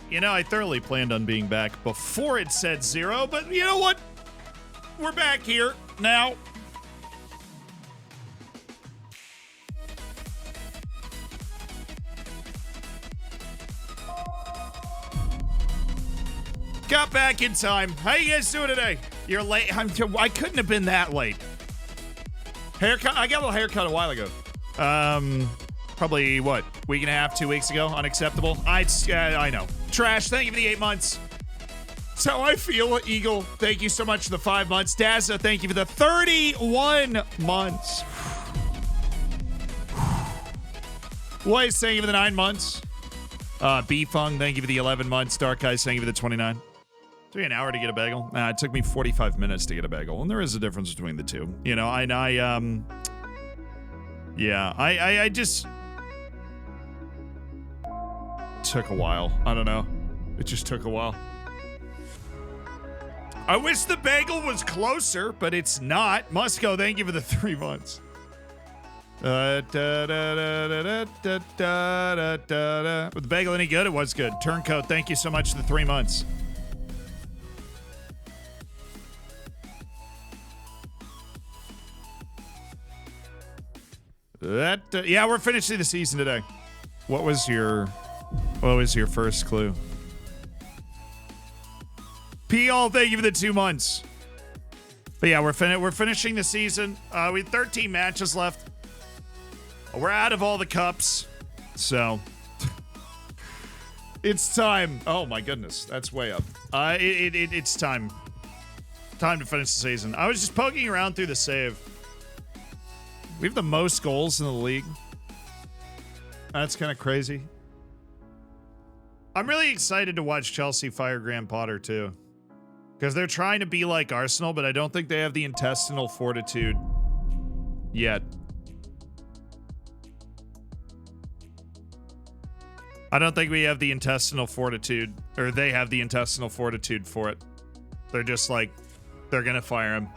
You know, I thoroughly planned on being back before it said 0, but you know what? We're back here now. Got back in time. How you guys doing today? You're late. I couldn't have been that late. Haircut. I got a little haircut a while ago. Probably what? Week and a half, 2 weeks ago. Unacceptable. I know. Trash. Thank you for the 8 months. That's how I feel. Eagle. Thank you so much for the 5 months. Dazza. Thank you for the 31 months. Waze. Thank you for the 9 months. B-Fung. Thank you for the 11 months. Dark Eyes. Thank you for the 29. Took me an hour to get a bagel. It took me 45 minutes to get a bagel, and there is a difference between the two. You know, I just took a while. I don't know. It just took a while. I wish the bagel was closer, but it's not. Musco, thank you for the 3 months. Was the bagel any good? It was good. Turncoat, thank you so much for the 3 months. Yeah, we're finishing the season today. What was your first clue? P.O., thank you for the 2 months. But yeah, we're finishing the season. We have 13 matches left. We're out of all the cups, so it's time. Oh my goodness, that's way up. It's time. Time to finish the season. I was just poking around through the save. We have the most goals in the league. That's kind of crazy. I'm really excited to watch Chelsea fire Graham Potter too, because they're trying to be like Arsenal, but I don't think they have the intestinal fortitude yet. I don't think we have the intestinal fortitude, or they have the intestinal fortitude for it. They're just like, they're gonna fire him.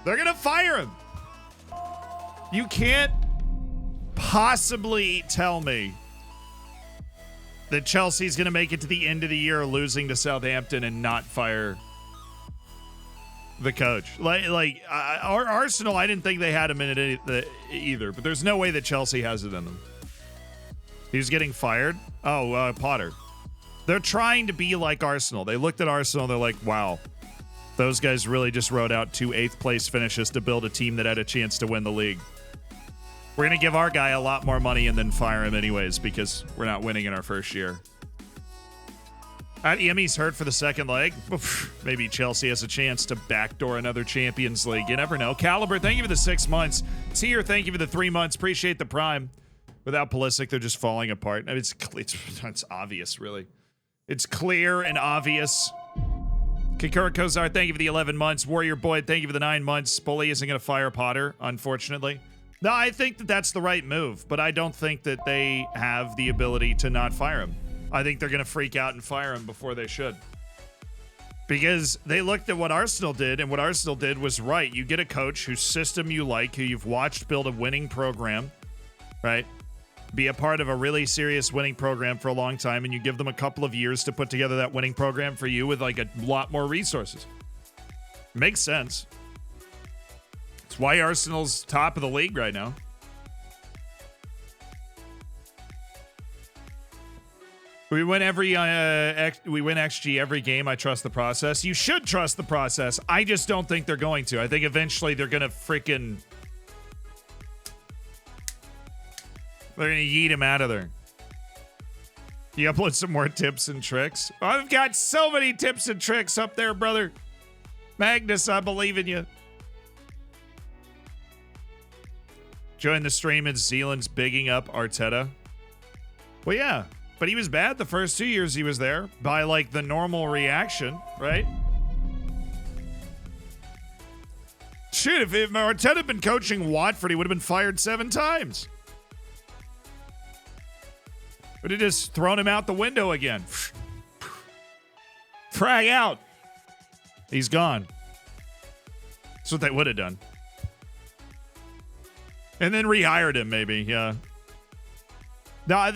They're gonna fire him. You can't possibly tell me that Chelsea's gonna make it to the end of the year losing to Southampton and not fire the coach. Like Arsenal, I didn't think they had him in it either, but there's no way that Chelsea has it in them. He's getting fired? Oh, Potter. They're trying to be like Arsenal. They looked at Arsenal, they're like, wow, those guys really just wrote out 2 8th place finishes to build a team that had a chance to win the league. We're going to give our guy a lot more money and then fire him anyways because we're not winning in our first year. Emmy's hurt for the second leg. Maybe Chelsea has a chance to backdoor another Champions League. You never know. Caliber, thank you for the 6 months. Tier, thank you for the 3 months. Appreciate the prime. Without Pulisic, they're just falling apart. I mean, it's obvious, really. It's clear and obvious. Kikura Kozar, thank you for the 11 months. Warrior Boy, thank you for the 9 months. Bully isn't going to fire Potter, unfortunately. No, I think that that's the right move, but I don't think that they have the ability to not fire him. I think they're going to freak out and fire him before they should. Because they looked at what Arsenal did, and what Arsenal did was right. You get a coach whose system you like, who you've watched build a winning program, right? Be a part of a really serious winning program for a long time, and you give them a couple of years to put together that winning program for you with like a lot more resources. Makes sense. It's why Arsenal's top of the league right now. We win XG every game. I trust the process. You should trust the process. I just don't think they're going to. I think eventually they're going to freaking... They're going to yeet him out of there. You upload some more tips and tricks? I've got so many tips and tricks up there, brother. Magnus, I believe in you. Join the stream in Zealand's bigging up Arteta. Well, yeah. But he was bad the first 2 years he was there by, like, the normal reaction, right? Shit, if Arteta had been coaching Watford, he would have been fired 7 times. Would have just thrown him out the window again. Frag out. He's gone. That's what they would have done. And then rehired him, maybe, yeah. No,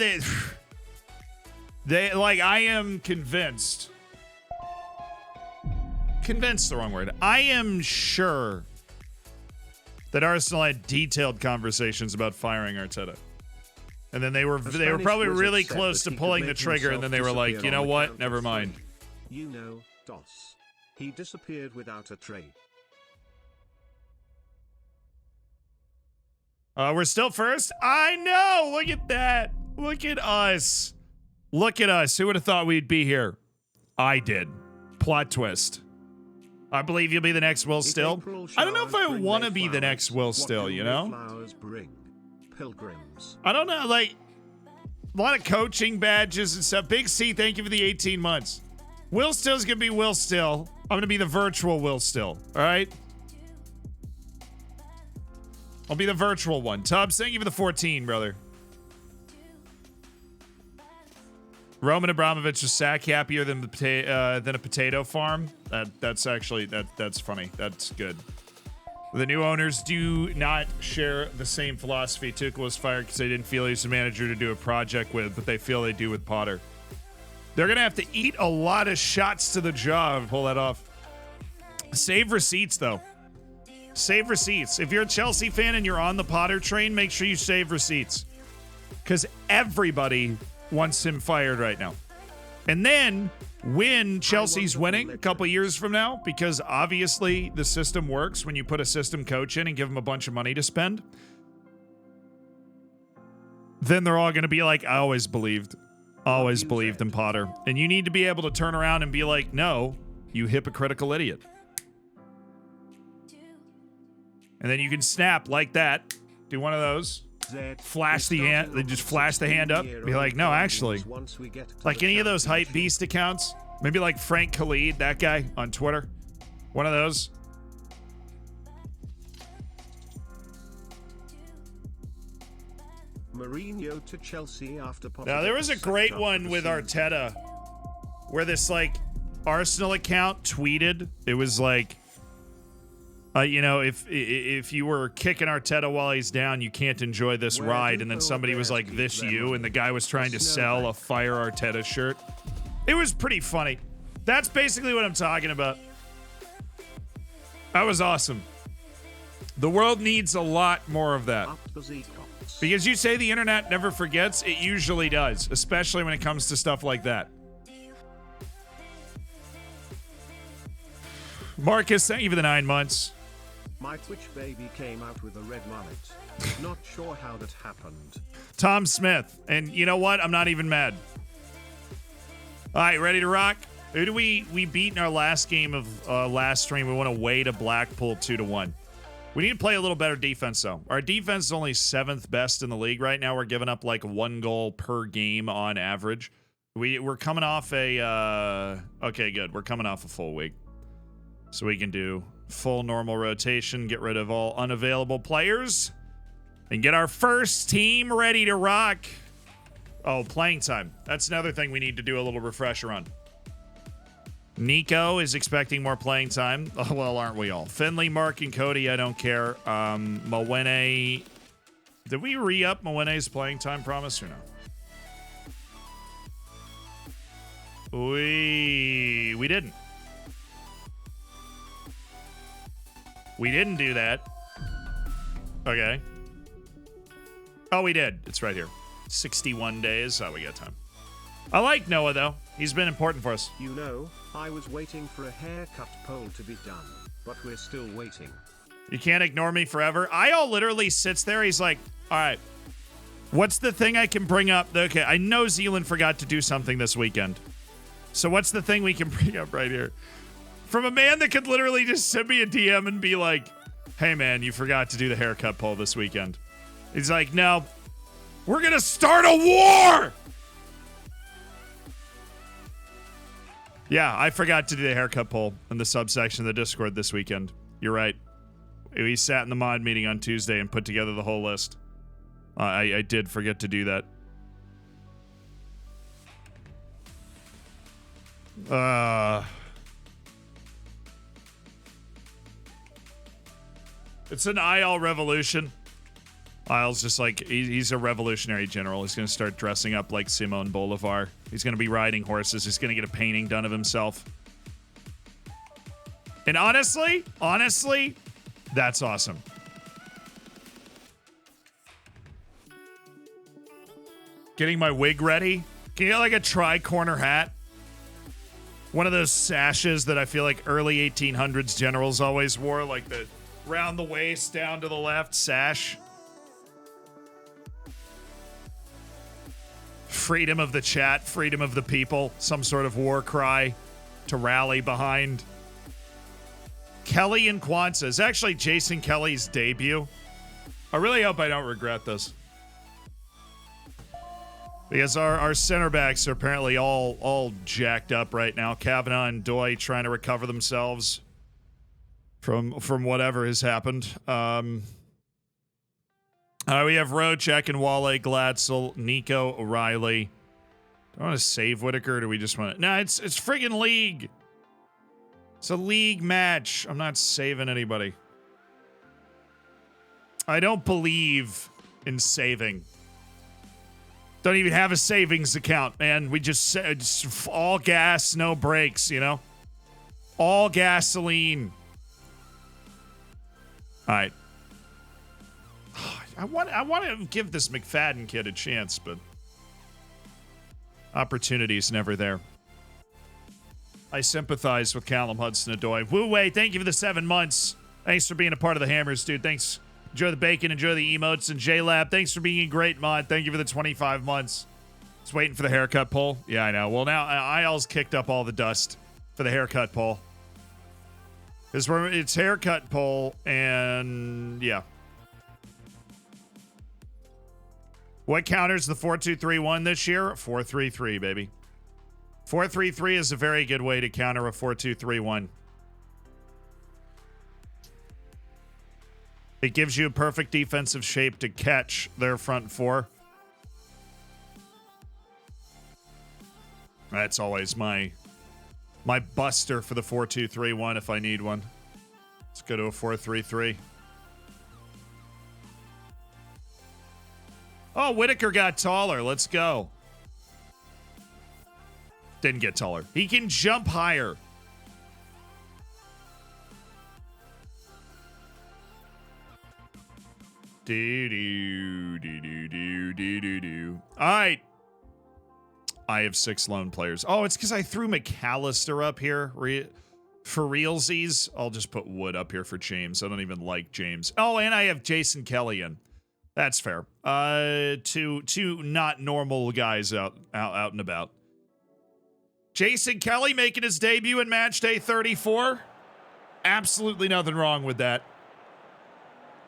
they like, I am convinced. Convinced the wrong word. I am sure that Arsenal had detailed conversations about firing Arteta. And then they were probably really close to pulling the trigger, and then they were like, you know what? Never mind. You know, DOS. He disappeared without a trade. We're still first? I know! Look at that! Look at us. Look at us. Who would have thought we'd be here? I did. Plot twist. I believe you'll be the next Will Still. I don't know if I want to be the next Will Still, you know? Flowers bring pilgrims. I don't know, like, a lot of coaching badges and stuff. Big C, thank you for the 18 months. Will Still's gonna be Will Still. I'm gonna be the virtual Will Still, all right? I'll be the virtual one. Tubbs, thank you for the 14, brother. Roman Abramovich is sack happier than a potato farm. That's actually that's funny. That's good. The new owners do not share the same philosophy. Tuchel was fired because they didn't feel he was the manager to do a project with, but they feel they do with Potter. They're gonna have to eat a lot of shots to the jaw and pull that off. Save receipts though. Save receipts. If you're a Chelsea fan and you're on the Potter train, make sure you save receipts. Because everybody wants him fired right now. And then when Chelsea's winning a couple years from now, because obviously the system works when you put a system coach in and give him a bunch of money to spend, then they're all going to be like, I always believed in Potter. And you need to be able to turn around and be like, no, you hypocritical idiot. And then you can snap like that. Do one of those. Flash the hand. They just flash the hand up. Be like, no, actually. Like any of those hype beast accounts. Maybe like Frank Khalid, that guy on Twitter. One of those. Mourinho to Chelsea after Potter. Now there was a great one with Arteta, where this like Arsenal account tweeted. It was like, you know, if you were kicking Arteta while he's down, you can't enjoy this ride. And then somebody was like, this you, and the guy was trying to sell a Fire Arteta shirt. It was pretty funny. That's basically what I'm talking about. That was awesome. The world needs a lot more of that. Because you say the internet never forgets, it usually does, especially when it comes to stuff like that. Marcus, thank you for the 9 months. My Twitch baby came out with a red mullet. Not sure how that happened. Tom Smith. And you know what? I'm not even mad. All right, ready to rock? Who do we beat in our last game of last stream? We went away to Blackpool 2-1. We need to play a little better defense, though. Our defense is only 7th best in the league right now. We're giving up like 1 goal per game on average. We're coming off a... okay, good. We're coming off a full week. So we can do full normal rotation, get rid of all unavailable players, and get our first team ready to rock. Oh, playing time. That's another thing we need to do a little refresher on. Nico is expecting more playing time. Oh, well, aren't we all? Finley, Mark, and Cody, I don't care. Mwene. Did we re-up Mwene's playing time promise or no? We didn't. We didn't do that. Okay. Oh, we did. It's right here. 61 days. Oh, we got time. I like Noah, though. He's been important for us. You know, I was waiting for a haircut poll to be done, but we're still waiting. You can't ignore me forever. Ayal literally sits there. He's like, all right, what's the thing I can bring up? Okay, I know Zealand forgot to do something this weekend. So what's the thing we can bring up right here? From a man that could literally just send me a DM and be like, hey, man, you forgot to do the haircut poll this weekend. He's like, no, we're going to start a war. Yeah, I forgot to do the haircut poll in the subsection of the Discord this weekend. You're right. We sat in the mod meeting on Tuesday and put together the whole list. I did forget to do that. It's an IL revolution. Isles just like, he's a revolutionary general. He's going to start dressing up like Simon Bolivar. He's going to be riding horses. He's going to get a painting done of himself. And honestly, that's awesome. Getting my wig ready. Can you get like a tri-corner hat? One of those sashes that I feel like early 1800s generals always wore, like the round the waist, down to the left sash. Freedom of the chat, freedom of the people, some sort of war cry to rally behind. Kelly and Kwanzaa is actually Jason Kelly's debut. I really hope I don't regret this. Because our center backs are apparently all jacked up right now. Kavanaugh and Doi trying to recover themselves from whatever has happened. We have Rochek and Wale Glatzel, Nico O'Reilly. Do I want to save Whitaker, or do we just want to... No, it's friggin' league. It's a league match. I'm not saving anybody. I don't believe in saving. Don't even have a savings account, man. We just all gas, no brakes, you know? All gasoline. All right. I want to give this McFadden kid a chance, but opportunity's never there. I sympathize with Callum Hudson-Odoi. Wu Wei, thank you for the 7 months. Thanks for being a part of the Hammers, dude. Thanks. Enjoy the bacon, enjoy the emotes, and J-Lab, thanks for being a great mod. Thank you for the 25 months. Just waiting for the haircut poll. Yeah, I know. Well, now IL's kicked up all the dust for the haircut poll. It's haircut poll, and yeah. What counters the 4-2-3-1 this year? 4-3-3, baby. 4-3-3 is a very good way to counter a 4-2-3-1. It gives you a perfect defensive shape to catch their front four. That's always my buster for the 4-2-3-1 if I need one. Let's go to a 4-3-3. Oh, Whitaker got taller. Let's go. Didn't get taller. He can jump higher. Do. All right. I have 6 lone players. Oh, it's because I threw McAllister up here for realsies. I'll just put Wood up here for James. I don't even like James. Oh, and I have Jason Kelly in. That's fair. Two not normal guys out and about. Jason Kelly making his debut in match day 34. Absolutely nothing wrong with that.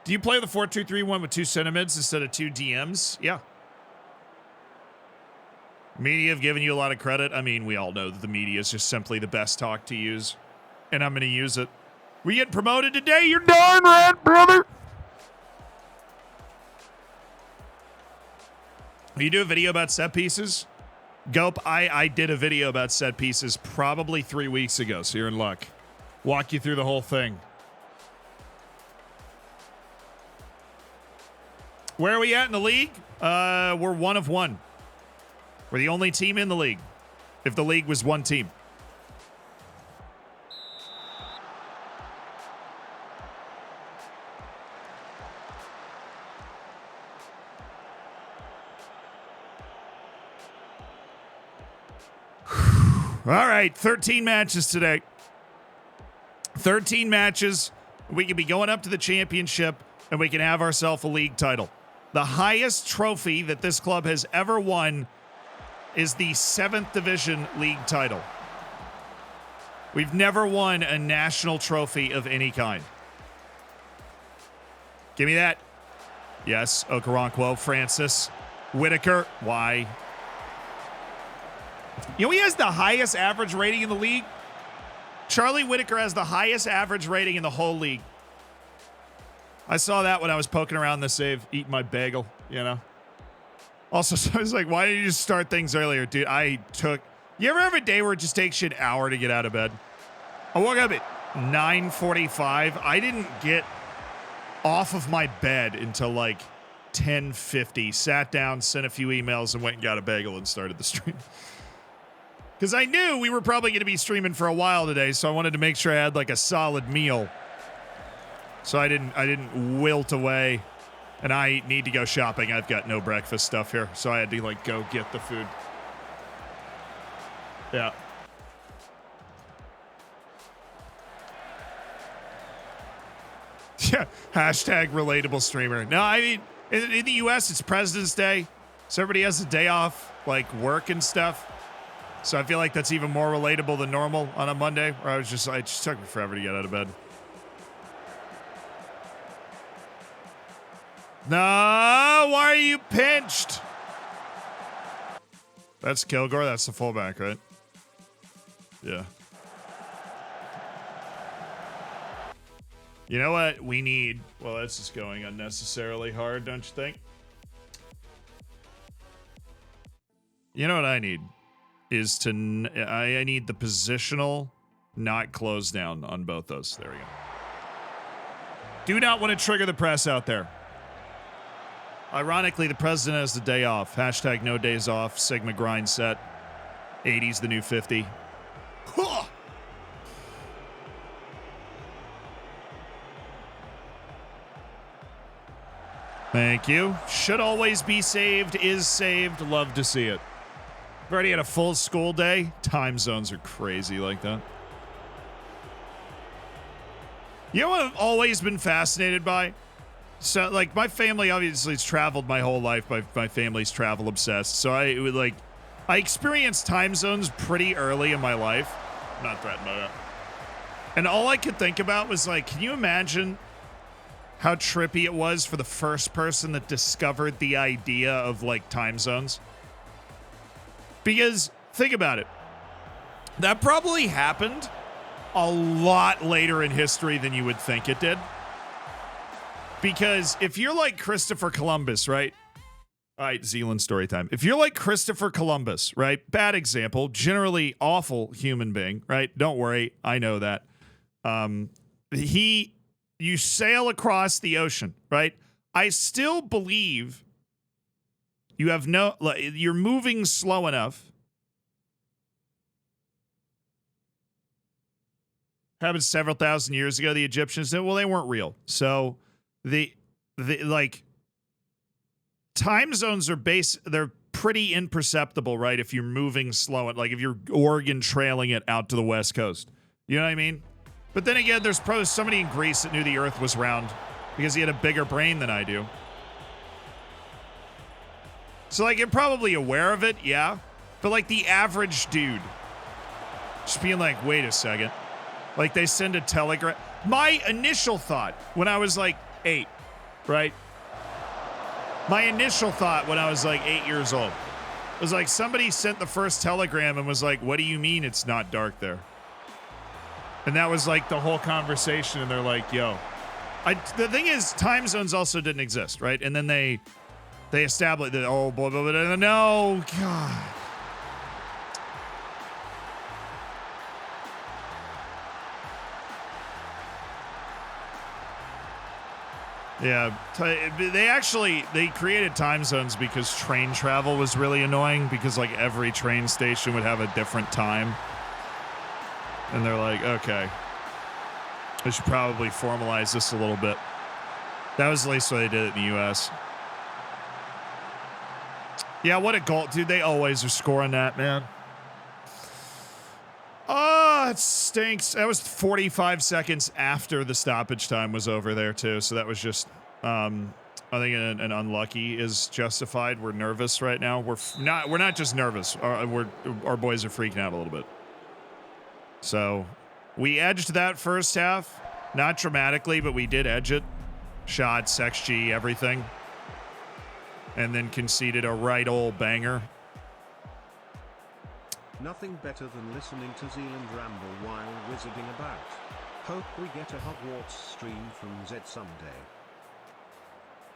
Do you play the 4-2-3-1 with 2 center mids instead of 2 DMs? Yeah. Media have given you a lot of credit. I mean, we all know that the media is just simply the best talk to use, and I'm going to use it. We get promoted today. You're darn right, brother. You do a video about set pieces? Gope, I did a video about set pieces probably 3 weeks ago, so you're in luck. Walk you through the whole thing. Where are we at in the league? We're 1 of 1. We're the only team in the league. If the league was one team. All right, 13 matches today. 13 matches. We can be going up to the championship, and we can have ourselves a league title. The highest trophy that this club has ever won is the 7th Division League title. We've never won a national trophy of any kind. Give me that. Yes, Okoronkwo, Francis, Whitaker. Why? You know, he has the highest average rating in the league. Charlie Whitaker has the highest average rating in the whole league. I saw that when I was poking around the save, eating my bagel, you know. Also, so I was like, why didn't you just start things earlier? Dude, you ever have a day where it just takes you an hour to get out of bed? I woke up at 9:45. I didn't get off of my bed until like 10:50, sat down, sent a few emails, and went and got a bagel and started the stream. Because I knew we were probably going to be streaming for a while today, so I wanted to make sure I had like a solid meal. So I didn't wilt away, and I need to go shopping. I've got no breakfast stuff here, so I had to like go get the food. Yeah. Yeah. Hashtag relatable streamer. No, I mean, in the U.S., it's President's Day, so everybody has a day off, like work and stuff. So I feel like that's even more relatable than normal on a Monday, where it just took me forever to get out of bed. No, why are you pinched? That's Kilgore. That's the fullback, right? Yeah. You know what we need? Well, this is going unnecessarily hard, don't you think? You know what I need? Is to I need the positional not close down on both those. There we go. Do not want to trigger the press out there. Ironically, the president has the day off. Hashtag no days off. Sigma grind set. 80's the new 50. Huh! Thank you. Should always be saved. Is saved. Love to see it. I've already had a full school day. Time zones are crazy like that. You know what I've always been fascinated by? So, like, my family obviously has traveled my whole life. My family's travel obsessed. So I experienced time zones pretty early in my life. I'm not threatened by that. And all I could think about was, like, can you imagine how trippy it was for the first person that discovered the idea of, like, time zones? Because, think about it. That probably happened a lot later in history than you would think it did. Because if you're like Christopher Columbus, right? All right, Zealand story time. If you're like Christopher Columbus, right? Bad example, generally awful human being, right? Don't worry, I know that. You sail across the ocean, right? I still believe you're moving slow enough. Happened several thousand years ago. The Egyptians did. Well, they weren't real. So the time zones are they're pretty imperceptible, right? If you're moving slow, like if you're Oregon trailing it out to the West Coast. You know what I mean? But then again, there's probably somebody in Greece that knew the Earth was round because he had a bigger brain than I do. So, like, you're probably aware of it, yeah. But, like, the average dude just being like, wait a second. Like, they send a telegram. My initial thought when I was, like, 8, right? My initial thought when I was, like, 8 years old was, like, somebody sent the first telegram and was like, what do you mean it's not dark there? And that was, like, the whole conversation. And they're like, yo. The thing is, time zones also didn't exist, right? And then they established that, oh, boy, no, God. Yeah, they created time zones because train travel was really annoying because, like, every train station would have a different time. And they're like, okay, I should probably formalize this a little bit. That was at least why they did it in the U.S. Yeah, what a goal. Dude, they always are scoring that, man. Oh, it stinks. That was 45 seconds after the stoppage time was over there, too. So that was just, I think an unlucky is justified. We're nervous right now. We're not just nervous. Our boys are freaking out a little bit. So we edged that first half. Not dramatically, but we did edge it. Shots, XG, everything. And then conceded a right old banger. Nothing better than listening to Zealand ramble while wizarding about. Hope we get a Hogwarts stream from Zed someday.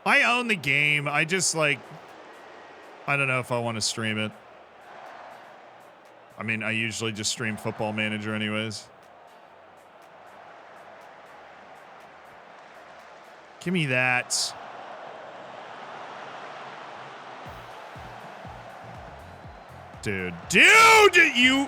I own the game. I just, like, I don't know if I want to stream it. I mean, I usually just stream Football Manager anyways. Give me that. Dude, you...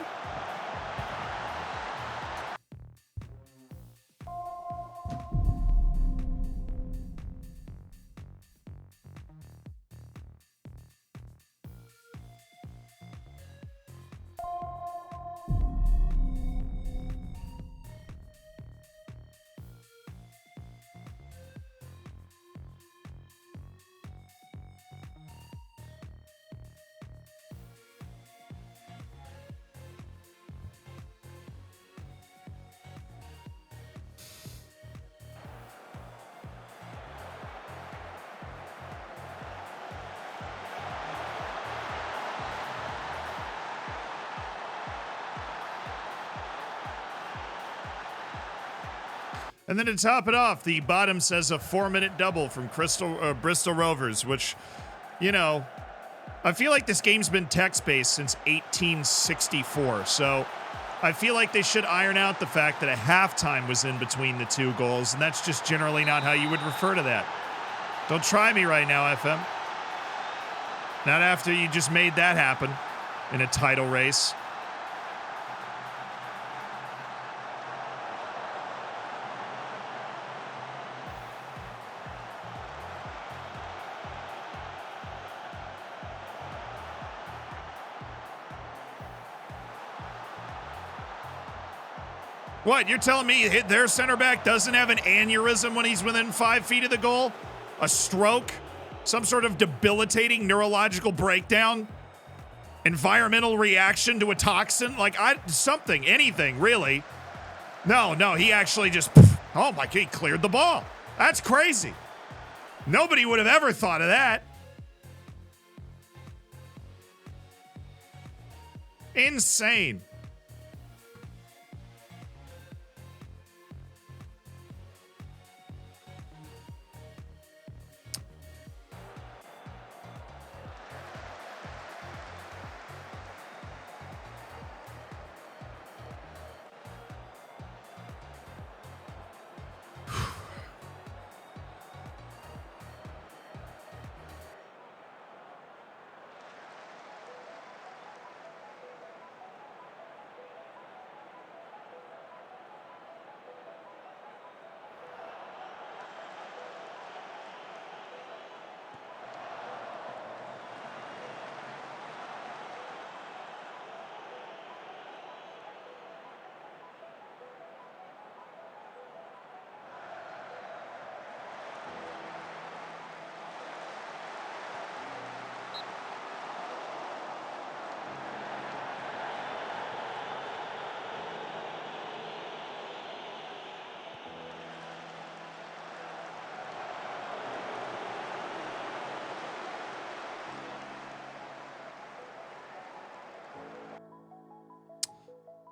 And then to top it off, the bottom says a 4-minute double from Bristol Rovers, which, you know, I feel like this game's been text-based since 1864. So I feel like they should iron out the fact that a halftime was in between the two goals, and that's just generally not how you would refer to that. Don't try me right now, FM. Not after you just made that happen in a title race. What, you're telling me their center back doesn't have an aneurysm when he's within 5 feet of the goal? A stroke? Some sort of debilitating neurological breakdown? Environmental reaction to a toxin? Like, something, anything, really. No, he actually just, oh my God, he cleared the ball. That's crazy. Nobody would have ever thought of that. Insane.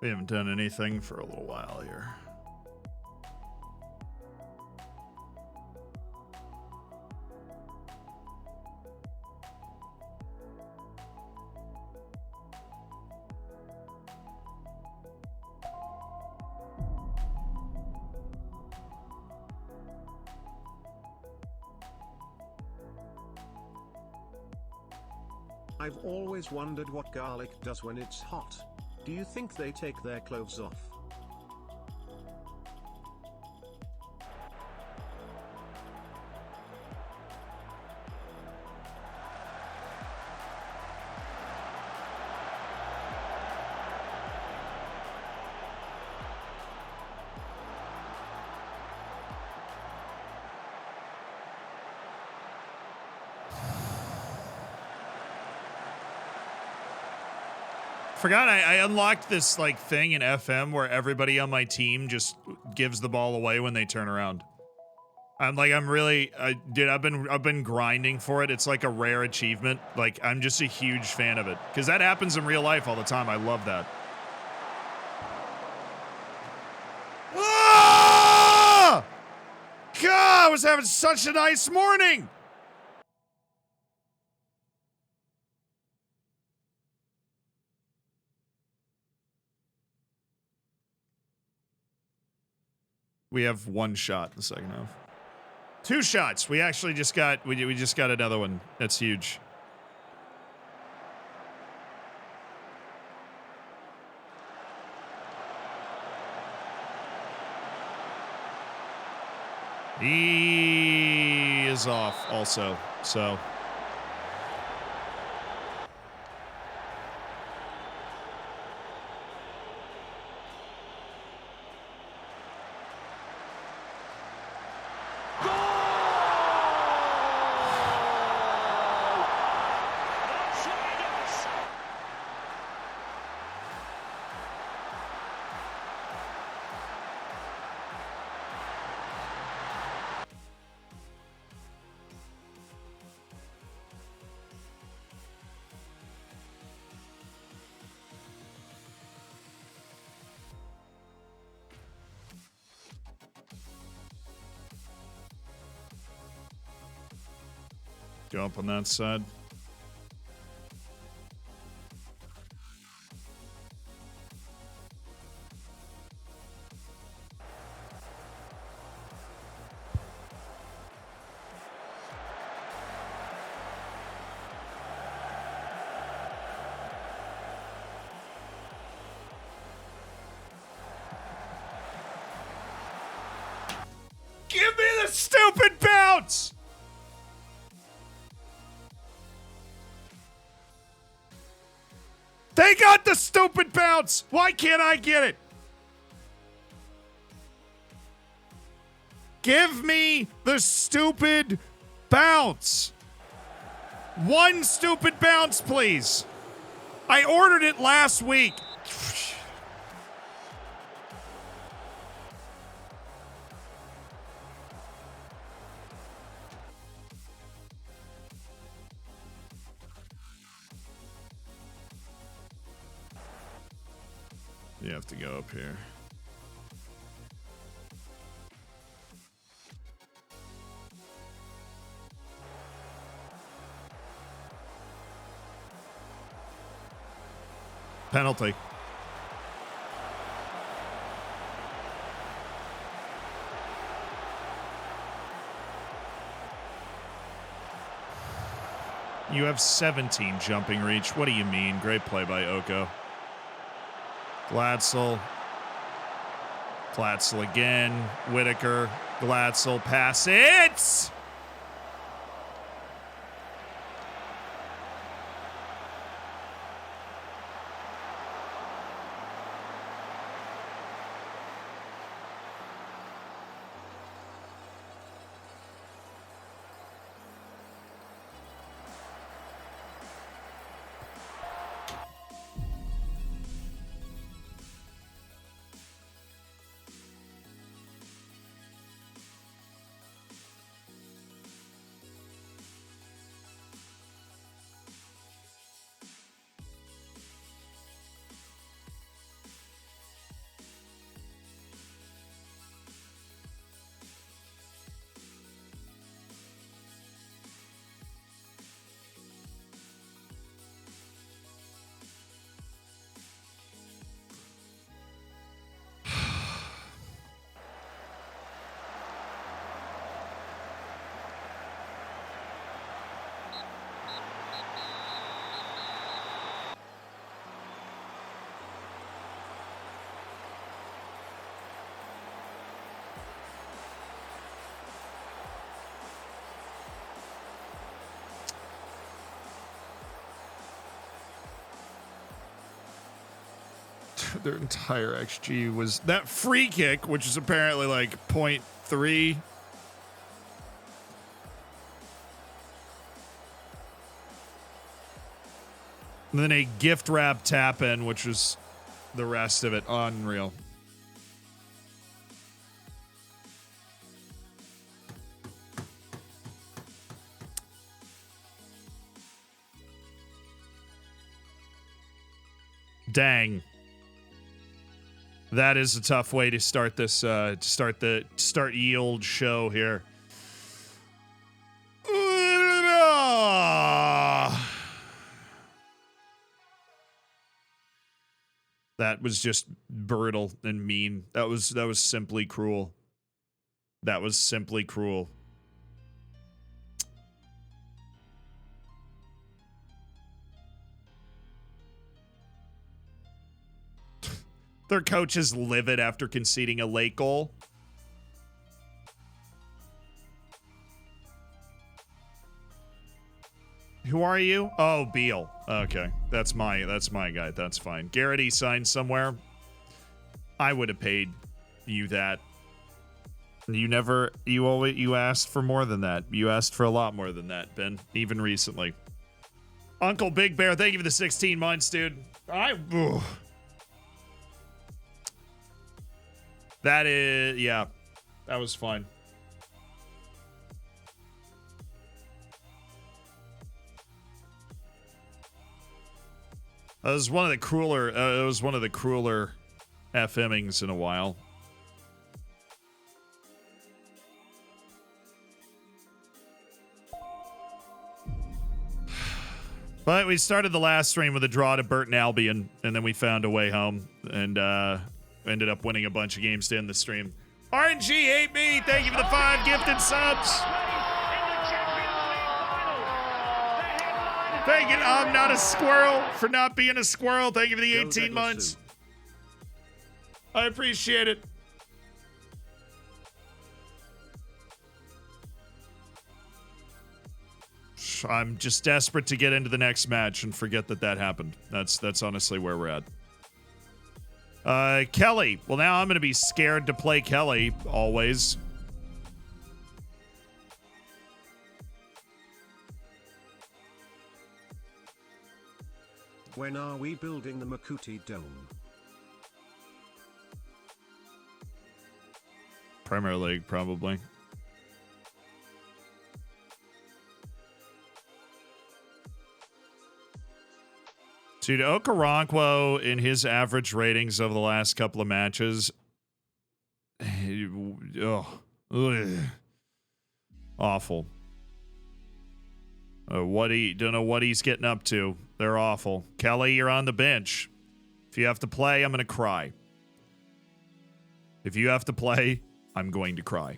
We haven't done anything for a little while here. I've always wondered what garlic does when it's hot. Do you think they take their clothes off? Forgot I unlocked this like thing in FM where everybody on my team just gives the ball away when they turn around. I've been grinding for it. It's like a rare achievement. Like, I'm just a huge fan of it because that happens in real life all the time. I love that. Ah! God, I was having such a nice morning. We have one shot in the second half. 2 shots. We actually just got we just got another one. That's huge. He is off also, so. Go up on that side. Give me the stupid bounce! They got the stupid bounce! Why can't I get it? Give me the stupid bounce. One stupid bounce, please. I ordered it last week. You have to go up here. Penalty. You have 17 jumping reach. What do you mean? Great play by Oko. Glatzel. Glatzel again. Whitaker. Glatzel. Pass it! Their entire XG was that free kick, which is apparently like 0.3. And then a gift wrap tap in, which was the rest of it. Unreal. Dang. That is a tough way to start this, start yield show here. That was just brutal and mean. That was simply cruel. That was simply cruel. Their coach is livid after conceding a late goal. Who are you? Oh, Beal. Okay, that's my guy. That's fine. Garrity signed somewhere. I would have paid you that. You asked for more than that. You asked for a lot more than that, Ben, even recently. Uncle Big Bear, thank you for the 16 months, dude. That is, yeah, that was fun. It was one of the crueler. It was one of the crueler FMings in a while. But we started the last stream with a draw to Burton Albion, and then we found a way home and ended up winning a bunch of games to end the stream. RNG ate me. Thank you for the 5 gifted subs. Thank you. I'm not a squirrel for not being a squirrel. Thank you for the 18 months. I appreciate it. I'm just desperate to get into the next match and forget that happened. That's honestly where we're at. Kelly. Well, now I'm going to be scared to play Kelly always. When are we building the Makuti Dome? Premier League, probably. Dude, Okoronkwo in his average ratings over the last couple of matches. Awful. Don't know what he's getting up to. They're awful. Kelly, you're on the bench. If you have to play, I'm going to cry. If you have to play, I'm going to cry.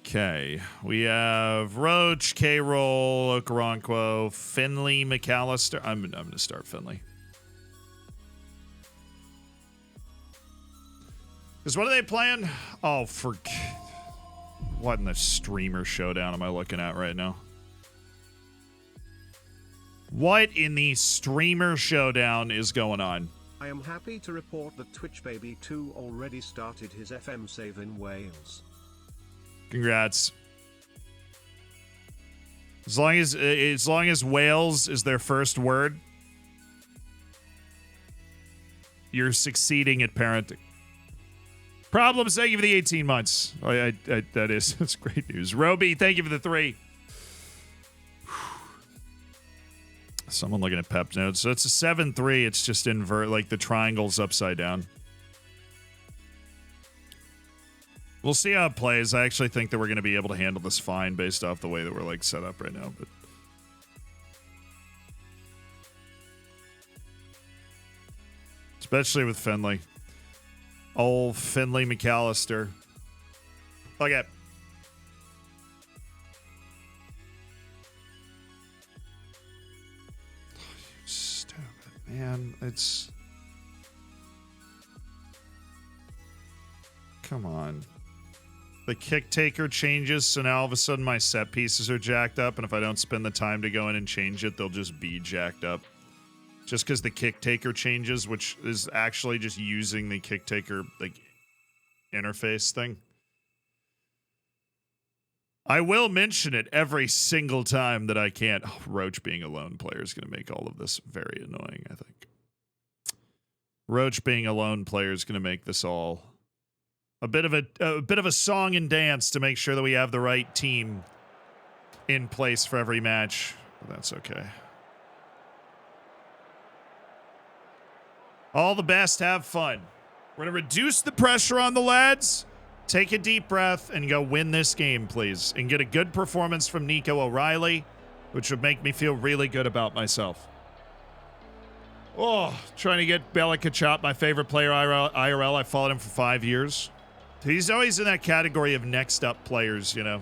Okay, we have Roach, K-Roll, Okoronkwo, Finley, McAllister. I'm going to start Finley. Because what are they playing? Oh, what in the streamer showdown am I looking at right now? What in the streamer showdown is going on? I am happy to report that Twitch Baby 2 already started his FM save in Wales. Congrats. As long as Wales is their first word, you're succeeding at parenting. Problems, thank you for the 18 months. That's great news. Roby, thank you for the 3. Someone looking at Pep notes. So it's a 7-3. It's just invert, like the triangle's upside down. We'll see how it plays. I actually think that we're going to be able to handle this fine based off the way that we're like set up right now. But especially with Finley. Old Finley McAllister. Okay. Stupid, man. It's... Come on. The kick taker changes, so now all of a sudden my set pieces are jacked up, and if I don't spend the time to go in and change it, they'll just be jacked up. Just because the kick taker changes, which is actually just using the kick taker like interface thing. I will mention it every single time that I can't. Oh, Roach being a lone player is going to make all of this very annoying, I think. Roach being a lone player is going to make this all a bit of a song and dance to make sure that we have the right team in place for every match. But that's okay. All the best. Have fun. We're going to reduce the pressure on the lads. Take a deep breath and go win this game, please. And get a good performance from Nico O'Reilly, which would make me feel really good about myself. Oh, trying to get Bella Kachap, my favorite player IRL. I followed him for 5 years. He's always in that category of next up players, you know.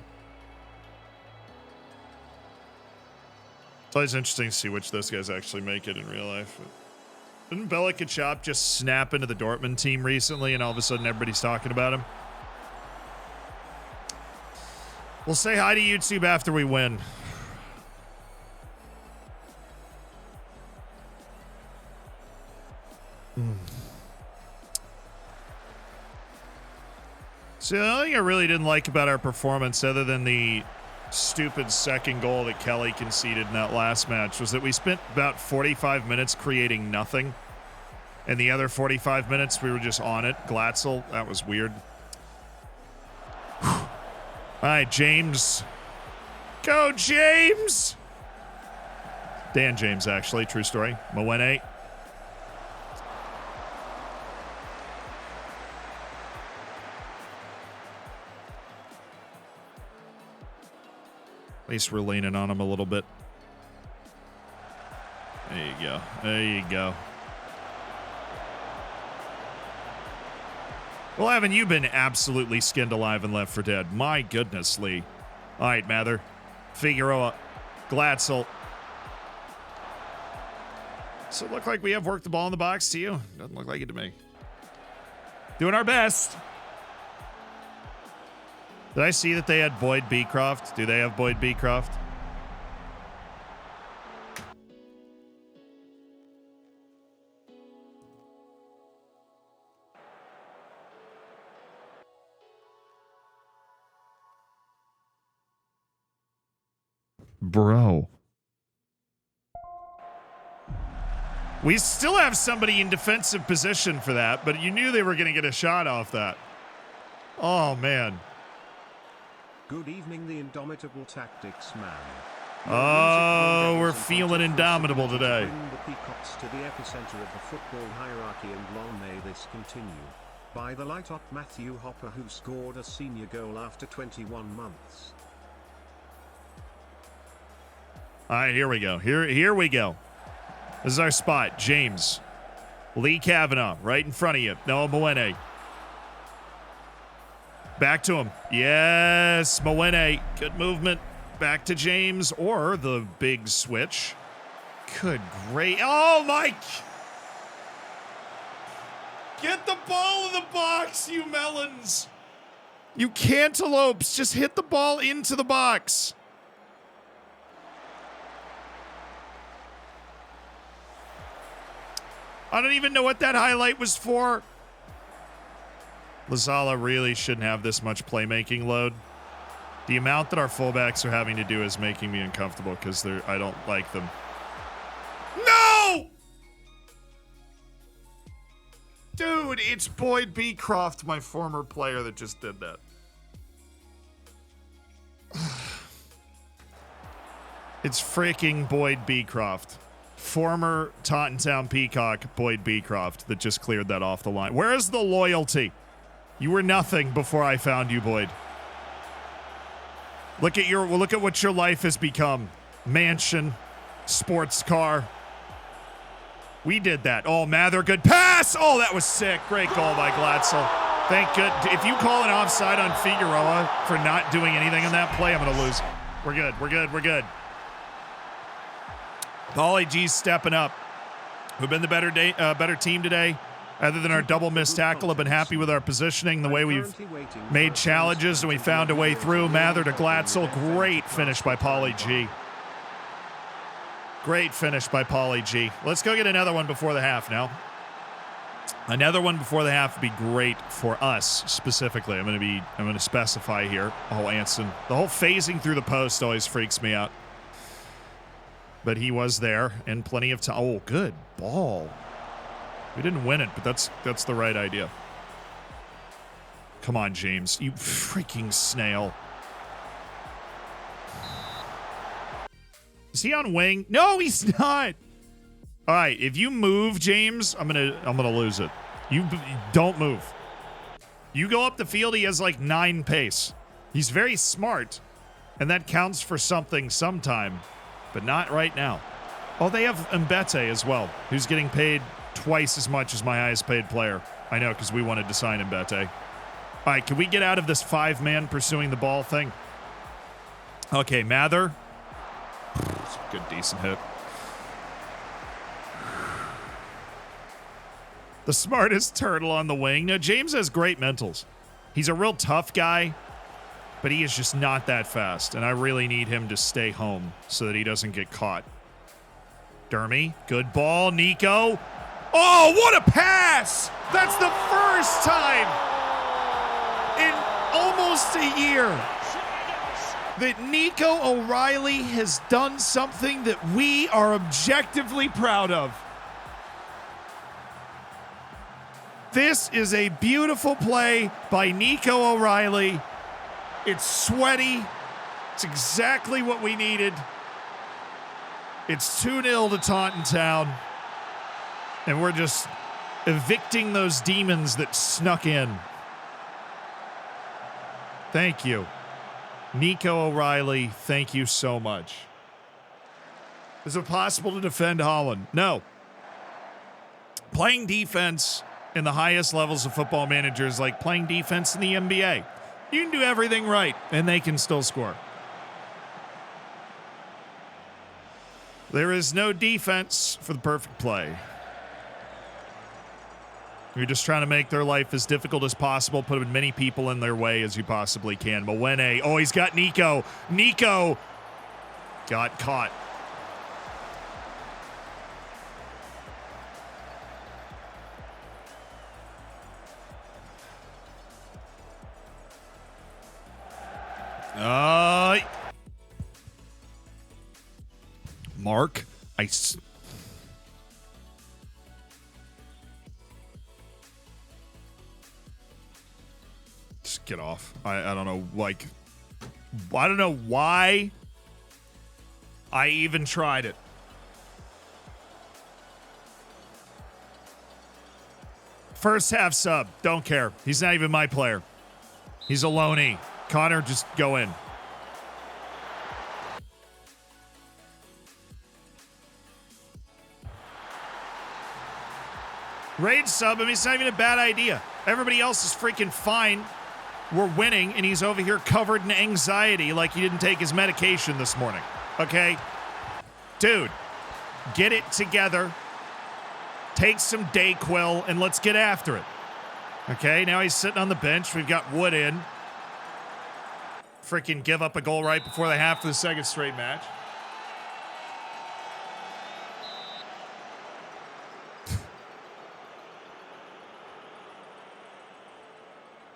It's always interesting to see which those guys actually make it in real life. Didn't Bella Kachap just snap into the Dortmund team recently and all of a sudden everybody's talking about him? We'll say hi to YouTube after we win. So the only thing I really didn't like about our performance, other than the stupid second goal that Kelly conceded in that last match, was that we spent about 45 minutes creating nothing. And the other 45 minutes, we were just on it. Glatzel, that was weird. All right, James. Go, James! Dan James, actually. True story. Mwene. At least we're leaning on him a little bit. There you go. There you go. Well, haven't you been absolutely skinned alive and left for dead? My goodness, Lee. All right, Mather. Figueroa. Glatzel. Does it look like we have worked the ball in the box to you? Doesn't look like it to me. Doing our best. Did I see that they had Boyd Beecroft? Do they have Boyd Beecroft? Bro. We still have somebody in defensive position for that, but you knew they were going to get a shot off that. Oh, man. Good evening, the indomitable tactics man. Oh, we're feeling indomitable today. Bring the peacocks to the epicenter of the football hierarchy, and long may this continue. By the light up Matthew Hopper, who scored a senior goal after 21 months. All right, here we go. Here we go. This is our spot. James. Lee Kavanaugh, right in front of you. Noah Mwene. Back to him. Yes, Mwene. Good movement. Back to James, or the big switch. Good great. Oh, Mike. Get the ball in the box, you melons. You cantaloupes. Just hit the ball into the box. I don't even know what that highlight was for. Lazala really shouldn't have this much playmaking load. The amount that our fullbacks are having to do is making me uncomfortable because I don't like them. No! Dude, it's Boyd Beecroft, my former player, that just did that. It's freaking Boyd Beecroft. Former Taunton Town Peacock, Boyd Beecroft, that just cleared that off the line. Where is the loyalty? You were nothing before I found you, Boyd. Look at what your life has become. Mansion, sports car. We did that. Oh, Mather, good pass. Oh, that was sick. Great goal by Glatzel. Thank good. If you call an offside on Figueroa for not doing anything in that play, I'm going to lose. We're good. We're good. We're good. Paulie G's stepping up. We've been the better team today. Other than our double missed tackle, I've been happy with our positioning, the way we've made challenges, and we found a way through. Mather to Glatzel. Great finish by Paulie G. Great finish by Paulie G. Let's go get another one before the half now. Another one before the half would be great for us specifically. I'm going to specify here. Oh, Anson. The whole phasing through the post always freaks me out. But he was there, and plenty of time. Oh, good ball. We didn't win it, but that's the right idea. Come on, James. You freaking snail. Is he on wing? No, he's not. All right, if you move, James, I'm gonna lose it. You don't move. You go up the field, he has like 9 pace. He's very smart, and that counts for something sometime, but not right now. Oh, they have Mbete as well, who's getting paid twice as much as my highest paid player. I know, because we wanted to sign Mbete. All right, can we get out of this 5-man pursuing the ball thing? Okay, Mather. It's a good, decent hit. The smartest turtle on the wing. Now, James has great mentals. He's a real tough guy. But he is just not that fast, and I really need him to stay home so that he doesn't get caught. Dermy, good ball. Nico. Oh, what a pass! That's the first time in almost a year that Nico O'Reilly has done something that we are objectively proud of. This is a beautiful play by Nico O'Reilly. It's sweaty. It's exactly what we needed. It's 2-0 to Taunton Town. And we're just evicting those demons that snuck in. Thank you. Nico O'Reilly, thank you so much. Is it possible to defend Holland? No. Playing defense in the highest levels of Football Manager is like playing defense in the NBA. You can do everything right, and they can still score. There is no defense for the perfect play. You're just trying to make their life as difficult as possible, put as many people in their way as you possibly can. Mwene, oh, he's got Nico. Nico got caught. Mark, just get off. I don't know, like, I don't know why I even tried it. First half sub, don't care. He's not even my player. He's a loanee. Connor, just go in. Raid sub, I mean, it's not even a bad idea. Everybody else is freaking fine. We're winning, and he's over here covered in anxiety like he didn't take his medication this morning. Okay? Dude, get it together. Take some Dayquil, and let's get after it. Okay, now he's sitting on the bench. We've got Wood in. Freaking give up a goal right before the half for the second straight match.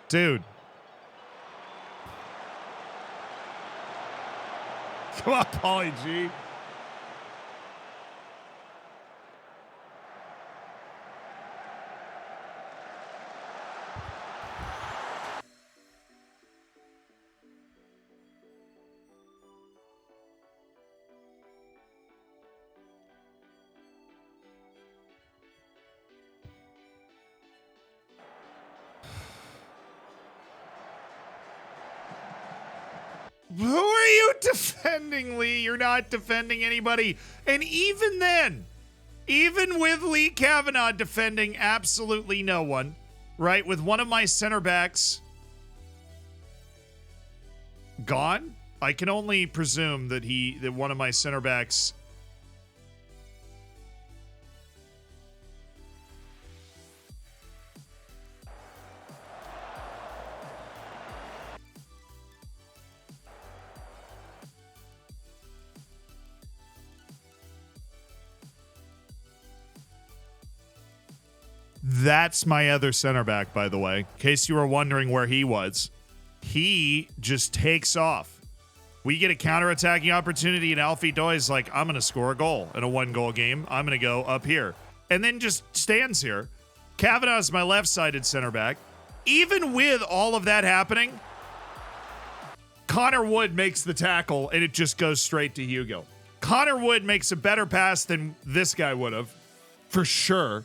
Dude. Come on, Paulie G. Who are you defending, Lee? You're not defending anybody. And even then, even with Lee Kavanaugh defending absolutely no one, right? With one of my center backs gone, I can only presume that one of my center backs That's my other center back, by the way, in case you were wondering where he was. He just takes off. We get a counterattacking opportunity, and Alfie Doy's like, I'm going to score a goal in a one-goal game. I'm going to go up here. And then just stands here. Kavanaugh's my left-sided center back. Even with all of that happening, Connor Wood makes the tackle, and it just goes straight to Hugo. Connor Wood makes a better pass than this guy would have, for sure.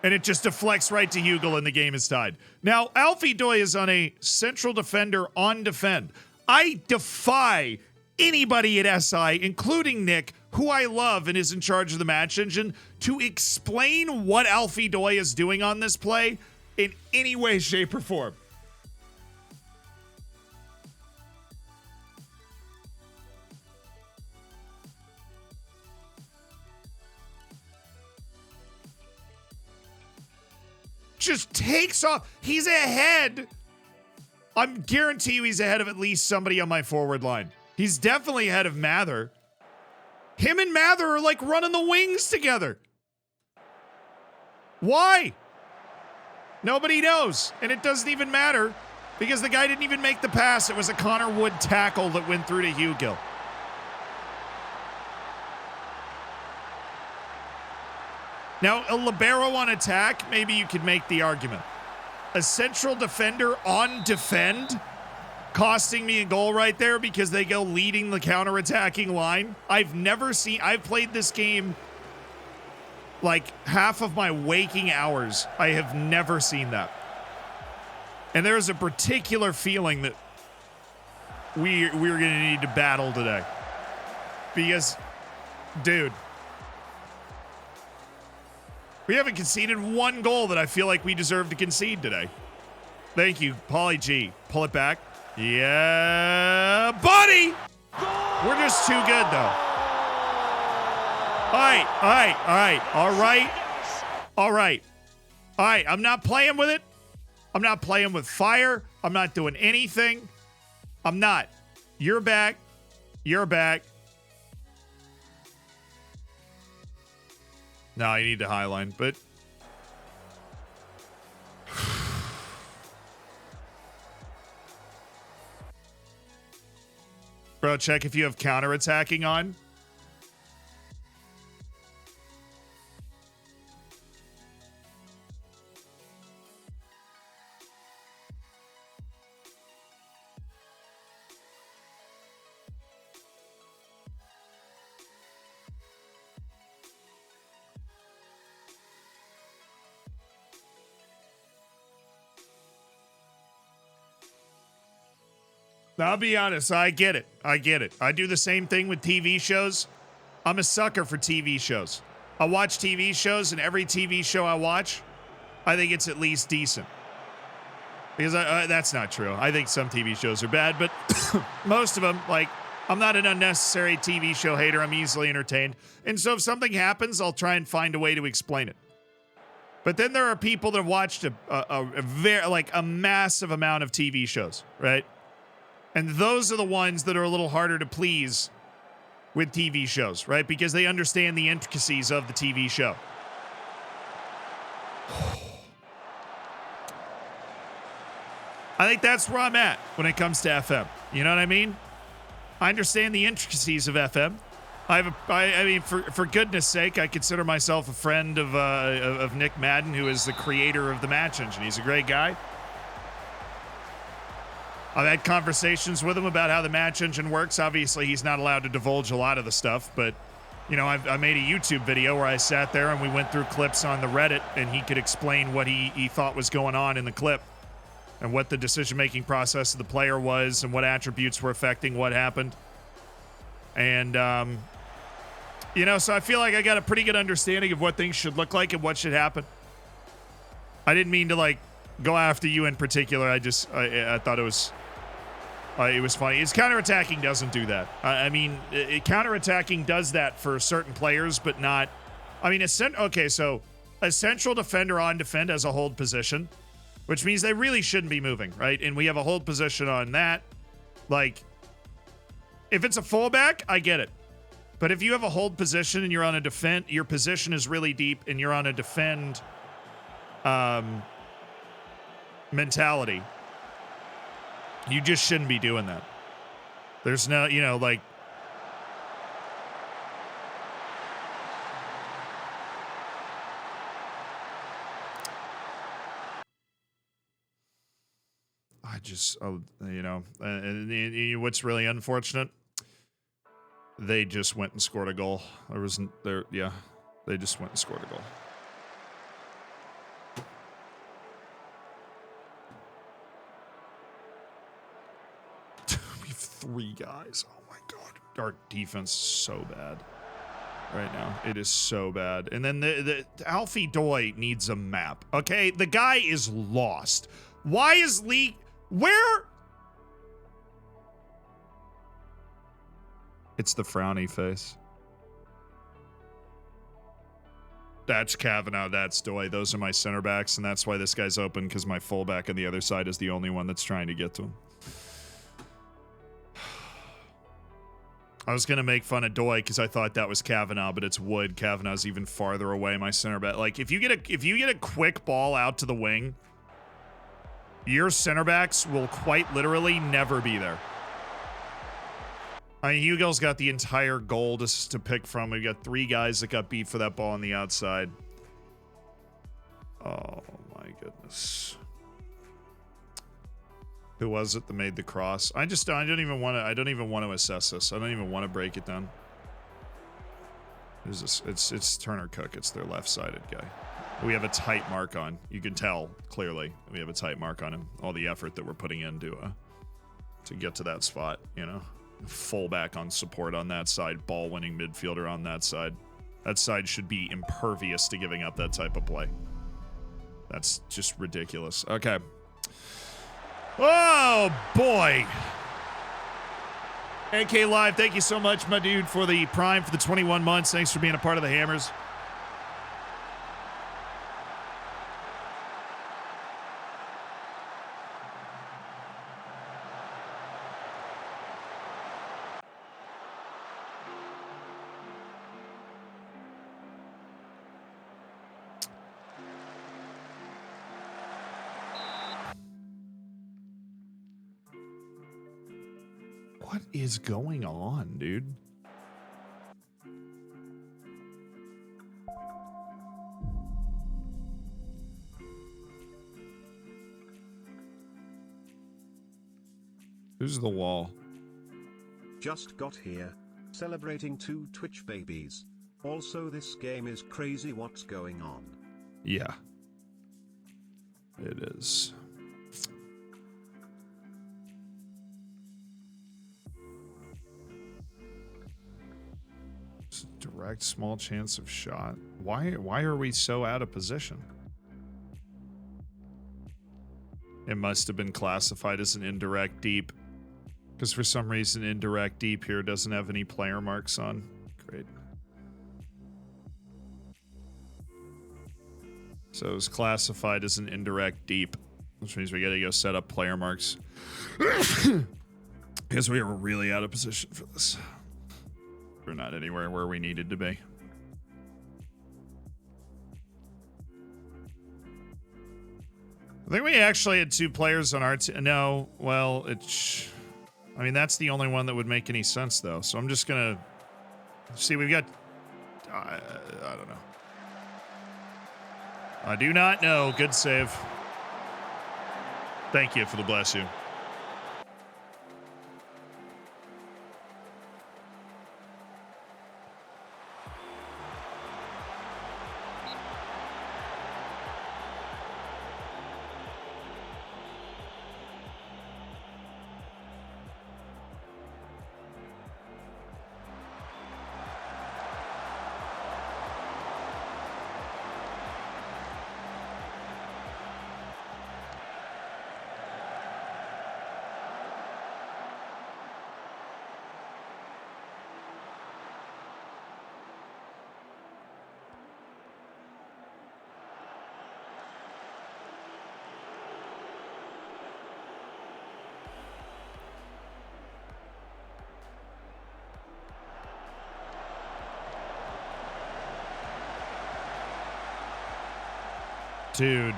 And it just deflects right to Hugel, and the game is tied. Now, Alfie Doy is on a central defender on defend. I defy anybody at SI, including Nick, who I love and is in charge of the match engine, to explain what Alfie Doy is doing on this play in any way, shape, or form. Just takes off. He's ahead I'm guarantee you he's ahead of at least somebody on my forward line. He's definitely ahead of Mather. Him and Mather are like running the wings together. Why? Nobody knows. And it doesn't even matter because the guy didn't even make the pass. It was a Connor Wood tackle that went through to Hugill. Now, a libero on attack, maybe you could make the argument. A central defender on defend, costing me a goal right there because they go leading the counter-attacking line. I've played this game like half of my waking hours. I have never seen that. And there's a particular feeling that we're going to need to battle today. Because, dude, we haven't conceded one goal that I feel like we deserve to concede today. Thank you, Pauly G. Pull it back. Yeah, buddy! We're just too good, though. All right. I'm not playing with it. I'm not playing with fire. I'm not doing anything. I'm not. You're back. You're back. No, you need to highline, but bro, check if you have counterattacking on. I'll be honest, I get it. I do the same thing with TV shows. I'm a sucker for TV shows. I watch TV shows, and every TV show I watch, I think it's at least decent. Because that's not true. I think some TV shows are bad, but most of them, like, I'm not an unnecessary TV show hater. I'm easily entertained. And so if something happens, I'll try and find a way to explain it. But then there are people that have watched a massive amount of TV shows, right? And those are the ones that are a little harder to please with TV shows, right? Because they understand the intricacies of the TV show. I think that's where I'm at when it comes to FM. You know what I mean? I understand the intricacies of FM. I mean, for goodness sake, I consider myself a friend of Nick Madden, who is the creator of the Match Engine. He's a great guy. I've had conversations with him about how the Match Engine works. Obviously, he's not allowed to divulge a lot of the stuff, but, you know, I made a YouTube video where I sat there and we went through clips on the Reddit, and he could explain what he thought was going on in the clip and what the decision-making process of the player was and what attributes were affecting what happened. And, you know, so I feel like I got a pretty good understanding of what things should look like and what should happen. I didn't mean to, like, go after you in particular. I thought it was funny. It's counterattacking doesn't do that. I mean, counterattacking does that for certain players, but not. I mean, so a central defender on defend has a hold position, which means they really shouldn't be moving, right? And we have a hold position on that. Like, if it's a fullback, I get it. But if you have a hold position and you're on a defend, your position is really deep and you're on a defend mentality, you just shouldn't be doing that. There's no, you know, like, you know, and what's really unfortunate, they just went and scored a goal. They just went and scored a goal. We have 3 guys. Oh my God. Our defense is so bad right now. It is so bad. And then the Alfie Doi needs a map. Okay, the guy is lost. Why is Lee... Where? It's the frowny face. That's Kavanaugh. That's Doi. Those are my center backs, and that's why this guy's open, because my fullback on the other side is the only one that's trying to get to him. I was going to make fun of Doi because I thought that was Kavanaugh, but it's Wood. Kavanaugh's even farther away, my center back. Like, if you get a quick ball out to the wing, your center backs will quite literally never be there. I mean, Hugo's got the entire goal to pick from. We've got 3 guys that got beat for that ball on the outside. Oh my goodness. Who was it that made the cross? I don't even want to assess this. I don't even want to break it down. Who's this? It's Turner Cook. It's their left-sided guy. We have a tight mark on. You can tell clearly we have a tight mark on him. All the effort that we're putting into to get to that spot, you know. Fullback on support on that side, ball-winning midfielder on that side. That side should be impervious to giving up that type of play. That's just ridiculous. Okay. Oh, boy. AK Live, thank you so much, my dude, for the Prime for the 21 months. Thanks for being a part of the Hammers. What is going on, dude? Who's the wall? Just got here. Celebrating 2 Twitch babies. Also, this game is crazy. What's going on? Yeah. It is. Direct small chance of shot. Why are we so out of position? It must have been classified as an indirect deep, because for some reason indirect deep here doesn't have any player marks on. Great. So it was classified as an indirect deep, which means we gotta go set up player marks. Because we were really out of position for this. We're not anywhere where we needed to be. I think we actually had 2 players on our team. No, well, I mean, that's the only one that would make any sense, though. So I'm just gonna see. We've got. I don't know. I do not know. Good save. Thank you for the bless you. Dude.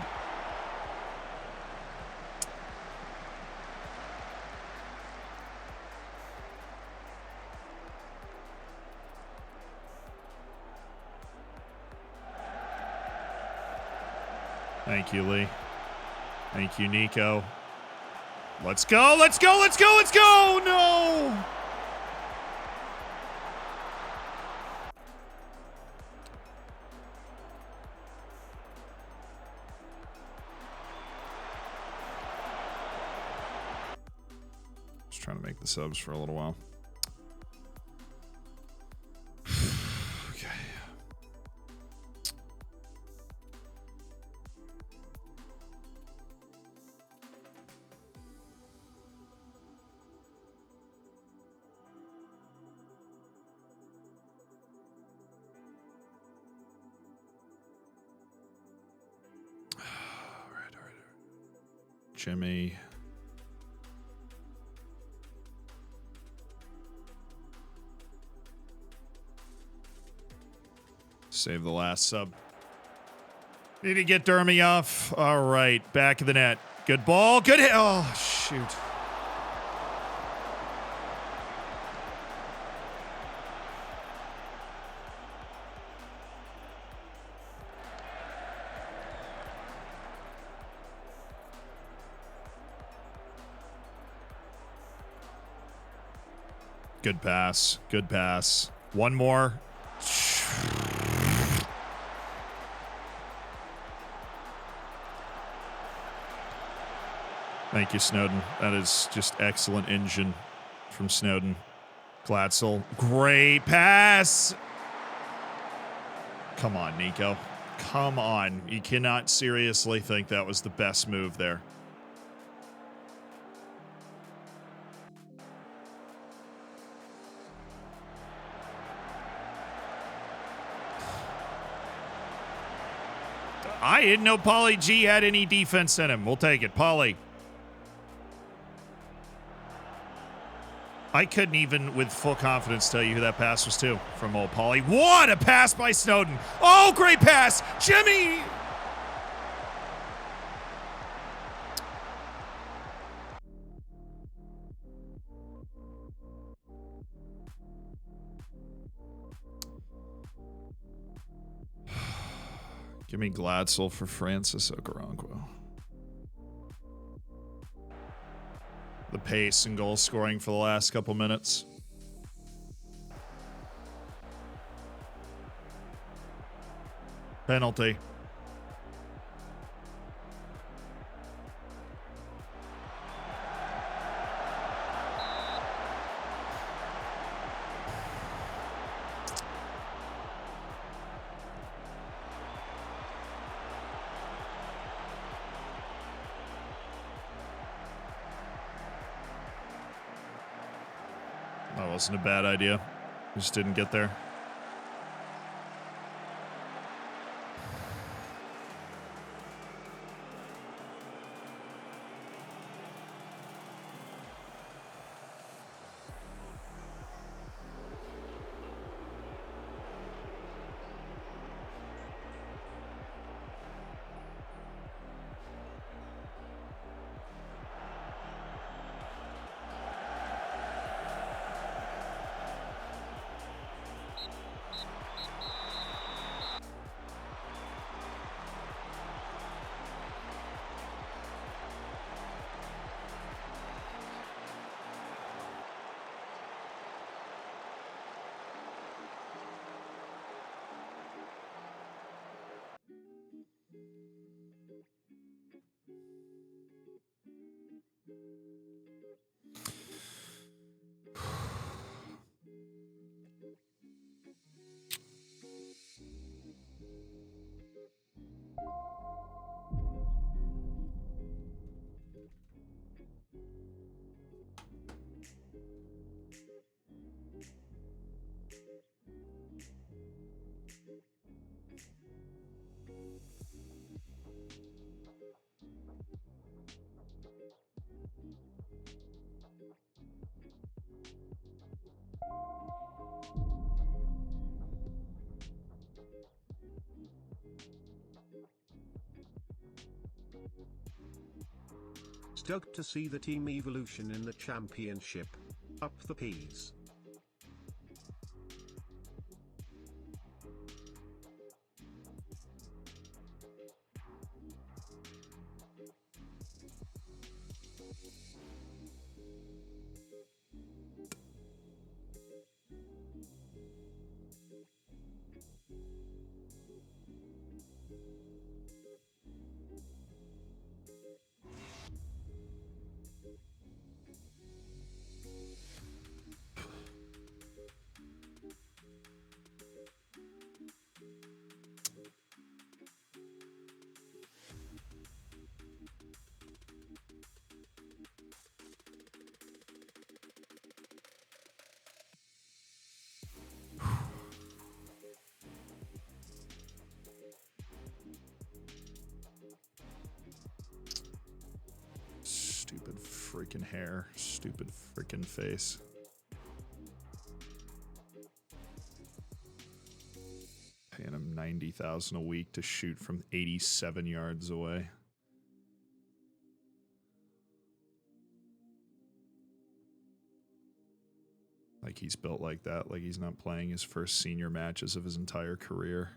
Thank you, Lee. Thank you, Nico. Let's go, let's go, let's go, let's go! No! Trying to make the subs for a little while. Okay. Jimmy. Save the last sub. Need to get Dermy off. All right, back of the net. Good ball. Good hit. Oh, shoot. Good pass. Good pass. One more. Thank you, Snowden. That is just excellent engine from Snowden. Glatzel. Great pass. Come on, Nico. Come on. You cannot seriously think that was the best move there. I didn't know Pauly G had any defense in him. We'll take it. Pauly. I couldn't even with full confidence tell you who that pass was to from old Pauly. What a pass by Snowden. Oh, great pass. Jimmy. Give me Glatzel for Francis Okoronkwo. The pace and goal scoring for the last couple minutes. Penalty. That wasn't a bad idea. Just didn't get there. Stoked to see the team evolution in the championship. Up the P's. freaking hair. Stupid freaking face. Paying him $90,000 a week to shoot from 87 yards away. Like he's built like that, like he's not playing his first senior matches of his entire career.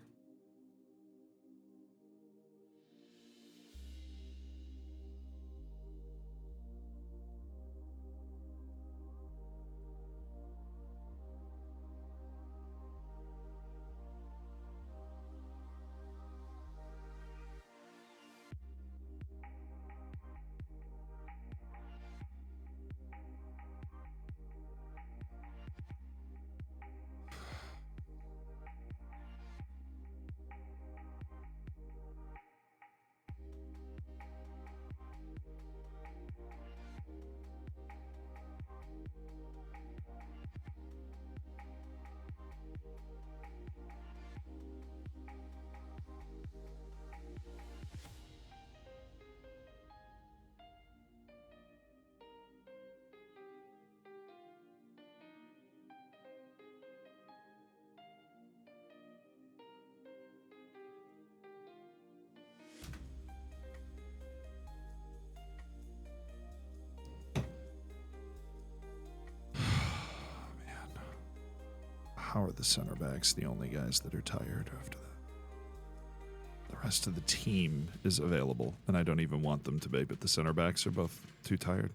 How are the center backs the only guys that are tired after that? The rest of the team is available, and I don't even want them to be, but the center backs are both too tired.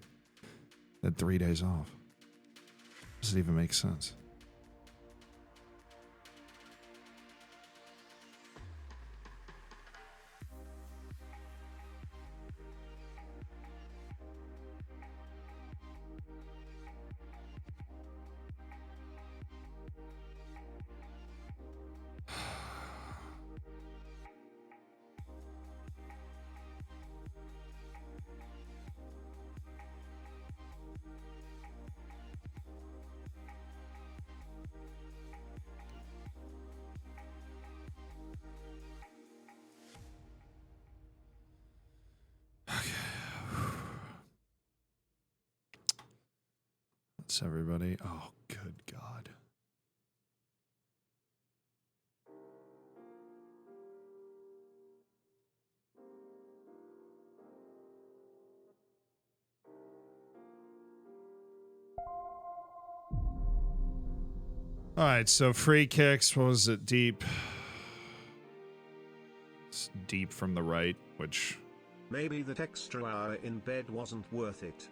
They had 3 days off. Does it even make sense? That's everybody. Oh, good God. All right, so free kicks. What was it? Deep. It's deep from the right, which... Maybe that extra hour in bed wasn't worth it.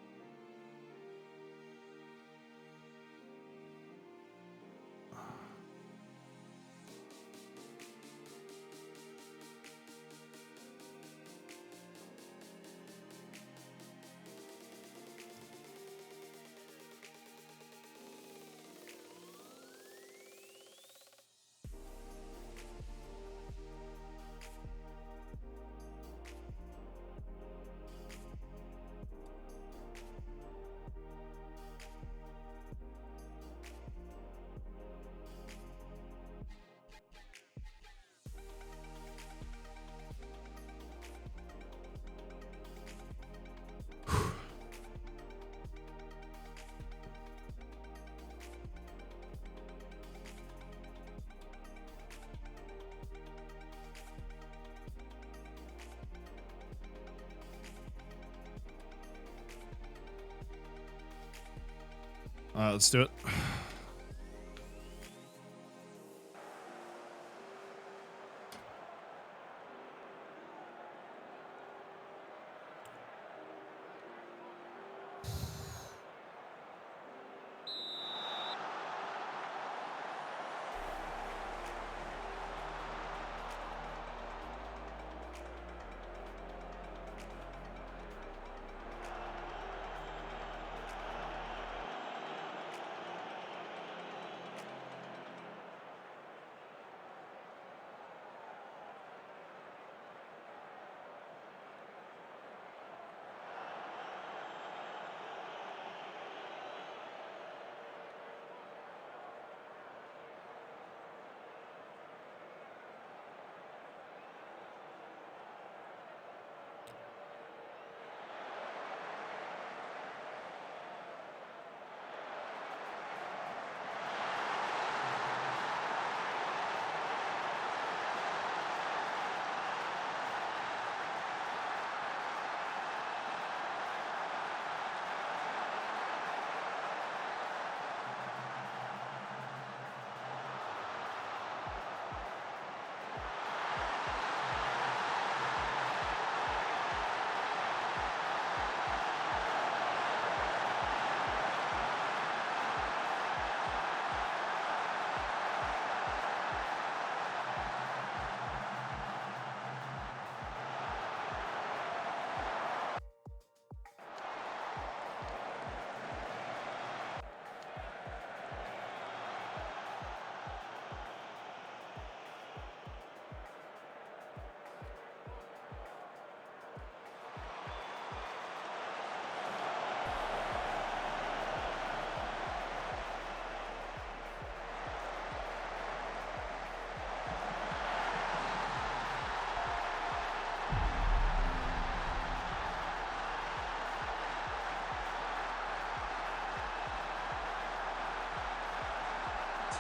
Let's do it.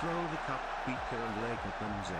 Throw the cup, beaker and leg at them, Zed.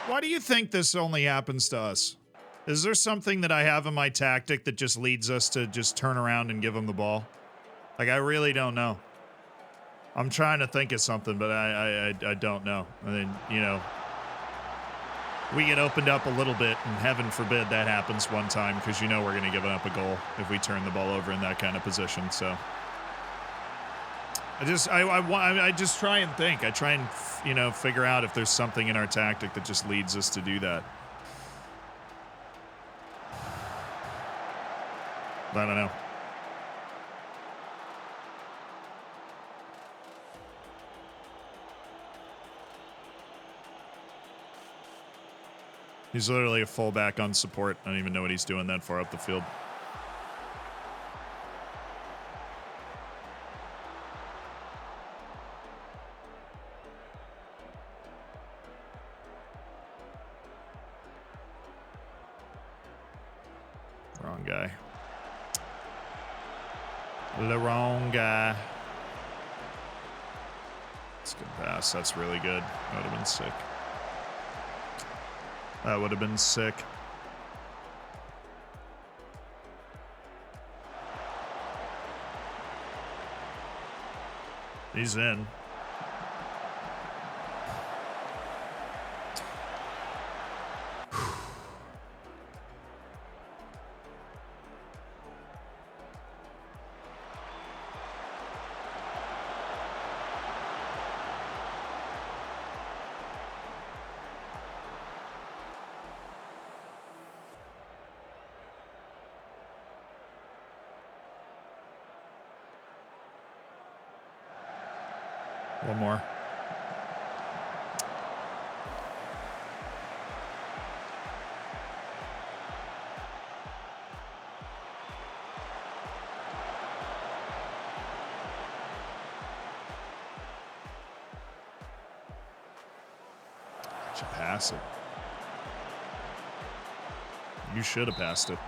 Why do you think this only happens to us? Is there something that I have in my tactic that just leads us to just turn around and give them the ball? Like, I really don't know. I'm trying to think of something, but I don't know. I mean, you know, we get opened up a little bit, and heaven forbid that happens one time, because you know we're going to give up a goal if we turn the ball over in that kind of position. So I just try and think. I try and, you know, figure out if there's something in our tactic that just leads us to do that. I don't know. He's literally a fullback on support. I don't even know what he's doing that far up the field. Wrong guy. The wrong guy. That's a good pass. That's really good. That would have been sick. That would have been sick. He's in. One more. I should pass it. You should have passed it.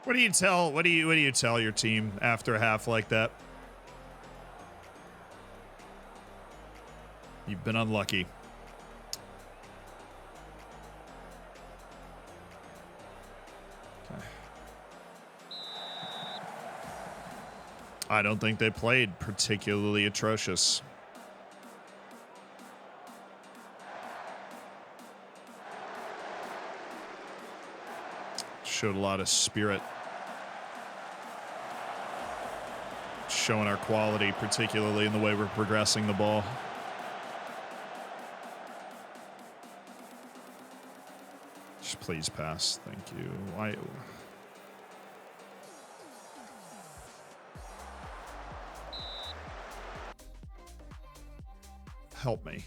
What do you tell your team after a half like that? You've been unlucky. Okay. I don't think they played particularly atrocious. Showed a lot of spirit. Showing our quality, particularly in the way we're progressing the ball. Just please pass. Thank you. Why? Help me.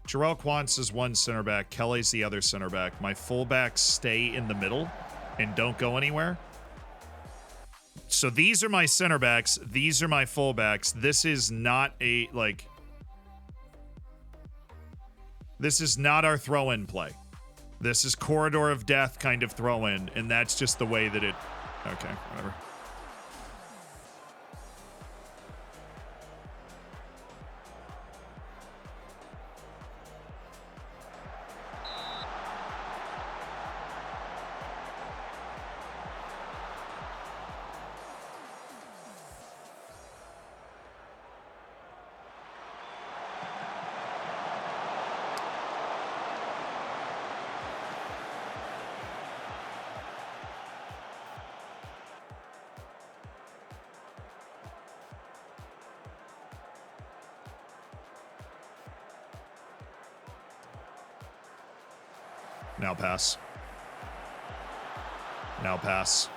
Jarrell Quantz is one center back. Kelly's the other center back. My fullbacks stay in the middle and don't go anywhere. So these are my center backs. These are my fullbacks. This is not a, like... This is not our throw-in play. This is corridor of death kind of throw-in, and that's just the way that it... Okay, whatever. Now pass. Now pass.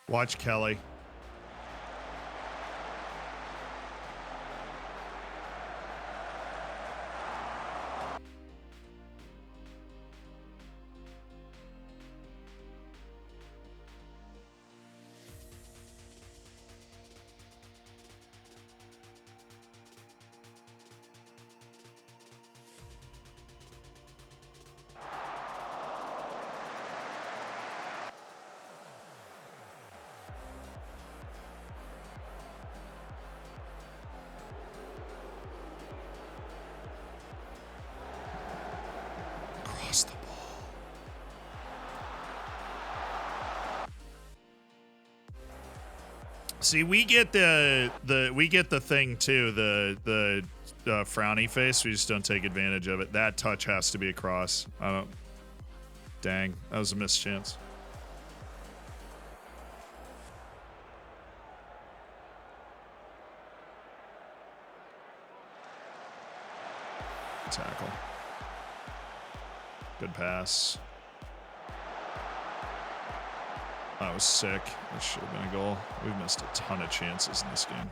Watch Kelly. Cross the ball. See, we get the thing too, the frowny face. We just don't take advantage of it. That touch has to be a cross. I don't. Dang, that was a missed chance. Tackle. Good pass. That was sick. That should have been a goal. We've missed a ton of chances in this game.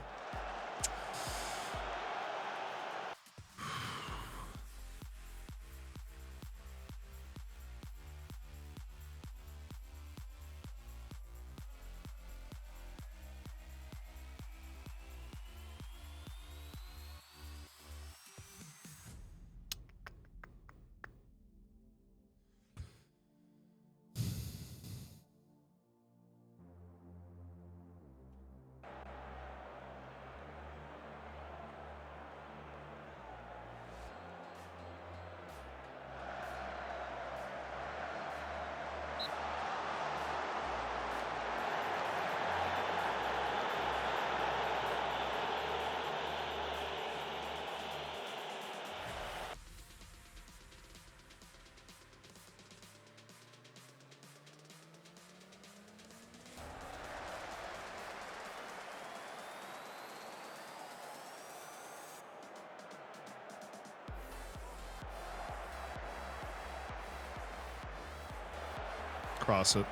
cross it.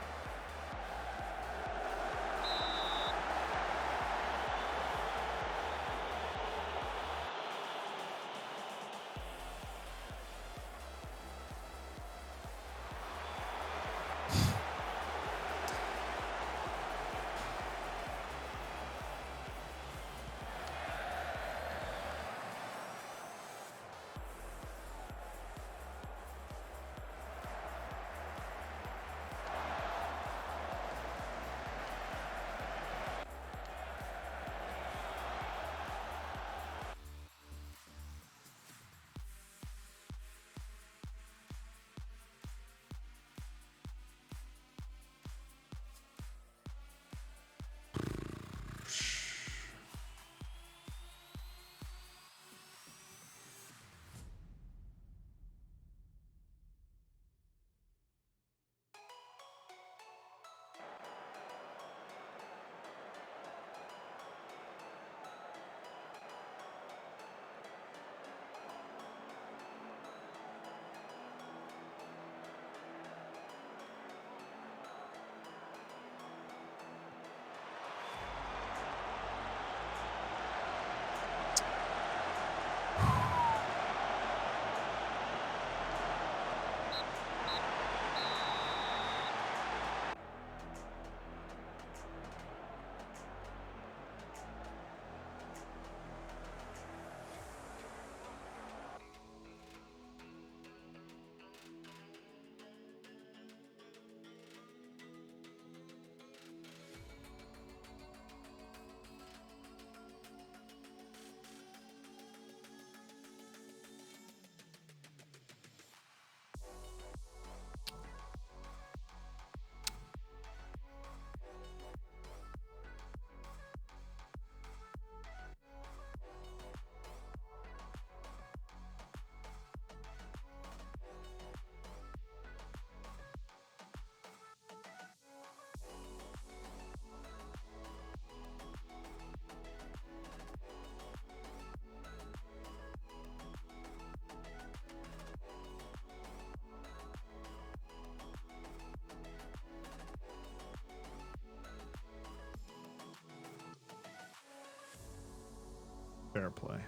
Fair play.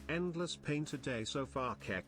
Endless pain today so far, Keck.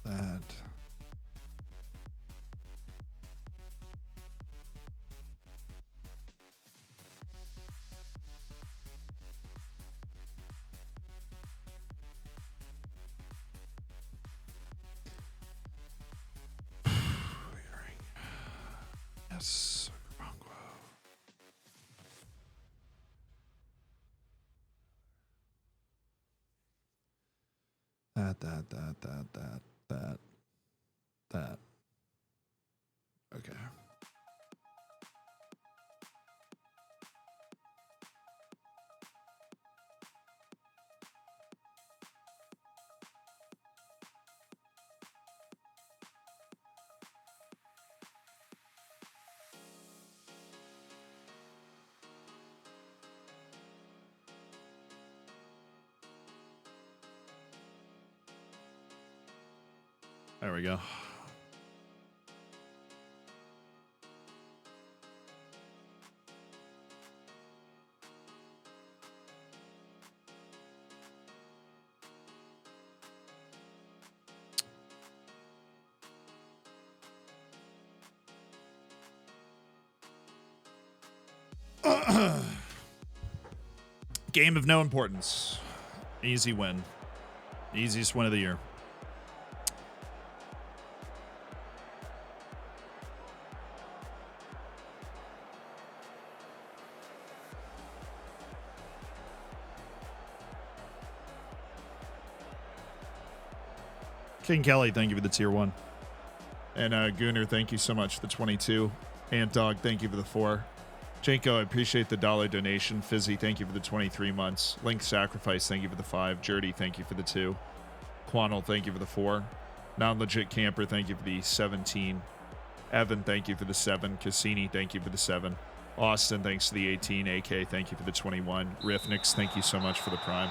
That. Yes. That. Okay. There we go. Game of no importance. Easy win. Easiest win of the year. King Kelly, thank you for the tier 1. And Gooner, thank you so much for the 22. Ant Dog, thank you for the 4. Janko, I appreciate the $1 donation. Fizzy, thank you for the 23 months. Link Sacrifice, thank you for the 5. Jerdy, thank you for the 2. Quanel, thank you for the 4. Non-Legit Camper, thank you for the 17. Evan, thank you for the 7. Cassini, thank you for the 7. Austin, thanks for the 18. AK, thank you for the 21. Riffnix, thank you so much for the Prime.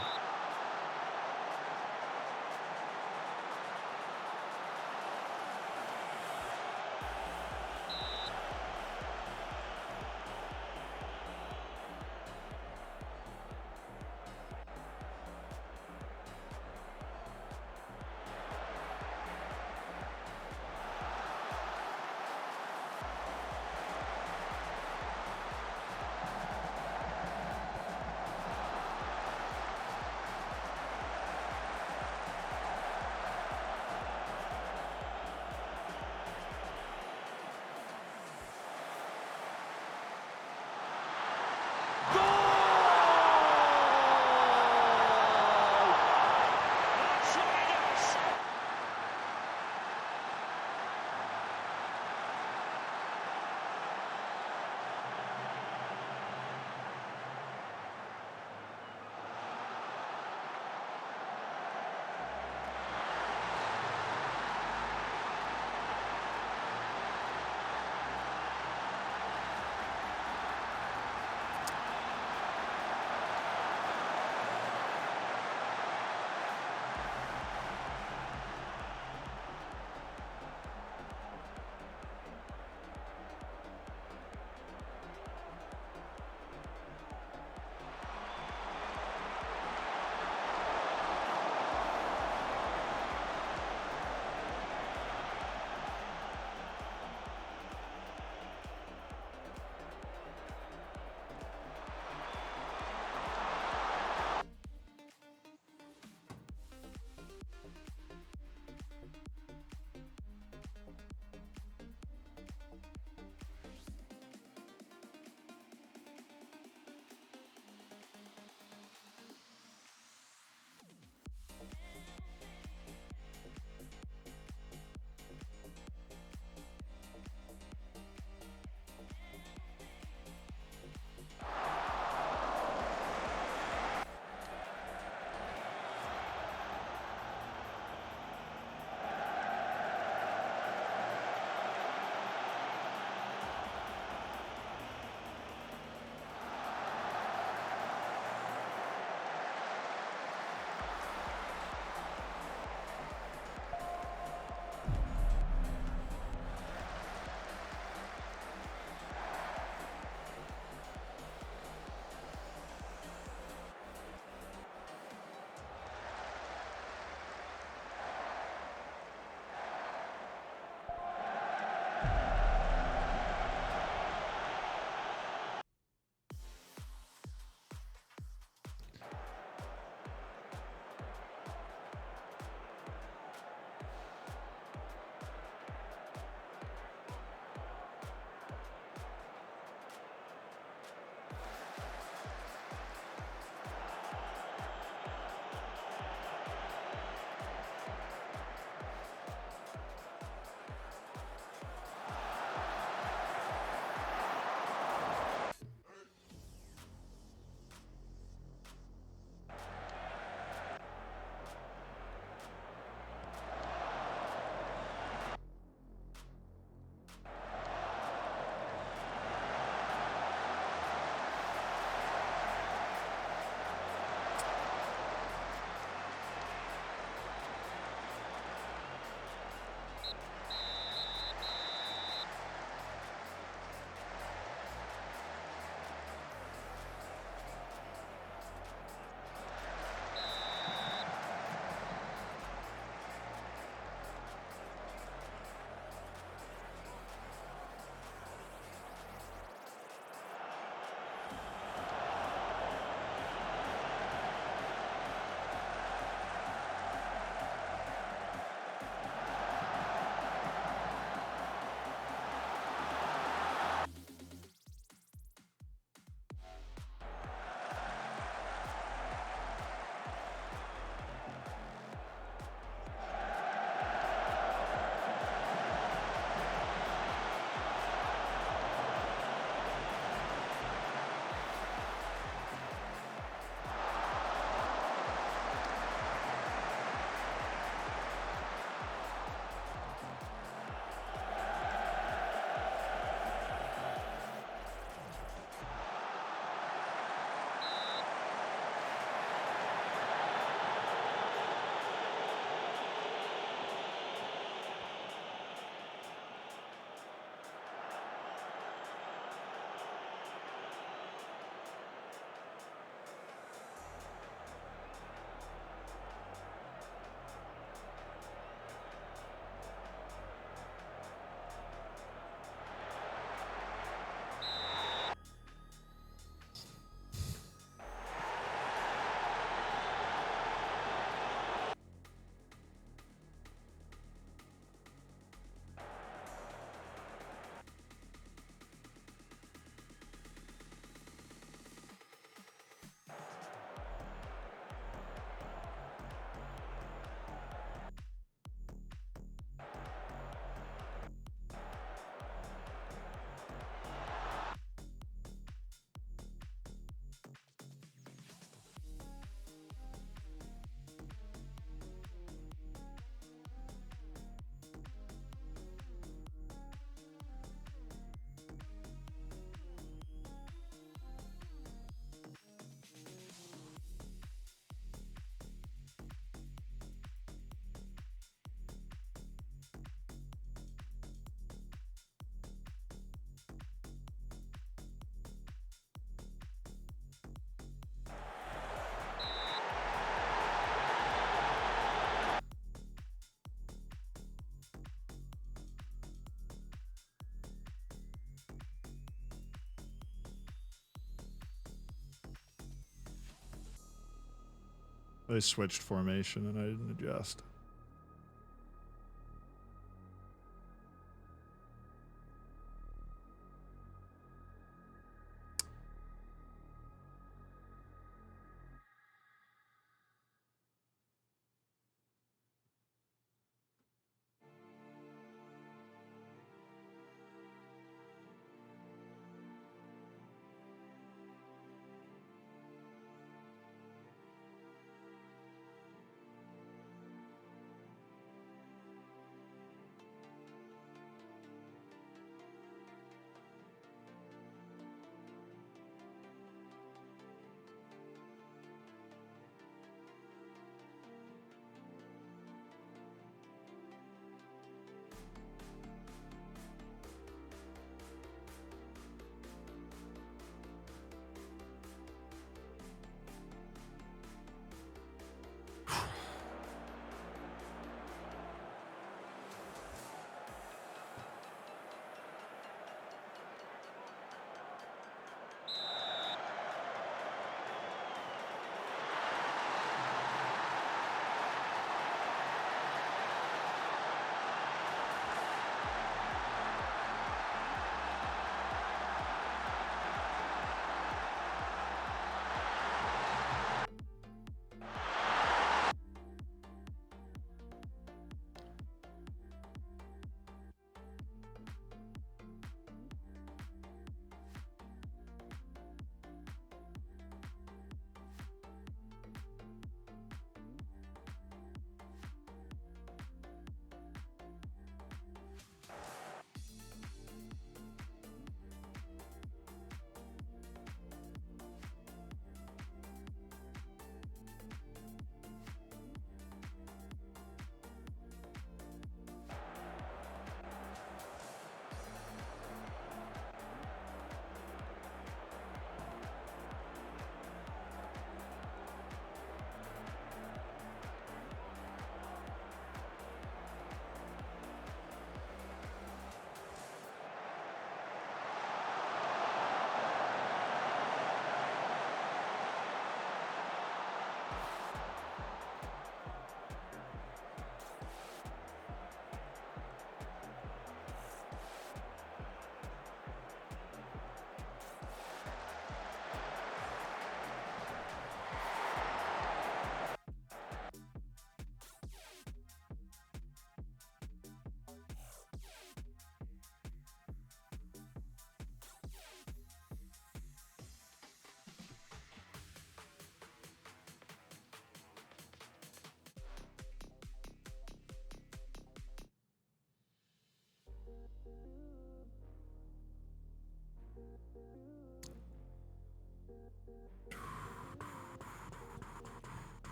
They switched formation and I didn't adjust.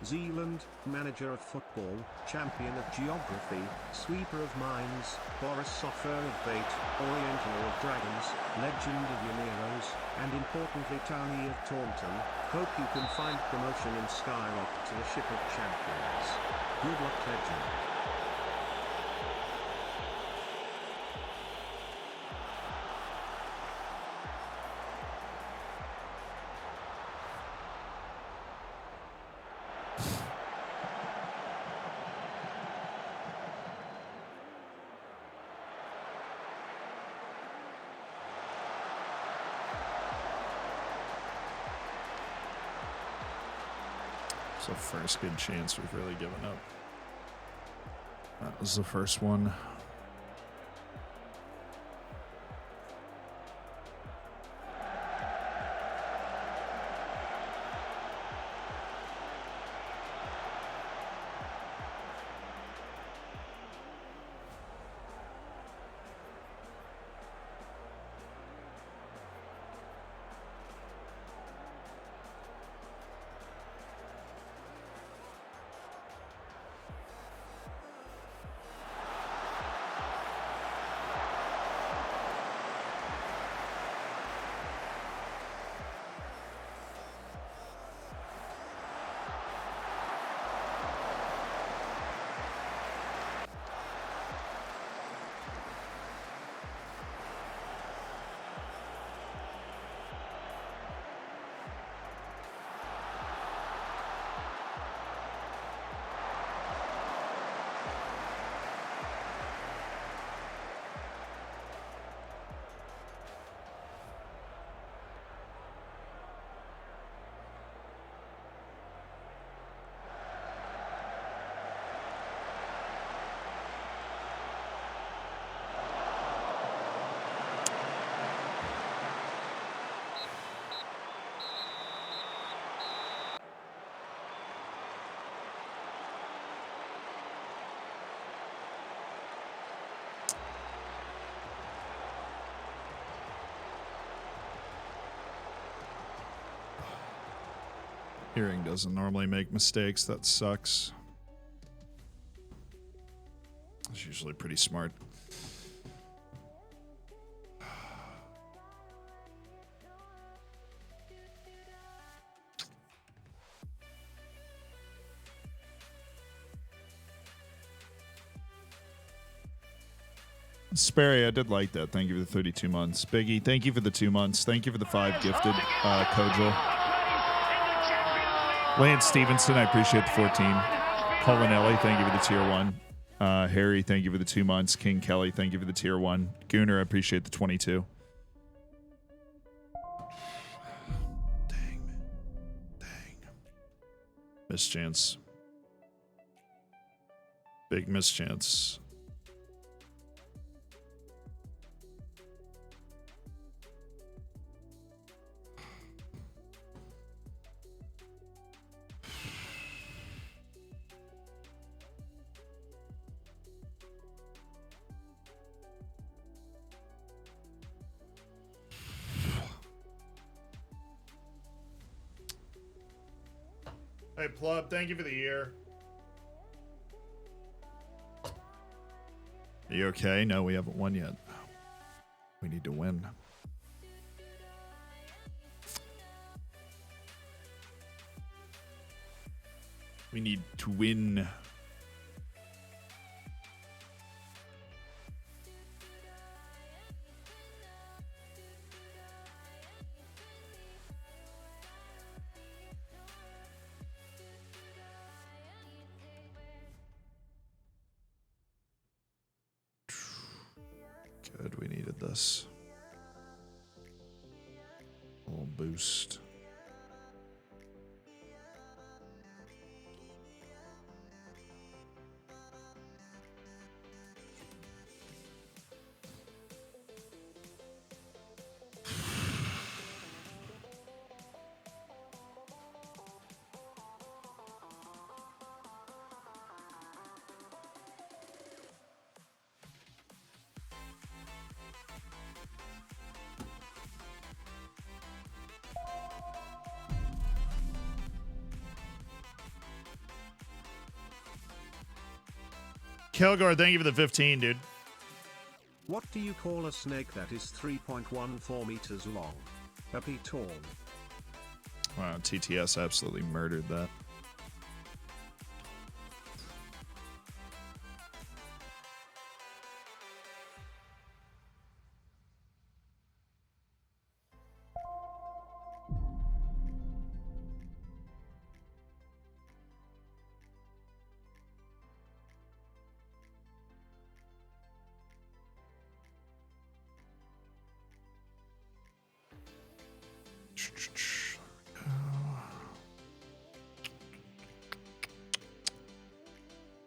Zealand, manager of football, champion of geography, sweeper of mines, Borisopher of bait, oriental of dragons, legend of Yaneros, and importantly townie of Taunton. Hope you can find promotion in Skyrock to the ship of champions. Good luck, legend. It's the first good chance we've really given up. That was the first one. Hearing doesn't normally make mistakes. That sucks. It's usually pretty smart. Sperry, I did like that. Thank you for the 32 months. Biggie, thank you for the 2 months. Thank you for the 5 gifted. Kojo. Lance Stevenson, I appreciate the 14. Polinelli, thank you for the tier 1. Harry, thank you for the 2 months. King Kelly, thank you for the tier 1. Gooner, I appreciate the 22. Dang, man. Dang. Mischance. Big mischance. Hey, Plub, thank you for the year. Are you okay? No, we haven't won yet. We need to win. We need to win. Good, we needed this. A little boost. Kilgore, thank you for the 15, dude. What do you call a snake that is 3.14 meters long? A piton. Wow, TTS absolutely murdered that.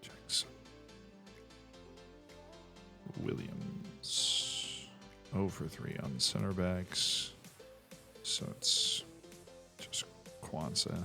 Jackson. Williams. 0 for 3 on center backs. So it's just Kwanzaa.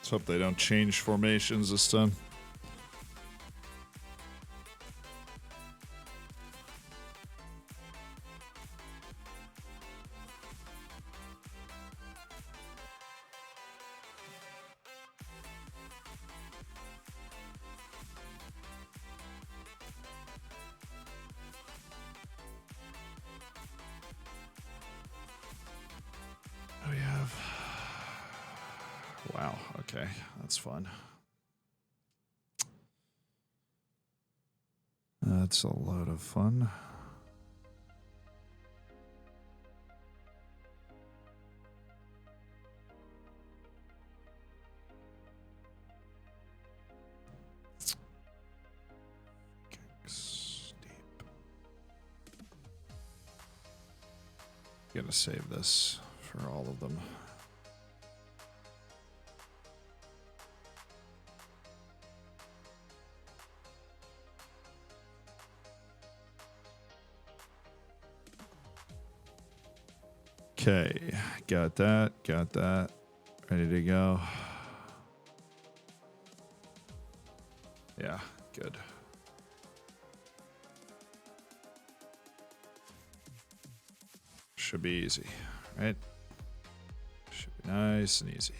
Let's hope they don't change formations this time. We have... Wow, okay, that's fun. That's a lot of fun. Kicks deep. Gonna save this for all of them. Okay, got that. Got that. Ready to go. Yeah, good. Should be easy, right? Should be nice and easy.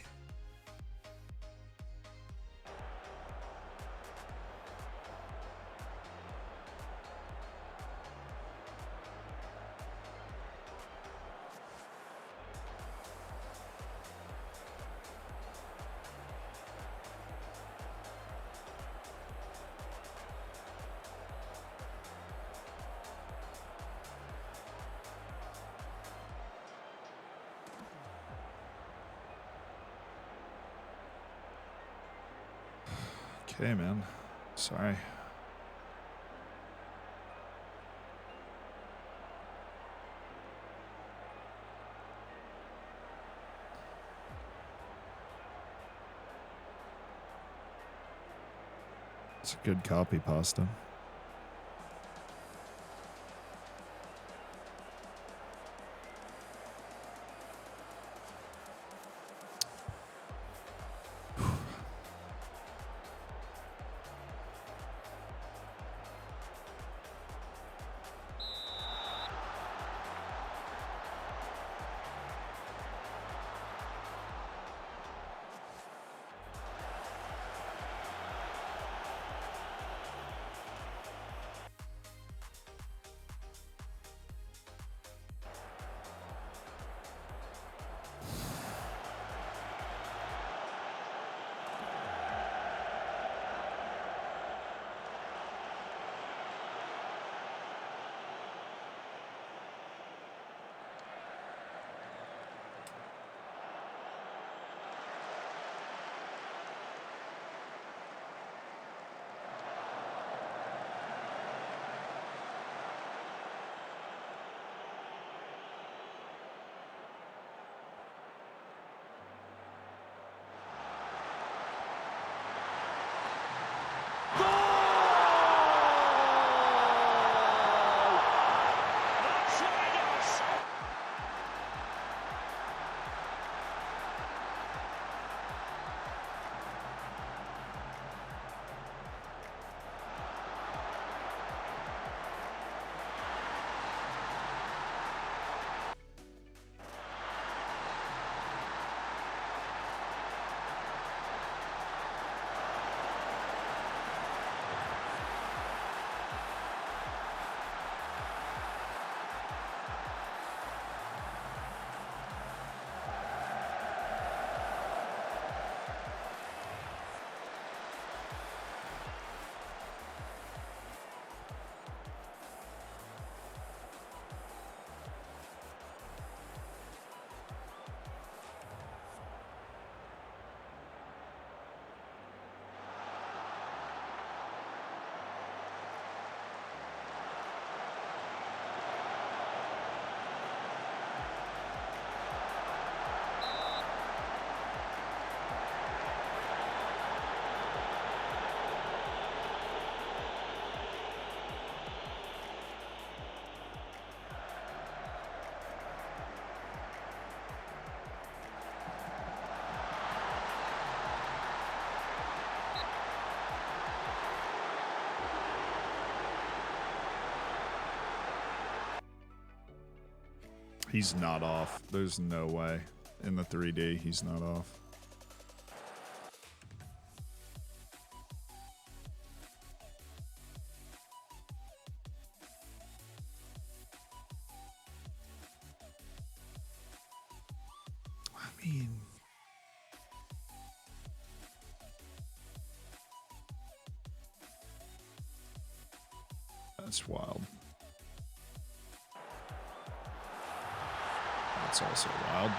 Okay, man. Sorry. It's a good copy pasta. He's not off. There's no way. In the 3D, he's not off. I mean... That's wild. That's also wild.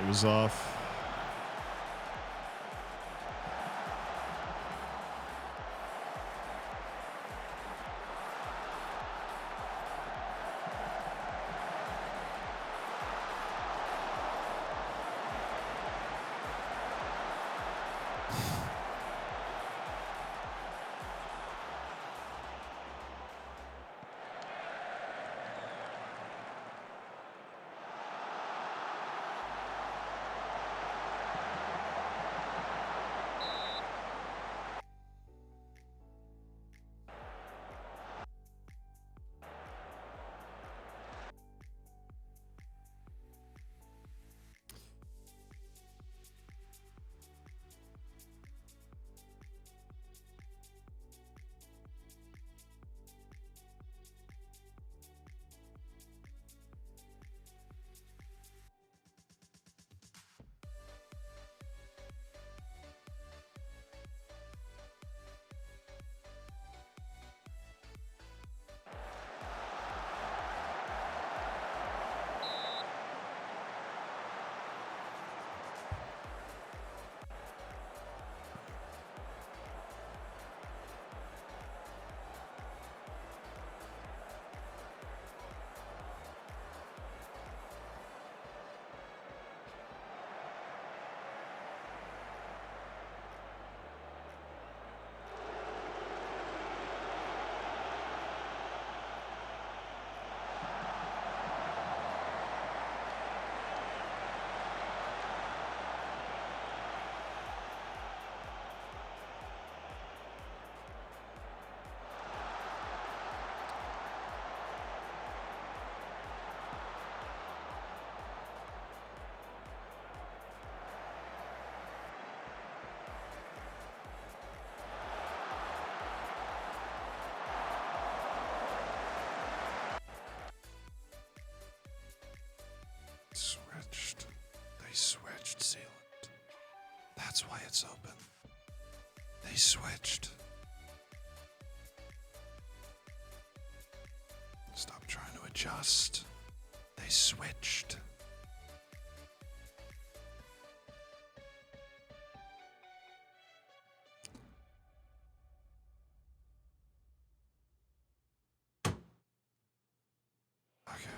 It was off. They switched, Sealant. That's why it's open. They switched. Stop trying to adjust. They switched. Okay.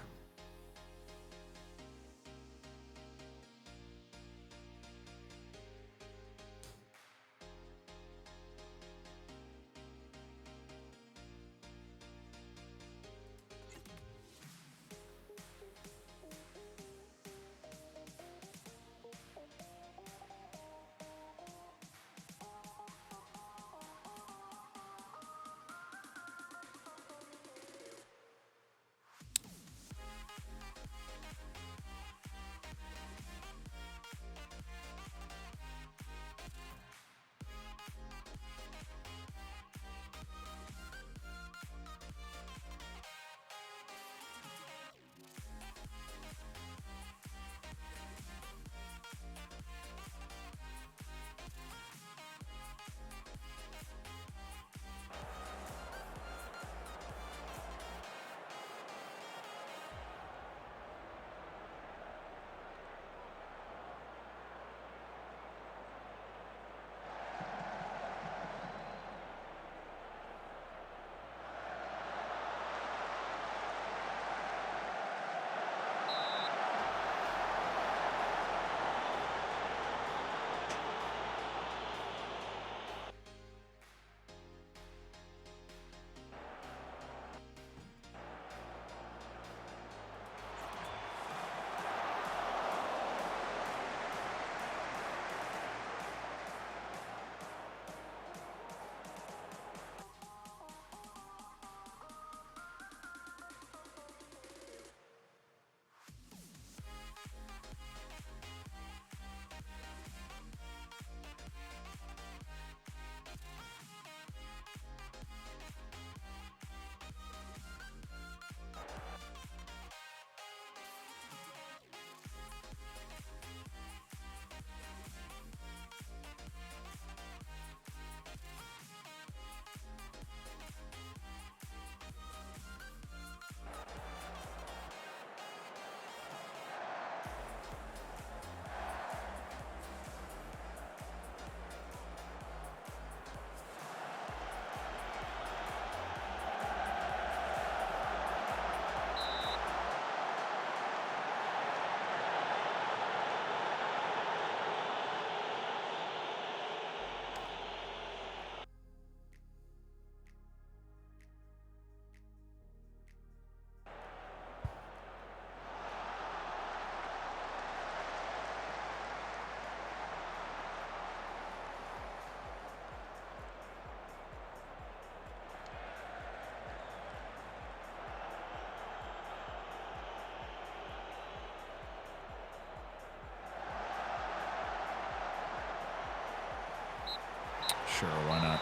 Sure, why not?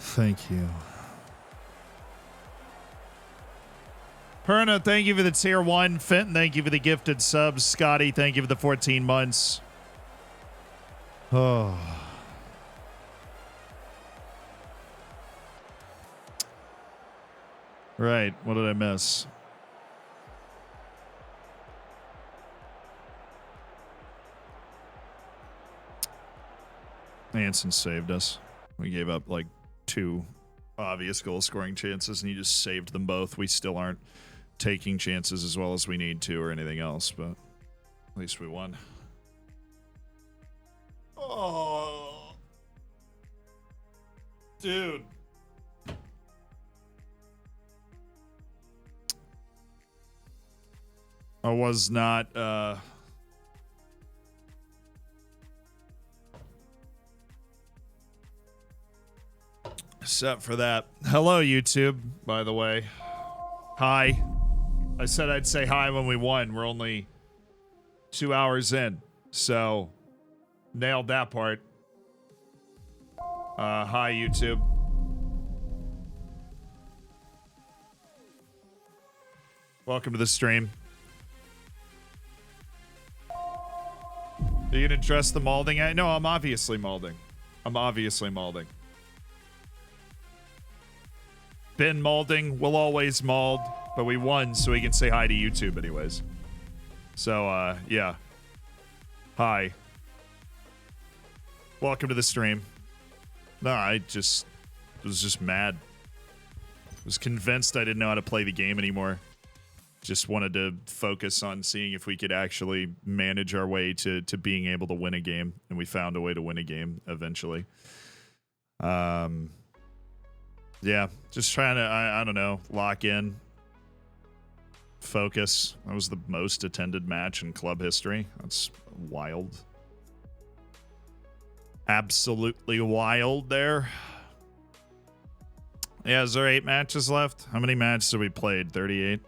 Thank you. Perna, thank you for the tier 1. Fenton, thank you for the gifted subs. Scotty, thank you for the 14 months. Oh. Right, what did I miss? Anson saved us. We gave up like 2 obvious goal scoring chances and he just saved them both. We still aren't taking chances as well as we need to or anything else, but at least we won. Oh, dude. I was not set for that. Hello, YouTube, by the way. Hi. I said I'd say hi when we won. We're only 2 hours in, so nailed that part. Hi, YouTube. Welcome to the stream. Are you gonna address the malding? No, I'm obviously malding. Been malding, will always mald, but we won so we can say hi to YouTube anyways. So, yeah. Hi. Welcome to the stream. No, I was just mad. Was convinced I didn't know how to play the game anymore. Just wanted to focus on seeing if we could actually manage our way to being able to win a game, and we found a way to win a game eventually. Yeah, just trying to, I don't know, lock in, focus. That was the most attended match in club history. That's wild. Absolutely wild there. Yeah, is there 8 matches left? How many matches have we played? 38?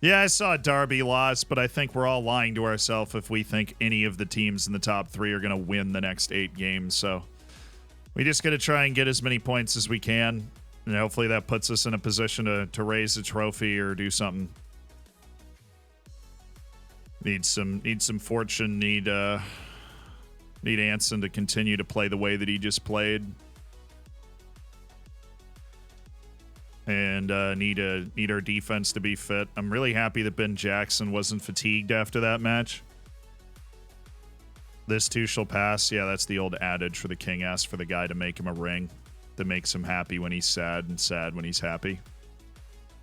Yeah, I saw Derby loss, but I think we're all lying to ourselves if we think any of the teams in the top 3 are going to win the next 8 games. So we just got to try and get as many points as we can, and hopefully that puts us in a position to raise a trophy or do something. Need some fortune. Need Anson to continue to play the way that he just played. And need our defense to be fit. I'm really happy that Ben Jackson wasn't fatigued after that match. This too shall pass. Yeah, that's the old adage for the king asks for the guy to make him a ring that makes him happy when he's sad and sad when he's happy,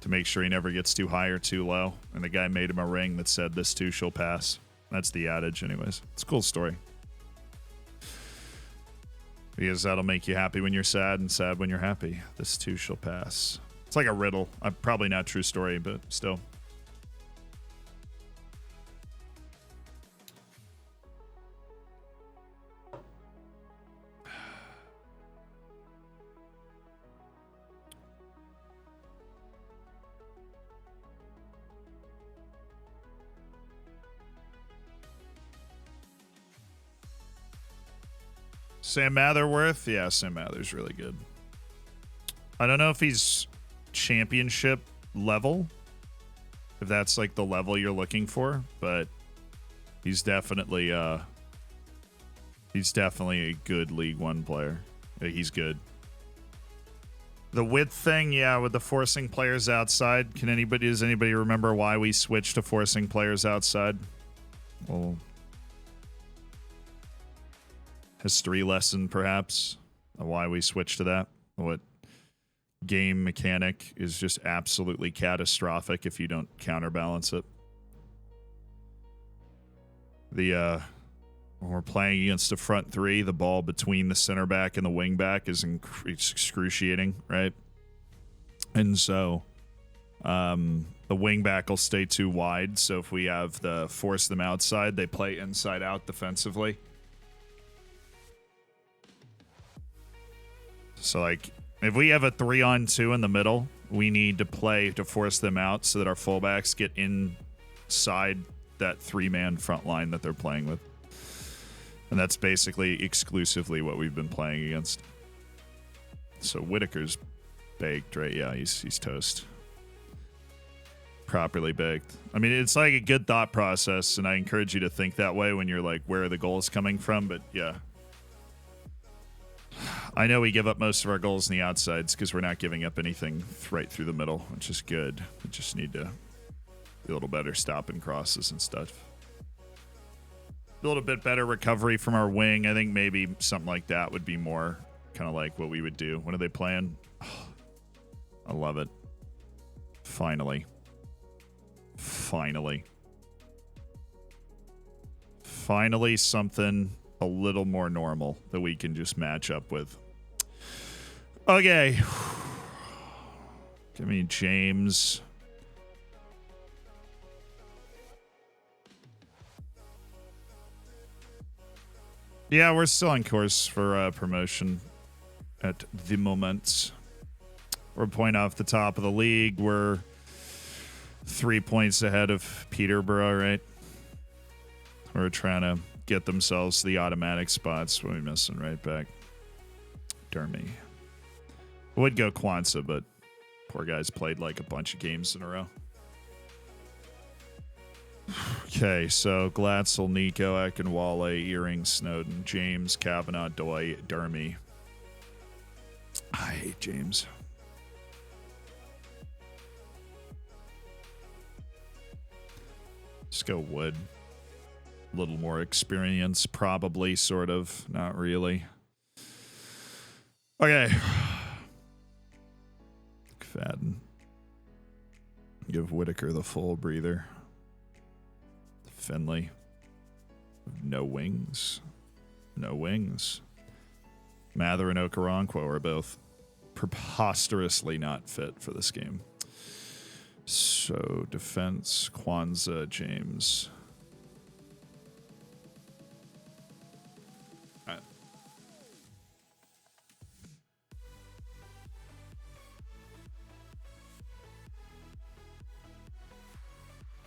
to make sure he never gets too high or too low. And the guy made him a ring that said, "This too shall pass." That's the adage anyways. It's a cool story. Because that'll make you happy when you're sad and sad when you're happy. This too shall pass. It's like a riddle. Probably not a true story, but still. Sam Matherworth? Yeah, Sam Mather's really good. I don't know if he's championship level, if that's like the level you're looking for, but he's definitely a good League One player. He's good. The width thing, yeah, with the forcing players outside. Does anybody remember why we switched to forcing players outside? Well, history lesson, perhaps. why we switched to that. What game mechanic is just absolutely catastrophic if you don't counterbalance it. When we're playing against a front three, the ball between the center back and the wing back is excruciating, right? And so the wing back will stay too wide. So if we have the force them outside, they play inside out defensively. So like if we have a 3-on-2 in the middle, we need to play to force them out so that our fullbacks get inside that 3-man front line that they're playing with. And that's basically exclusively what we've been playing against. So Whitaker's baked, right? Yeah, he's toast. Properly baked. I mean, it's like a good thought process, and I encourage you to think that way when you're like, where are the goals coming from? But yeah. I know we give up most of our goals in the outsides because we're not giving up anything right through the middle, which is good. We just need to be a little better stopping crosses and stuff. A little bit better recovery from our wing. I think maybe something like that would be more kind of like what we would do. When are they playing? Oh, I love it. Finally. Finally something a little more normal that we can just match up with. Okay. Give me James. Yeah, we're still on course for promotion at the moment. We're a point off the top of the league. We're 3 points ahead of Peterborough, right? We're trying to get themselves to the automatic spots. What are we missing? Right back. Dermy. Would go Kwanzaa, but poor guy's played like a bunch of games in a row. Okay, so Glatzel, Nico, Akinwale, Earring, Snowden, James, Kavanaugh, Doy, Dermy. I hate James. Just go Wood. A little more experience, probably, sort of. Not really. Okay. McFadden. Give Whitaker the full breather. Finley. No wings. No wings. Mather and Okoronkwo are both preposterously not fit for this game. So, defense, Kwanzaa, James. All right.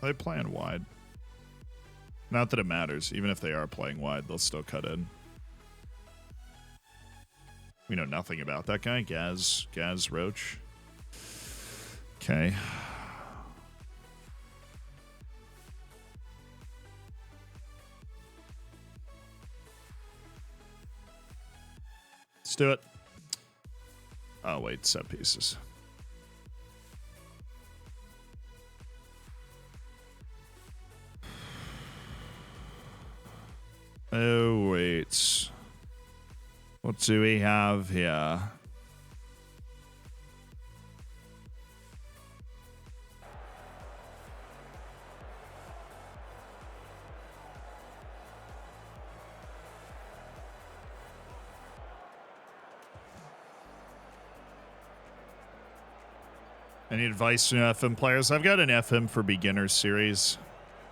Are they playing wide? Not that it matters. Even if they are playing wide, they'll still cut in. We know nothing about that guy. Gaz Roach. Okay. Let's do it. Oh, wait. Set pieces. Oh, wait. What do we have here? Any advice from FM players? I've got an FM for Beginners series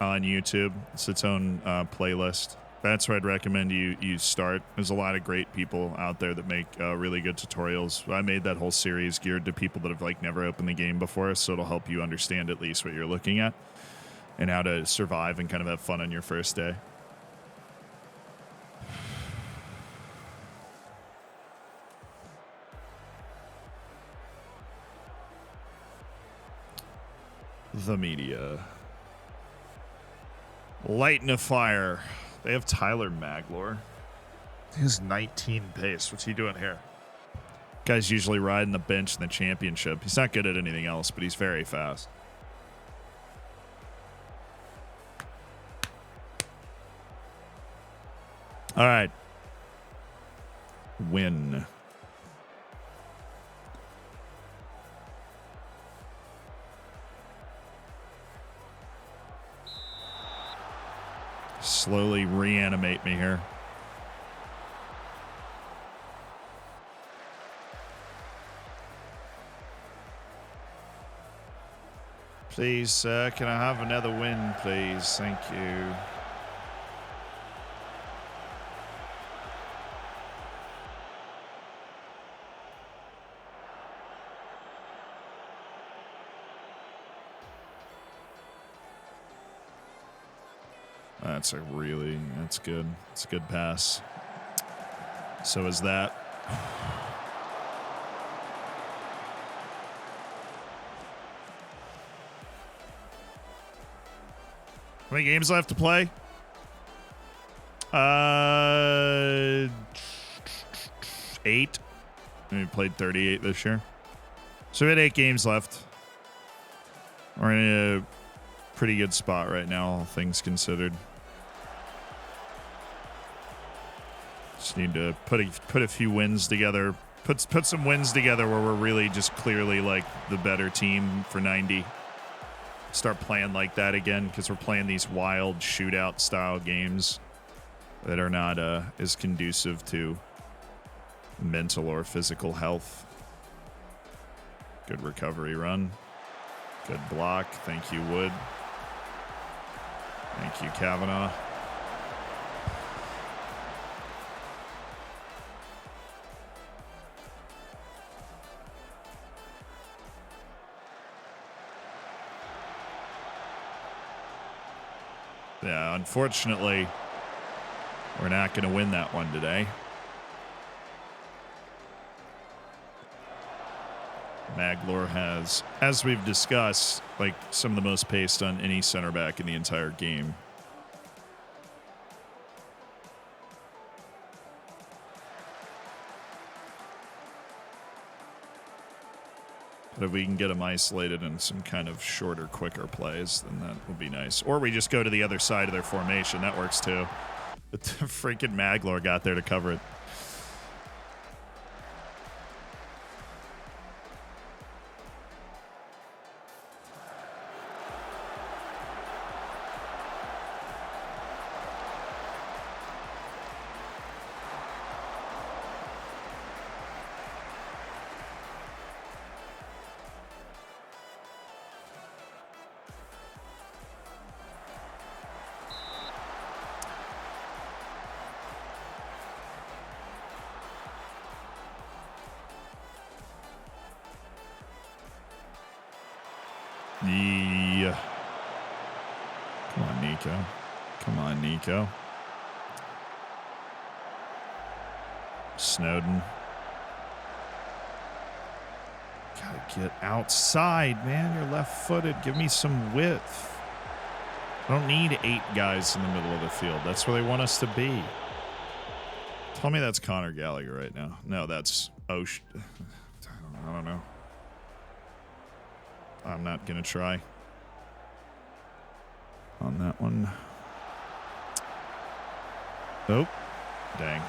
on YouTube. It's its own playlist. That's where I'd recommend you start. There's a lot of great people out there that make really good tutorials. I made that whole series geared to people that have like never opened the game before, so it'll help you understand at least what you're looking at and how to survive and kind of have fun on your first day. The media. Lighting a fire. They have Tyler Maglor. He has 19 pace. What's he doing here? Guy's usually riding the bench in the championship. He's not good at anything else, but he's very fast. All right. Win. Slowly reanimate me here. Please, can I have another win, please? Thank you. That's good. It's a good pass. So is that. How many games left to play? 8. We played 38 this year. So we had 8 games left. We're in a pretty good spot right now, all things considered. Just need to put a few wins together. Put some wins together where we're really just clearly like the better team for 90. Start playing like that again, because we're playing these wild shootout style games that are not as conducive to mental or physical health. Good recovery run. Good block. Thank you, Wood. Thank you, Kavanaugh. Yeah, unfortunately, we're not going to win that one today. Maglor has, as we've discussed, like some of the most pace on any center back in the entire game. But if we can get them isolated in some kind of shorter, quicker plays, then that would be nice. Or we just go to the other side of their formation. That works too. The freaking Maglor got there to cover it. Yeah. Come on, Nico. Come on, Nico. Snowden. Gotta get outside, man. You're left-footed. Give me some width. I don't need 8 guys in the middle of the field. That's where they want us to be. Tell me that's Conor Gallagher right now. No, that's Osh. I don't know. I'm not going to try on that one. Oh, dang.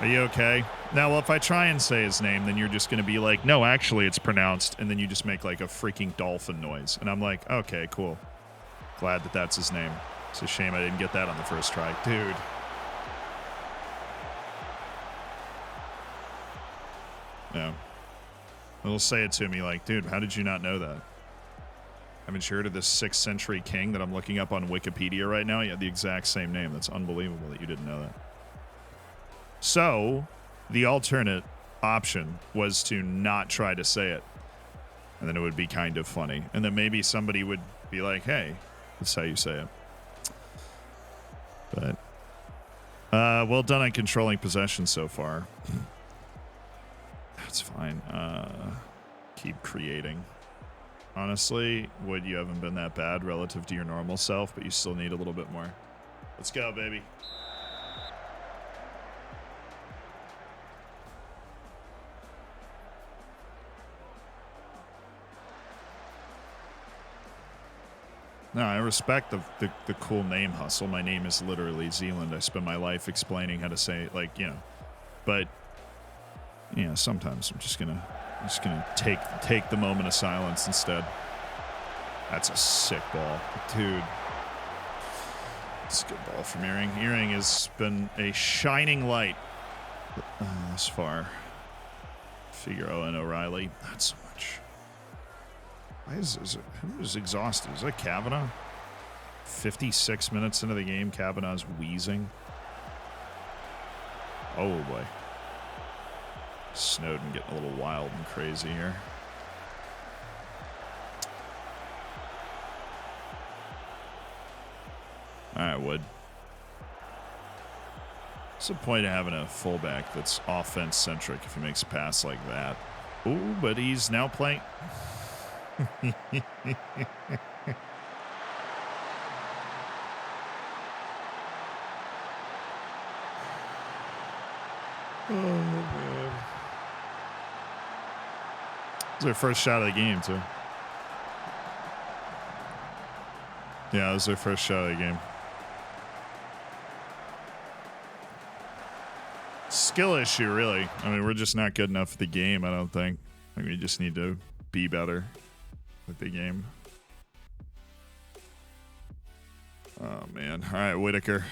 Are you okay? Now, well, if I try and say his name, then you're just going to be like, no, actually, it's pronounced. And then you just make like a freaking dolphin noise. And I'm like, okay, cool. Glad that that's his name. It's a shame I didn't get that on the first try. Dude. Yeah. They'll say it to me like, dude, how did you not know that? Haven't you heard of this 6th century king that I'm looking up on Wikipedia right now? He had the exact same name. That's unbelievable that you didn't know that. So, the alternate option was to not try to say it. And then it would be kind of funny. And then maybe somebody would be like, hey, that's how you say it. But, well done on controlling possession so far. That's fine. Keep creating. Honestly, Wood, you haven't been that bad relative to your normal self, but you still need a little bit more. Let's go, baby. No, I respect the cool name hustle. My name is literally Zealand. I spend my life explaining how to say it, like, you know. But yeah, sometimes I'm just gonna take the moment of silence instead. That's a sick ball, dude. It's a good ball from Earring. Earring has been a shining light thus far. Figaro and O'Reilly, not so much. Why is it, who is exhausted? Is that Kavanaugh? 56 minutes into the game, Kavanaugh's wheezing. Oh boy. Snowden getting a little wild and crazy here. All right, Wood. What's the point of having a fullback that's offense-centric if he makes a pass like that? Ooh, but he's now playing... Oh, man. It was their first shot of the game, too. Yeah, it was their first shot of the game. Skill issue, really. I mean, we're just not good enough at the game, I don't think. I mean, we just need to be better at the game. Oh, man. All right, Whitaker.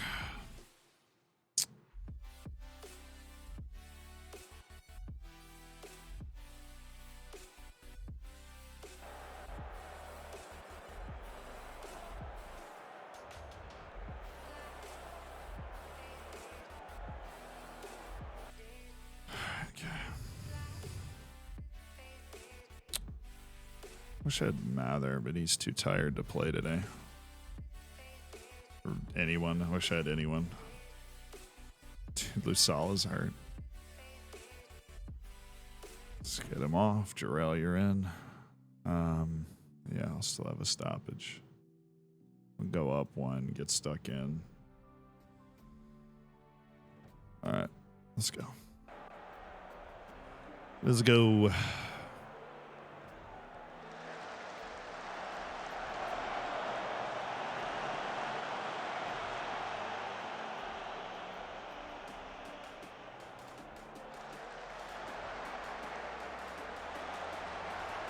Wish I had Mather, but he's too tired to play today. Or anyone. I wish I had anyone. Dude, Lusala's hurt. Let's get him off. Jarrell, you're in. Yeah, I'll still have a stoppage. We'll go up one, get stuck in. All right, let's go. Let's go.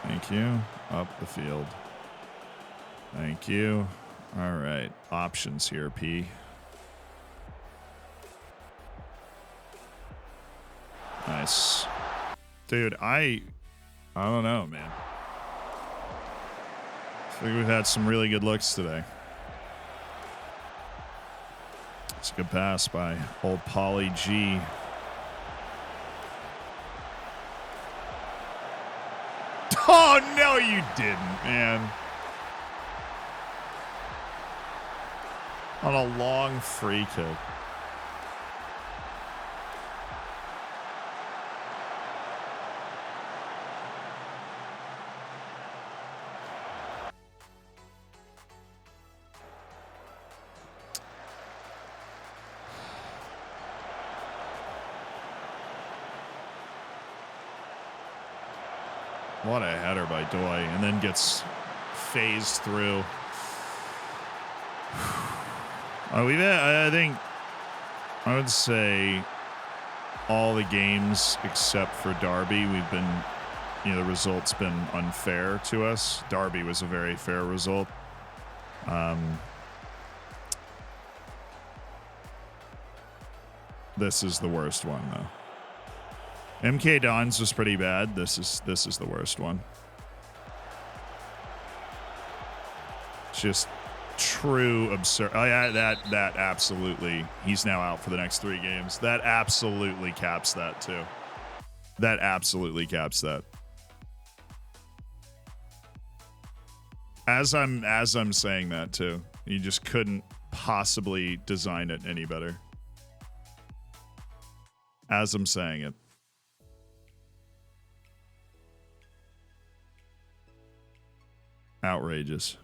Thank you. Up the field. Thank you. All right. Options here, P. Nice. Dude, I don't know, man. I think we've had some really good looks today. It's a good pass by old Pauly G. Oh, no, you didn't, man. On a long free kick. What a header by Doy, and then gets phased through. I think I would say all the games except for Derby, we've been, the result's been unfair to us. Derby was a very fair result. This is the worst one, though. MK Dons was pretty bad. This is the worst one. Just true absurd. Oh yeah, that absolutely. He's now out for the next 3 games. That absolutely caps that too. That absolutely caps that. As I'm saying that too, you just couldn't possibly design it any better. As I'm saying it. Outrageous.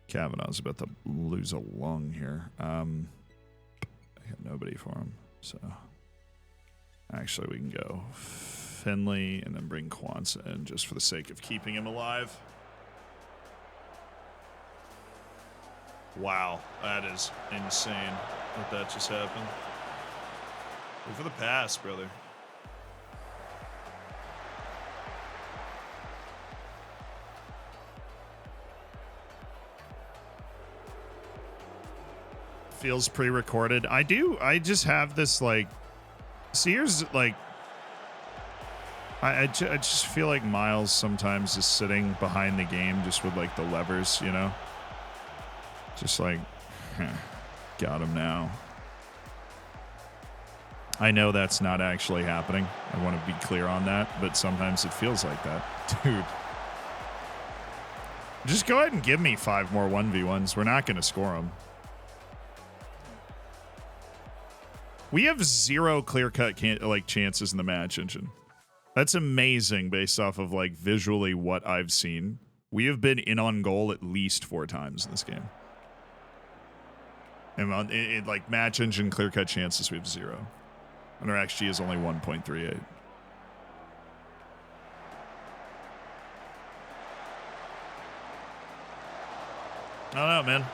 Kavanaugh's about to lose a lung here. I got nobody for him, so actually we can go Finley and then bring Kwanzaa in just for the sake of keeping him alive. Wow, that is insane that just happened. Look for the pass, brother. Feels pre-recorded. I just have this like, see, here's like, I just feel like Miles sometimes is sitting behind the game just with like the levers, you know, just like, got him now. I know that's not actually happening. I want to be clear on that, but sometimes it feels like that. Dude. Just go ahead and give me 5 more 1v1s. We're not going to score them. We have 0 clear-cut chances in the match engine. That's amazing based off of like visually what I've seen. We have been in on goal at least 4 times in this game. And in like match engine clear-cut chances, we have 0. And our XG is only 1.38. I don't know, man.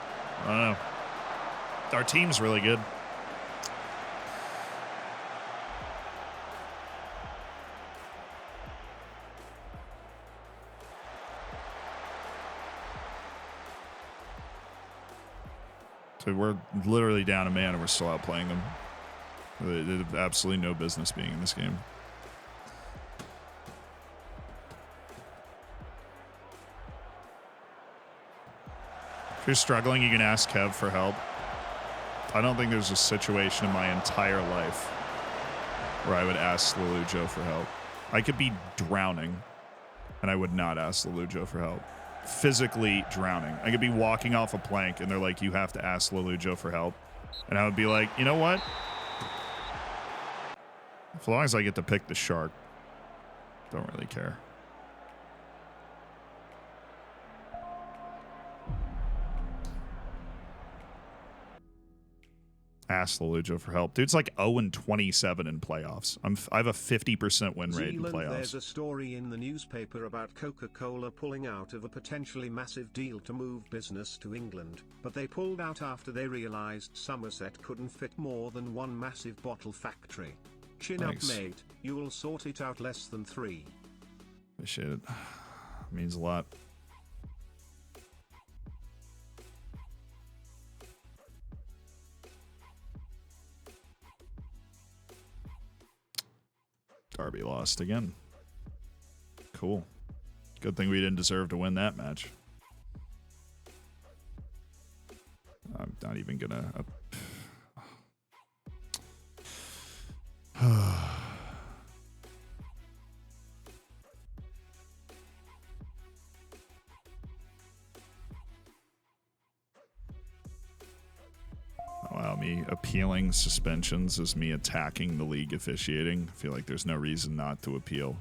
I don't know. Our team's really good. So we're literally down a man and we're still outplaying them. They have absolutely no business being in this game. If you're struggling, you can ask Kev for help. I don't think there's a situation in my entire life where I would ask Lelujo for help. I could be drowning, and I would not ask Lelujo for help. Physically drowning. I could be walking off a plank, and they're like, you have to ask Lelujo for help. And I would be like, you know what? As long as I get to pick the shark, don't really care. Ask Lelujo for help. Dude's like 0-27 in playoffs. I have a 50% win rate in playoffs. There's a story in the newspaper about Coca-Cola pulling out of a potentially massive deal to move business to England, but they pulled out after they realized Somerset couldn't fit more than one massive bottle factory. Chin up, mate. You'll sort it out less than 3. Appreciate it. Means a lot. Derby lost again. Cool. Good thing we didn't deserve to win that match. I'm not even gonna... Wow, me appealing suspensions is me attacking the league officiating. I feel like there's no reason not to appeal.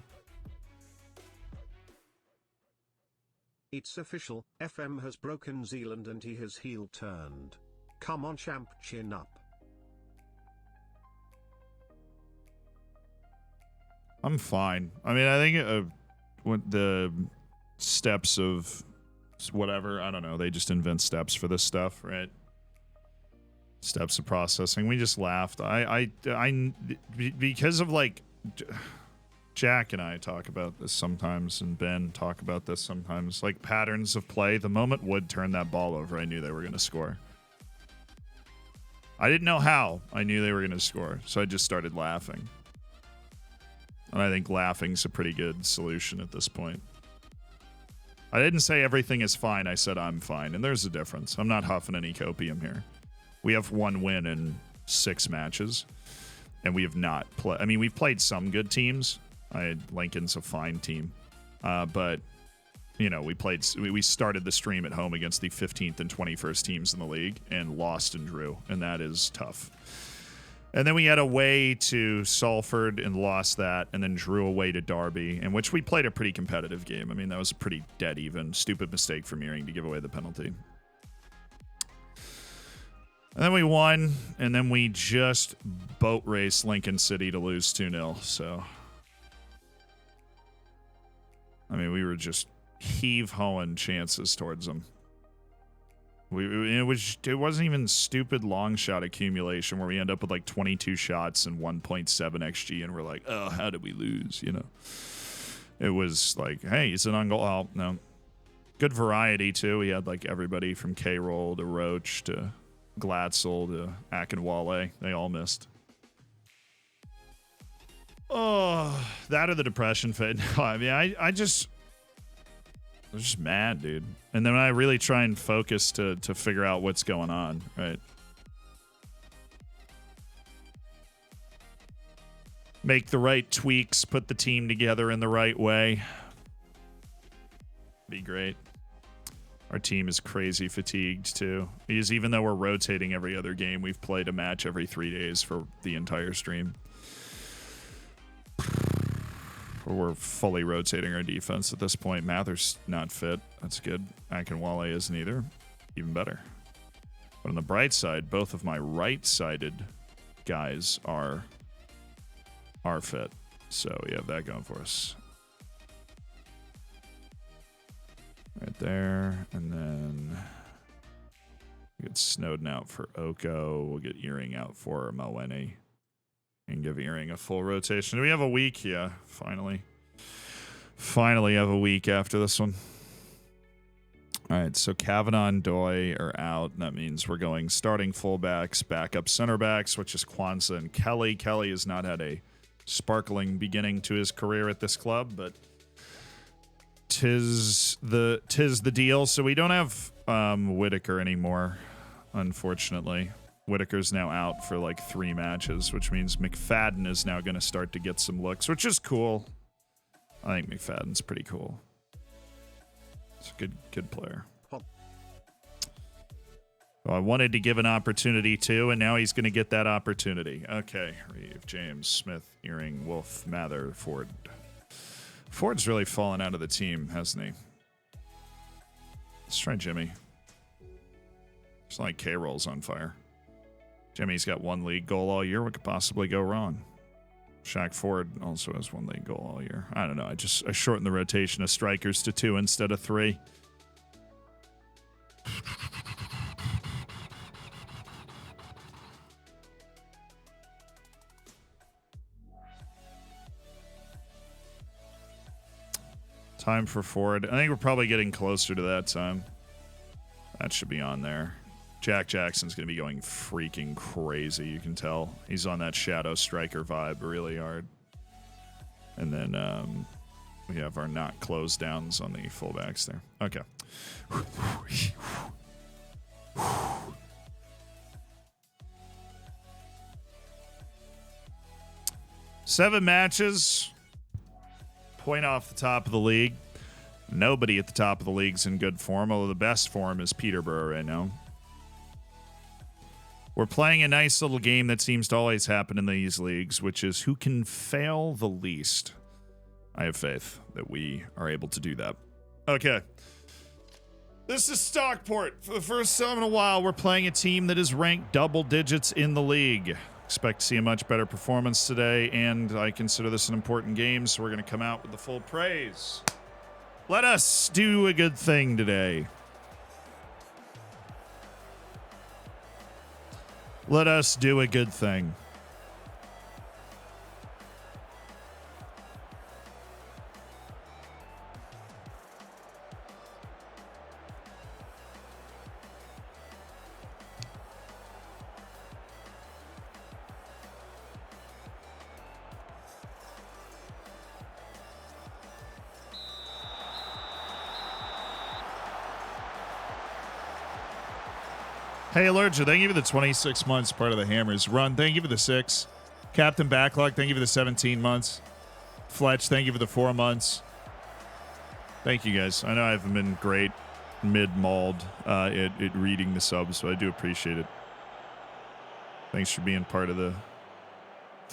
It's official, FM has broken Zealand and he has heel turned. Come on champ, chin up. I'm fine. I mean, I think the steps of whatever, I don't know, they just invent steps for this stuff, right? Steps of processing. We just laughed. I because of like Jack and I talk about this sometimes, and Ben talk about this sometimes, like patterns of play. The moment Wood turned that ball over, I knew they were going to score. I didn't know how. I knew they were going to score, so I just started laughing. And I think laughing's a pretty good solution at this point. I didn't say everything is fine. I said I'm fine, and there's a difference. I'm not huffing any copium here. We have 1 win in 6 matches, and we have not played. I mean, we've played some good teams. Lincoln's a fine team, but you know, we started the stream at home against the 15th and 21st teams in the league and lost and drew, and that is tough. And then we had away to Salford and lost that, and then drew away to Derby, in which we played a pretty competitive game. I mean, that was a pretty dead even. Stupid mistake from Earing to give away the penalty. And then we won, and then we just boat raced Lincoln City to lose 2-0. So, I mean, we were just heave-hoeing chances towards them. It wasn't even stupid long shot accumulation where we end up with like 22 shots and 1.7 XG, and we're like, oh, how did we lose? You know, it was like, hey, it's an on goal. Oh, no, good variety too. We had like everybody from K-Roll to Roach to Glatzel to Akinwale. They all missed. Oh, that or the depression fit. No, I mean, I'm just mad, dude. And then when I really try and focus to figure out what's going on, right? Make the right tweaks, put the team together in the right way. Be great. Our team is crazy fatigued too. Because even though we're rotating every other game, we've played a match every 3 days for the entire stream. We're fully rotating our defense at this point. Mather's not fit. That's good. Akinwale isn't either. Even better. But on the bright side, both of my right-sided guys are fit. So we have that going for us. Right there. And then we get Snowden out for Oko. We'll get Earring out for Malweni. And give Earring a full rotation. Do we have a week? Yeah, finally. Finally have a week after this one. All right, so Kavanaugh and Doi are out. That means we're going starting fullbacks, backup center backs, which is Kwanzaa and Kelly. Kelly has not had a sparkling beginning to his career at this club, but tis the deal. So we don't have Whitaker anymore, unfortunately. Whitaker's now out for like 3 matches, which means McFadden is now going to start to get some looks, which is cool. I think McFadden's pretty cool. It's a good player. Well, I wanted to give an opportunity to, and now he's going to get that opportunity. Okay, Reeve, James, Smith, Earring, Wolf, Mather, Ford. Ford's really fallen out of the team, hasn't he? Let's try Jimmy. It's like K-Roll's on fire. Jimmy's got 1 league goal all year. What could possibly go wrong? Shaq Ford also has 1 league goal all year. I don't know. I shortened the rotation of strikers to 2 instead of 3. Time for Ford. I think we're probably getting closer to that time. That should be on there. Jack Jackson's going to be going freaking crazy, you can tell. He's on that shadow striker vibe really hard. And then we have our not close downs on the fullbacks there. Okay. 7 matches. Point off the top of the league. Nobody at the top of the league's in good form, although the best form is Peterborough right now. We're playing a nice little game that seems to always happen in these leagues, which is who can fail the least. I have faith that we are able to do that. Okay. This is Stockport. For the first time in a while, we're playing a team that is ranked double digits in the league. Expect to see a much better performance today, and I consider this an important game, so we're going to come out with the full praise. Let us do a good thing today. Let us do a good thing. Hey, Allergia, thank you for the 26 months, part of the Hammers run. Thank you for the 6. Captain Backlog, thank you for the 17 months. Fletch, thank you for the 4 months. Thank you, guys. I know I haven't been great mid-mauled at reading the subs, so I do appreciate it. Thanks for being part of the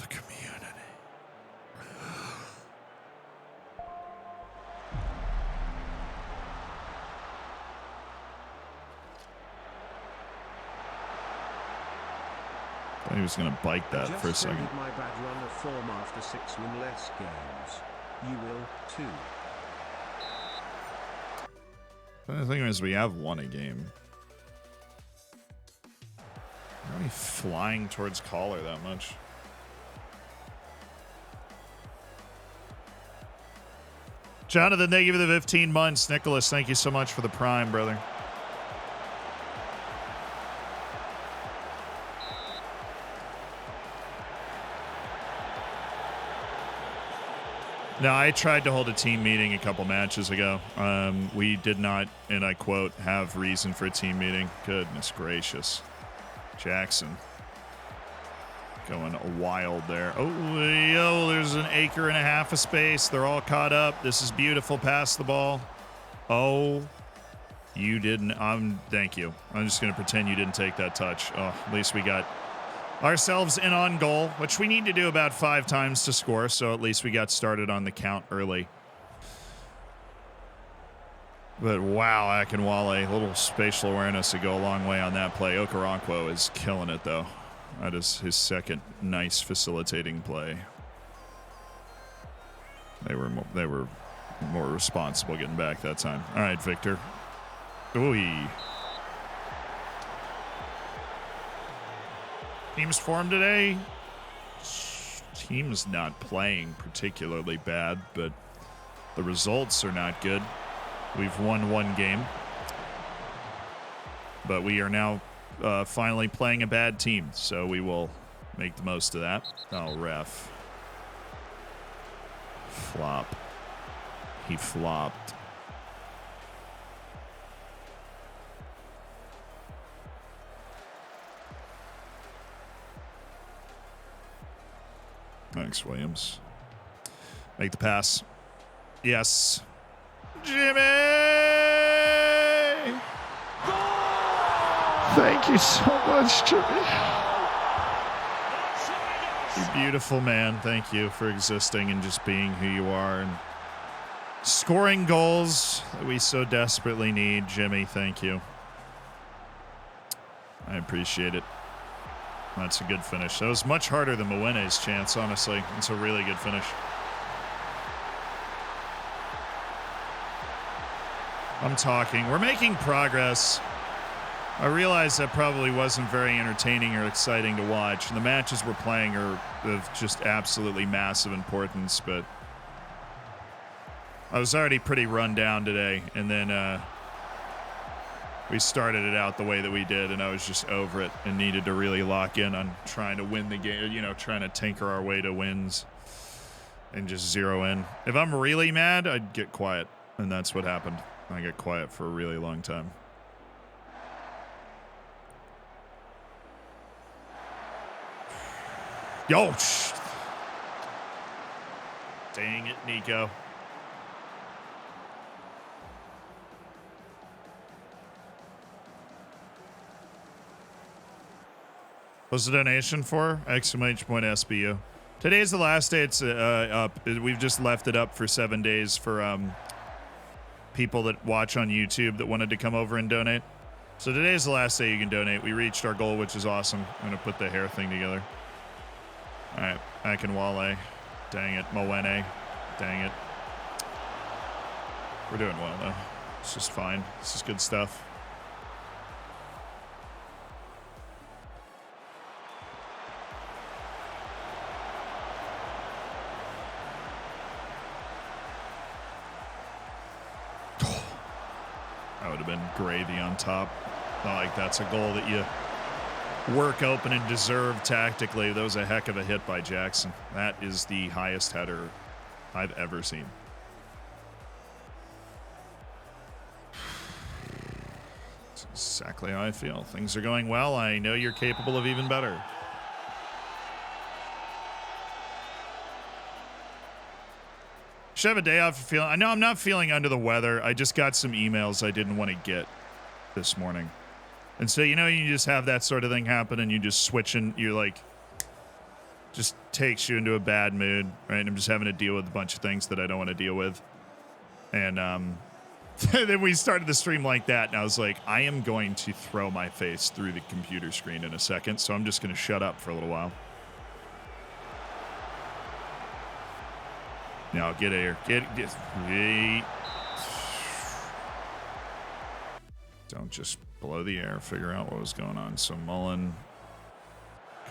community. He was going to bike that for a second. Just my bad run of form after 6 winless games. You will too. The thing is, we have won a game. Why are we flying towards Caller that much? Jonathan, thank you for the 15 months. Nicholas, thank you so much for the Prime, brother. No, I tried to hold a team meeting a couple matches ago. We did not, and I quote, have reason for a team meeting. Goodness gracious. Jackson going wild there. Oh, yo, there's an acre and a half of space. They're all caught up. This is beautiful. Pass the ball. Oh, you didn't. Thank you. I'm just going to pretend you didn't take that touch. Oh, at least we got ourselves in on goal, which we need to do about 5 times to score, so at least we got started on the count early. But wow, Akinwale, a little spatial awareness to go a long way on that play. Okoronkwo is killing it, though. That is his second nice facilitating play. They were more responsible getting back that time. All right, Victor. Ooh. Teams formed today. Team's not playing particularly bad, but the results are not good. We've won 1 game, but we are now finally playing a bad team, so we will make the most of that. Oh, ref. Flop. He flopped. Thanks, Williams. Make the pass. Yes. Jimmy! Thank you so much, Jimmy. You beautiful man. Thank you for existing and just being who you are and scoring goals that we so desperately need. Jimmy, thank you. I appreciate it. That's a good finish. That was much harder than Mwene's chance, honestly. It's a really good finish. I'm talking. We're making progress. I realize that probably wasn't very entertaining or exciting to watch. And the matches we're playing are of just absolutely massive importance, but I was already pretty run down today, and then we started it out the way that we did, and I was just over it and needed to really lock in on trying to win the game, you know, trying to tinker our way to wins and just zero in. If I'm really mad, I'd get quiet, and that's what happened. I got quiet for a really long time. Yo! Dang it, Nico. What's the donation for? !SBU. Today is the last day it's up. We've just left it up for 7 days for people that watch on YouTube that wanted to come over and donate. So today's the last day you can donate. We reached our goal, which is awesome. I'm going to put the hair thing together. All right, Akinwale. Dang it. Mwene. Dang it. We're doing well, though. It's just fine. This is good stuff. That would have been gravy on top. Not like that's a goal that you work open and deserve tactically. That was a heck of a hit by Jackson. That is the highest header I've ever seen. That's exactly how I feel. Things are going well. I know you're capable of even better. Should have a day off. I know I'm not feeling under the weather. I just got some emails I didn't want to get this morning. And so, you know, you just have that sort of thing happen and you just switch and you're like, just takes you into a bad mood, right? I'm just having to deal with a bunch of things that I don't want to deal with. And then we started the stream like that. And I was like, I am going to throw my face through the computer screen in a second. So I'm just going to shut up for a little while. Now get here. Get. Don't just blow the air. Figure out what was going on. So Mullen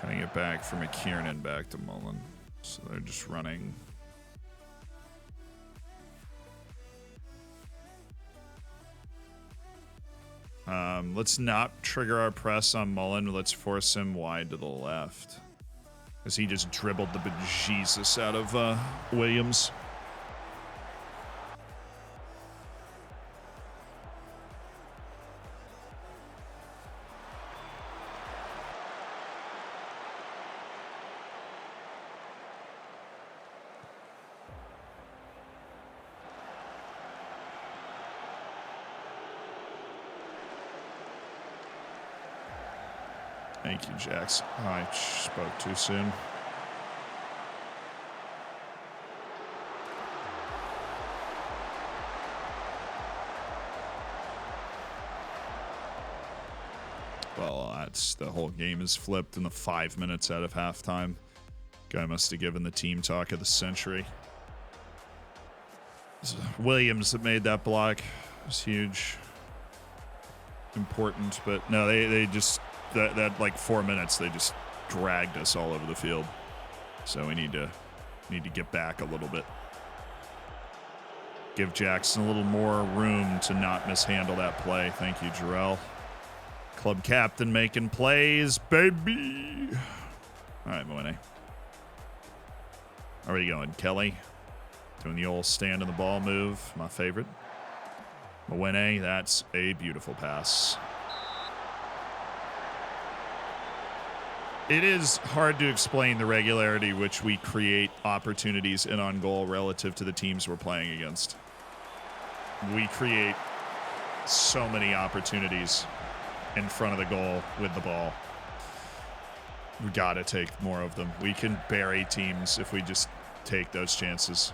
cutting it back from McKiernan back to Mullen. So they're just running. Let's not trigger our press on Mullen. Let's force him wide to the left. As he just dribbled the bejesus out of Williams. Thank you, Jax. Oh, I spoke too soon. Well, that's the whole game is flipped in the 5 minutes out of halftime. Guy must have given the team talk of the century. Williams that made that block. It was huge. Important, but no, they just that like 4 minutes they just dragged us all over the field. So we need to get back a little bit. Give Jackson a little more room to not mishandle that play. Thank you, Jarrell. Club captain making plays, baby. All right, Moene. Where are you going, Kelly? Doing the old stand on the ball move, my favorite. Moene, that's a beautiful pass. It is hard to explain the regularity which we create opportunities in on goal relative to the teams we're playing against. We create so many opportunities in front of the goal with the ball. We gotta take more of them. We can bury teams if we just take those chances.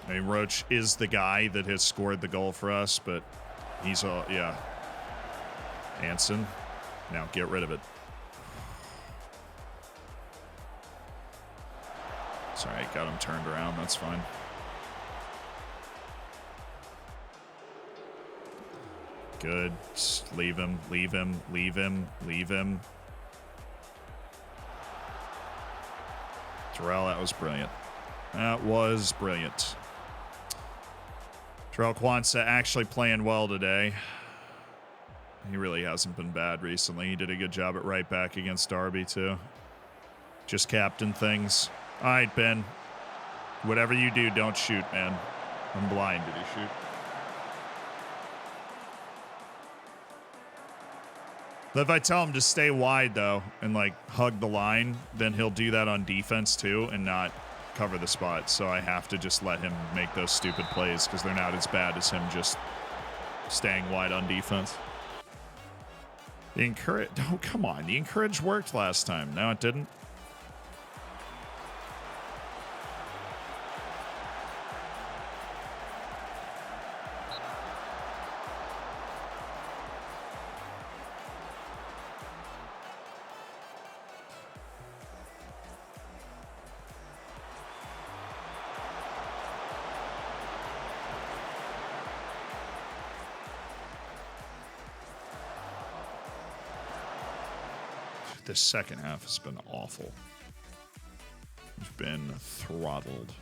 I mean, Roach is the guy that has scored the goal for us, but he's all, yeah. Anson, now get rid of it. Sorry, got him turned around, that's fine. Good. Just leave him, leave him, leave him, leave him. Terrell, that was brilliant. That was brilliant. Terrell Kwanzaa actually playing well today. He really hasn't been bad recently. He did a good job at right back against Derby, too. Just captain things. All right, Ben. Whatever you do, don't shoot, man. I'm blind. Did he shoot? If I tell him to stay wide, though, and, like, hug the line, then he'll do that on defense, too, and not cover the spot. So I have to just let him make those stupid plays because they're not as bad as him just staying wide on defense. The encourage... Oh, come on. The encourage worked last time. No, it didn't. The second half has been awful. We've been throttled.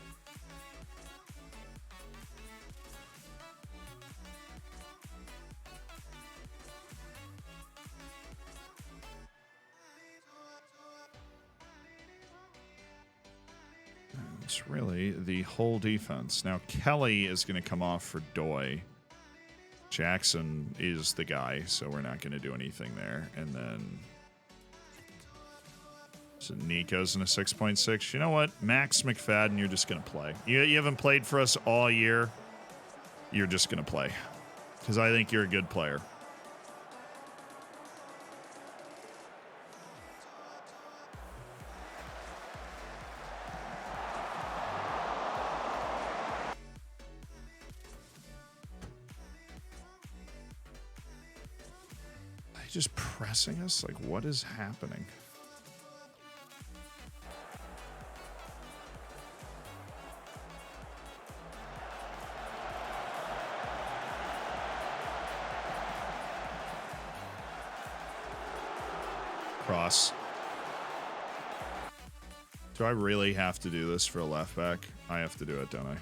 It's really the whole defense. Now, Kelly is going to come off for Doi. Jackson is the guy, so we're not going to do anything there. And then... So Nico's in a 6.6. You know what? Max McFadden, you're just going to play. You haven't played for us all year. You're just going to play. Because I think you're a good player. Are they just pressing us? Like, what is happening? Cross. Do I really have to do this for a left back? I have to do it, don't I?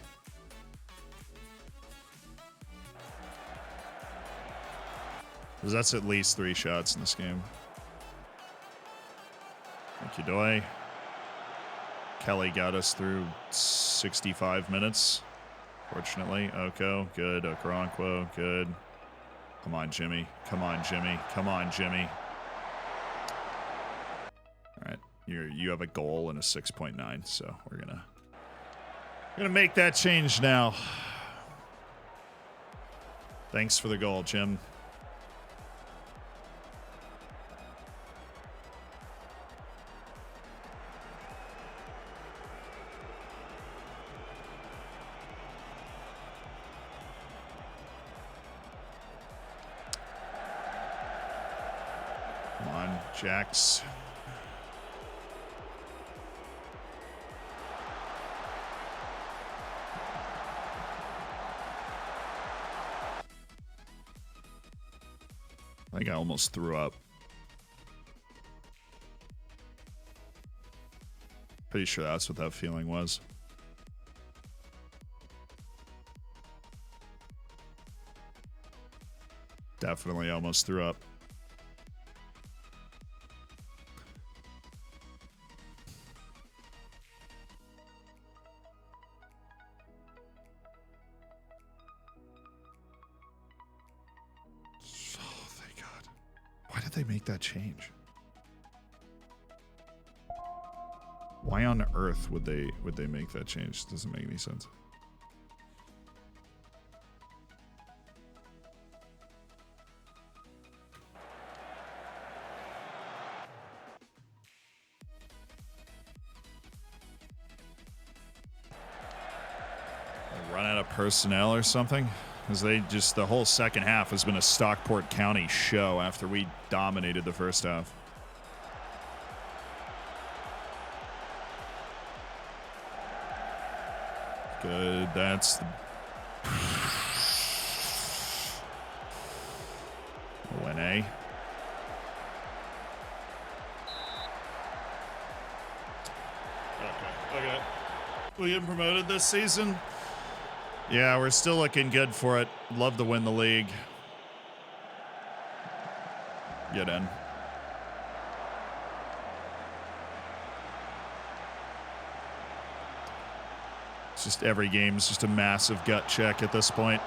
Because that's at least 3 shots in this game. Thank you, Doi. Kelly got us through 65 minutes. Fortunately. Oko, good. Okoronkwo, good. Come on, Jimmy. Come on, Jimmy. Come on, Jimmy. You have a goal and a 6.9, so we're gonna make that change now. Thanks for the goal, Jim. Jacks. I think I almost threw up. Pretty sure that's what that feeling was. Definitely almost threw up. Oh, thank God. Why did they make that change? Why on earth would they make that change? Doesn't make any sense. Run out of personnel or something? Because they just, the whole second half has been a Stockport County show after we dominated the first half. Good, that's the... win A. Okay. We getting promoted this season? Yeah, we're still looking good for it. Love to win the league. Get in. It's just every game's just a massive gut check at this point.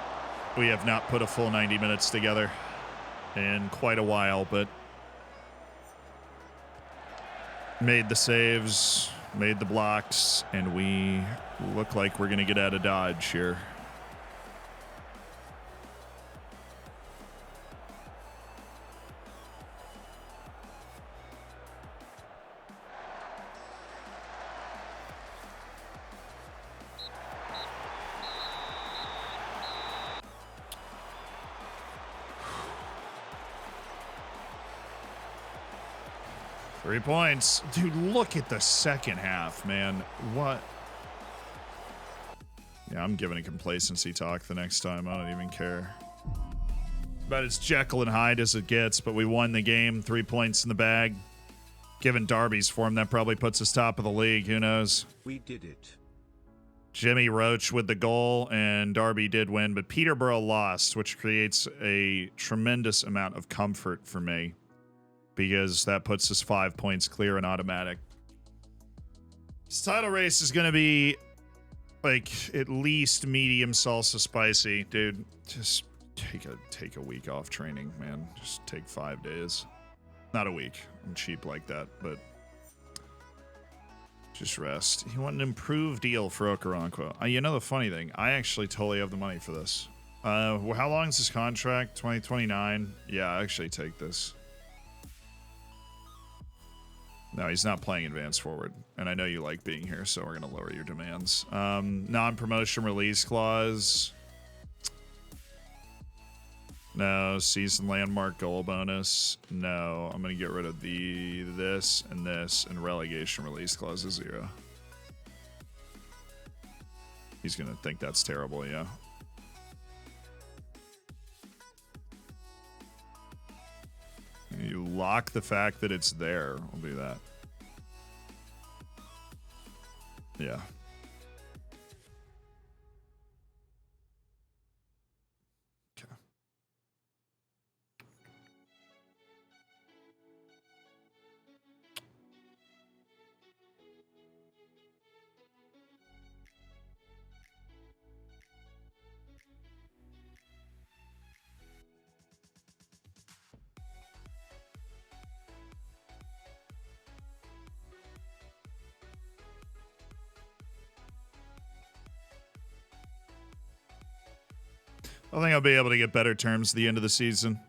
We have not put a full 90 minutes together in quite a while, but made the saves, made the blocks, and we look like we're going to get out of Dodge here. Three points. Dude, look at the second half, man. What? Yeah, I'm giving a complacency talk the next time. I don't even care. About as Jekyll and Hyde as it gets, but we won the game. 3 points in the bag. Given Darby's form, that probably puts us top of the league. Who knows? We did it. Jimmy Roach with the goal, and Darby did win, but Peterborough lost, which creates a tremendous amount of comfort for me, because that puts us 5 points clear and automatic. This title race is going to be like at least medium salsa spicy. Dude, just take a week off training, man. Just take 5 days. Not a week. I'm cheap like that, but just rest. You want an improved deal for Okoronkwo. You know the funny thing, I actually totally have the money for this. How long is this contract? 2029? Yeah, I actually take this. No, he's not playing advanced forward. And I know you like being here, so we're going to lower your demands. Non-promotion release clause. No. Season landmark goal bonus. No. I'm going to get rid of this, and relegation release clause is 0. He's going to think that's terrible, yeah. You lock the fact that it's there. I'll do that. Yeah. Okay. I think I'll be able to get better terms at the end of the season.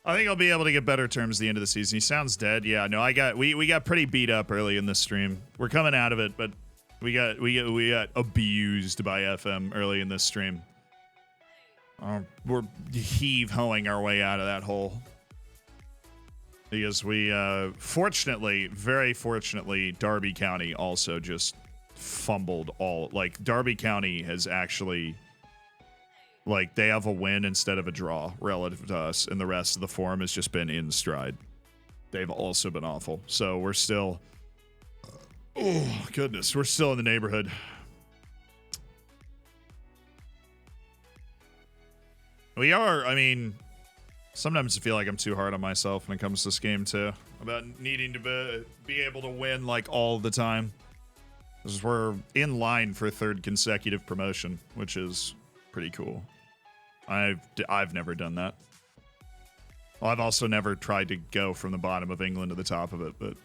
I think I'll be able to get better terms at the end of the season. He sounds dead. Yeah, no, we got pretty beat up early in the stream. We're coming out of it, but we got abused by FM early in this stream. We're heave-hoeing our way out of that hole. Because we, fortunately, very fortunately, Darby County also just fumbled all. Like, Darby County has actually, like, they have a win instead of a draw relative to us, and the rest of the form has just been in stride. They've also been awful. So we're still, oh, goodness, we're still in the neighborhood. We are, I mean, sometimes I feel like I'm too hard on myself when it comes to this game, too. About needing to be able to win, like, all the time. Because we're in line for third consecutive promotion, which is pretty cool. I've never done that. Well, I've also never tried to go from the bottom of England to the top of it, but...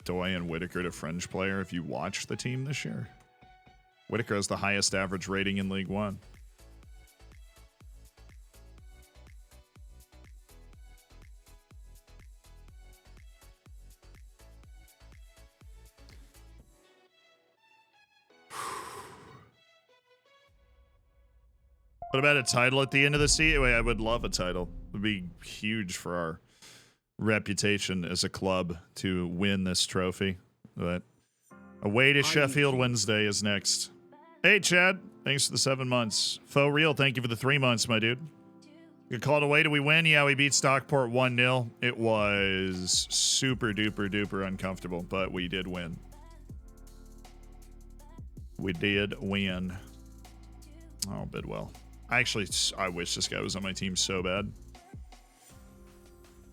Doy and Whitaker to fringe player if you watched the team this year. Whitaker has the highest average rating in League One. What about a title at the end of the season? I would love a title. It would be huge for our reputation as a club to win this trophy. But away to Sheffield Wednesday is next. Hey, Chad. Thanks for the 7 months. Faux Real, thank you for the 3 months, my dude. You called away. Do we win? Yeah, we beat Stockport 1-0. It was super duper duper uncomfortable, but we did win. We did win. Oh, Bidwell. I wish this guy was on my team so bad.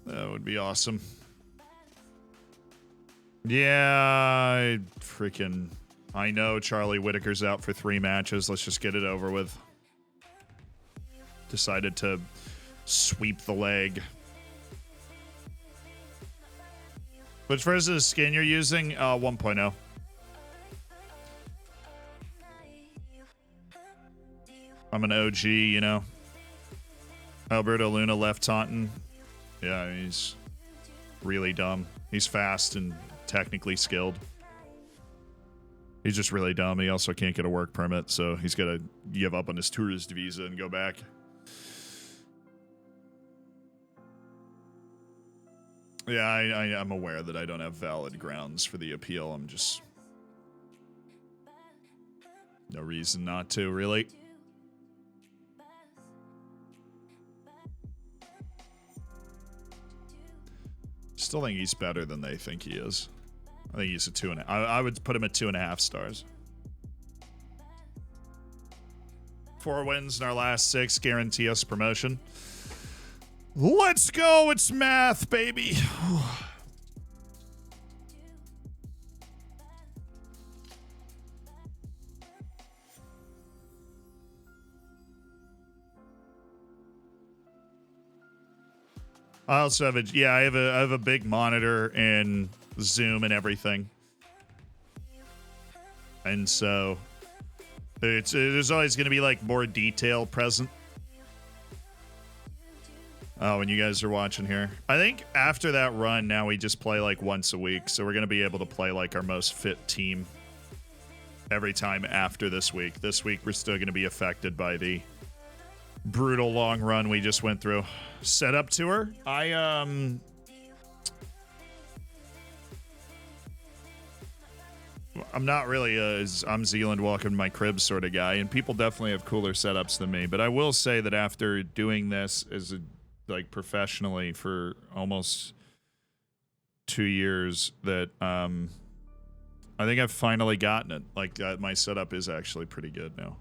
That would be awesome. Yeah, I know Charlie Whitaker's out for 3 matches. Let's just get it over with. Decided to sweep the leg. Which version of skin you're using? 1.0. I'm an OG, you know. Alberto Luna left Taunton. Yeah, he's really dumb. He's fast and technically skilled. He's just really dumb. He also can't get a work permit, so he's got to give up on his tourist visa and go back. Yeah, I'm aware that I don't have valid grounds for the appeal. I'm just... no reason not to, really. Still think he's better than they think he is. I think he's a 2.5. I would put him at 2.5 stars. 4 wins in our last 6 guarantee us promotion. Let's go! It's math, baby. I also have I have a big monitor and Zoom and everything. And so there's always going to be like more detail present. Oh, and you guys are watching here. I think after that run, now we just play like once a week. So we're going to be able to play like our most fit team every time after this week. This week, we're still going to be affected by the brutal long run we just went through. Setup tour. I'm not really I'm Zealand walking my crib sort of guy, and people definitely have cooler setups than me. But I will say that after doing this as like professionally for almost 2 years, that I think I've finally gotten it. Like my setup is actually pretty good now.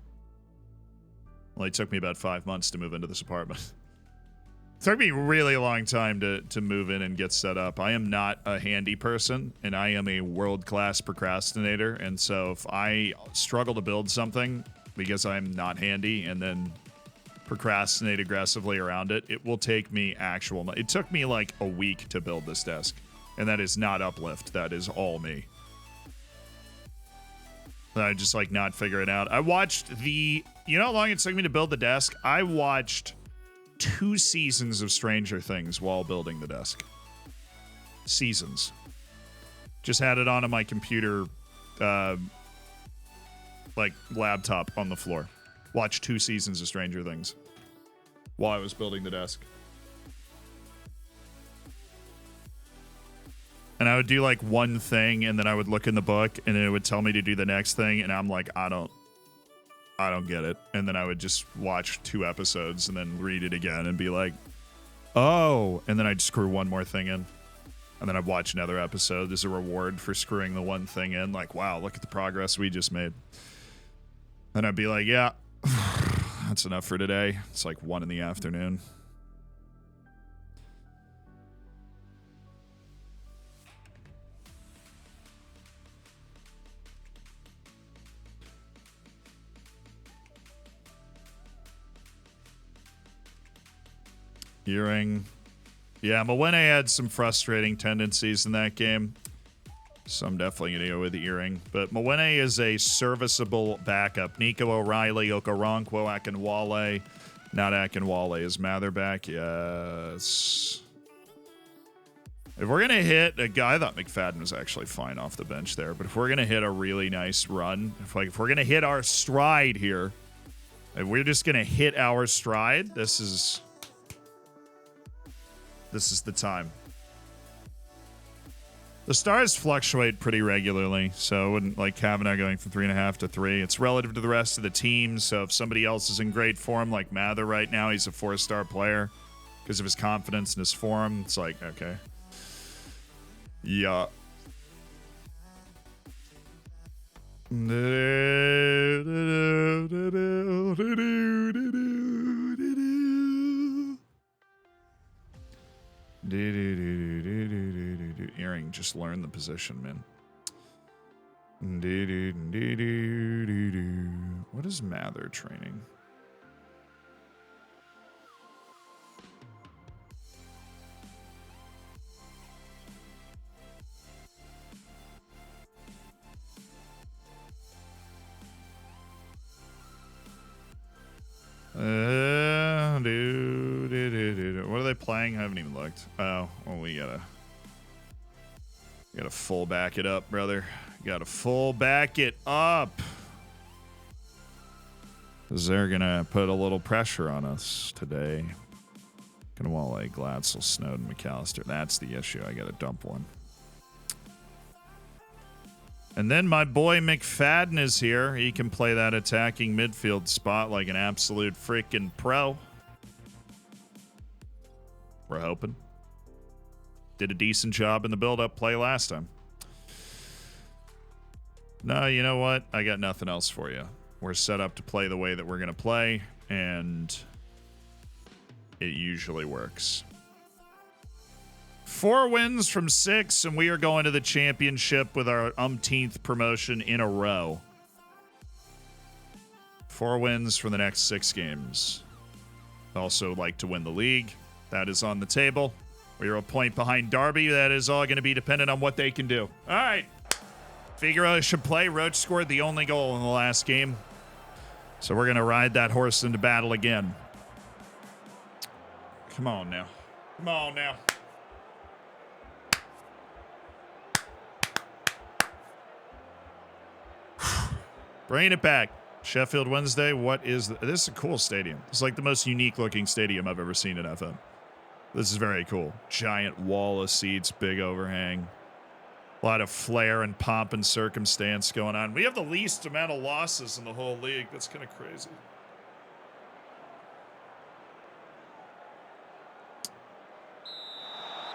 Well, it took me about 5 months to move into this apartment. It took me a really long time to move in and get set up. I am not a handy person, and I am a world-class procrastinator. And so if I struggle to build something because I'm not handy and then procrastinate aggressively around it, it will take me it took me like a week to build this desk. And that is not Uplift. That is all me. I just like not figure it out. I watched you know how long it took me to build the desk? I watched 2 seasons of Stranger Things while building the desk. Seasons. Just had it on my computer laptop on the floor. Watched 2 seasons of Stranger Things while I was building the desk. And I would do like one thing, and then I would look in the book, and it would tell me to do the next thing, and I'm like, I don't get it. And then I would just watch 2 episodes and then read it again and be like, oh, and then I'd screw one more thing in. And then I'd watch another episode as a reward for screwing the one thing in. Like, wow, look at the progress we just made. And I'd be like, yeah, that's enough for today. It's like 1 in the afternoon. Earring. Yeah, Mwene had some frustrating tendencies in that game. So I'm definitely going to go with the earring. But Mwene is a serviceable backup. Nico O'Reilly, Okoronkwo, Akinwale. Not Akinwale. Is Mather back? Yes. If we're going to hit a guy, I thought McFadden was actually fine off the bench there. But if we're going to hit a really nice run, if we're going to hit our stride here, if we're just going to hit our stride, this is the time. The stars fluctuate pretty regularly, so I wouldn't like Kavanaugh going from 3.5 to 3. It's relative to the rest of the team, so if somebody else is in great form, like Mather right now, he's a 4-star player because of his confidence and his form. It's like, okay. Yeah. Earring, just learn the position, man. What is Mather training? What are they playing? I haven't even looked. Oh, well, we gotta full back it up, brother. Gotta full back it up. 'Cause they're gonna put a little pressure on us today. Gonna want like Glatzel, Snowden, McAllister. That's the issue. I gotta dump one. And then my boy McFadden is here. He can play that attacking midfield spot like an absolute freaking pro. We're hoping. Did a decent job in the build-up play last time. No, you know what? I got nothing else for you. We're set up to play the way that we're going to play, and it usually works. 4 wins from 6, and we are going to the championship with our umpteenth promotion in a row. 4 wins from the next 6 games. Also like to win the league. That is on the table. We are a point behind Derby. That is all going to be dependent on what they can do. All right. Figueroa should play. Roach scored the only goal in the last game. So we're going to ride that horse into battle again. Come on now. Come on now. Bringing it back. Sheffield Wednesday. What is this? Is a cool stadium. It's like the most unique looking stadium I've ever seen in FM. This is very cool. Giant wall of seats, big overhang. A lot of flair and pomp and circumstance going on. We have the least amount of losses in the whole league. That's kind of crazy.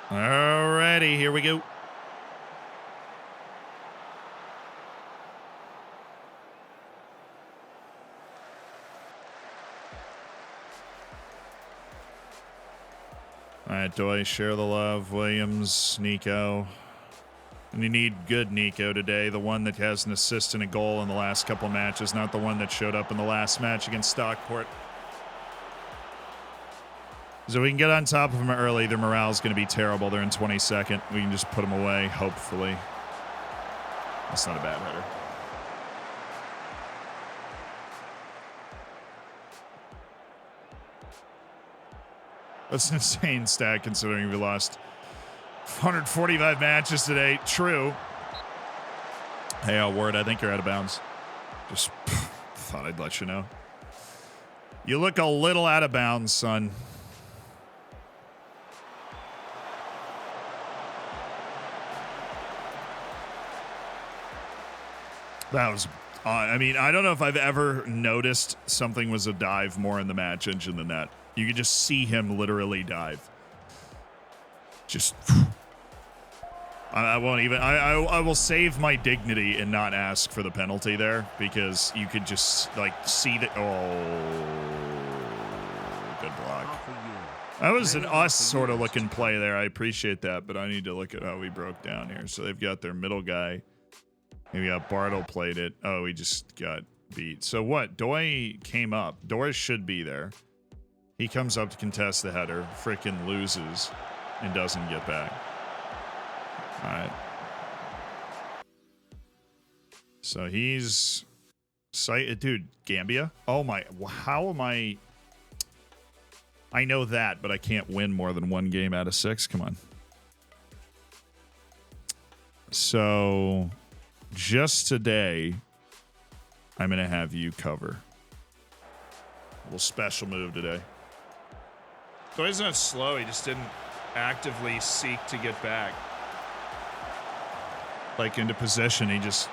Alrighty, here we go. All right, Doy, share the love. Williams, Nico. And you need good Nico today, the one that has an assist and a goal in the last couple matches, not the one that showed up in the last match against Stockport. So we can get on top of them early. Their morale is going to be terrible. They're in 22nd. We can just put them away, hopefully. That's not a bad header. That's an insane stat considering we lost 145 matches today. True. Hey, Ward, I think you're out of bounds. Just thought I'd let you know. You look a little out of bounds, son. That was, I mean, I don't know if I've ever noticed something was a dive more in the match engine than that. You could just see him literally dive. Just, I won't even, I will save my dignity and not ask for the penalty there because you could just like see that. Oh, good block. That was an us sort of looking play there. I appreciate that, but I need to look at how we broke down here. So they've got their middle guy. Maybe Bartle played it. Oh, he just got beat. So what? Doi came up. Doi should be there. He comes up to contest the header. Frickin' loses and doesn't get back. All right. So he's... Dude, Gambia? Oh my... How am I... I know that, but I can't win more than one game out of 6. Come on. So... Just today, I'm going to have you cover. A little special move today. So he's not slow. He just didn't actively seek to get back. Like into position. He just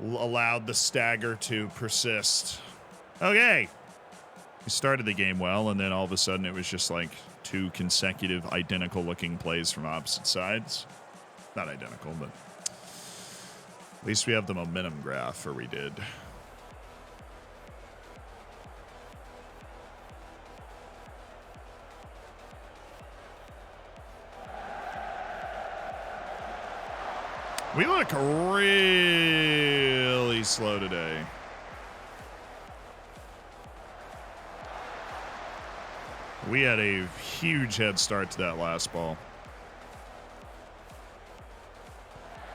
allowed the stagger to persist. Okay. He started the game well, and then all of a sudden it was just like 2 consecutive identical looking plays from opposite sides. Not identical, but... At least we have the momentum graph, or we did. We look really slow today. We had a huge head start to that last ball.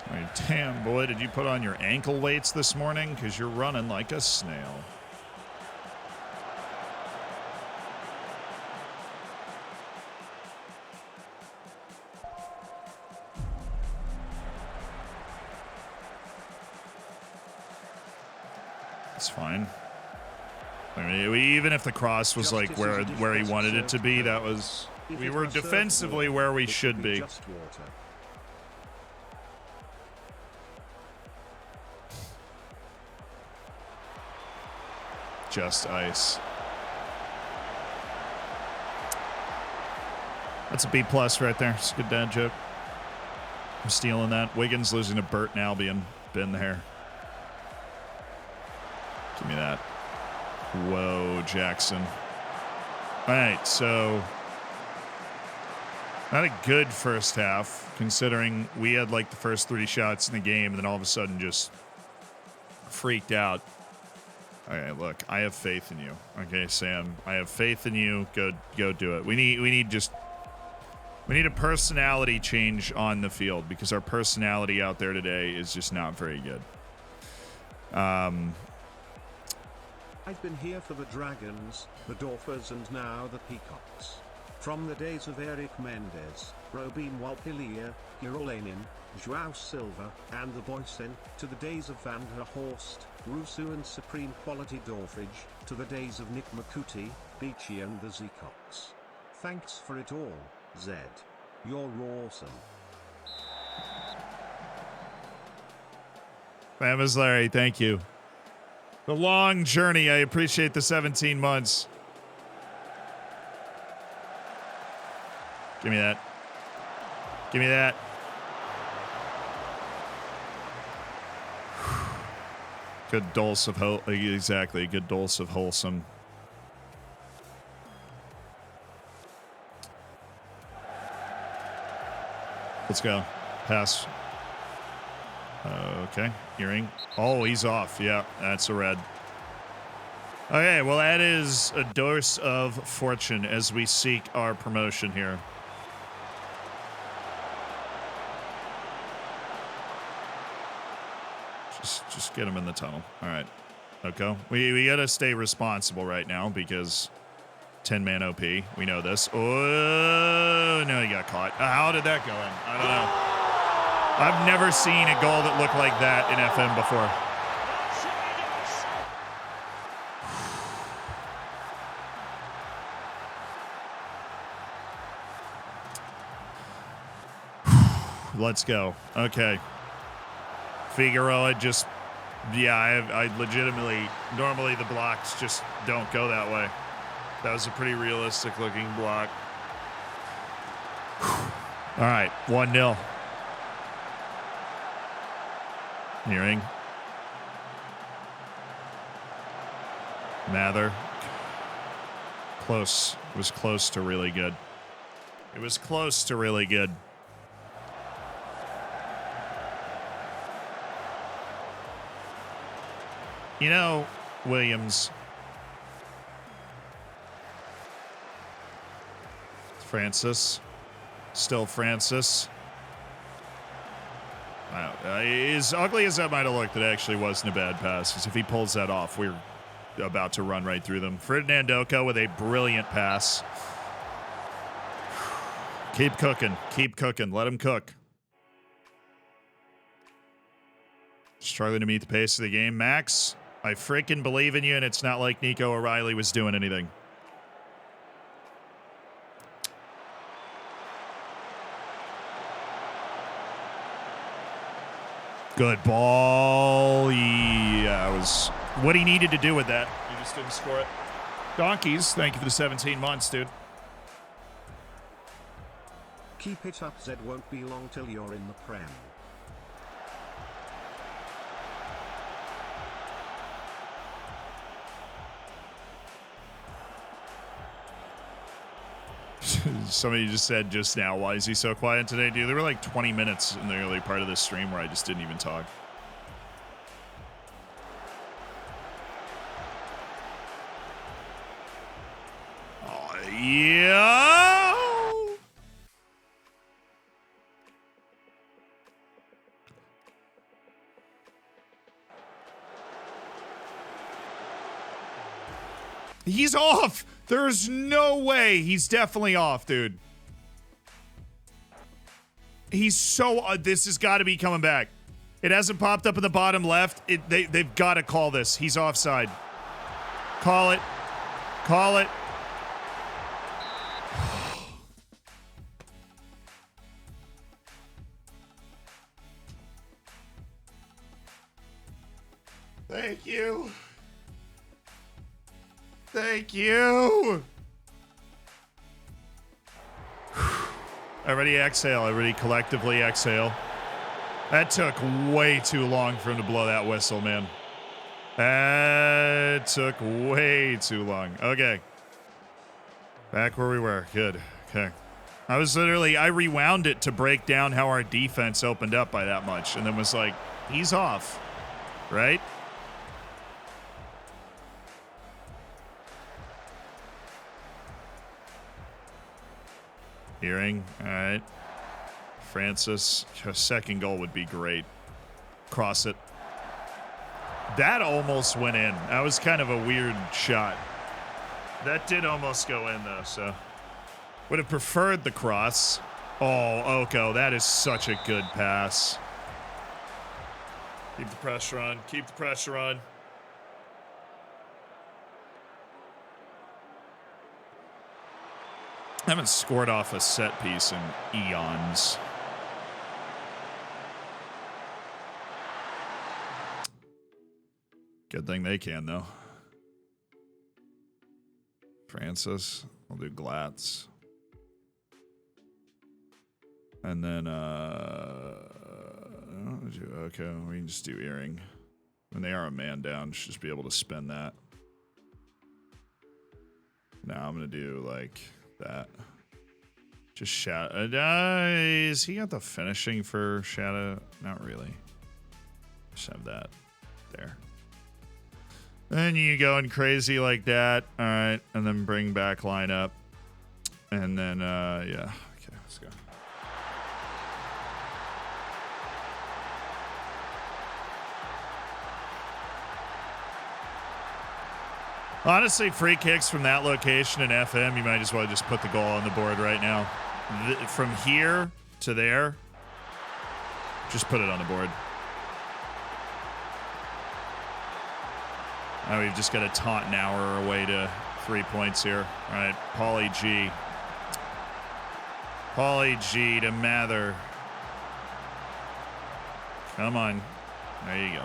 I mean, damn, boy, did you put on your ankle weights this morning? Because you're running like a snail. It's fine. I mean, even if the cross was like where he wanted it to be, that was... We were defensively where we should be. Just ice. That's a B+ right there. It's a good dad joke. I'm stealing that. Wiggins losing to Burton Albion. Been there. Give me that. Whoa, Jackson. All right, so not a good first half, considering we had like the first 3 shots in the game, and then all of a sudden just freaked out. Okay, look, I have faith in you. Okay, Sam, I have faith in you. Go do it. We need a personality change on the field because our personality out there today is just not very good. I've been here for the Dragons, the Dolphins, and now the Peacocks. From the days of Eric Mendes, Robin Walpilia, Girolainen, Joao Silva, and the Boysen, to the days of Van der Horst, Rusu and Supreme Quality Dorfridge, to the days of Nick Makuti, Beachy and the Zeacocks. Thanks for it all, Zed. You're awesome. Famous Larry, thank you. The long journey. I appreciate the 17 months. Give me that. Give me that. Good dose of exactly. Good dose of wholesome. Let's go. Pass. Okay. Earring. Oh, he's off. Yeah, that's a red. Okay, well, that is a dose of fortune as we seek our promotion here. Just get him in the tunnel. All right. Okay. We got to stay responsible right now because 10-man OP. We know this. Oh, no, he got caught. How did that go in? I don't know. I've never seen a goal that looked like that in FM before. Let's go. Okay. Figueroa just, yeah, I legitimately, normally the blocks just don't go that way. That was a pretty realistic looking block. All right, 1-0. Nearing. Mather. Close. It was close to really good. It was close to really good. You know, Williams. Francis. Still Francis. As ugly as that might have looked, it actually wasn't a bad pass. Because if he pulls that off, we're about to run right through them. Ferdinandoko with a brilliant pass. Keep cooking. Keep cooking. Let him cook. Struggling to meet the pace of the game. Max, I freaking believe in you, and it's not like Nico O'Reilly was doing anything. Good ball. Yeah, it was what he needed to do with that. He just didn't score it. Donkeys, thank you for the 17 months, dude. Keep it up, Zed. Won't be long till you're in the Prem. Somebody just said just now, why is he so quiet today, dude? There were like 20 minutes in the early part of this stream where I just didn't even talk. Oh, yeah. He's off. There's no way. He's definitely off, dude. He's so... this has got to be coming back. It hasn't popped up in the bottom left. They've got to call this. He's offside. Call it. Call it. Thank you. Thank you. Everybody exhale. Everybody collectively exhale. That took way too long for him to blow that whistle, man. That took way too long. Okay. Back where we were. Good. Okay. I rewound it to break down how our defense opened up by that much, and then was like, he's off. Right? Hearing. All right. Francis. A second goal would be great. Cross it. That almost went in. That was kind of a weird shot. That did almost go in, though, so. Would have preferred the cross. Oh, Oko. That is such a good pass. Keep the pressure on. Keep the pressure on. I haven't scored off a set piece in eons. Good thing they can, though. Francis. We'll do Glatz. And then, okay, we can just do Earring. When they are a man down, should just be able to spin that. Now I'm going to do, like... that. Just Shadow. Is he got the finishing for Shadow? Not really. Just have that there. Then you going crazy like that. All right. And then bring back line up. And then, yeah. Okay, let's go. Honestly, free kicks from that location in FM, you might as well just put the goal on the board right now. From here to there, Just put it on the board. Now we've just got a Taunton hour away to 3 points here. All right, Paulie G. Paulie G to Mather. Come on. There you go.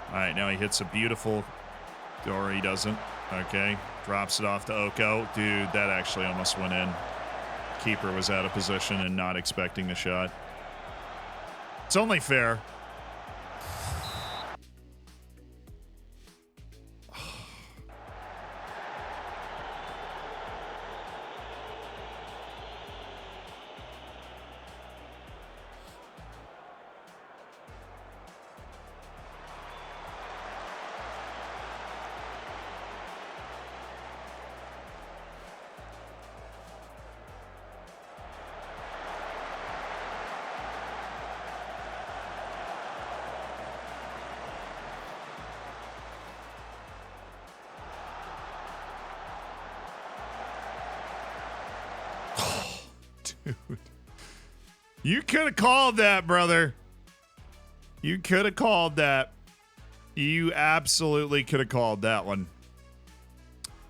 All right, now he hits a beautiful... Or he doesn't. Okay. Drops it off to Oko. Dude, that actually almost went in. Keeper was out of position and not expecting the shot. It's only fair. Dude. You could have called that, brother. You could have called that. You absolutely could have called that one.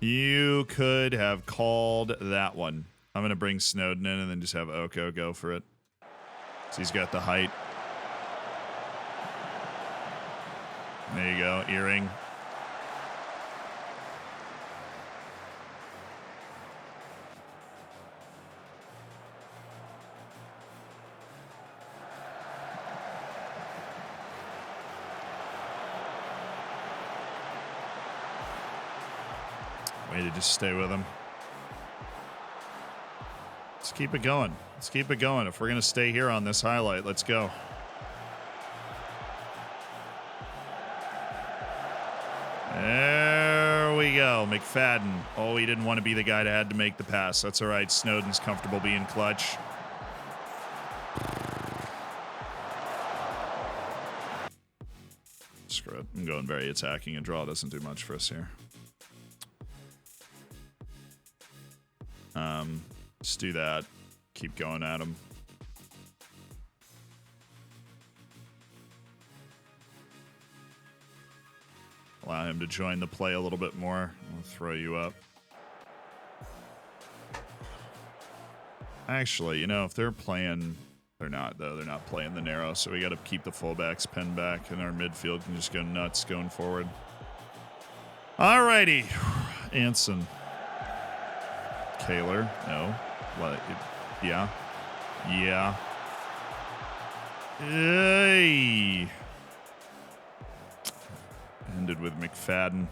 You could have called that one. I'm going to bring Snowden in and then just have Oko go for it. So he's got the height. There you go. Earring. Way to just stay with him. Let's keep it going. Let's keep it going. If we're going to stay here on this highlight, let's go. There we go. McFadden. Oh, he didn't want to be the guy that had to make the pass. That's all right. Snowden's comfortable being clutch. Screw it. I'm going very attacking, and draw doesn't do much for us here. Let's do that. Keep going at him. Allow him to join the play a little bit more. I'll throw you up. Actually, you know, if they're playing... They're not, though. They're not playing the narrow, so we got to keep the fullbacks pinned back, and our midfield can just go nuts going forward. Alrighty. Anson. Kaler. No. What? Yeah. Yeah. Hey. Ended with McFadden.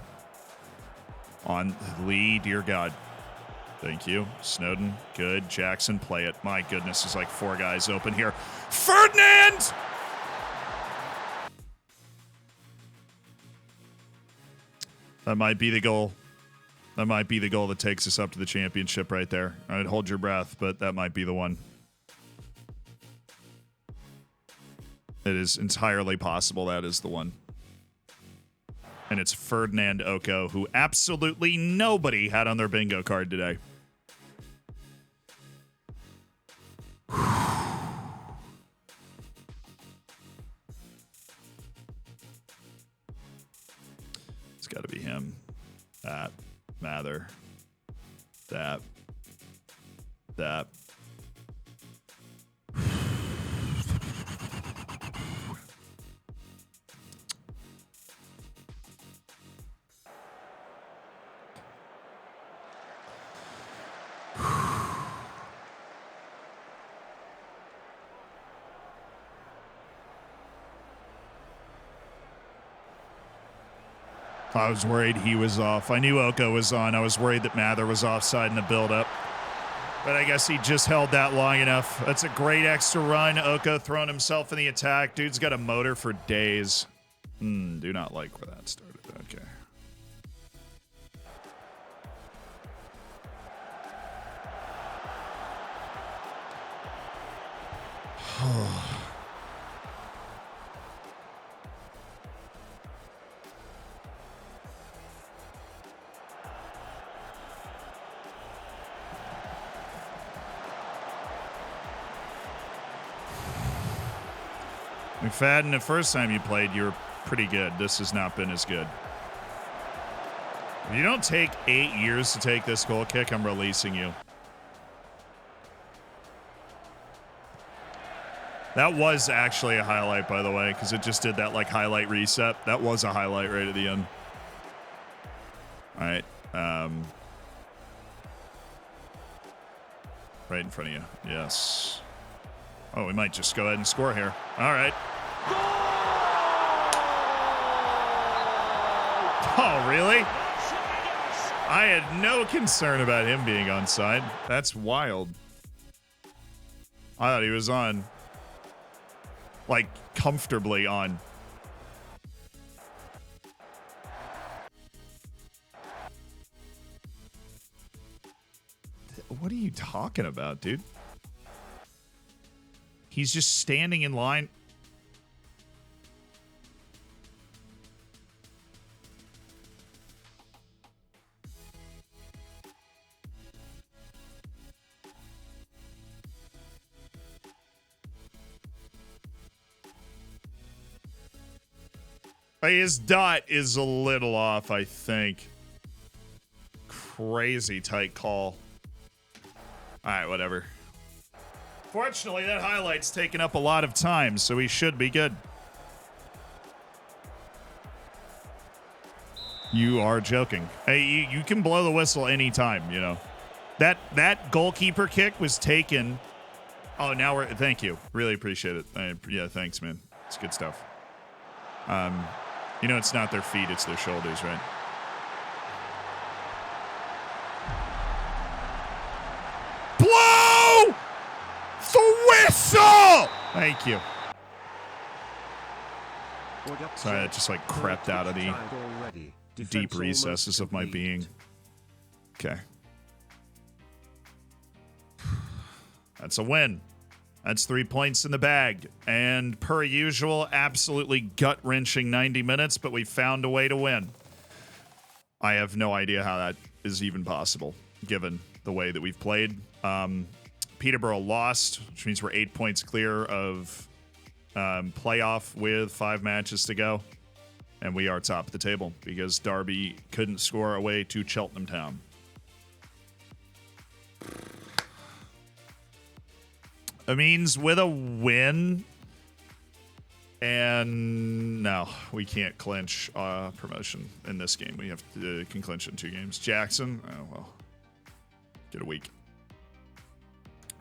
On Lee, dear God. Thank you. Snowden, good. Jackson, play it. My goodness, there's like 4 guys open here. Ferdinand! That might be the goal. That might be the goal that takes us up to the championship right there. I'd hold your breath, but that might be the one. It is entirely possible that is the one. And it's Ferdinand Oko, who absolutely nobody had on their bingo card today. It's got to be him. That. Mather. That. That. I was worried he was off. I knew Oko was on. I was worried that Mather was offside in the build-up. But I guess he just held that long enough. That's a great extra run. Oko throwing himself in the attack. Dude's got a motor for days. Do not like where that started. Okay. McFadden, the first time you played, you were pretty good. This has not been as good. If you don't take 8 years to take this goal kick, I'm releasing you. That was actually a highlight, by the way, because it just did that like highlight reset. That was a highlight right at the end. All right. Right in front of you. Yes. Oh, we might just go ahead and score here. All right. Oh, really? I had no concern about him being onside. That's wild. I thought he was on. Like, comfortably on. What are you talking about, dude? He's just standing in line. His dot is a little off, I think. Crazy tight call. All right, whatever. Fortunately, that highlight's taken up a lot of time, so we should be good. You are joking. Hey, you can blow the whistle anytime, you know. That goalkeeper kick was taken. Oh, now we're... Thank you. Really appreciate it. Yeah, thanks, man. It's good stuff. You know, it's not their feet, it's their shoulders, right? Blow the whistle! Thank you. Sorry, that just like crept out of the deep recesses of my being. Okay. That's a win. That's 3 points in the bag. And per usual, absolutely gut-wrenching 90 minutes, but we found a way to win. I have no idea how that is even possible, given the way that we've played. Peterborough lost, which means we're 8 points clear of playoff with 5 matches to go. And we are top of the table because Derby couldn't score away to Cheltenham Town. It means with a win, and no, we can't clinch promotion in this game. We have to can clinch in 2 games. Jackson, oh well, get a week.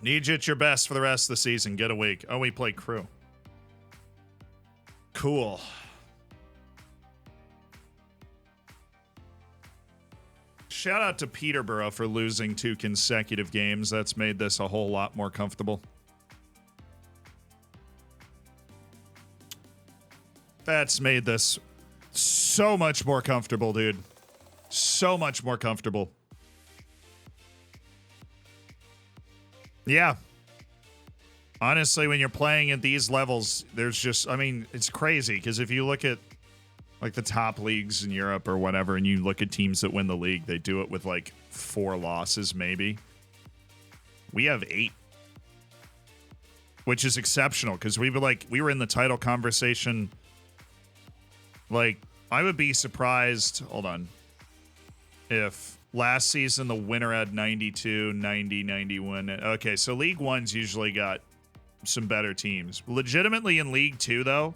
Need you at your best for the rest of the season. Get a week. Oh, we play Crew. Cool. Shout out to Peterborough for losing 2 consecutive games. That's made this a whole lot more comfortable. That's made this so much more comfortable, dude. So much more comfortable. Yeah. Honestly, when you're playing at these levels, there's just, I mean, it's crazy because if you look at like the top leagues in Europe or whatever, and you look at teams that win the league, they do it with like 4 losses, maybe. We have 8, which is exceptional because we were in the title conversation. Like, I would be surprised, hold on, if last season the winner had 92, 90, 91. Okay, so League One's usually got some better teams. Legitimately in League Two, though,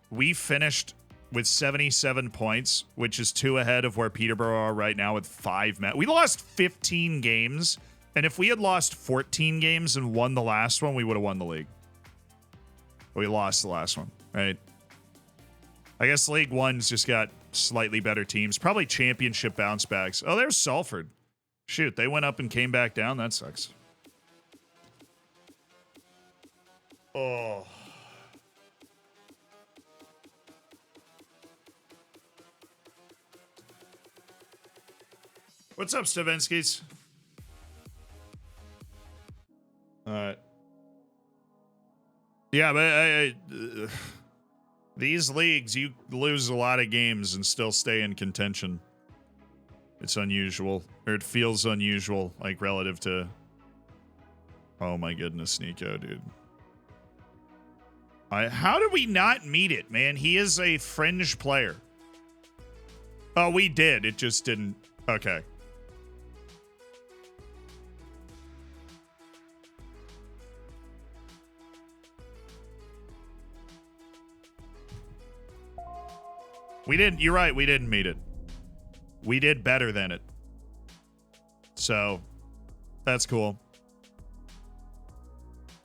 we finished with 77 points, which is 2 ahead of where Peterborough are right now with 5 matches. We lost 15 games, and if we had lost 14 games and won the last one, we would have won the league. But we lost the last one, right? I guess League One's just got slightly better teams. Probably championship bounce backs. Oh, there's Salford. Shoot, they went up and came back down. That sucks. Oh. What's up, Stavinskis? All right. Yeah, but these leagues, you lose a lot of games and still stay in contention. It's unusual, or it feels unusual, like relative to... Oh my goodness, Nico, dude. How did we not meet it, man? He is a fringe player. Oh, we did. It just didn't. Okay. We didn't. You're right. We didn't meet it. We did better than it. So, that's cool.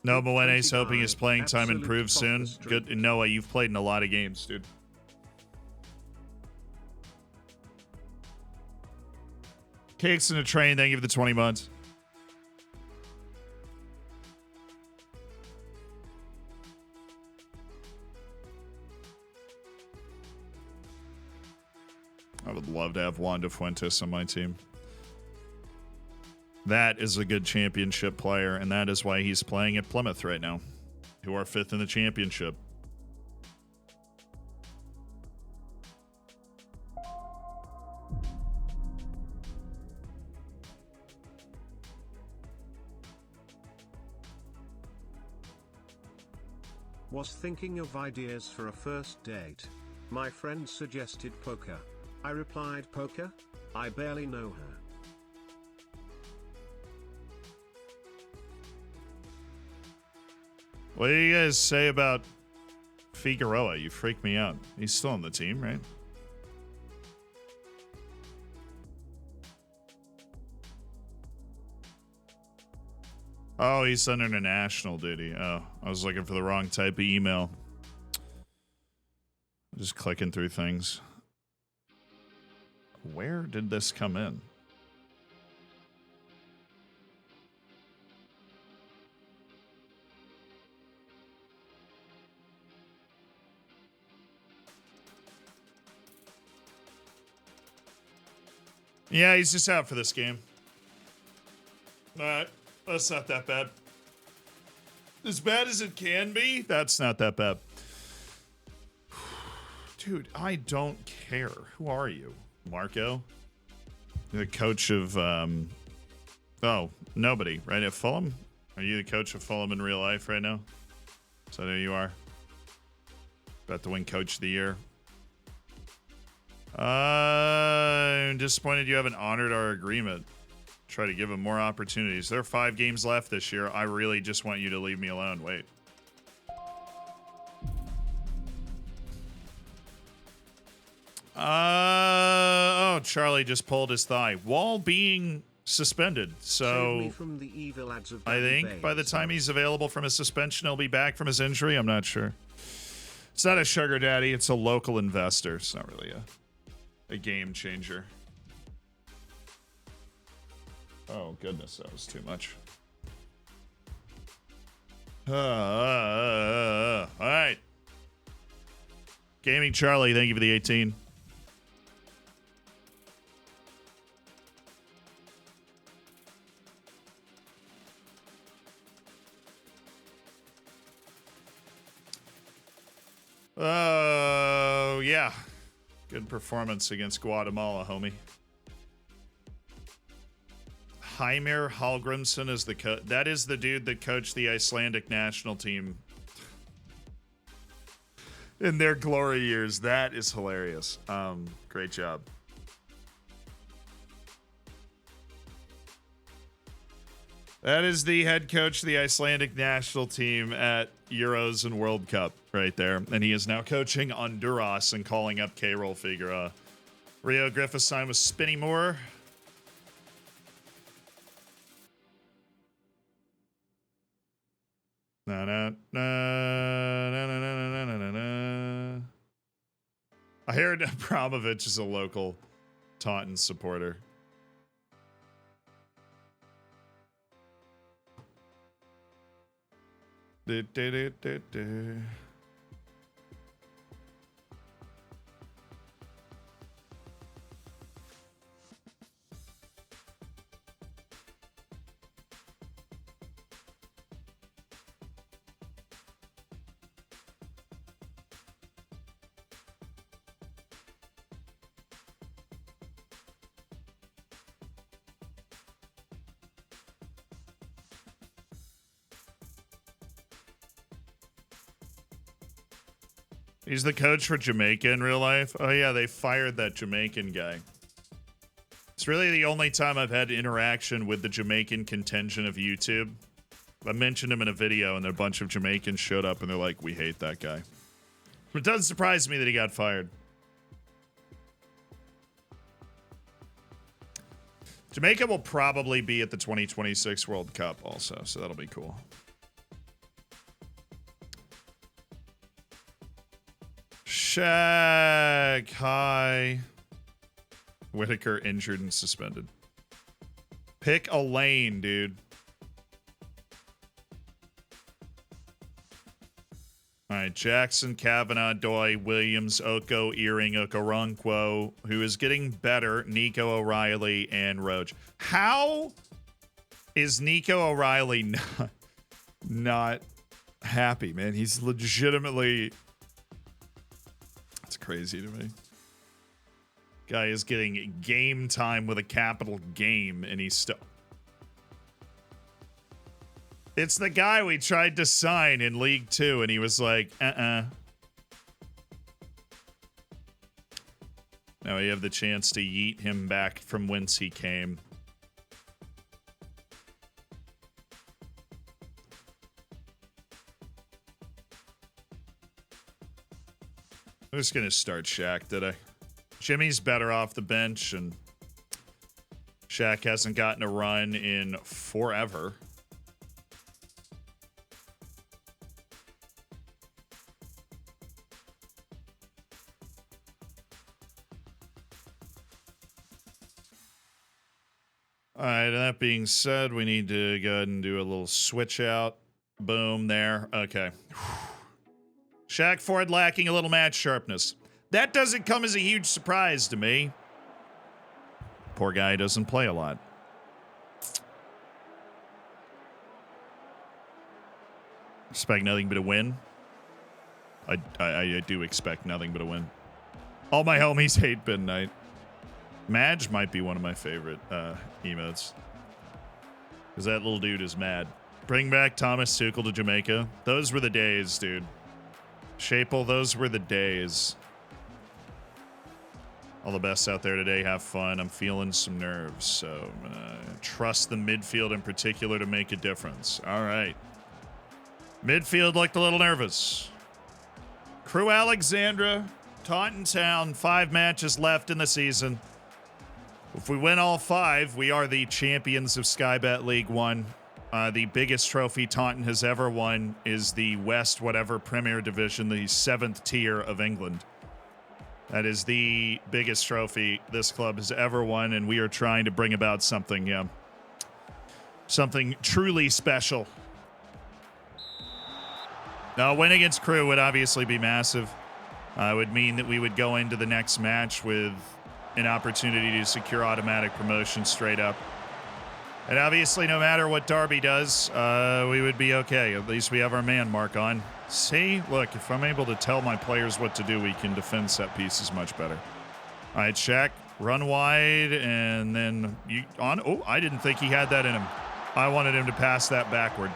No, Moene's hoping his playing time improves soon. Good. Noah, you've played in a lot of games, dude. Cakes in a train. Thank you for the 20 months. I would love to have Wanda Fuentes on my team. That is a good championship player, and that is why he's playing at Plymouth right now, who are 5th in the championship. Was thinking of ideas for a first date. My friend suggested poker. I replied, poker? I barely know her. What do you guys say about Figueroa? You freaked me out. He's still on the team, right? Oh, he's under international duty. Oh, I was looking for the wrong type of email. Just clicking through things. Where did this come in? Yeah, he's just out for this game. All right, that's not that bad. As bad as it can be, that's not that bad. Dude, I don't care. Who are you? Marco? The coach of, oh, nobody, right? At Fulham? Are you the coach of Fulham in real life right now? So there you are. About to win Coach of the Year. I'm disappointed you haven't honored our agreement. Try to give him more opportunities. There are 5 games left this year. I really just want you to leave me alone. Wait. Oh, Charlie just pulled his thigh while being suspended. So From the evil ads of I think by the time he's available from his suspension, he'll be back from his injury. I'm not sure. It's not a sugar daddy. It's a local investor. It's not really a game changer. Oh, goodness. That was too much. All right. Gaming Charlie, thank you for the 18. Oh, yeah. Good performance against Guatemala, homie. Heimir Hallgrimsson is the coach. That is the dude that coached the Icelandic national team in their glory years. That is hilarious. Great job. That is the head coach of the Icelandic national team at Euros and World Cup right there. And he is now coaching Honduras and calling up K-Roll Figueroa. Rio Griffiths signed with Spinny Moore. Na, na, na, na, na, na, na, na, na. I heard Abramovich is a local Taunton supporter. Du, du, du, du, du. He's the coach for Jamaica in real life. Oh yeah, they fired that Jamaican guy. It's really the only time I've had interaction with the Jamaican contingent of YouTube. I mentioned him in a video, and a bunch of Jamaicans showed up, and they're like, we hate that guy. It doesn't surprise me that he got fired. Jamaica will probably be at the 2026 World Cup also, so that'll be cool. Shaq, hi. Whitaker injured and suspended. Pick a lane, dude. All right, Jackson, Kavanaugh, Doy, Williams, Oko, Earring, Okoronkwo, who is getting better, Nico O'Reilly, and Roach. How is Nico O'Reilly not happy, man? He's legitimately... That's crazy to me. Guy is getting game time with a capital game, and he's still... It's the guy we tried to sign in League 2, and he was like, Now we have the chance to yeet him back from whence he came. I'm just going to start Shaq today. Jimmy's better off the bench, and Shaq hasn't gotten a run in forever. All right, that being said, we need to go ahead and do a little switch out. Boom, there. Okay. Shaq Ford lacking a little match sharpness. That doesn't come as a huge surprise to me. Poor guy doesn't play a lot. Expect nothing but a win. I do expect nothing but a win. All my homies hate Bin Knight. Madge might be one of my favorite emotes. Because that little dude is mad. Bring back Thomas Tuchel to Jamaica. Those were the days, dude. Shapel, those were the days. All the best out there today. Have fun. I'm feeling some nerves, so I'm gonna trust the midfield in particular to make a difference. All right. Midfield looked a little nervous. Crew Alexandra, Taunton Town, 5 matches left in the season. If we win all 5, we are the champions of Skybet League 1. The biggest trophy Taunton has ever won is the West whatever Premier Division, the 7th tier of England. That is the biggest trophy this club has ever won, and we are trying to bring about something, something truly special. Now, a win against Crew would obviously be massive. It would mean that we would go into the next match with an opportunity to secure automatic promotion straight up. And obviously, no matter what Derby does, we would be okay. At least we have our man mark on. See, look, if I'm able to tell my players what to do, we can defend set pieces much better. All right, Shaq, run wide, and then you on. Oh, I didn't think he had that in him. I wanted him to pass that backward.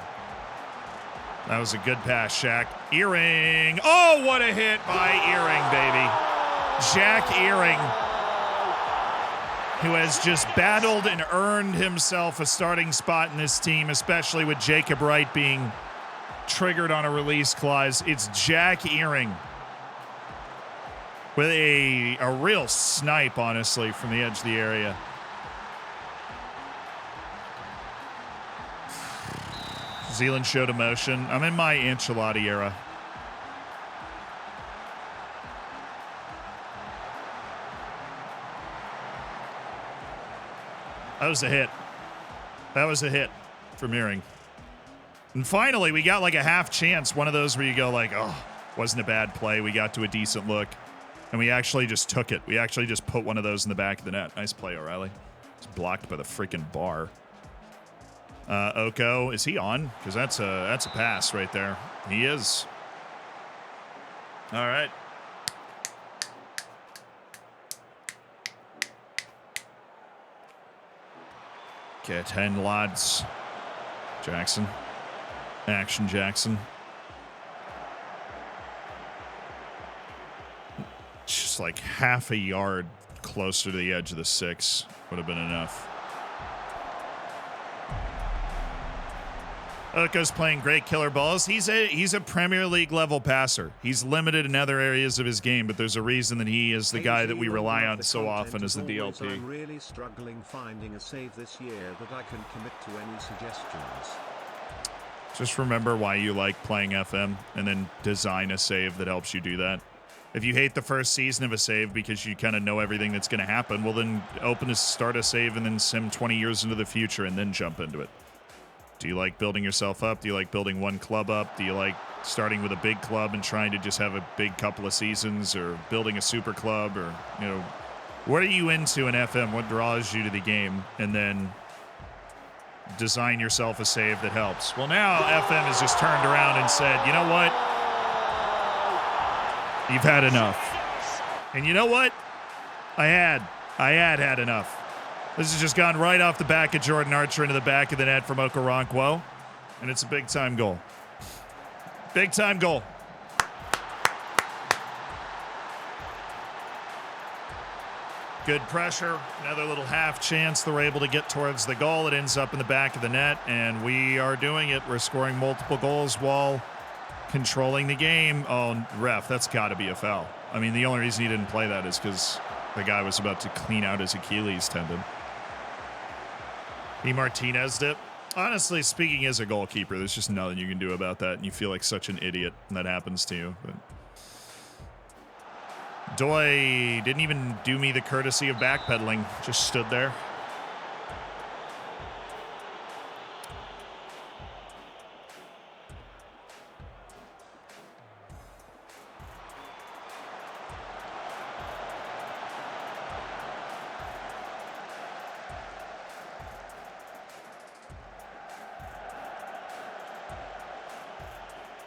That was a good pass, Shaq. Earring. Oh, what a hit by Earring, baby. Jack Earring, who has just battled and earned himself a starting spot in this team, especially with Jacob Wright being triggered on a release clause. It's Jack Earring with a real snipe, honestly, from the edge of the area. Zealand showed emotion. I'm in my Ancelotti era. That was a hit. That was a hit from Earring. And finally, we got like a half chance. One of those where you go like, oh, wasn't a bad play. We got to a decent look. And we actually just took it. We actually just put one of those in the back of the net. Nice play, O'Reilly. It's blocked by the freaking bar. Oko, is he on? Because that's a pass right there. He is. All right. Get 10 lads. Jackson. Action Jackson. Just like half a yard closer to the edge of the 6 would have been enough. Oko's playing great killer balls. He's a Premier League level passer. He's limited in other areas of his game, but there's a reason that he is the guy that we rely on so often as the DLP. I'm really struggling finding a save this year that I can commit to. Any suggestions? Just remember why you like playing FM and then design a save that helps you do that. If you hate the first season of a save because you kind of know everything that's going to happen, well then start a save and then sim 20 years into the future and then jump into it. Do you like building yourself up? Do you like building one club up? Do you like starting with a big club and trying to just have a big couple of seasons, or building a super club, or, you know, what are you into in FM? What draws you to the game? And then design yourself a save that helps. Well, now FM has just turned around and said, you know what? You've had enough. And you know what? I had enough. This has just gone right off the back of Jordan Archer into the back of the net from Okoronkwo. And it's a big-time goal. Big-time goal. Good pressure. Another little half chance that we're able to get towards the goal. It ends up in the back of the net, and we are doing it. We're scoring multiple goals while controlling the game. Oh, ref, that's got to be a foul. I mean, the only reason he didn't play that is because the guy was about to clean out his Achilles tendon. He Martinez'd it. Honestly, speaking as a goalkeeper, there's just nothing you can do about that, and you feel like such an idiot when that happens to you. But Doi didn't even do me the courtesy of backpedaling, just stood there.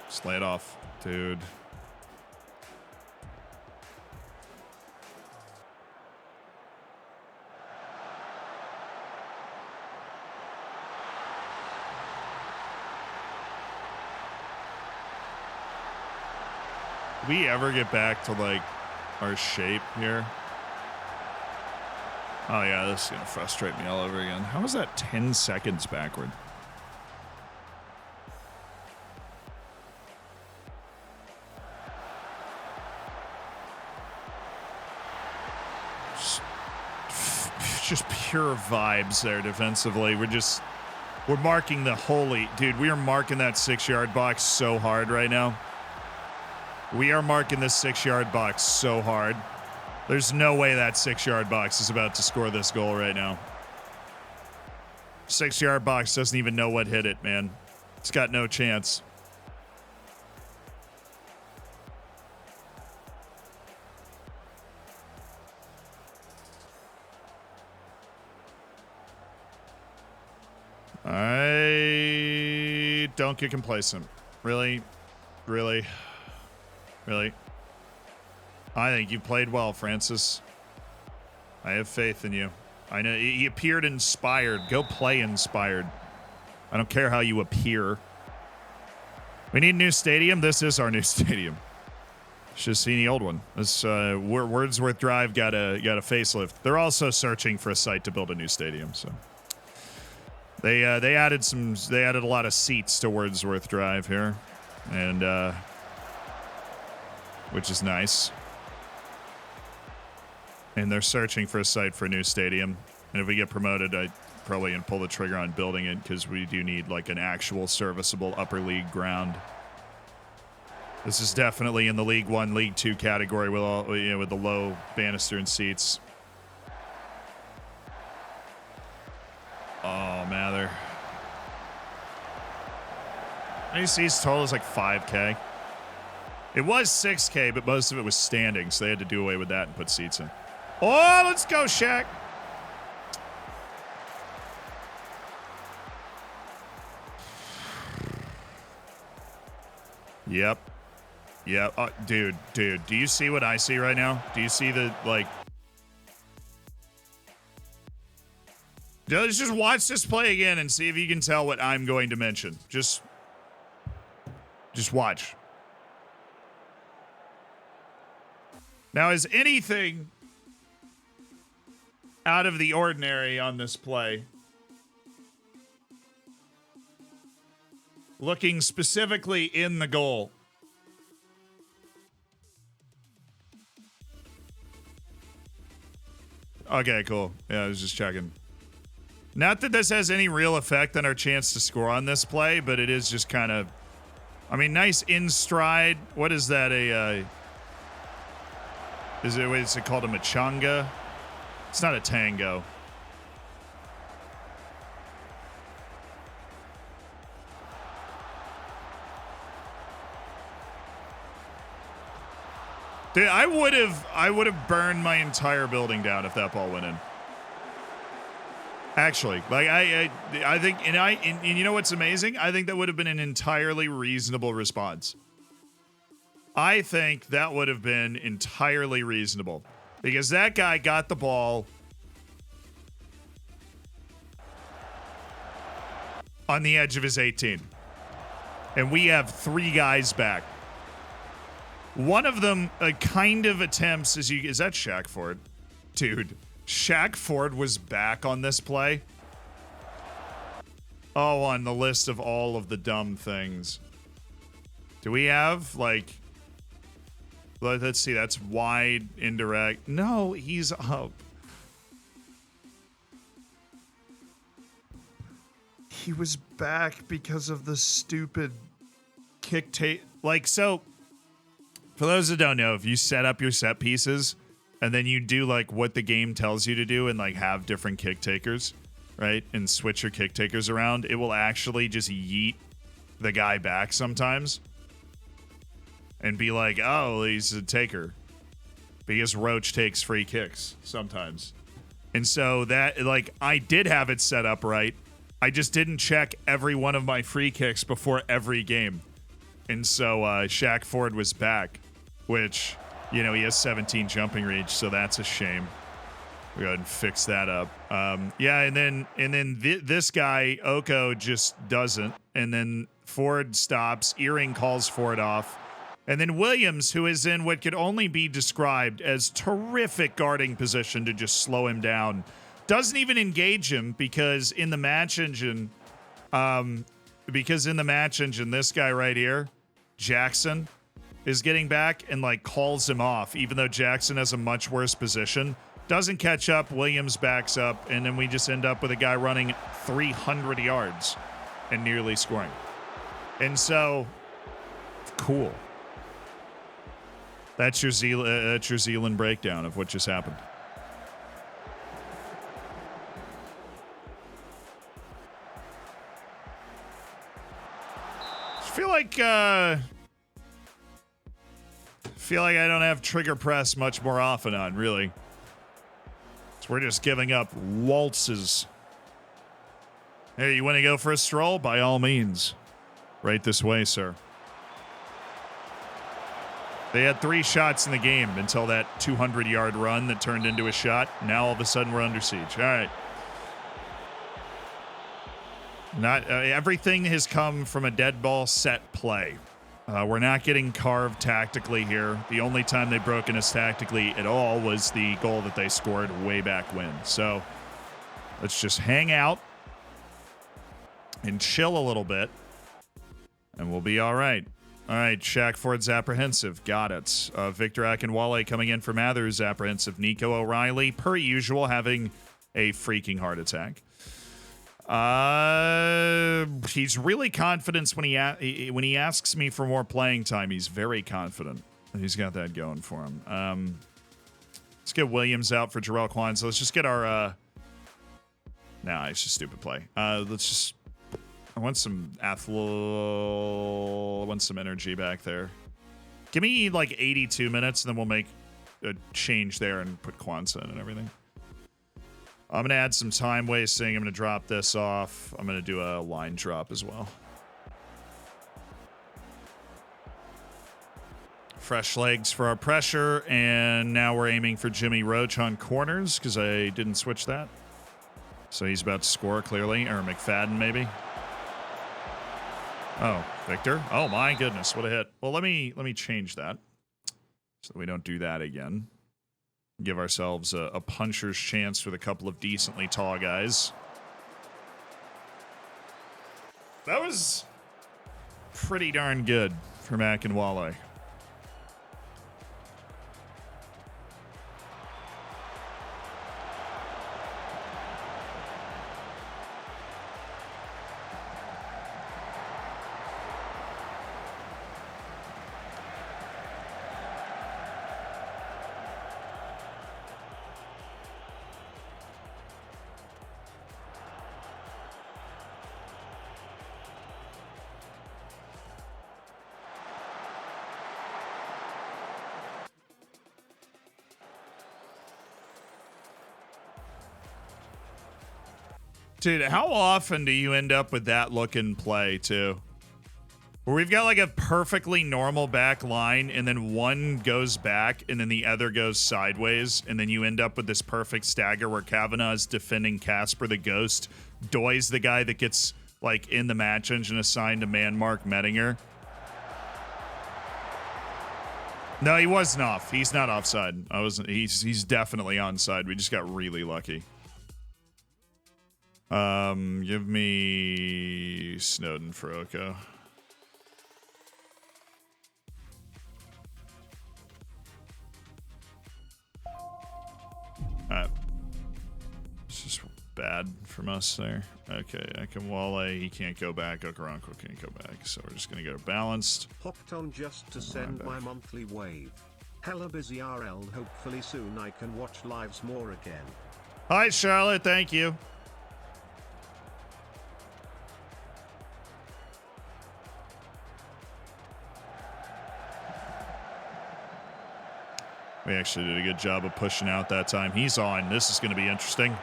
Just lay it off, dude. Do we ever get back to, like, our shape here? Oh, yeah, this is going to frustrate me all over again. How was that 10 seconds backward? Just pure vibes there defensively. We're marking the holy... Dude, we are marking that 6-yard box so hard right now. We are marking this 6-yard box so hard. There's no way that 6-yard box is about to score this goal right now. 6-yard box doesn't even know what hit it, man. It's got no chance. I don't get complacent. Really? Really? Really? I think you played well, Francis. I have faith in you. I know he appeared inspired. Go play inspired. I don't care how you appear. We need a new stadium. This is our new stadium. Should have seen the old one. This Wordsworth Drive got a facelift. They're also searching for a site to build a new stadium, so they added a lot of seats to Wordsworth Drive here, and which is nice. And they're searching for a site for a new stadium. And if we get promoted, I probably gonna pull the trigger on building it, because we do need like an actual serviceable upper league ground. This is definitely in the League 1, League 2 category with all, you know, with the low banister and seats. Oh, Mather. Any seats total is like 5K. It was 6K, but most of it was standing, so they had to do away with that and put seats in. Oh, let's go, Shaq. Yep. Yeah, dude, do you see what I see right now? Do you see the, like... Just watch this play again and see if you can tell what I'm going to mention. Just watch. Now, is anything out of the ordinary on this play? Looking specifically in the goal. Okay, cool. Yeah, I was just checking. Not that this has any real effect on our chance to score on this play, but it is just kind of... I mean, nice in stride. What is that? Is it called a machanga? It's not a tango. Dude, I would have burned my entire building down if that ball went in. Actually, like I think, and you know what's amazing? I think that would have been an entirely reasonable response. I think that would have been entirely reasonable because that guy got the ball on the edge of his 18, and we have 3 guys back. One of them kind of attempts, is that Shaq Ford? Dude, Shaq Ford was back on this play. Oh, on the list of all of the dumb things. Do we have, like... Let's see, that's wide, indirect. No, he's up. He was back because of the stupid kick tape. Like, so... For those that don't know, if you set up your set pieces and then you do like what the game tells you to do and like have different kick takers, right? And switch your kick takers around, it will actually just yeet the guy back sometimes and be like, oh, he's a taker. Because Roach takes free kicks sometimes. And so that, like, I did have it set up right. I just didn't check every one of my free kicks before every game. And so Shaq Ford was back, which, you know, he has 17 jumping reach, so that's a shame. We go ahead and fix that up. Yeah, and then this guy, Oko, just doesn't. And then Ford stops. Earring calls Ford off. And then Williams, who is in what could only be described as terrific guarding position to just slow him down, doesn't even engage him because in the match engine, this guy right here, Jackson, is getting back and like calls him off, even though Jackson has a much worse position. Doesn't catch up, Williams backs up, and then we just end up with a guy running 300 yards and nearly scoring. And so, cool. That's your Zealand breakdown of what just happened. I feel like I don't have trigger press much more often on, really. So we're just giving up waltzes. Hey, you want to go for a stroll? By all means. Right this way, sir. They had 3 shots in the game until that 200-yard run that turned into a shot. Now all of a sudden we're under siege. All right. Not everything has come from a dead ball set play. We're not getting carved tactically here. The only time they've broken us tactically at all was the goal that they scored way back when. So let's just hang out and chill a little bit, and we'll be all right. All right, Shaq Ford's apprehensive. Got it. Victor Akinwale coming in for Mathers, apprehensive. Nico O'Reilly, per usual, having a freaking heart attack. He's really confident when he asks me for more playing time. He's very confident. He's got that going for him. Let's get Williams out for Jarrell Kwan. So let's just get our. Nah, it's just stupid play. Let's just. I want some energy back there. Give me like 82 minutes, and then we'll make a change there and put Kwanzaa in and everything. I'm going to add some time wasting. I'm going to drop this off. I'm going to do a line drop as well. Fresh legs for our pressure, and now we're aiming for Jimmy Roach on corners because I didn't switch that. So he's about to score, clearly. Or McFadden, maybe. Oh, Victor. Oh, my goodness. What a hit. Well, let me change that. So we don't do that again. Give ourselves a puncher's chance with a couple of decently tall guys. That was pretty darn good for Mac and Wale. Dude, how often do you end up with that looking play, too? Where we've got like a perfectly normal back line, and then one goes back, and then the other goes sideways, and then you end up with this perfect stagger where Kavanaugh is defending Casper the Ghost. Doy's the guy that gets, like, in the match engine assigned to man Mark Mettinger. No, he wasn't off. He's not offside. He's definitely onside. We just got really lucky. Give me Snowden for Oko. It's just bad from us there. Okay, Akinwale, he can't go back. Okoronkwo can't go back, so we're just gonna go balanced. Hopped on just to send my monthly wave. Hella busy RL. Hopefully soon I can watch lives more again. Hi, Charlotte. Thank you. We actually did a good job of pushing out that time. He's on. This is going to be interesting.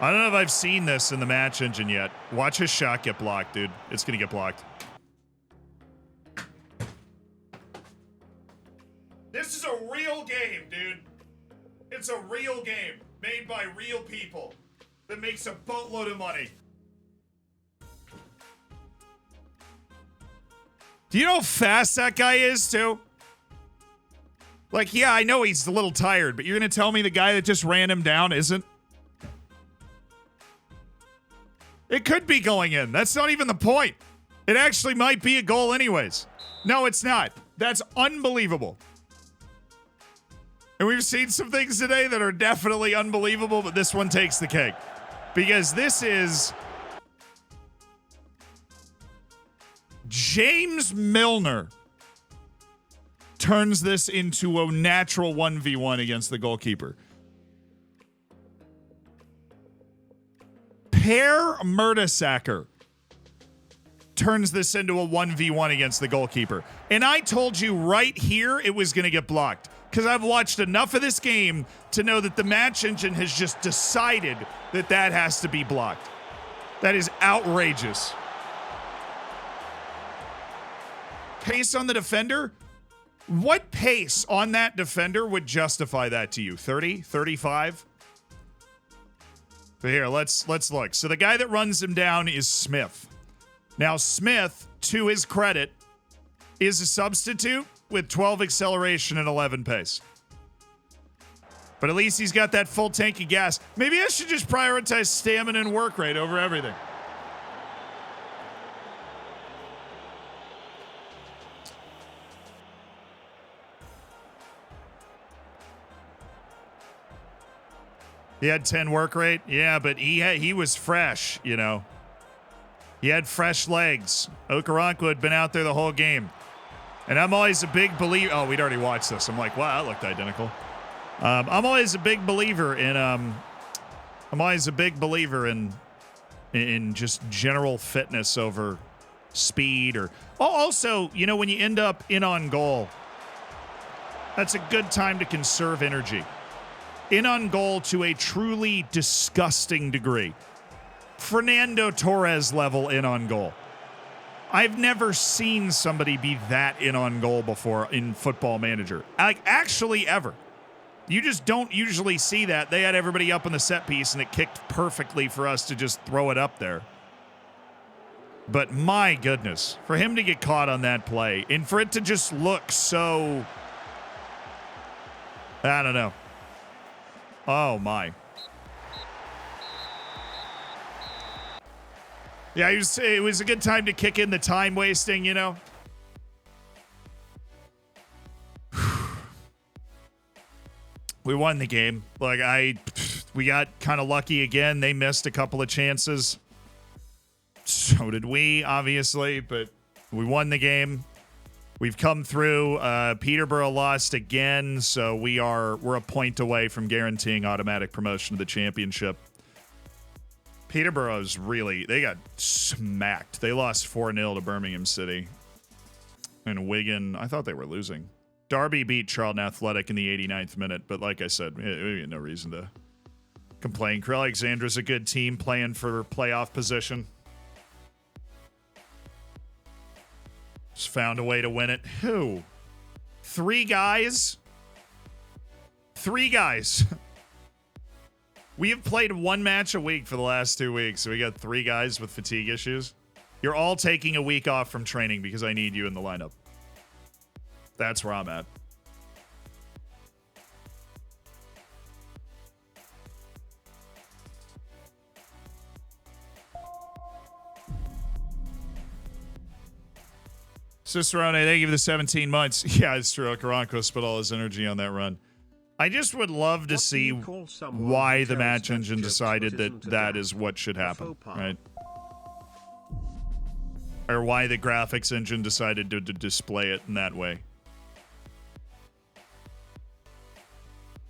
I don't know if I've seen this in the match engine yet. Watch his shot get blocked, dude. It's going to get blocked. This is a real game, dude. It's a real game made by real people that makes a boatload of money. Do you know how fast that guy is, too? Like, yeah, I know he's a little tired, but you're going to tell me the guy that just ran him down isn't? It could be going in. That's not even the point. It actually might be a goal anyways. No, it's not. That's unbelievable. And we've seen some things today that are definitely unbelievable, but this one takes the cake. Because this is James Milner turns this into a natural 1v1 against the goalkeeper. Per Mertesacker turns this into a 1v1 against the goalkeeper. And I told you right here it was going to get blocked. Because I've watched enough of this game to know that the match engine has just decided that that has to be blocked. That is outrageous. Pace on the defender? What pace on that defender would justify that to you? 30? 35? But here, let's look. So the guy that runs him down is Smith. Now, Smith, to his credit, is a substitute with 12 acceleration and 11 pace. But at least he's got that full tank of gas. Maybe I should just prioritize stamina and work rate over everything. He had 10 work rate. Yeah, but he was fresh, you know. He had fresh legs. Okoronkwo had been out there the whole game. And I'm always a big believer. Oh, we'd already watched this. I'm like, wow, that looked identical. I'm always a big believer in just general fitness over speed or also, you know, when you end up in on goal, that's a good time to conserve energy. In on goal to a truly disgusting degree. Fernando Torres level in on goal. I've never seen somebody be that in on goal before in Football Manager. Like, actually ever. You just don't usually see that. They had everybody up on the set piece and it kicked perfectly for us to just throw it up there. But my goodness, for him to get caught on that play and for it to just look so I don't know. Oh, my. Yeah, it was a good time to kick in the time wasting, you know? We won the game. Like, we got kind of lucky again. They missed a couple of chances. So did we, obviously, but we won the game. We've come through. Peterborough lost again, so we're a point away from guaranteeing automatic promotion to the championship. Peterborough's they got smacked. They lost 4-0 to Birmingham City. And Wigan, I thought they were losing. Derby beat Charlton Athletic in the 89th minute, but like I said, we had no reason to complain. Crewe Alexandra's a good team playing for playoff position. Just found a way to win it. Who? 3 guys? 3 guys. We have played 1 match a week for the last 2 weeks, so we got 3 guys with fatigue issues. You're all taking a week off from training because I need you in the lineup. That's where I'm at. Cicerone, thank you for the 17 months. Yeah, it's true. Karanko spent all his energy on that run. I just would love to see why the match engine decided that is what should happen, right? Or why the graphics engine decided to display it in that way.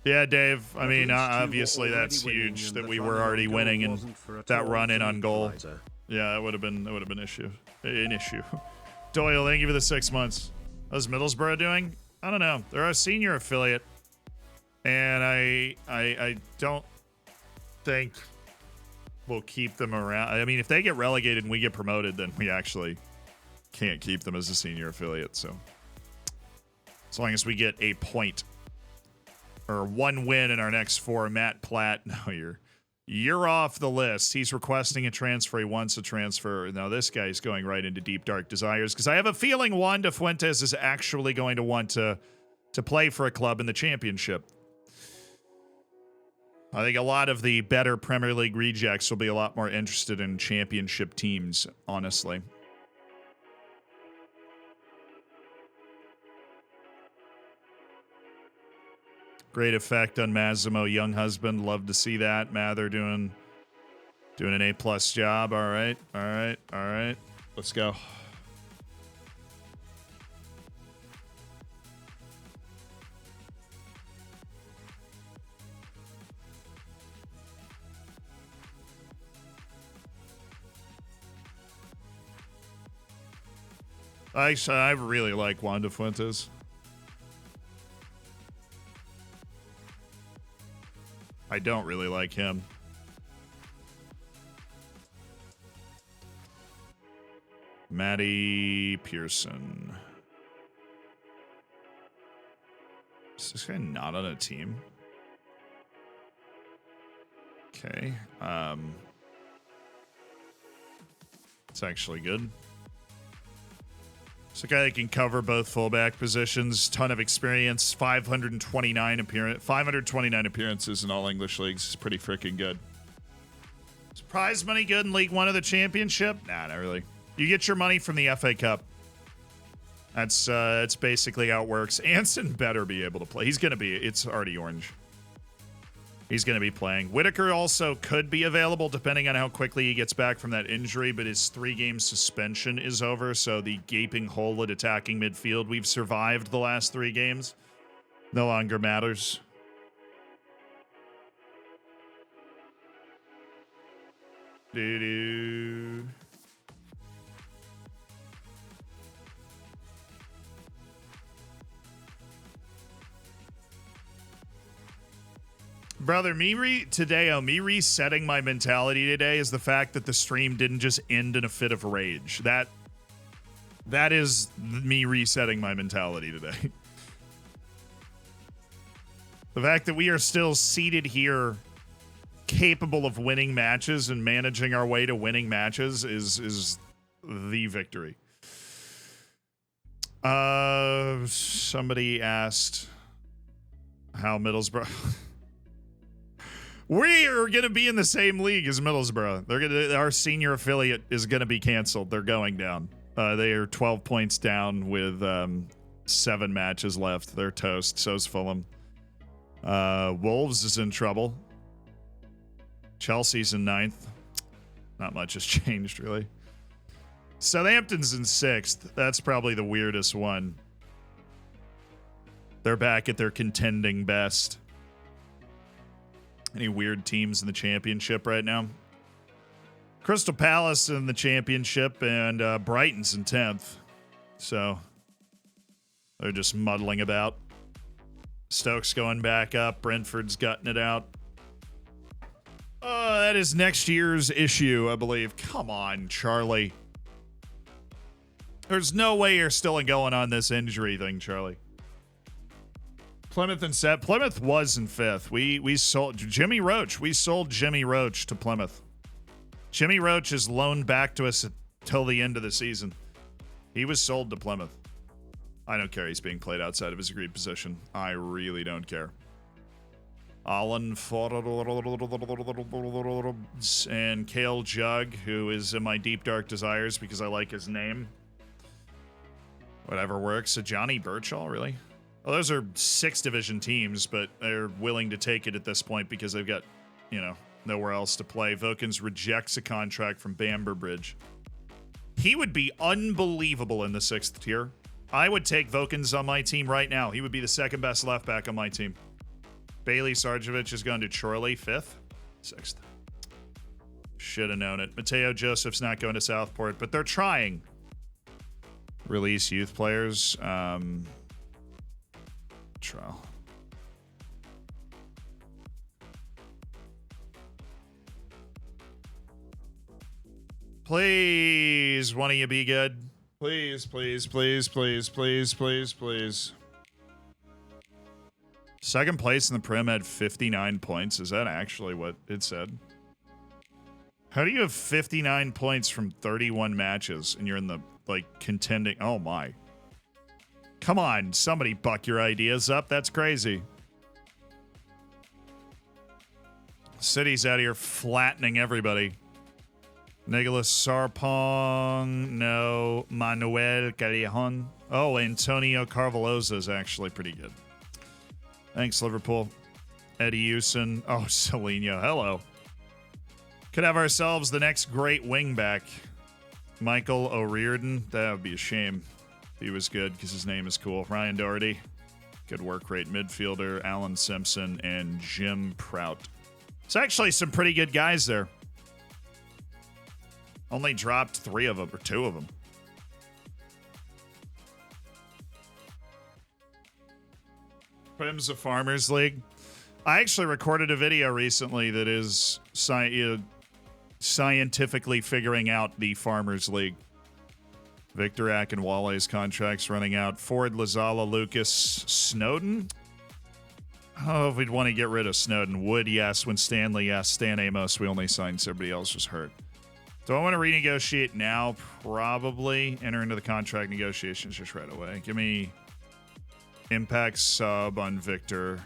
Yeah, Dave. I mean, obviously that's huge that we were already winning and that run in on goal. Yeah, it would have been an issue. Doyle, thank you for the 6 months. How's Middlesbrough doing? I don't know. They're a senior affiliate, and I don't think we'll keep them around. I mean, if they get relegated and we get promoted, then we actually can't keep them as a senior affiliate. So as long as we get a point or 1 win in our next 4, Matt Platt. No, you're off the list. He's requesting a transfer. He wants a transfer. Now this guy's going right into deep dark desires because I have a feeling Juan de Fuentes is actually going to want to play for a club in the championship. I think a lot of the better Premier League rejects will be a lot more interested in championship teams, honestly. Great effect on Massimo, young husband. Love to see that. Mather doing an A+ job. All right. Let's go. I really like Juan de Fuentes. I don't really like him. Matty Pearson. Is this guy not on a team? Okay. It's actually good. It's a guy that can cover both fullback positions. Ton of experience. 529 appearances in all English leagues. Is pretty freaking good. Is prize money good in League One of the Championship? Nah, not really. You get your money from the FA Cup. That's basically how it works. Anson better be able to play. He's going to be. It's already orange. He's going to be playing. Whitaker also could be available depending on how quickly he gets back from that injury, but his 3-game suspension is over, so the gaping hole at attacking midfield we've survived the last 3 games no longer matters. Doo-doo. Brother, me resetting my mentality today is the fact that the stream didn't just end in a fit of rage. That is me resetting my mentality today. The fact that we are still seated here capable of winning matches and managing our way to winning matches is the victory. Somebody asked, how Middlesbrough. We are going to be in the same league as Middlesbrough. Our senior affiliate is going to be canceled. They're going down. They are 12 points down with 7 matches left. They're toast. So's Fulham. Wolves is in trouble. Chelsea's in 9th. Not much has changed, really. Southampton's in 6th. That's probably the weirdest one. They're back at their contending best. Any weird teams in the championship right now? Crystal Palace in the championship, and Brighton's in 10th. So they're just muddling about. Stoke's going back up. Brentford's gutting it out. That is next year's issue, I believe. Come on, Charlie. There's no way you're still going on this injury thing, Charlie. Plymouth and set. Plymouth was in 5th. We sold Jimmy Roach. We sold Jimmy Roach to Plymouth. Jimmy Roach is loaned back to us till the end of the season. He was sold to Plymouth. I don't care. He's being played outside of his agreed position. I really don't care. Alan and Kale Jug, who is in my Deep Dark Desires because I like his name. Whatever works. So Johnny Birchall, really? Well, those are 6th division teams, but they're willing to take it at this point because they've got, nowhere else to play. Vokins rejects a contract from Bamber Bridge. He would be unbelievable in the 6th tier. I would take Vokins on my team right now. He would be the 2nd best left back on my team. Bailey Sarjevic has gone to Chorley, 5th. 6th. Should have known it. Mateo Joseph's not going to Southport, but they're trying. Release youth players. Trial. Please, one of you be good. Please, please, please, please, please, please, please. 2nd place in the Prem had 59 points. Is that actually what it said? How do you have 59 points from 31 matches and you're in the, contending? Oh, my. Come on, somebody buck your ideas up. That's crazy. City's out here flattening everybody. Nicholas Sarpong. No. Manuel Callejon. Oh, Antonio Carvalhosa is actually pretty good. Thanks, Liverpool. Eddie Hewson. Oh, Celinho. Hello. Could have ourselves the next great wingback. Michael O'Riordan. That would be a shame. He was good because his name is cool. Ryan Doherty, good work rate midfielder. Alan Simpson and Jim Prout. It's actually some pretty good guys there. Only dropped 3 of them or 2 of them. Prim's a Farmers League. I actually recorded a video recently that is scientifically figuring out the Farmers League. Victor Akinwale's contract's running out. Ford, Lazala, Lucas, Snowden. Oh, if we'd want to get rid of Snowden. Wood, yes. When Stanley, yes. Stan Amos, we only signed. Somebody else was hurt. Do I want to renegotiate now? Probably. Enter into the contract negotiations just right away. Give me impact sub on Victor.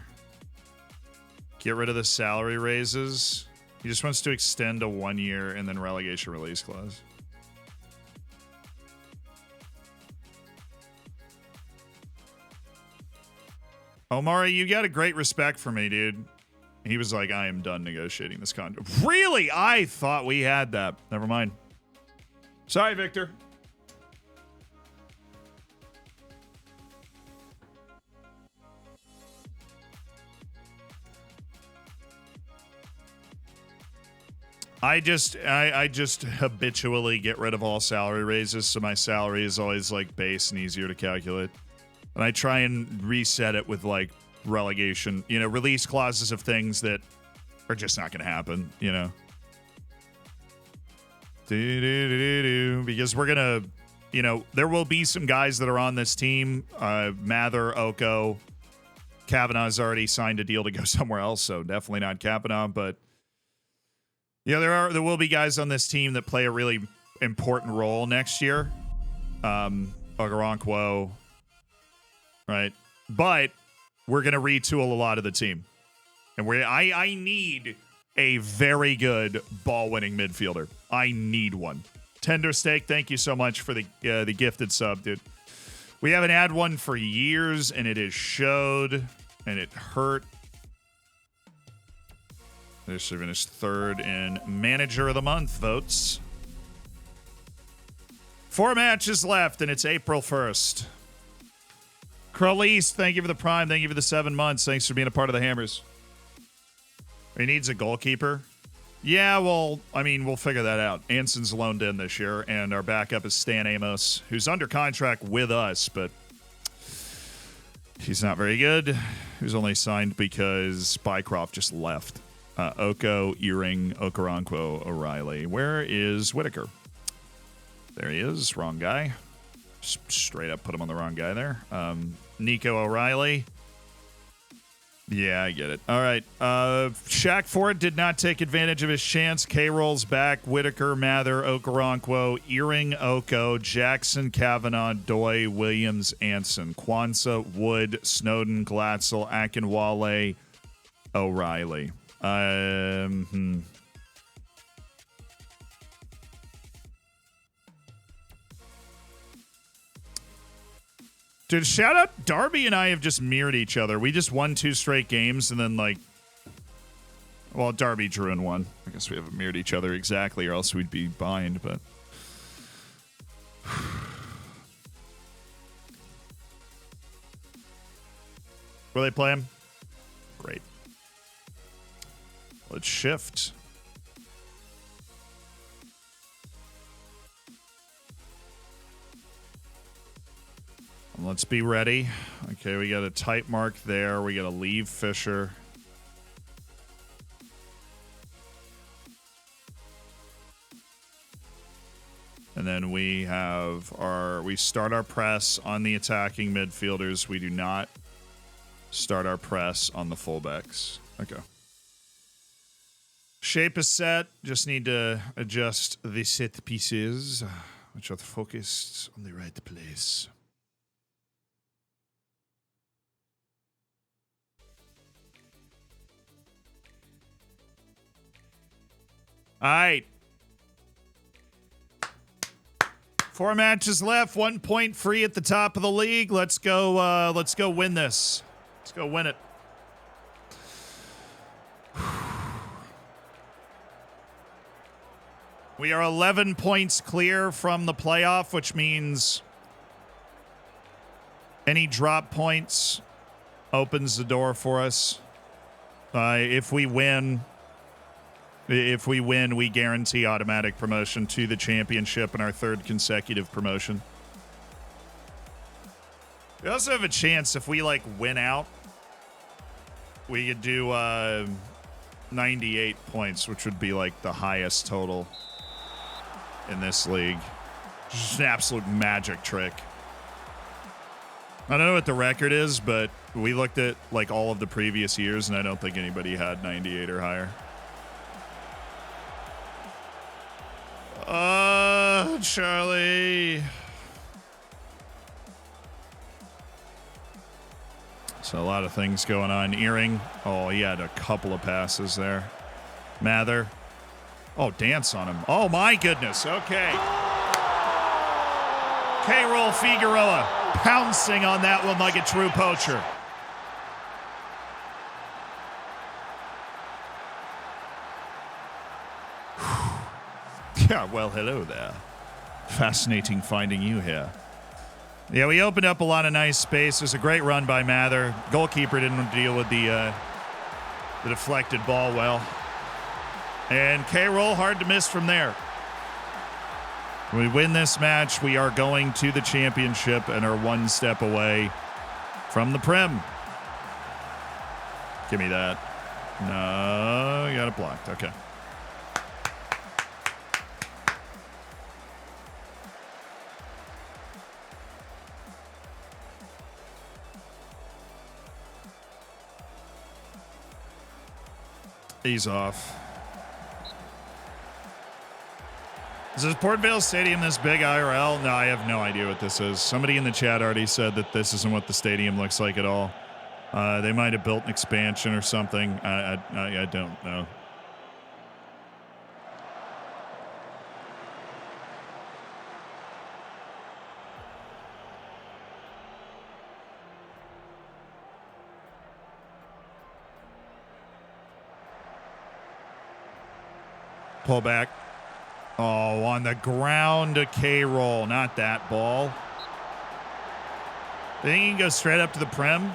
Get rid of the salary raises. He just wants to extend a 1 year and then relegation release clause. Omari, you got a great respect for me, dude. He was like, I am done negotiating this contract. Really? I thought we had that. Never mind. Sorry, Victor. I just habitually get rid of all salary raises, so my salary is always base and easier to calculate. And I try and reset it with relegation, release clauses of things that are just not going to happen, Because we're going to, there will be some guys that are on this team. Mather, Oko, Kavanaugh's already signed a deal to go somewhere else, so definitely not Kavanaugh. But there will be guys on this team that play a really important role next year. Ogarankwo. Right. But we're going to retool a lot of the team. And I need a very good ball-winning midfielder. I need one. Tender Steak, thank you so much for the gifted sub, dude. We haven't had one for years, and it has showed, and it hurt. They're serving his third in Manager of the Month votes. 4 matches left, and it's April 1st. Crowlease, thank you for the Prime. Thank you for the 7 months. Thanks for being a part of the Hammers. He needs a goalkeeper. Yeah, well, I mean, we'll figure that out. Anson's loaned in this year, and our backup is Stan Amos, who's under contract with us, but he's not very good. He was only signed because Bycroft just left. Oko, Earring, Okoronkwo, O'Reilly. Where is Whitaker? There he is. Wrong guy. Just straight up put him on the wrong guy there. Nico O'Reilly. Yeah, I get it. All right. Shaq Ford did not take advantage of his chance. K-Roll's back. Whitaker, Mather, Okoronkwo, Earring, Oko, Jackson, Kavanaugh, Doy, Williams, Anson, Kwanzaa, Wood, Snowden, Glatzel, Akinwale, O'Reilly. Dude, shout out. Darby and I have just mirrored each other. We just won 2 straight games, and then, like, well, Darby drew in 1. I guess we haven't mirrored each other exactly, or else we'd be behind, but. Where they play him? Great. Let's shift. Let's be ready. Okay, we got a type mark there. We got to leave Fisher. And then we have we start our press on the attacking midfielders. We do not start our press on the fullbacks. Okay. Shape is set. Just need to adjust the set pieces, which are focused on the right place. All right. 4 matches left. 1 point free at the top of the league. Let's go. Let's go win this. Let's go win it. We are 11 points clear from the playoff, which means any drop points opens the door for us. If we win, we guarantee automatic promotion to the championship and our 3rd consecutive promotion. We also have a chance if we, like, win out. We could do 98 points, which would be, like, the highest total in this league. Just an absolute magic trick. I don't know what the record is, but we looked at, like, all of the previous years, and I don't think anybody had 98 or higher. Charlie. So a lot of things going on. Earring. Oh, he had a couple of passes there. Mather. Oh, dance on him. Oh, my goodness. Okay. K-Roll Figueroa pouncing on that one like a true poacher. Yeah, well, hello there. Fascinating finding you here. Yeah, we opened up a lot of nice space. There's a great run by Mather. Goalkeeper didn't deal with the deflected ball well. And K-Roll, hard to miss from there. When we win this match, we are going to the championship and are 1 step away from the Prem. Give me that. No, you got it blocked. Okay. He's off. Is this Port Vale Stadium this big IRL? No, I have no idea what this is. Somebody in the chat already said that this isn't what the stadium looks like at all. They might have built an expansion or something. I don't know. Pull back. Oh, on the ground, a K-roll. Not that ball. I think he can go straight up to the prim.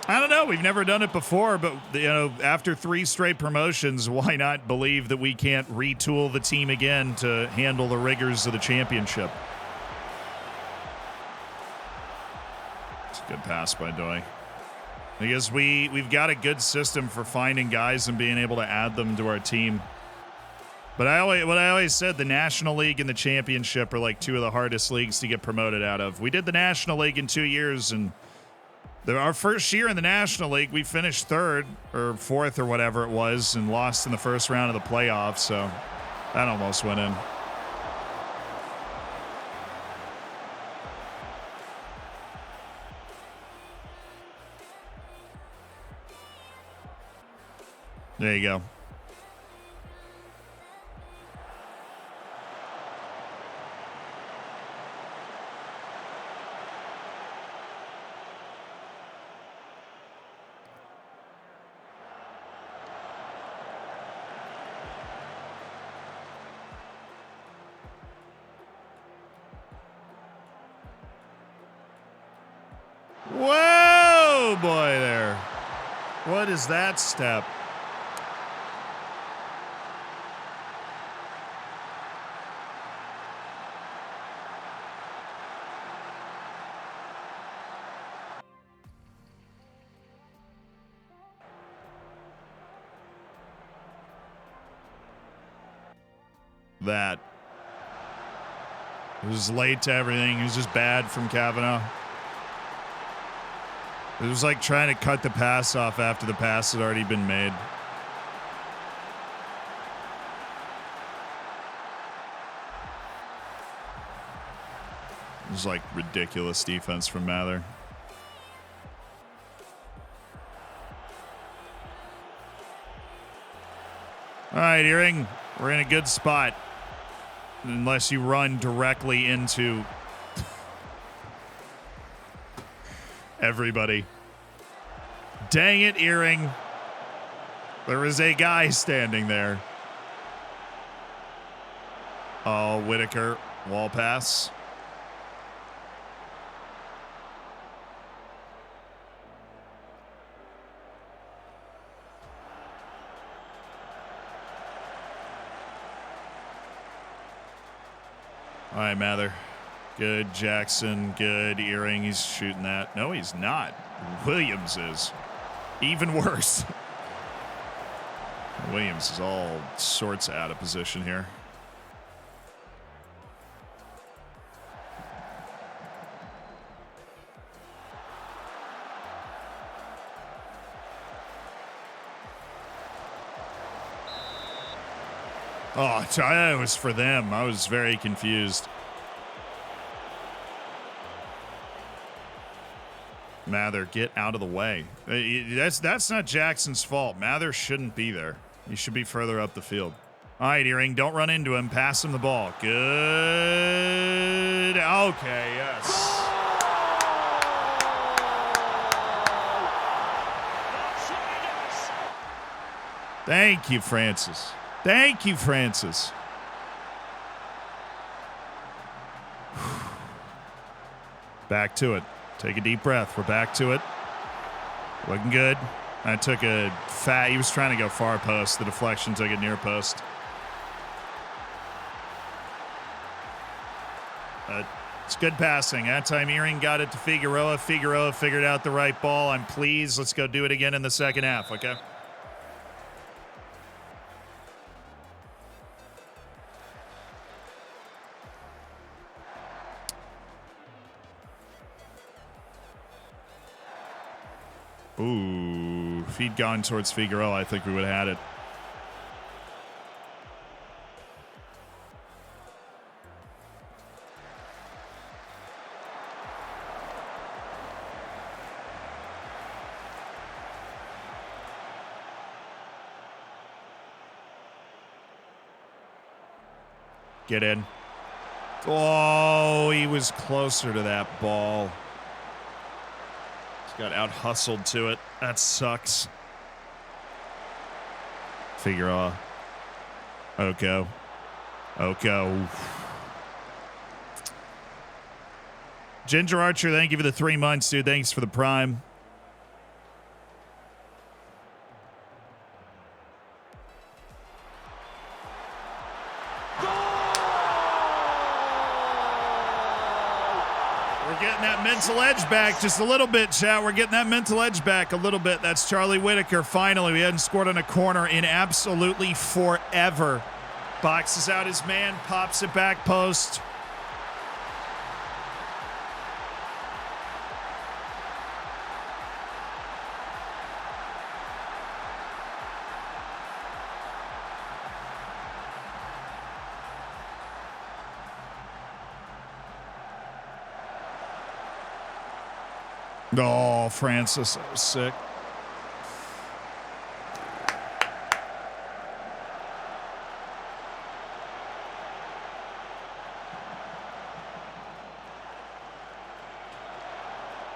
I don't know. We've never done it before, but after 3 straight promotions, why not believe that we can't retool the team again to handle the rigors of the championship? It's a good pass by Doi. Because we've got a good system for finding guys and being able to add them to our team. But what I always said, the National League and the Championship are like 2 of the hardest leagues to get promoted out of. We did the National League in 2 years, and our first year in the National League, we finished 3rd or 4th or whatever it was and lost in the first round of the playoffs, so that almost went in. There you go. Whoa, boy, there. What is that step? That. It was late to everything. It was just bad from Kavanaugh. It was like trying to cut the pass off after the pass had already been made. It was like ridiculous defense from Mather. All right, Earring, we're in a good spot. Unless you run directly into everybody. Dang it, Earring. There is a guy standing there. Oh, Whitaker. Wall pass. All right, Mather. Good. Jackson. Good. Earring. He's shooting that. No, he's not. Williams is. Even worse. Williams is all sorts out of position here. Oh, it was for them. I was very confused. Mather, get out of the way. That's not Jackson's fault. Mather shouldn't be there. He should be further up the field. All right, Earring, don't run into him. Pass him the ball. Good. Okay, yes. Thank you, Francis. Thank you, Francis. Back to it. Take a deep breath. We're back to it. Looking good. I took a fat. He was trying to go far post. The deflection took it near post. It's good passing. That time Earring got it to Figueroa. Figueroa figured out the right ball. I'm pleased. Let's go do it again in the second half, okay? Ooh, if he'd gone towards Figueroa, I think we would have had it. Get in. Oh, he was closer to that ball. He's got out-hustled to it. That sucks. Figure off. Oko. Ginger Archer, thank you for the 3 months, dude. Thanks for the Prime. We're getting that mental edge back just a little bit, chat. We're getting that mental edge back a little bit. That's Charlie Whitaker. Finally, we hadn't scored on a corner in absolutely forever. Boxes out his man, pops it back post. Oh, Francis, that was sick.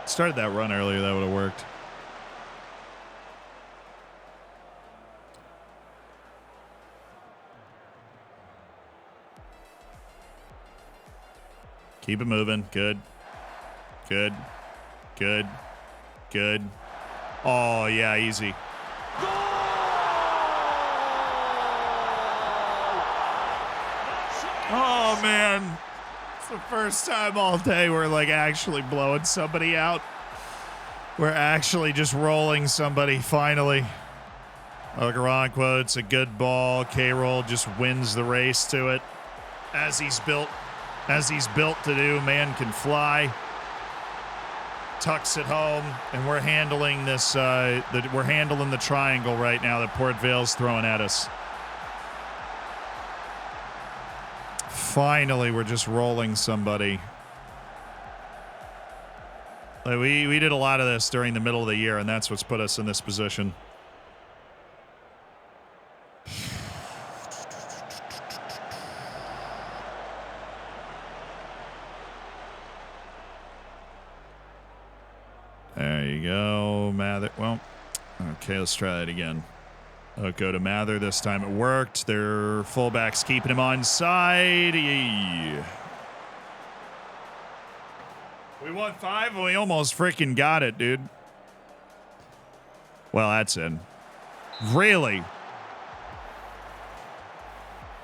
Started that run earlier, that would have worked. Keep it moving. Good. Oh, yeah, easy. Oh, man. It's the first time all day we're, like, actually blowing somebody out. We're actually just rolling somebody, finally. Okaranquo, it's a good ball. K-Roll just wins the race to it. As he's built to do, man can fly. Tucks it home, and we're handling this. We're handling the triangle right now that Port Vale's throwing at us. Finally, we're just rolling somebody. Like we did a lot of this during the middle of the year, and that's what's put us in this position. There you go, Mather. Well, okay, let's try that again. Go to Mather. This time it worked. Their fullback's keeping him on side. Yeah. We won 5 and we almost freaking got it, dude. Well, that's in. Really?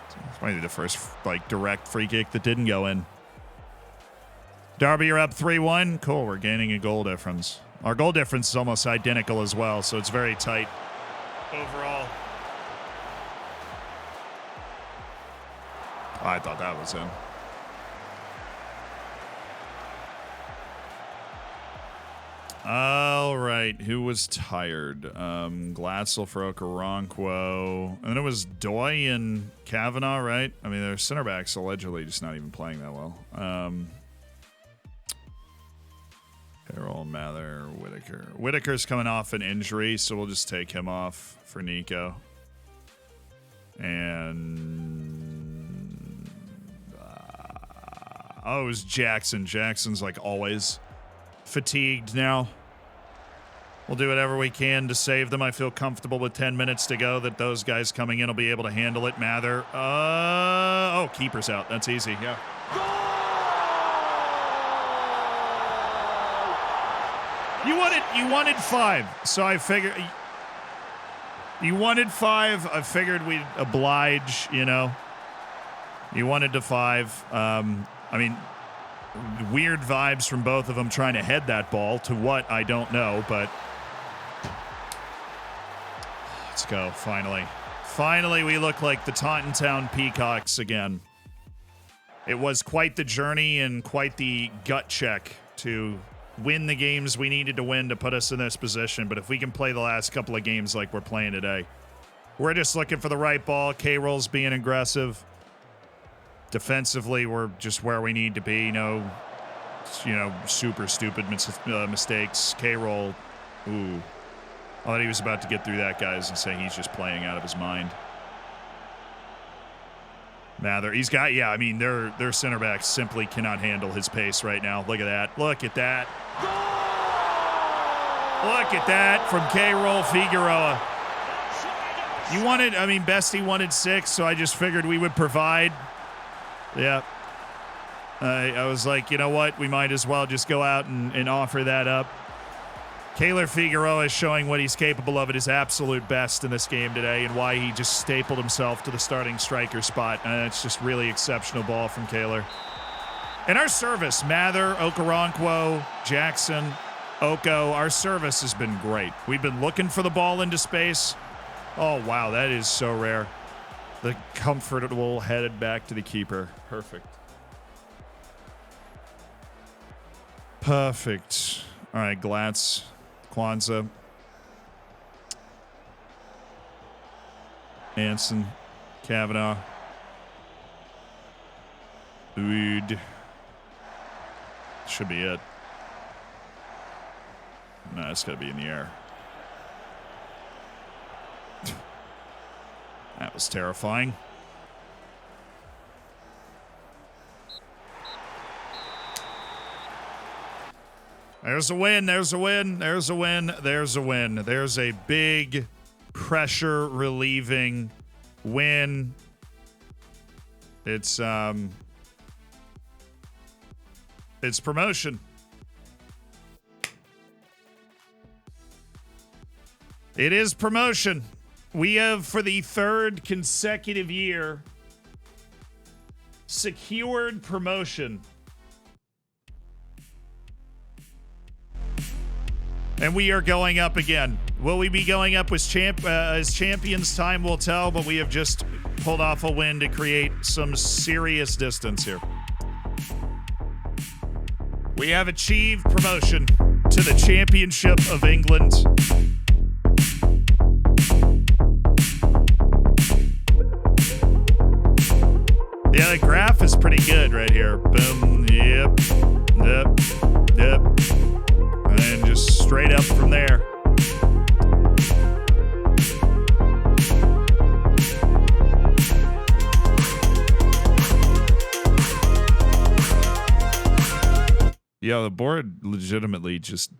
It's probably the first, like, direct free kick that didn't go in. Darby, you're up 3-1. Cool, we're gaining a goal difference. Our goal difference is almost identical as well, so it's very tight overall. Oh, I thought that was him. All right, who was tired? Glatzel for Okaranquo. And then it was Doy and Kavanaugh, right? I mean, their center backs allegedly just not even playing that well. Carroll, Mather, Whitaker. Whitaker's coming off an injury, so we'll just take him off for Nico. And it was Jackson. Jackson's like always fatigued now. We'll do whatever we can to save them. I feel comfortable with 10 minutes to go that those guys coming in will be able to handle it. Mather. Oh, keeper's out. That's easy. Yeah. You wanted 5, so I figured you wanted 5. I figured we'd oblige, you know. You wanted to 5. I mean, weird vibes from both of them trying to head that ball to what I don't know, but let's go. Finally, we look like the Taunton Town Peacocks again. It was quite the journey and quite the gut check to win the games we needed to win to put us in this position. But if we can play the last couple of games like we're playing today, we're just looking for the right ball. K-Roll's being aggressive. Defensively, we're just where we need to be. No, super stupid mistakes. K-Roll, ooh. I thought he was about to get through that, guys, and say he's just playing out of his mind. Mather, he's got, yeah, I mean, their center backs simply cannot handle his pace right now. Look at that. Look at that. Look at that from K-Roll Figueroa. You wanted, I mean, Bestie wanted 6, so I just figured we would provide. Yeah. I was like, you know what? We might as well just go out and offer that up. Kaylor Figueroa is showing what he's capable of at his absolute best in this game today and why he just stapled himself to the starting striker spot. And it's just really exceptional ball from Kaylor. And our service, Mather, Okoronkwo, Jackson, Oko, our service has been great. We've been looking for the ball into space. Oh, wow, that is so rare. The comfortable headed back to the keeper. Perfect. Perfect. All right, Glatz, Kwanzaa, Anson, Kavanaugh, Uyd. Should be it. No, it's got to be in the air. That was terrifying. There's a win, there's a win, there's a win, there's a win. There's a big pressure relieving win. It's promotion. It is promotion. We have, for the 3rd consecutive year, secured promotion. And we are going up again. Will we be going up as champions? Time will tell, but we have just pulled off a win to create some serious distance here. We have achieved promotion to the Championship of England. Yeah, the graph is pretty good right here. Boom, yep, yep, yep. And just straight up from there. Yeah, the board legitimately just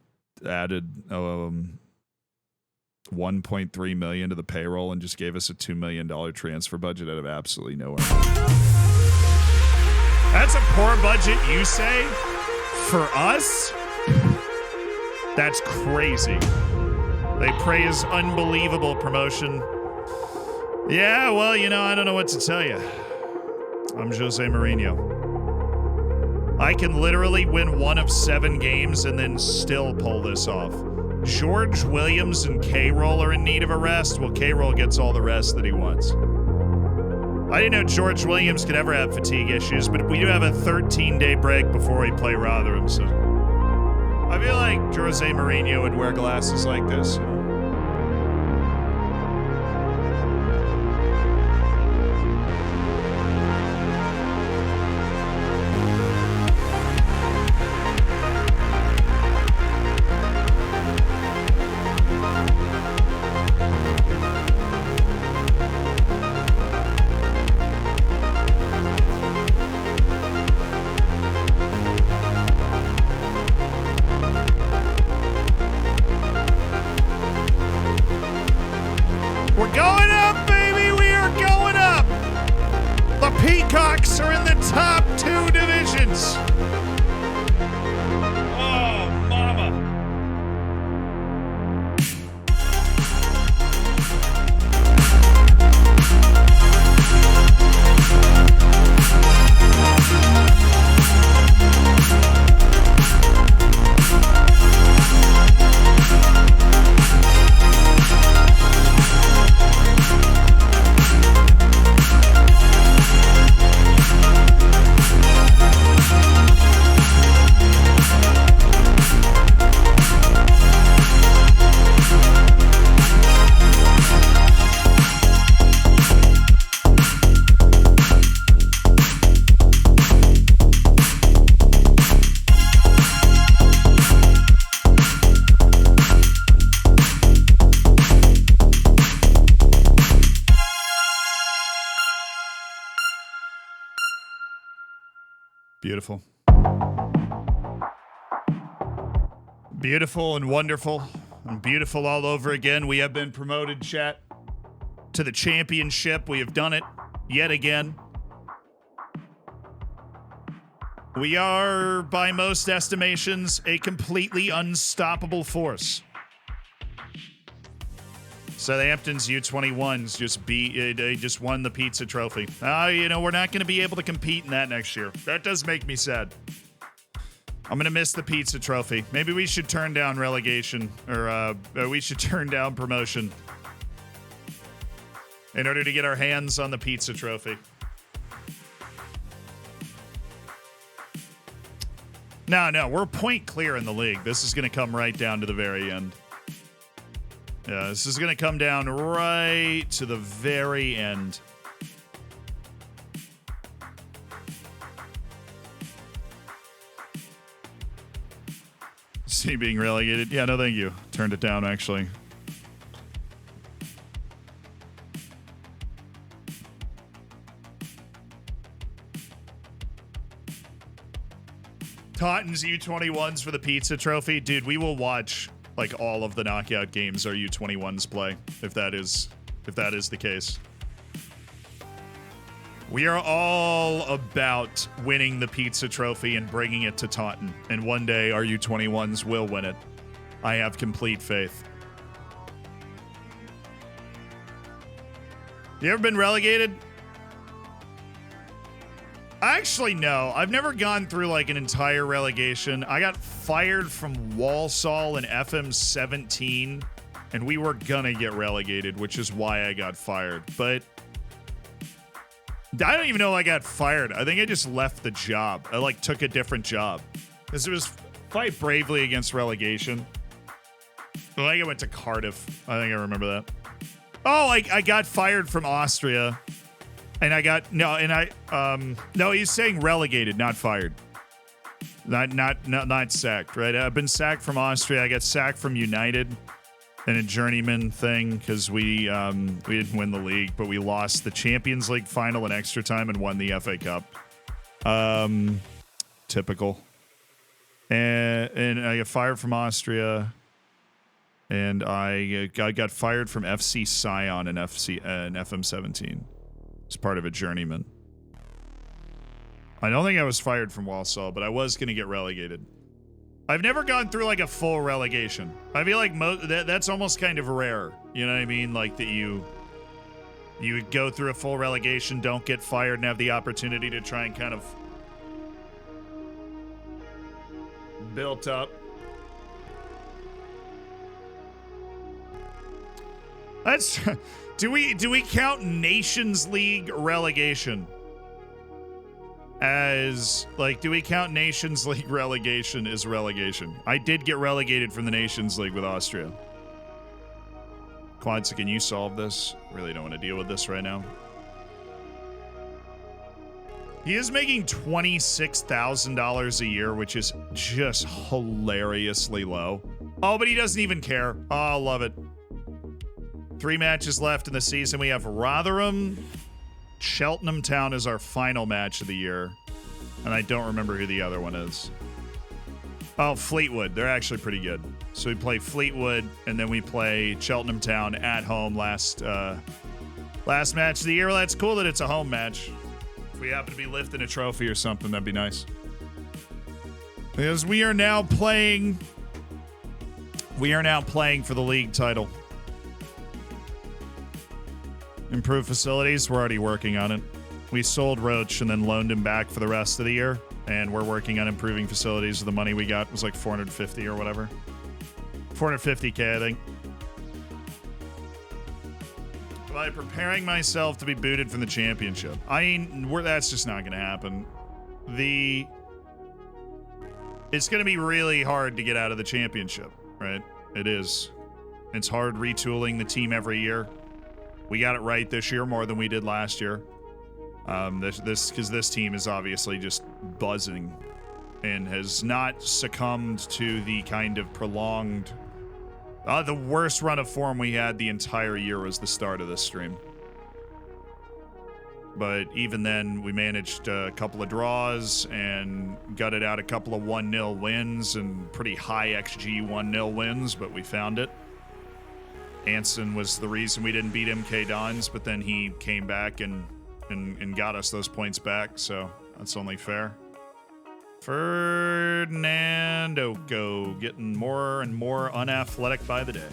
added $1.3 million to the payroll and just gave us a $2 million transfer budget out of absolutely nowhere. That's a poor budget, you say? For us? That's crazy. They praise unbelievable promotion. Yeah, well, you know, I don't know what to tell you. I'm Jose Mourinho. I can literally win 1 of 7 games and then still pull this off. George Williams and K-Roll are in need of a rest. Well, K-Roll gets all the rest that he wants. I didn't know George Williams could ever have fatigue issues, but we do have a 13-day break before we play Rotherham, so I feel like Jose Mourinho would wear glasses like this. Beautiful. Beautiful and wonderful and beautiful all over again. We have been promoted, chat, to the championship. We have done it yet again. We are, by most estimations, a completely unstoppable force. Southampton's U21s just won the pizza trophy. We're not going to be able to compete in that next year. That does make me sad. I'm going to miss the pizza trophy. Maybe we should turn down relegation, or we should turn down promotion in order to get our hands on the pizza trophy. No, we're a point clear in the league. This is going to come right down to the very end. Yeah, this is going to come down right to the very end. See being relegated? Yeah, no thank you. Turned it down, actually. Taunton's U21s for the pizza trophy. Dude, we will watch like all of the knockout games our U21s play, if that is the case. We are all about winning the pizza trophy and bringing it to Taunton. And one day our U21s will win it. I have complete faith. You ever been relegated? Actually, no. I've never gone through like an entire relegation. I got fired from Walsall in FM17, and we were gonna get relegated, which is why I got fired. But I don't even know I got fired. I think I just left the job. I like took a different job. Because it was fight bravely against relegation. I think I went to Cardiff. I think I remember that. Oh, I got fired from Austria. And I got no, he's saying relegated, not fired. Not sacked, right? I've been sacked from Austria. I got sacked from United in a journeyman thing because we didn't win the league, but we lost the Champions League final in extra time and won the FA Cup. Typical. And I got fired from Austria, and I got fired from FC Sion in FM17. As part of a journeyman. I don't think I was fired from Walsall, but I was going to get relegated. I've never gone through like a full relegation. I feel like that's almost kind of rare. You know what I mean? Like that you would go through a full relegation, don't get fired, and have the opportunity to try and kind of build up. That's do we count Nations League relegation as like do we count Nations League relegation as relegation? I did get relegated from the Nations League with Austria. Quadsa, can you solve this? Really don't want to deal with this right now. He is making $26,000 a year, which is just hilariously low. Oh, but he doesn't even care. Oh, I love it. 3 matches left in the season. We have Rotherham. Cheltenham Town is our final match of the year. And I don't remember who the other one is. Oh, Fleetwood. They're actually pretty good. So we play Fleetwood, and then we play Cheltenham Town at home last match of the year. Well, that's cool that it's a home match. If we happen to be lifting a trophy or something, that'd be nice. Because we are now playing for the league title. Improve facilities, we're already working on it. We sold Roach and then loaned him back for the rest of the year, and we're working on improving facilities. The money we got was like 450 or whatever. 450K, I think. By preparing myself to be booted from the championship. I mean, that's just not going to happen. It's going to be really hard to get out of the championship, right? It is. It's hard retooling the team every year. We got it right this year more than we did last year. Because this team is obviously just buzzing and has not succumbed to the kind of prolonged... the worst run of form we had the entire year was the start of this stream. But even then, we managed a couple of draws and gutted out a couple of 1-0 wins and pretty high XG 1-0 wins, but we found it. Anson was the reason we didn't beat MK Dons, but then he came back and got us those points back, so that's only fair. Fernando getting more and more unathletic by the day.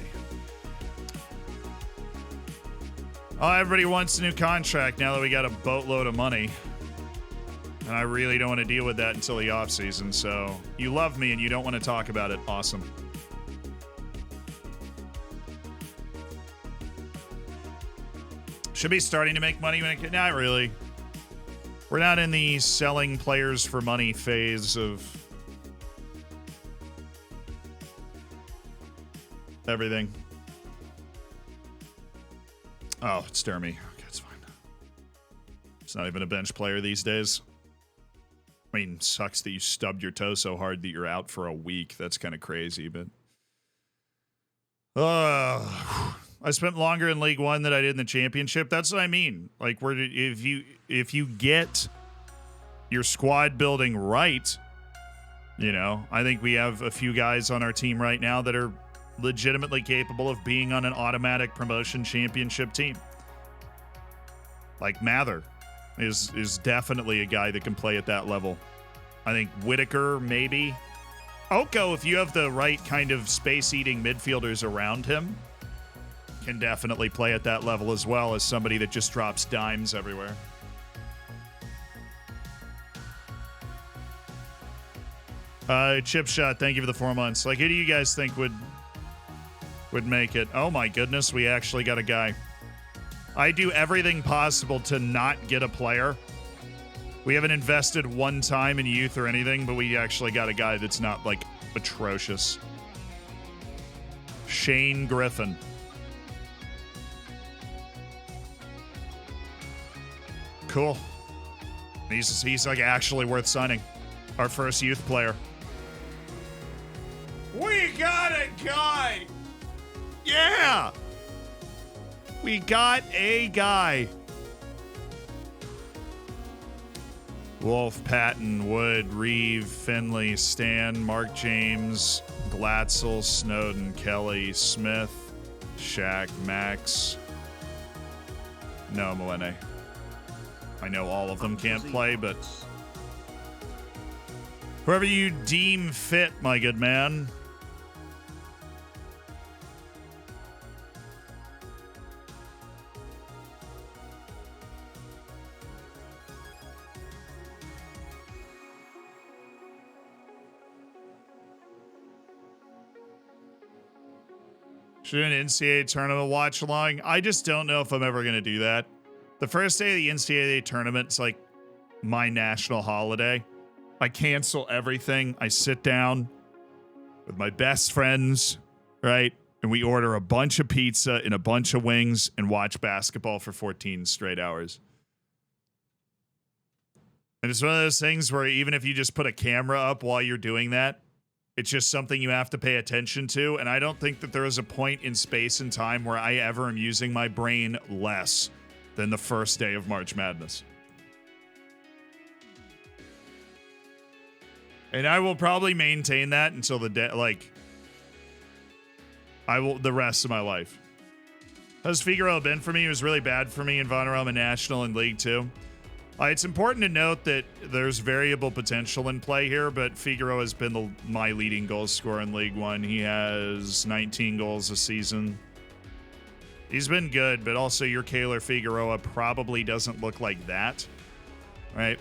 Oh, everybody wants a new contract now that we got a boatload of money. And I really don't want to deal with that until the offseason, so you love me and you don't want to talk about it. Awesome. Should be starting to make money when it... Not really. We're not in the selling players for money phase of everything. Oh, it's Dermy. Okay, it's fine. It's not even a bench player these days. I mean, sucks that you stubbed your toe so hard that you're out for a week. That's kind of crazy, but... I spent longer in League One than I did in the championship. That's what I mean. Like, if you get your squad building right, you know, I think we have a few guys on our team right now that are legitimately capable of being on an automatic promotion championship team. Like Mather is definitely a guy that can play at that level. I think Whitaker, maybe. Oko, if you have the right kind of space-eating midfielders around him, can definitely play at that level as well as somebody that just drops dimes everywhere. Chip Shot, thank you for the 4 months. Like, who do you guys think would make it? Oh my goodness, we actually got a guy. I do everything possible to not get a player. We haven't invested one time in youth or anything, but we actually got a guy that's not, like, atrocious. Shane Griffin. Cool. He's like actually worth signing. Our first youth player. We got a guy. Yeah. We got a guy. Wolf, Patton, Wood, Reeve, Finley, Stan, Mark James, Glatzel, Snowden, Kelly, Smith, Shaq, Max. No, Milene. I know all of them can't play, but whoever you deem fit, my good man. Should an NCAA tournament watch along? I just don't know if I'm ever going to do that. The first day of the NCAA tournament's like my national holiday. I cancel everything. I sit down with my best friends, right? And we order a bunch of pizza and a bunch of wings and watch basketball for 14 straight hours. And it's one of those things where even if you just put a camera up while you're doing that, it's just something you have to pay attention to. And I don't think that there is a point in space and time where I ever am using my brain less than the first day of March Madness. And I will probably maintain that until the day, like, the rest of my life. How's Figueroa been for me? He was really bad for me in Vanarama National and League 2. It's important to note that there's variable potential in play here, but Figueroa has been my leading goal scorer in League 1. He has 19 goals a season. He's been good, but also your Kaylor Figueroa probably doesn't look like that, right?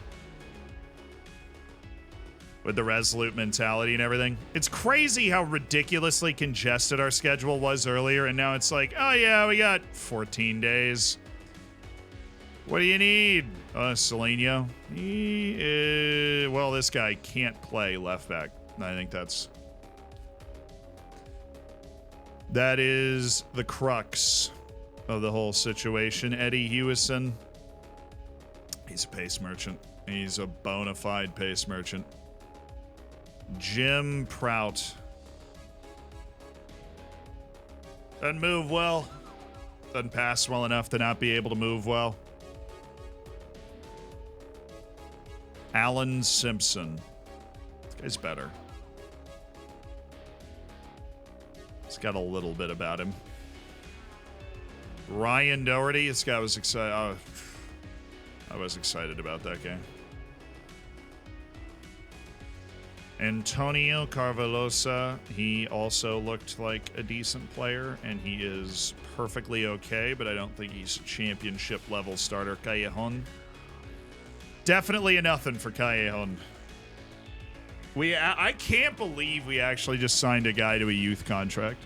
With the resolute mentality and everything. It's crazy how ridiculously congested our schedule was earlier, and now it's like, oh yeah, we got 14 days. What do you need? Celinho. Well, this guy can't play left back. I think that is the crux of the whole situation. Eddie Hewison. He's a pace merchant. He's a bona fide pace merchant. Jim Prout. Doesn't move well. Doesn't pass well enough to not be able to move well. Alan Simpson. This guy's better. He's got a little bit about him. Ryan Doherty. This guy was excited. Oh, I was excited about that game. Antonio Carvalhosa, he also looked like a decent player, and he is perfectly okay, but I don't think he's a championship-level starter. Callejon. Definitely a nothing for Callejon. I can't believe we actually just signed a guy to a youth contract.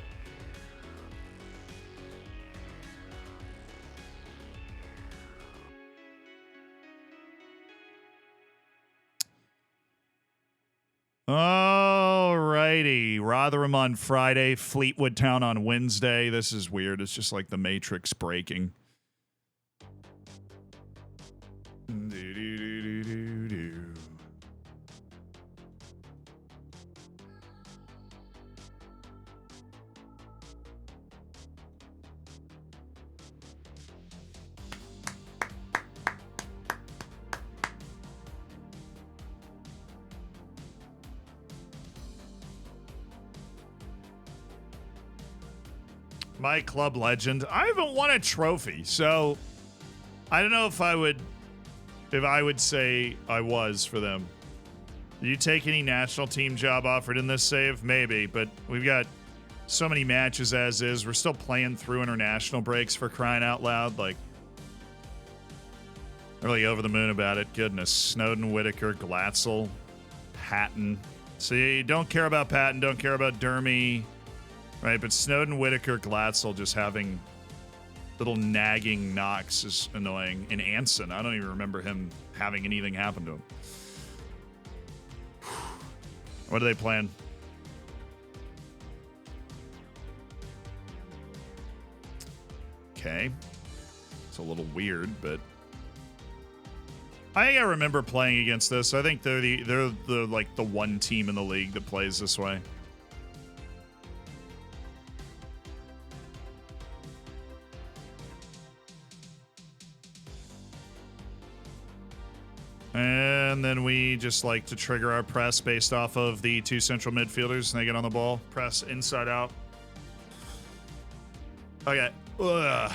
Alrighty. Rotherham on Friday, Fleetwood Town on Wednesday. This is weird. It's just like the Matrix breaking. My club legend. I haven't won a trophy, so I don't know if I would say I was for them. Do you take any national team job offered in this save? Maybe, but we've got so many matches as is. We're still playing through international breaks, for crying out loud. Like, really over the moon about it. Goodness. Snowden, Whitaker, Glatzel, Patton. See, don't care about Patton, don't care about Dermy. Right, but Snowden, Whitaker, Glatzel just having little nagging knocks is annoying. And Anson, I don't even remember him having anything happen to him. What are they playing? Okay. It's a little weird, but I think I remember playing against this. I think they're the like the one team in the league that plays this way. And then we just like to trigger our press based off of the two central midfielders and they get on the ball. Press inside out. Okay. Ugh.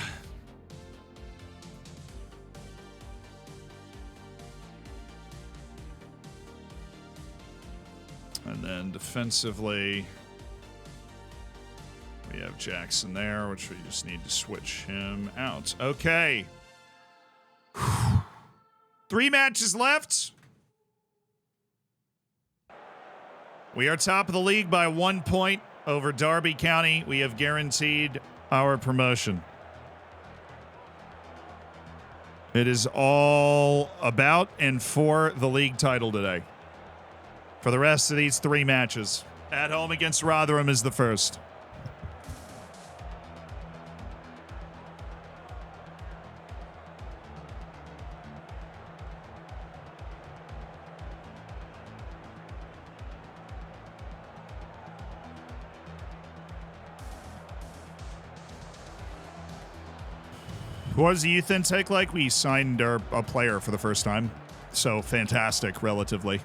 And then defensively, we have Jackson there, which we just need to switch him out. Okay. 3 matches left. We are top of the league by 1 point over Derby County. We have guaranteed our promotion. It is all about and for the league title today. For the rest of these 3 matches. At home against Rotherham is the first. What was the youth intake like? We signed a player for the first time. So fantastic, relatively.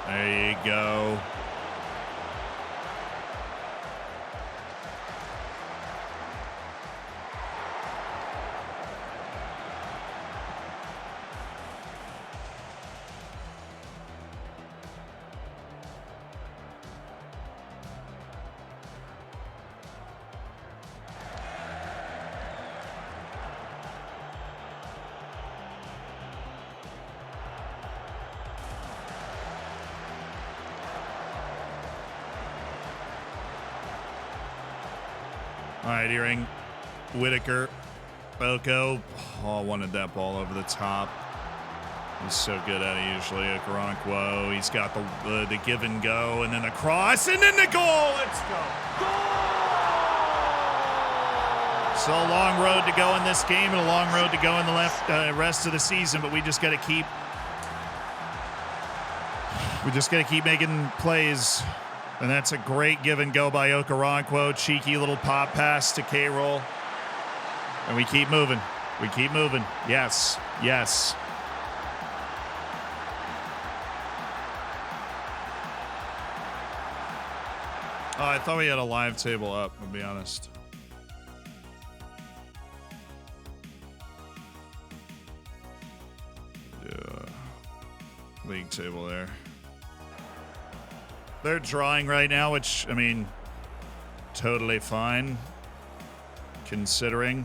There you go. All right, Earring, Whitaker, Boko. Oh, I wanted that ball over the top. He's so good at it usually. Okoronkwo, he's got the give and go, and then the cross, and then the goal. Let's go. So a long road to go in this game, and a long road to go in the rest of the season. But we just got to keep. We just got to keep making plays, and that's a great give and go by Okoronkwo. Cheeky little pop pass to K-Roll, and we keep moving. We keep moving. Yes, yes. Oh, I thought we had a live table up, I'll be honest. Yeah. League table there. They're drawing right now, which, I mean, totally fine, considering.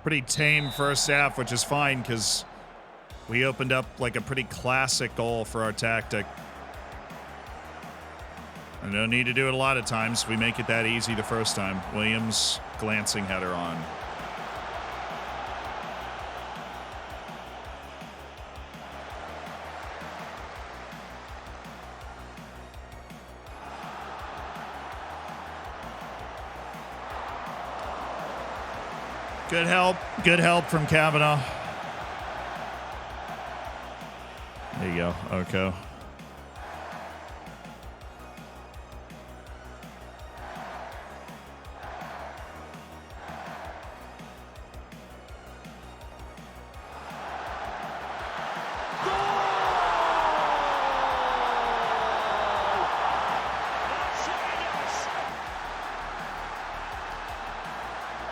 Pretty tame first half, which is fine because we opened up like a pretty classic goal for our tactic. I don't need to do it a lot of times. We make it that easy the first time. Williams, glancing header on. Good help from Kavanaugh. There you go, Oko.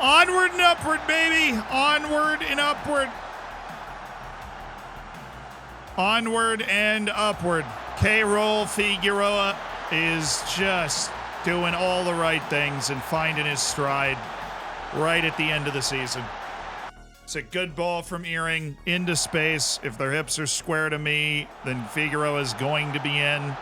Onward and upward, baby. Onward and upward. Onward and upward. K-Roll Figueroa is just doing all the right things and finding his stride right at the end of the season. It's a good ball from Earring into space. If their hips are square to me, then Figueroa is going to be in.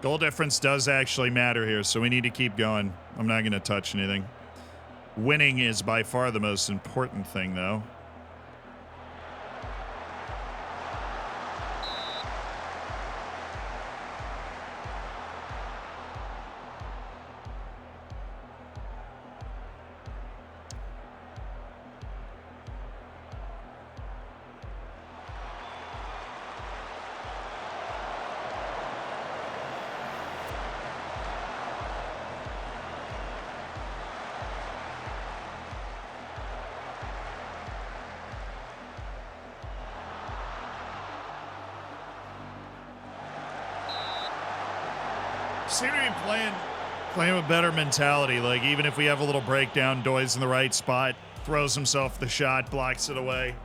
Goal difference does actually matter here, so we need to keep going. I'm not going to touch anything. Winning is by far the most important thing, though. Seem to be playing with better mentality. Like, even if we have a little breakdown, Doy's in the right spot, throws himself the shot, blocks it away.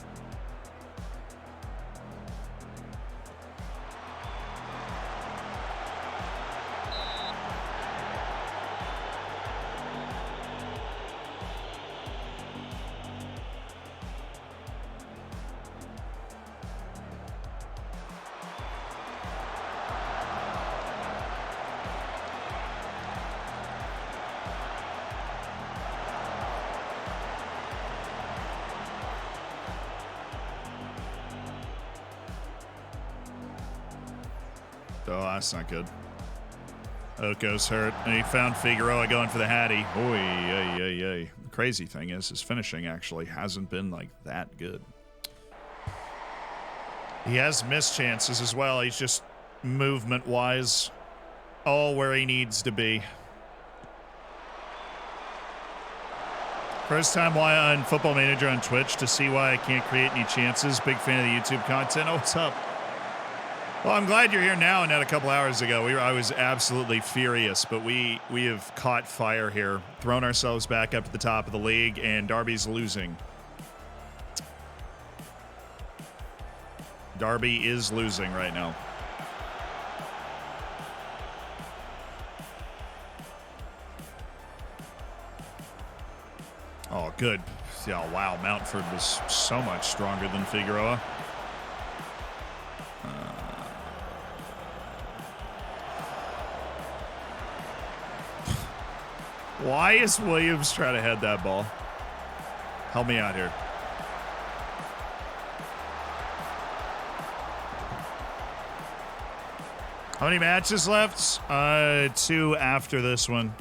Oh, that's not good. Oko's hurt, and he found Figueroa going for the Hattie. Oy, yay, yay, yay. The crazy thing is his finishing actually hasn't been like that good. He has missed chances as well. He's just movement-wise all where he needs to be. First time on Football Manager on Twitch to see why I can't create any chances. Big fan of the YouTube content. Oh, what's up? Well, I'm glad you're here now and not a couple hours ago. I was absolutely furious, but we have caught fire here, thrown ourselves back up to the top of the league, and Derby's losing. Derby is losing right now. Oh, good. Yeah, wow. Mountford was so much stronger than Figueroa. Why is Williams trying to head that ball? Help me out here. How many matches left? 2 after this one.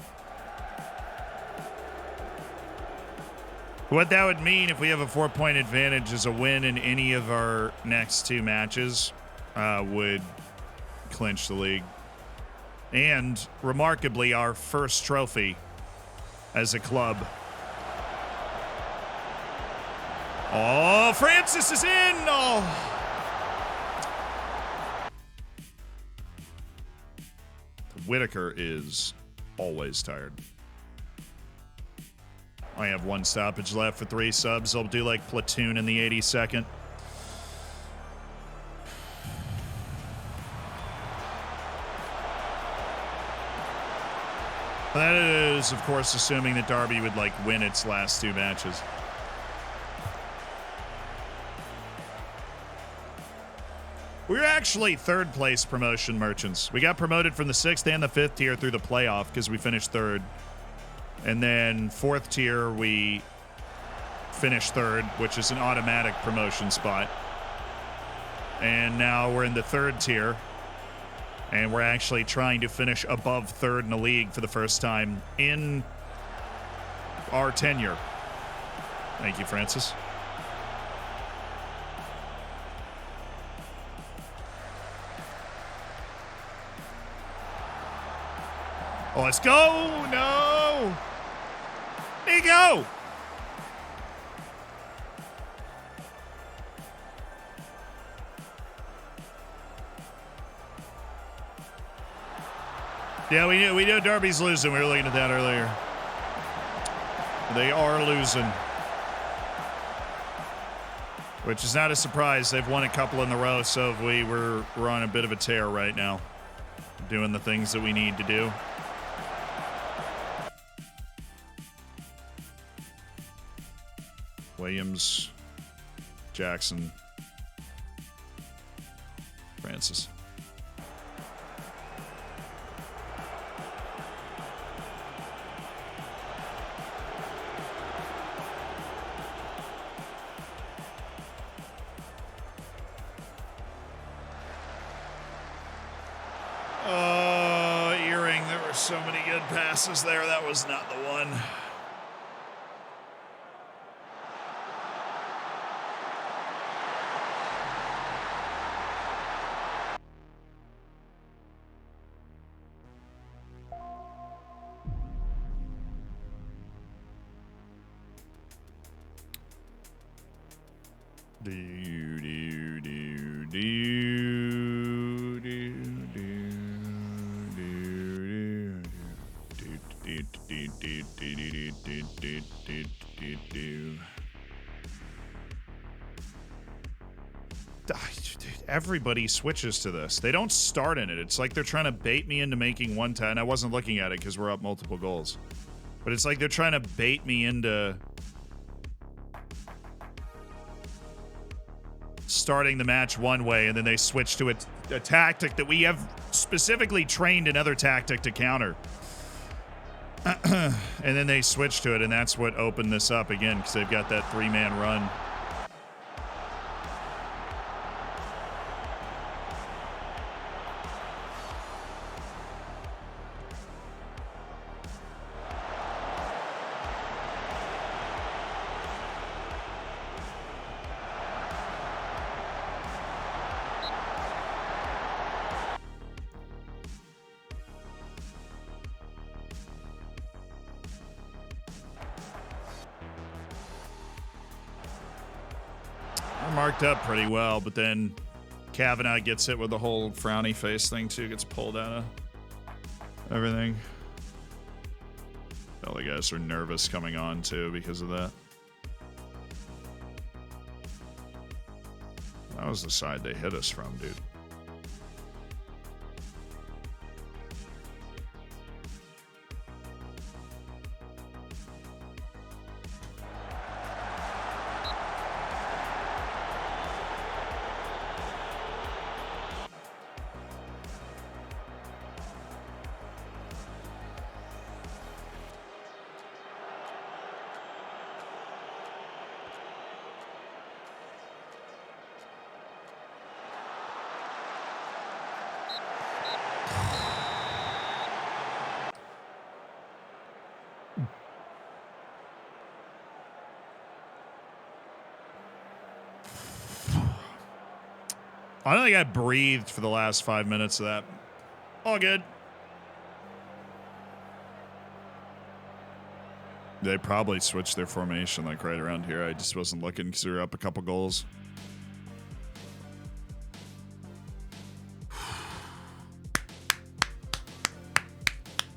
What that would mean if we have a 4-point advantage is a win in any of our next 2 matches would clinch the league. And, remarkably, our first trophy as a club. Oh, Francis is in! Oh. Whitaker is always tired. I have 1 stoppage left for 3 subs. I'll do like platoon in the 82nd. That is, of course, assuming that Derby would like win its last 2 matches. We're actually 3rd place promotion merchants. We got promoted from the 6th and the 5th tier through the playoff because we finished 3rd. And then 4th tier, we finished 3rd, which is an automatic promotion spot. And now we're in the 3rd tier. And we're actually trying to finish above 3rd in the league for the first time in our tenure. Thank you, Francis. Oh, let's go! No! Nico! Yeah, we knew Derby's losing. We were looking at that earlier. They are losing. Which is not a surprise. They've won a couple in a row, so we're on a bit of a tear right now. Doing the things that we need to do. Williams, Jackson, Francis. Earring. There were so many good passes there. That was not the one. Everybody switches to this. They don't start in it. It's like they're trying to bait me into making 110. I wasn't looking at it because we're up multiple goals. But it's like they're trying to bait me into starting the match one way, and then they switch to a tactic that we have specifically trained another tactic to counter. And then they switch to it, and that's what opened this up again because they've got that 3-man run. Marked up pretty well, but then Kavanaugh gets hit with the whole frowny face thing too, gets pulled out of everything. All the guys are nervous coming on too because of that. That was the side they hit us from, dude. I don't think I breathed for the last 5 minutes of that. All good. They probably switched their formation like right around here. I just wasn't looking because we were up a couple goals.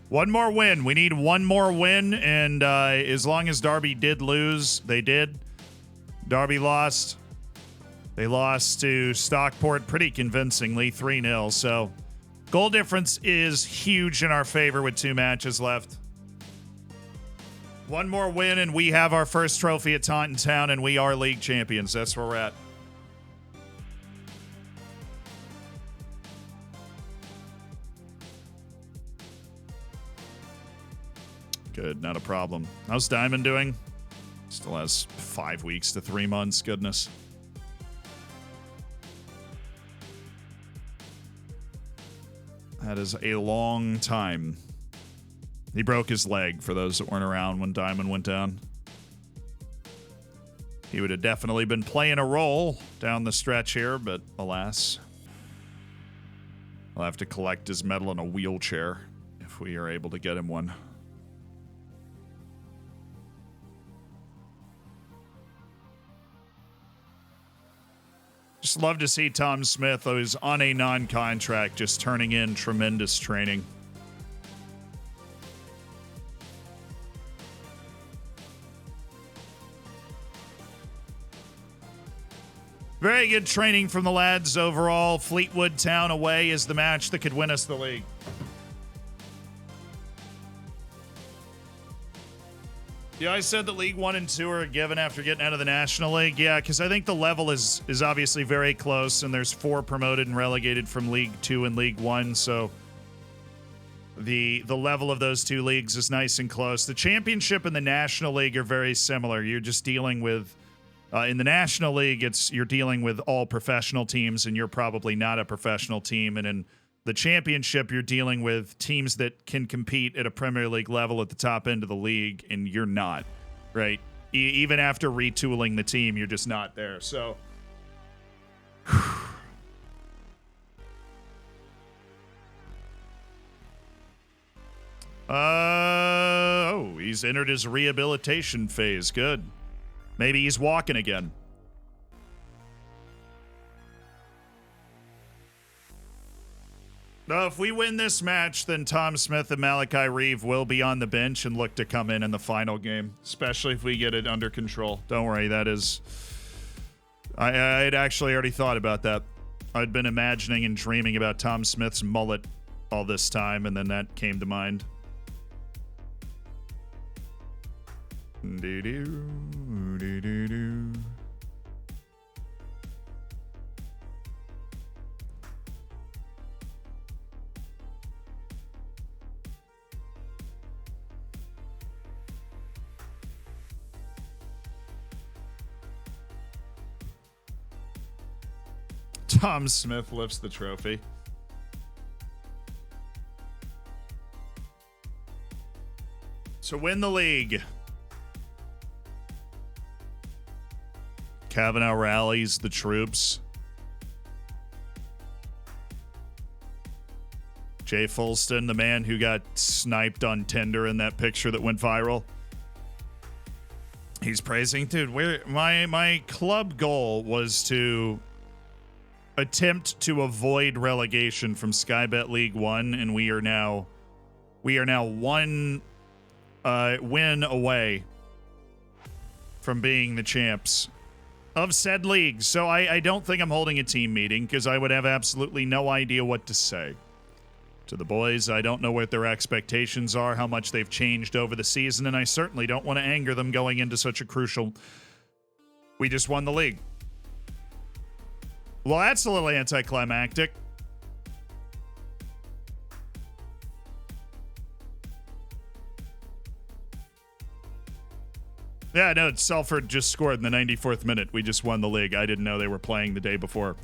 One more win. We need one more win, and as long as Derby did lose, they did. Derby lost. They lost to Stockport pretty convincingly, 3-0. So goal difference is huge in our favor with 2 matches left. One more win, and we have our first trophy at Taunton Town, and we are league champions. That's where we're at. Good, not a problem. How's Diamond doing? Still has 5 weeks to 3 months. Goodness. That is a long time. He broke his leg, for those that weren't around when Diamond went down. He would have definitely been playing a role down the stretch here, but alas. I'll have to collect his medal in a wheelchair if we are able to get him one. Just love to see Tom Smith, who's on a non-contract, just turning in tremendous training. Very good training from the lads overall. Fleetwood Town away is the match that could win us the league. Yeah, I said that League 1 and 2 are given after getting out of the National League. Yeah, because I think the level is obviously very close, and there's 4 promoted and relegated from League 2 and League 1, so the level of those 2 leagues is nice and close. The Championship and the National League are very similar. You're just dealing with, in the National League, you're dealing with all professional teams, and you're probably not a professional team, and in the Championship, you're dealing with teams that can compete at a Premier League level at the top end of the league, and you're not, right? Even after retooling the team, you're just not there. So, he's entered his rehabilitation phase. Good. Maybe he's walking again. If we win this match, then Tom Smith and Malachi Reeve will be on the bench and look to come in the final game, especially if we get it under control. Don't worry, that is... I had actually already thought about that. I'd been imagining and dreaming about Tom Smith's mullet all this time, and then that came to mind. Do-do, do-do-do. Tom Smith lifts the trophy. To win the league, Kavanaugh rallies the troops. Jay Fulston, the man who got sniped on Tinder in that picture that went viral. He's praising, dude, my club goal was to attempt to avoid relegation from Skybet League One, and we are now one win away from being the champs of said league. So I don't think I'm holding a team meeting because I would have absolutely no idea what to say to the boys. I don't know what their expectations are, how much they've changed over the season, and I certainly don't want to anger them going into such a crucial... We just won the league. Well, that's a little anticlimactic. Yeah, no, Salford just scored in the 94th minute. We just won the league. I didn't know they were playing the day before.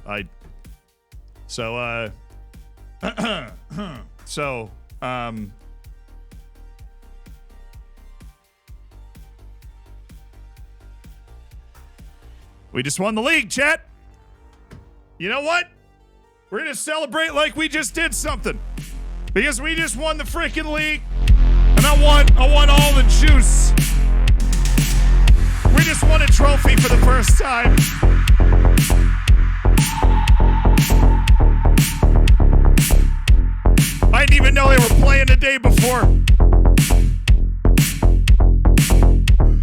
We just won the league, chat. You know what? We're going to celebrate like we just did something. Because we just won the freaking league. And I want all the juice. We just won a trophy for the first time. I didn't even know they were playing the day before.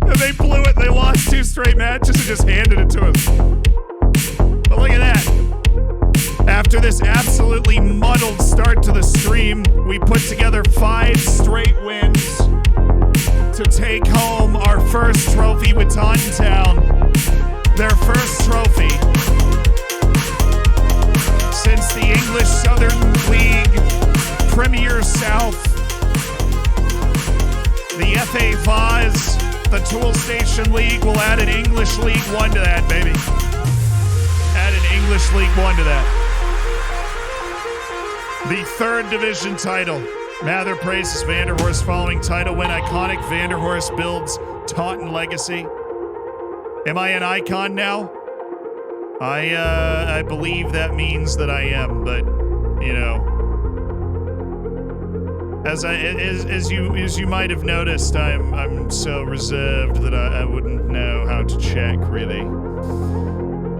And they blew it. They lost 2 straight matches and just handed it to us. But look at that. After this absolutely muddled start to the stream, we put together 5 straight wins to take home our first trophy with Taunton Town. Their first trophy since the English Southern League, Premier South, the FA Vaz, the Tool Station League. Will add an English League 1 to that, baby. Add an English League 1 to that. The 3rd division title. Mather praises Vanderhorst following title win. Iconic Vanderhorst builds Taunton legacy. Am I an icon now? I believe that means that I am, but you know, as you might have noticed, I'm so reserved that I wouldn't know how to check really.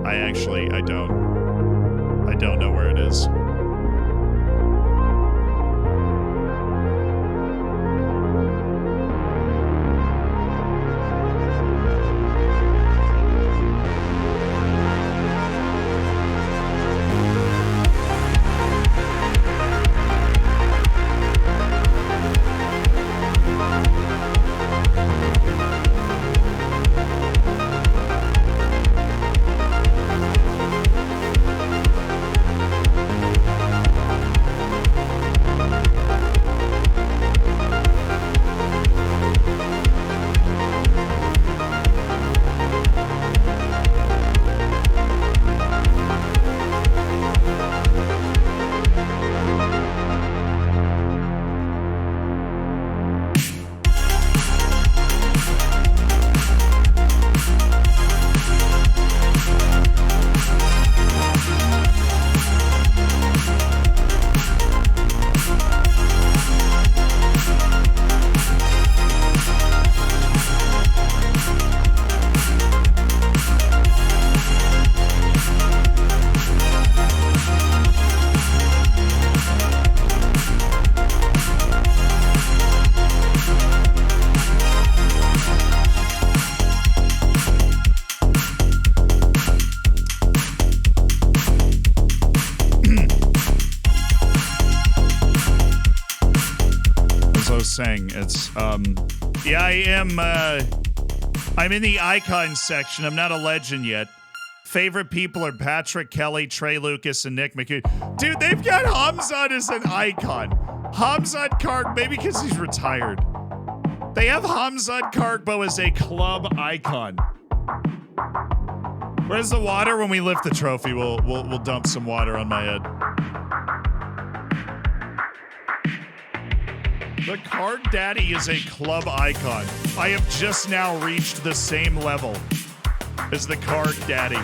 I don't know where it is. Saying it's yeah, I am I'm in the icon section. I'm not a legend yet. Favorite people are Patrick Kelly, Trey Lucas, and Nick McCune. Dude, they've got Hamzat as an icon. Hamzat Karg, maybe because he's retired. They have Hamzat Kargbo as a club icon. Where's the water? When we lift the trophy, we'll dump some water on my head. The Card Daddy is a club icon. I have just now reached the same level as the Card Daddy.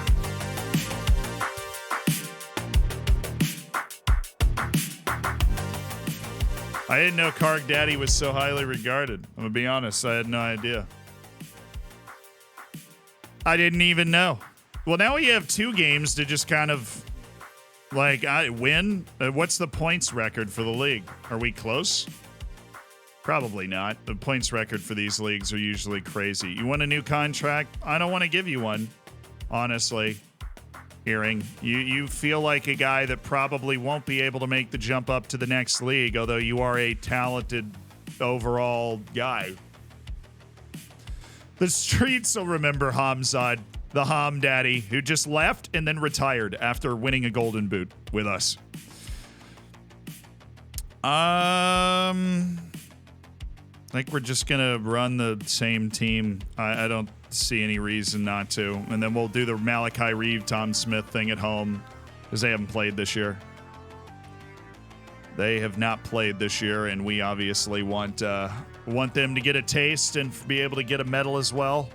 I didn't know Card Daddy was so highly regarded. I'm gonna be honest, I had no idea. I didn't even know. Well, now we have 2 games to just kind of Like, I win? What's the points record for the league? Are we close? Probably not. The points record for these leagues are usually crazy. You want a new contract? I don't want to give you one, honestly. Hearing you feel like a guy that probably won't be able to make the jump up to the next league, although you are a talented overall guy. The streets will remember Hamzad, the Ham Daddy, who just left and then retired after winning a golden boot with us. I think we're just gonna run the same team. I don't see any reason not to. And then we'll do the Malachi Reeve, Tom Smith thing at home because they haven't played this year. They have not played this year, and we obviously want them to get a taste and be able to get a medal as well.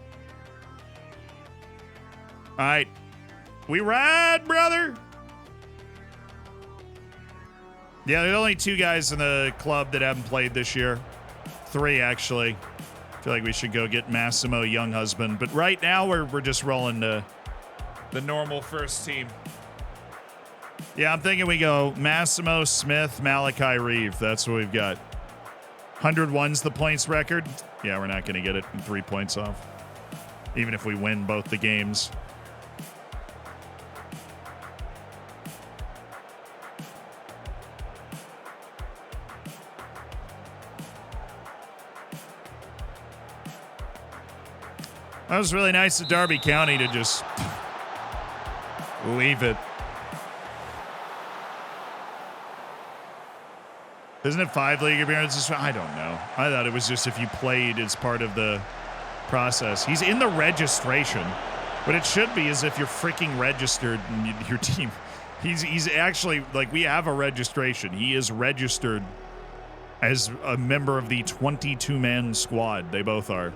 All right. We ride, brother. Yeah, there's only 2 guys in the club that haven't played this year. 3, actually. I feel like we should go get Massimo Younghusband. But right now, we're just rolling the normal first team. Yeah, I'm thinking we go Massimo, Smith, Malachi Reeve. That's what we've got. 101's the points record. Yeah, we're not going to get it 3 points off. Even if we win both the games. That was really nice of Derby County to just leave it. Isn't it 5 league appearances? I don't know. I thought it was just if you played as part of the process. He's in the registration. What it should be is if you're freaking registered in your team. He's actually, like, we have a registration. He is registered as a member of the 22-man squad. They both are.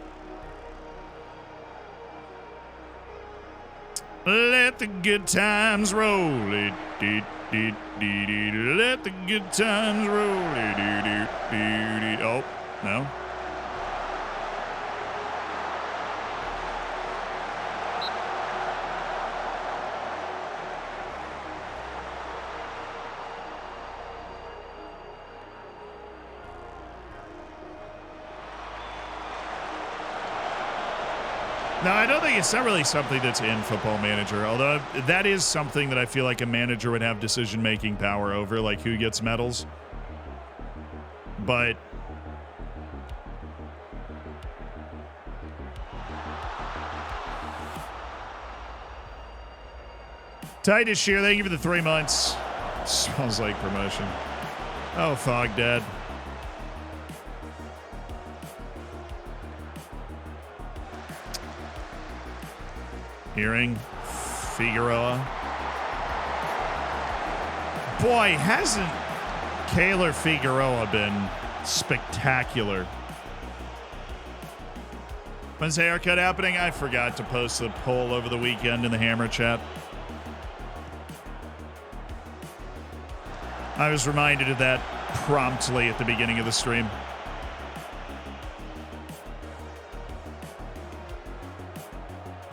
Let the good times roll. Let the good times roll. Oh, no. No, I don't think it's not really something that's in Football Manager, although that is something that I feel like a manager would have decision-making power over, like who gets medals. But Titus Shear, thank you for the 3 months. Smells like promotion. Oh, Fog Dad. Hearing Figueroa. Boy, hasn't Kaylor Figueroa been spectacular? When's the haircut happening? I forgot to post the poll over the weekend in the Hammer chat. I was reminded of that promptly at the beginning of the stream.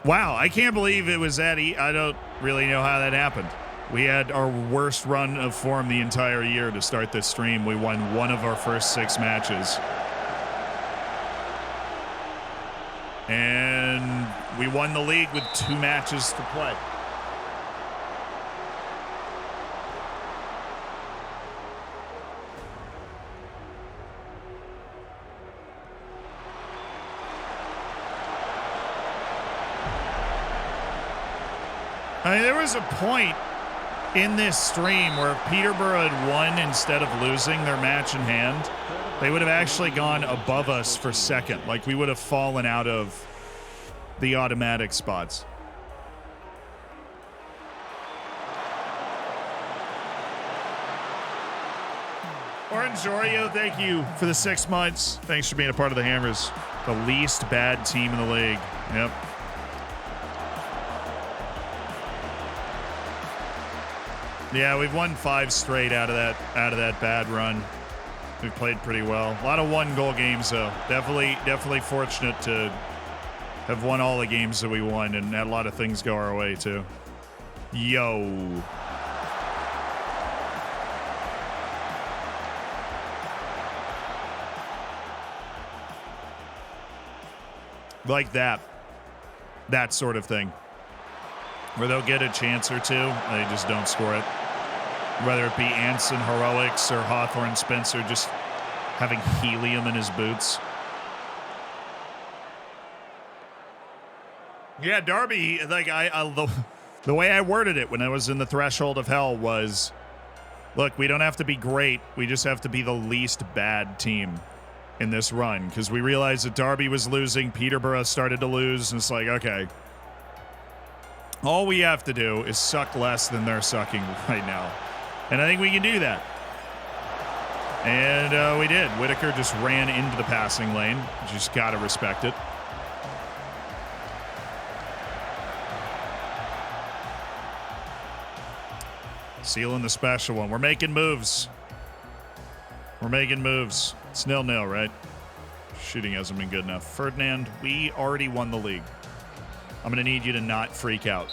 Wow, I can't believe it was that. I don't really know how that happened. We had our worst run of form the entire year to start this stream. We won 1 of our first 6 matches. And we won the league with 2 matches to play. I mean, there was a point in this stream where if Peterborough had won instead of losing their match in hand, they would have actually gone above us for second. Like, we would have fallen out of the automatic spots. Orange Oreo, thank you for the 6 months. Thanks for being a part of the Hammers. The least bad team in the league. Yep. Yeah, we've won 5 straight out of that bad run. We've played pretty well. A lot of 1-goal games, though. Definitely fortunate to have won all the games that we won and had a lot of things go our way, too. Yo. Like that. That sort of thing. Where they'll get a chance or two, they just don't score it. Whether it be Anson Heroics or Hawthorne Spencer just having helium in his boots. Yeah, Darby, like the way I worded it when I was in the threshold of hell was, look, we don't have to be great. We just have to be the least bad team in this run, because we realized that Darby was losing, Peterborough started to lose, and it's like, okay, all we have to do is suck less than they're sucking right now. And I think we can do that. And we did. Whitaker just ran into the passing lane. Just got to respect it. Sealing the special one. We're making moves. We're making moves. It's 0-0, right? Shooting hasn't been good enough. Ferdinand, we already won the league. I'm going to need you to not freak out.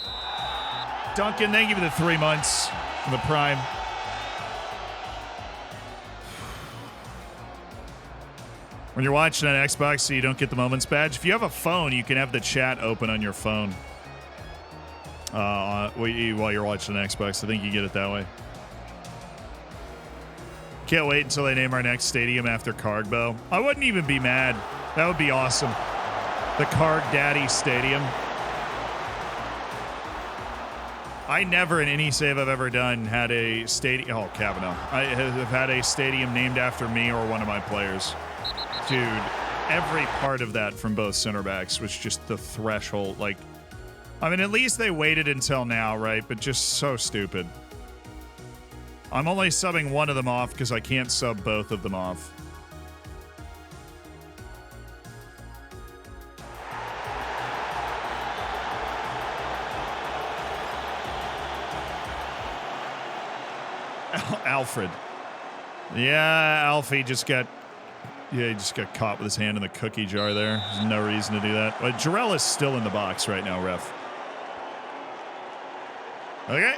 Duncan, thank you for the 3 months from the Prime. When you're watching on Xbox so you don't get the Moments badge, if you have a phone, you can have the chat open on your phone while you're watching on Xbox. I think you get it that way. Can't wait until they name our next stadium after Cargbo. I wouldn't even be mad. That would be awesome. The Carg Daddy Stadium. I never, in any save I've ever done, had a stadium. Oh, Kavanaugh. I have had a stadium named after me or one of my players. Dude, every part of that from both center backs was just the threshold. Like, I mean, at least they waited until now, right? But just so stupid. I'm only subbing one of them off because I can't sub both of them off. Alfred. Yeah, Alfie just got... Yeah, he just got caught with his hand in the cookie jar there. There's no reason to do that. But Jarrell is still in the box right now, ref. Okay.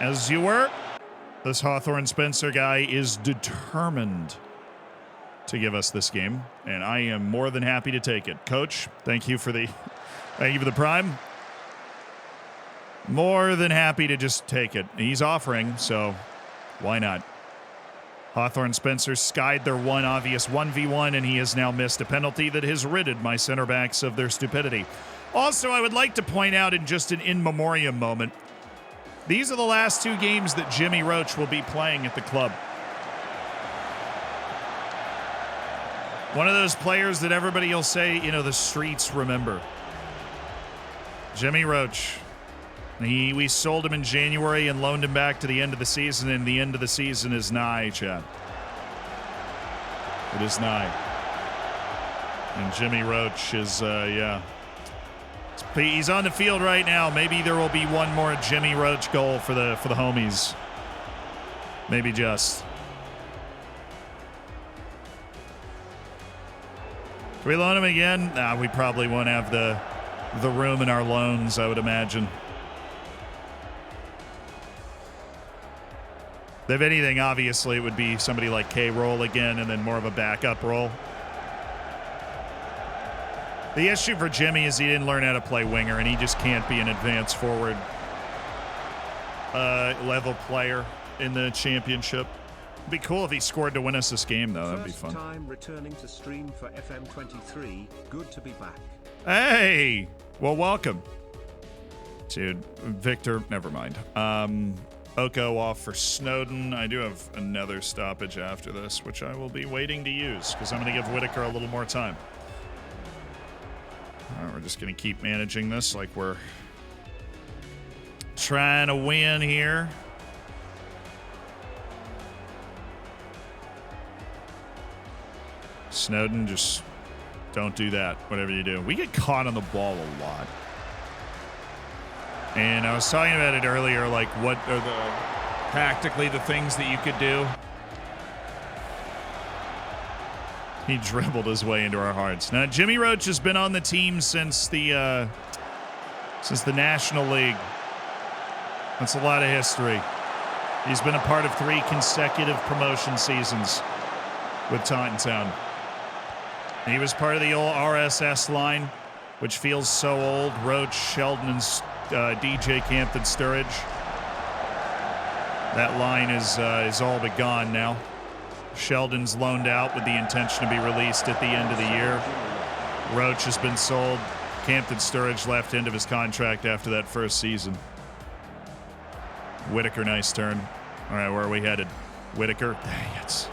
As you were, this Hawthorne Spencer guy is determined to give us this game, and I am more than happy to take it. Coach, thank you for the prime. More than happy to just take it. He's offering, so why not? Hawthorne Spencer skied their one obvious 1v1, and he has now missed a penalty that has ridded my center backs of their stupidity. Also, I would like to point out in just an in memoriam moment, these are the last 2 games that Jimmy Roach will be playing at the club. One of those players that everybody will say, you know, the streets remember. Jimmy Roach. We sold him in January and loaned him back to the end of the season, and the end of the season is nigh, chat. It is nigh. And Jimmy Roach is, yeah. He's on the field right now. Maybe there will be one more Jimmy Roach goal for the homies. Maybe just. Do we loan him again? Nah, we probably won't have the room in our loans, I would imagine. If anything, obviously, it would be somebody like K-Roll again and then more of a backup role. The issue for Jimmy is he didn't learn how to play winger, and he just can't be an advanced forward level player in the championship. It'd be cool if he scored to win us this game, though. That'd be fun. First time returning to stream for FM23. Good to be back. Hey! Well, welcome. Dude, Victor, never mind. Oko off for Snowden. I do have another stoppage after this, which I will be waiting to use because I'm going to give Whitaker a little more time. All right, we're just going to keep managing this like we're trying to win here. Snowden, just don't do that, whatever you do. We get caught on the ball a lot. And I was talking about it earlier, like what are tactically the things that you could do. He dribbled his way into our hearts. Now, Jimmy Roach has been on the team since the National League. That's a lot of history. He's been a part of 3 consecutive promotion seasons with Taunton Town. He was part of the old RSS line, which feels so old. Roach, Sheldon, and DJ Campton Sturridge. That line is all but gone now. Sheldon's loaned out with the intention to be released at the end of the year. Roach has been sold. Campton Sturridge left end of his contract after that first season. Whitaker, nice turn. All right, where are we headed? Whitaker. Dang it.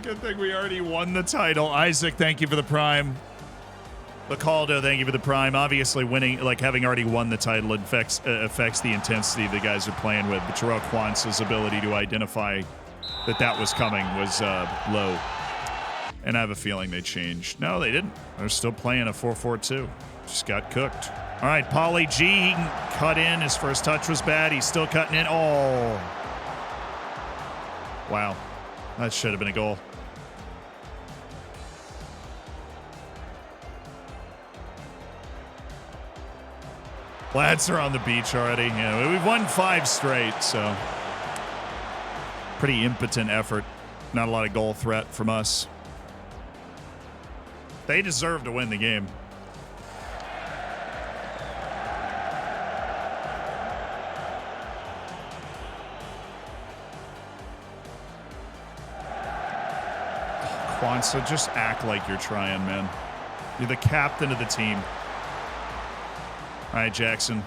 Good thing we already won the title. Isaac, thank you for the prime. Lacaldo, thank you for the prime. Obviously, winning, like having already won the title, affects the intensity the guys are playing with. But Terrell Quance's ability to identify that was coming was low. And I have a feeling they changed. No, they didn't. They're still playing a 4-4-2. Just got cooked. All right, Pauly G, he can cut in. His first touch was bad. He's still cutting in. Oh. Wow. That should have been a goal. Lads are on the beach already. Yeah, we've won 5 straight, so pretty impotent effort. Not a lot of goal threat from us. They deserve to win the game. Kwanzaa, just act like you're trying, man. You're the captain of the team. All right, Jackson.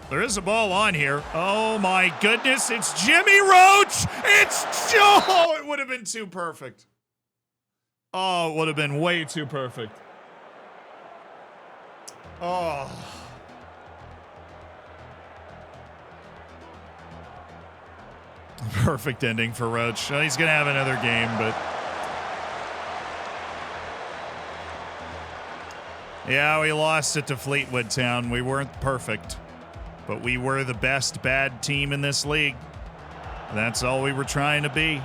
There is a ball on here. Oh, my goodness. It's Jimmy Roach. It's Joe. Oh, it would have been too perfect. Oh, it would have been way too perfect. Oh. Perfect ending for Roach. Well, he's going to have another game, but... Yeah, we lost it to Fleetwood Town. We weren't perfect, but we were the best bad team in this league. That's all we were trying to be.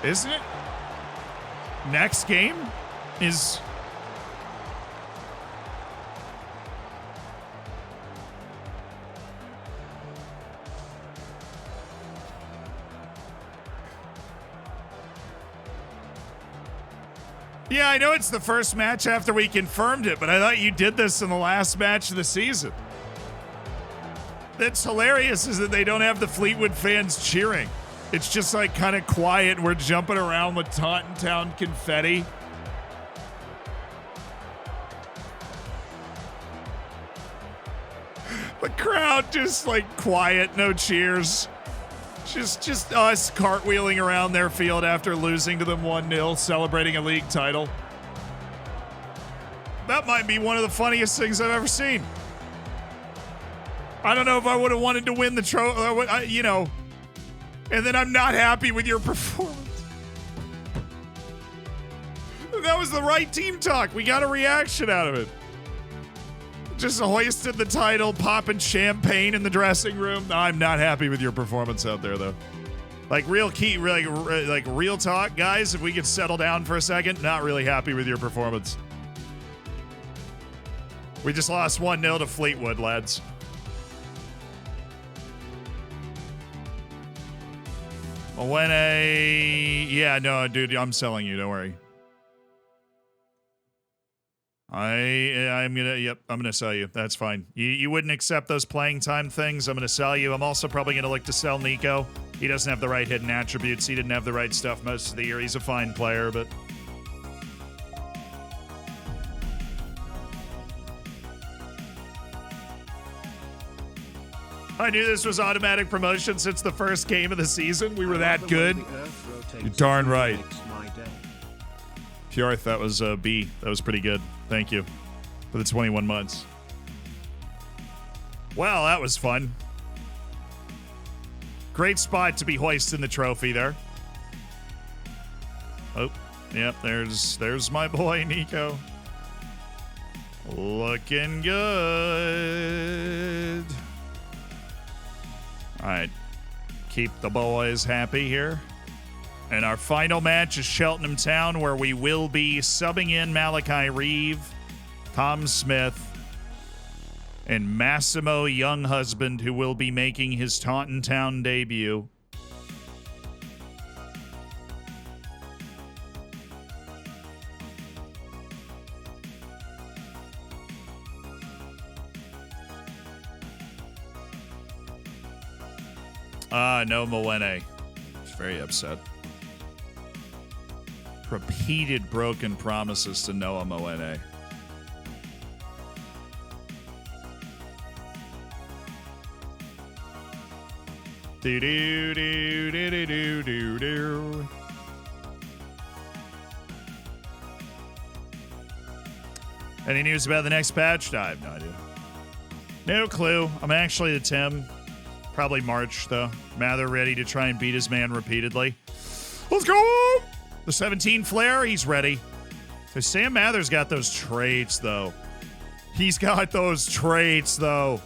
Isn't it? Next game is... Yeah, I know it's the first match after we confirmed it, but I thought you did this in the last match of the season. That's hilarious is that they don't have the Fleetwood fans cheering. It's just like kind of quiet. We're jumping around with Taunton Town confetti. The crowd just like quiet, no cheers. Just us cartwheeling around their field after losing to them 1-0, celebrating a league title. That might be one of the funniest things I've ever seen. I don't know if I would have wanted to win the trophy, you know, and then I'm not happy with your performance. That was the right team talk. We got a reaction out of it. Just hoisted the title, popping champagne in the dressing room. I'm not happy with your performance out there, though. Like real real talk, guys. If we could settle down for a second, not really happy with your performance. We just lost 1-0 to Fleetwood, lads. Yeah, no, dude, I'm selling you. Don't worry. I'm gonna sell you. That's fine. You wouldn't accept those playing time things. I'm gonna sell you. I'm also probably gonna look to sell Nico. He doesn't have the right hidden attributes. He didn't have the right stuff most of the year. He's a fine player, but I knew this was automatic promotion since the first game of the season. We were that good. You're darn right. Fjorth, that was a B. That was pretty good. Thank you for the 21 months. Well, that was fun. Great spot to be hoisting the trophy there. Oh, yep, there's my boy, Nico. Looking good. All right. Keep the boys happy here. And our final match is Cheltenham Town, where we will be subbing in Malachi Reeve, Tom Smith, and Massimo Younghusband, who will be making his Taunton Town debut. No Moene. He's very upset. Repeated broken promises to Noah Moene. Do do do do do do do do. Any news about the next patch? I have no idea. No clue. I'm actually the Tim. Probably March, though. Mather ready to try and beat his man repeatedly. Let's go! The 17 flare, he's ready. So Sam Mather's got those traits, though. He's got those traits, though.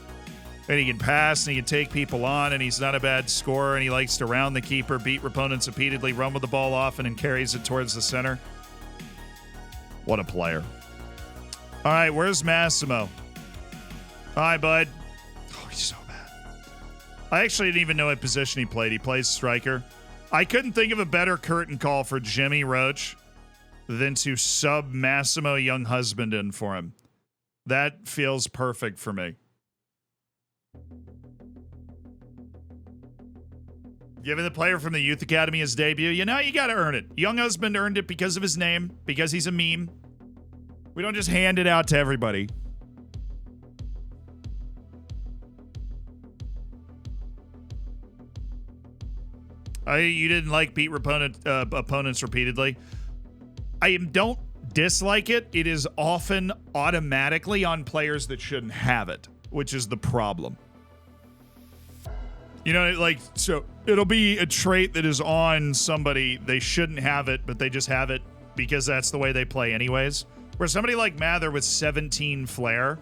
And he can pass, and he can take people on, and he's not a bad scorer, and he likes to round the keeper, beat opponents repeatedly, run with the ball often, and carries it towards the center. What a player. All right, where's Massimo? Hi, bud. Oh, he's so bad. I actually didn't even know what position he played. He plays striker. I couldn't think of a better curtain call for Jimmy Roach than to sub Massimo Younghusband in for him. That feels perfect for me. Giving the player from the Youth Academy his debut, you know, you got to earn it. Younghusband earned it because of his name, because he's a meme. We don't just hand it out to everybody. You didn't like beat opponents repeatedly. I don't dislike it. It is often automatically on players that shouldn't have it, which is the problem. You know, like, so it'll be a trait that is on somebody. They shouldn't have it, but they just have it because that's the way they play anyways. Where somebody like Mather with 17 flair,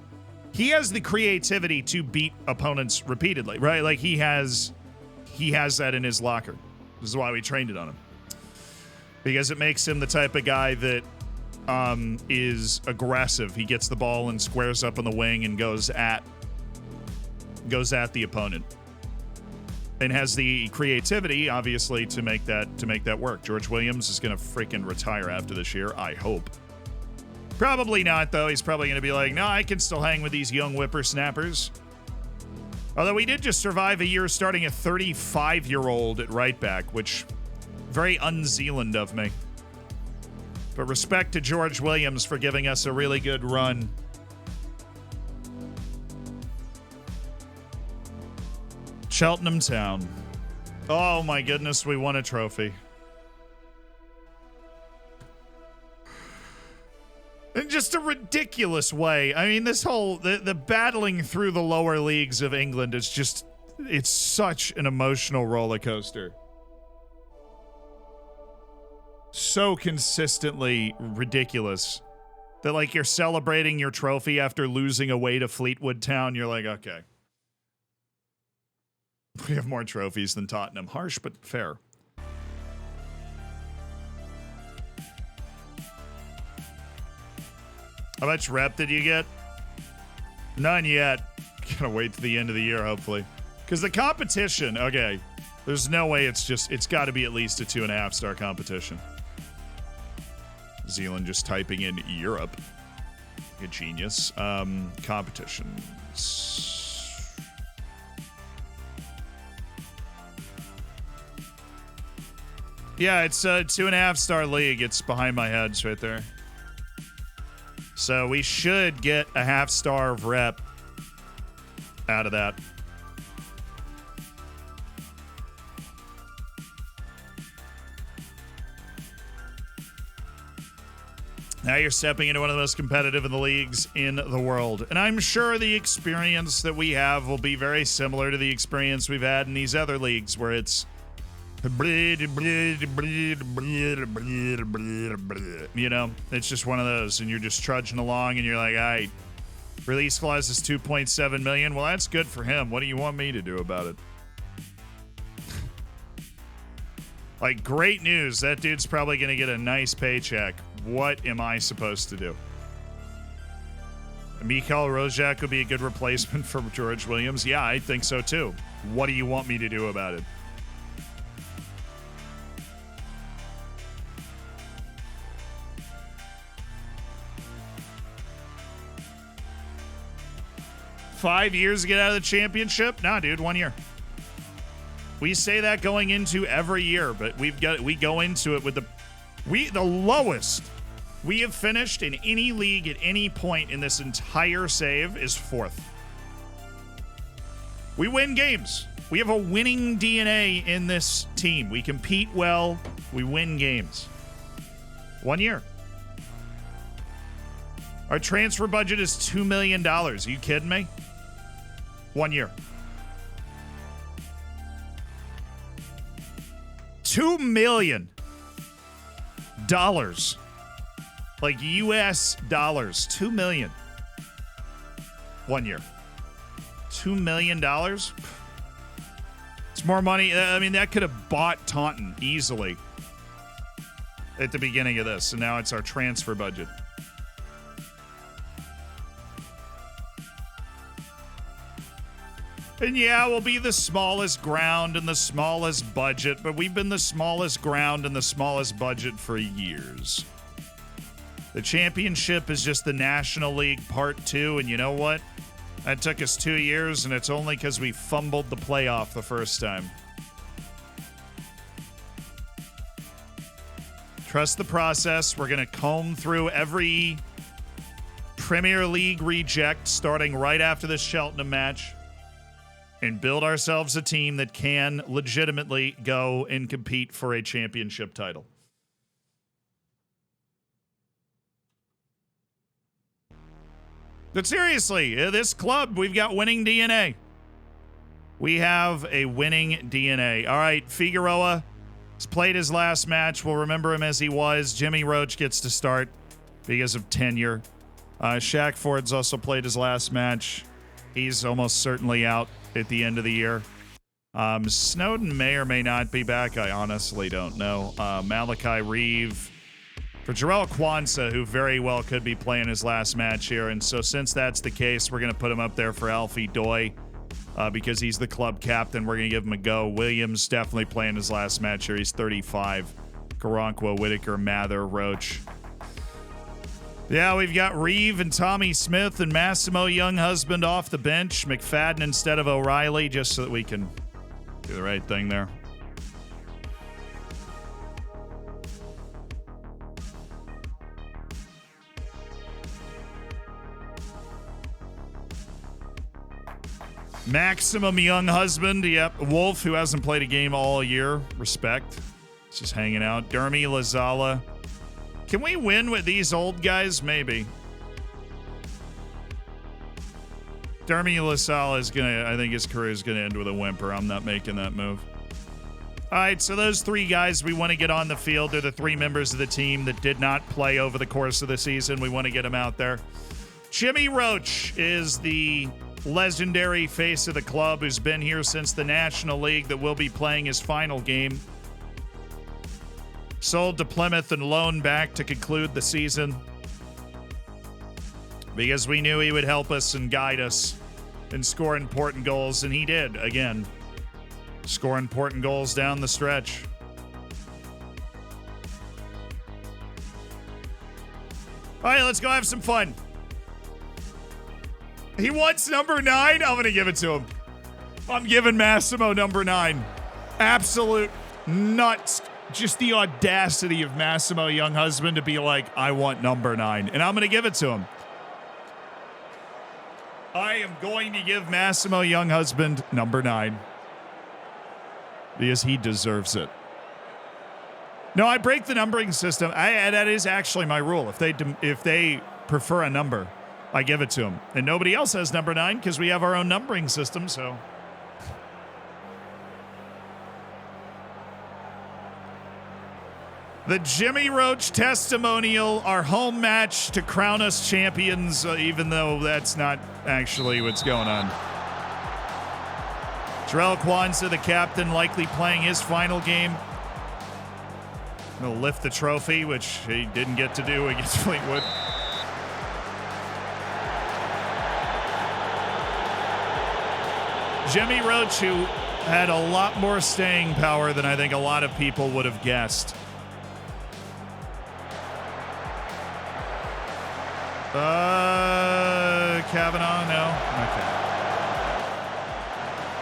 he has the creativity to beat opponents repeatedly, right? Like he has that in his locker. This is why we trained it on him. Because it makes him the type of guy that is aggressive. He gets the ball and squares up on the wing and goes at the opponent. And has the creativity, obviously, to make that work. George Williams is going to freaking retire after this year, I hope. Probably not, though. He's probably going to be like, no, I can still hang with these young whippersnappers. Although we did just survive a year starting a 35-year-old at right back, which very un-Zealand of me. But respect to George Williams for giving us a really good run. Cheltenham Town. Oh my goodness, we won a trophy. In just a ridiculous way. I mean, this whole, the battling through the lower leagues of England is just, it's such an emotional roller coaster. So consistently ridiculous that, like, you're celebrating your trophy after losing away to Fleetwood Town. You're like, okay. We have more trophies than Tottenham. Harsh, but fair. How much rep did you get? None yet. Gotta wait to the end of the year, hopefully. Because the competition, okay, there's no way it's got to be at least a 2.5-star competition. Zealand just typing in Europe. A genius. Competitions. Yeah, it's a 2.5-star league. It's behind my heads right there. So we should get a 0.5-star of rep out of that. Now you're stepping into one of the most competitive of the leagues in the world. And I'm sure the experience that we have will be very similar to the experience we've had in these other leagues where it's, you know, it's just one of those and you're just trudging along and you're like, all right, release clause is 2.7 million. Well, that's good for him. What do you want me to do about it? Like, great news. That dude's probably going to get a nice paycheck. What am I supposed to do? Mikhail Rozak would be a good replacement for George Williams. Yeah, I think so too. What do you want me to do about it? $5 years to get out of the championship? Nah, dude, 1 year. We say that going into every year, but we go into it with the lowest we have finished in any league at any point in this entire save is 4th. We win games. We have a winning DNA in this team. We compete well. We win games. 1 year. Our transfer budget is $2 million. Are you kidding me? 1 year. $2 million. Like US dollars. $2 million. 1 year. $2 million? It's more money. I mean, that could have bought Taunton easily at the beginning of this, and now it's our transfer budget. And yeah, we'll be the smallest ground and the smallest budget, but we've been the smallest ground and the smallest budget for years. The championship is just the National League Part 2, and you know what? That took us 2 years, and it's only because we fumbled the playoff the first time. Trust the process. We're going to comb through every Premier League reject starting right after the Cheltenham match and build ourselves a team that can legitimately go and compete for a championship title. But seriously, this club, we've got winning DNA. We have a winning DNA. All right, Figueroa has played his last match. We'll remember him as he was. Jimmy Roach gets to start because of tenure. Shaq Ford's also played his last match. He's almost certainly out at the end of the year. Snowden may or may not be back. I honestly don't know. Malachi Reeve. For Jarrell Kwanzaa, who very well could be playing his last match here. And so since that's the case, we're going to put him up there for Alfie Doi because he's the club captain. We're going to give him a go. Williams definitely playing his last match here. He's 35. Karanqua, Whitaker, Mather, Roach. Yeah, we've got Reeve and Tommy Smith and Massimo Younghusband off the bench. McFadden instead of O'Reilly, just so that we can do the right thing there. Maximum Younghusband, yep. Wolf, who hasn't played a game all year. Respect. Just hanging out. Dermy Lazala. Can we win with these old guys? Maybe. Dermy Lazala is gonna, I think his career is gonna end with a whimper. I'm not making that move. All right, so those three guys we want to get on the field. They're the three members of the team that did not play over the course of the season. We want to get them out there. Jimmy Roach is the legendary face of the club who's been here since the National League that will be playing his final game. Sold to Plymouth and loaned back to conclude the season because we knew he would help us and guide us and score important goals, and he did, again. Score important goals down the stretch. All right, let's go have some fun. He wants number 9. I'm going to give it to him. I'm giving Massimo number 9. Absolute nuts. Just the audacity of Massimo Younghusband to be like, I want number 9. And I'm going to give it to him. I am going to give Massimo Younghusband number 9. Because he deserves it. No, I break the numbering system. That is actually my rule. If they prefer a number, I give it to them. And nobody else has number 9 because we have our own numbering system, so. The Jimmy Roach testimonial, our home match to crown us champions, even though that's not actually what's going on. Jarrell Kwanzaa, the captain, likely playing his final game. He'll lift the trophy, which he didn't get to do against Fleetwood. Jimmy Roach, who had a lot more staying power than I think a lot of people would have guessed. Kavanaugh, no? Okay.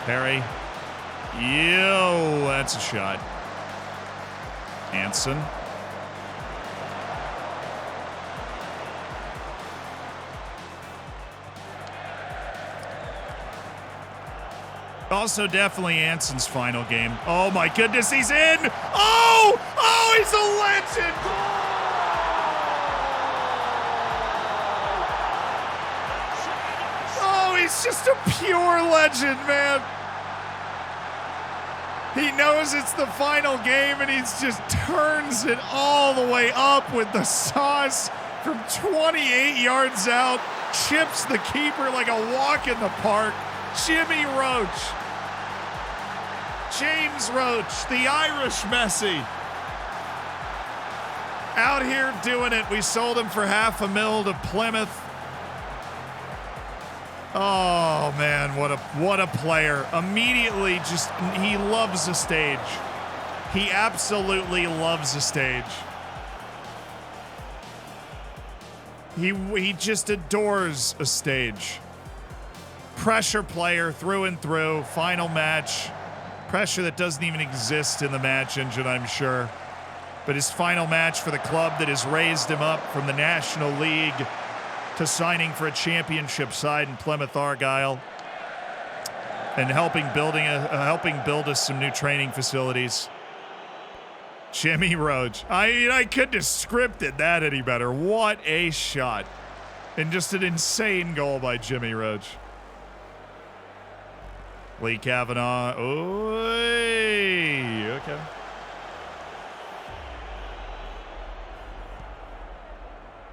Perry. Yo, that's a shot. Anson. Also, definitely Anson's final game. Oh my goodness, he's in! Oh! Oh, he's a legend! Oh, he's just a pure legend, man. He knows it's the final game, and he just turns it all the way up with the sauce from 28 yards out, chips the keeper like a walk in the park. Jimmy Roach. James Roach, the Irish Messi. Out here doing it. We sold him for $500,000 to Plymouth. Oh man, what a player. Immediately just he loves the stage. He absolutely loves the stage. He just adores a stage. Pressure player through and through. Final match. Pressure that doesn't even exist in the match engine, I'm sure. But his final match for the club that has raised him up from the National League to signing for a championship side in Plymouth Argyle and helping build us some new training facilities. Jimmy Roach. I couldn't have scripted that any better. What a shot. And just an insane goal by Jimmy Roach. Lee Kavanaugh. Oy. Okay.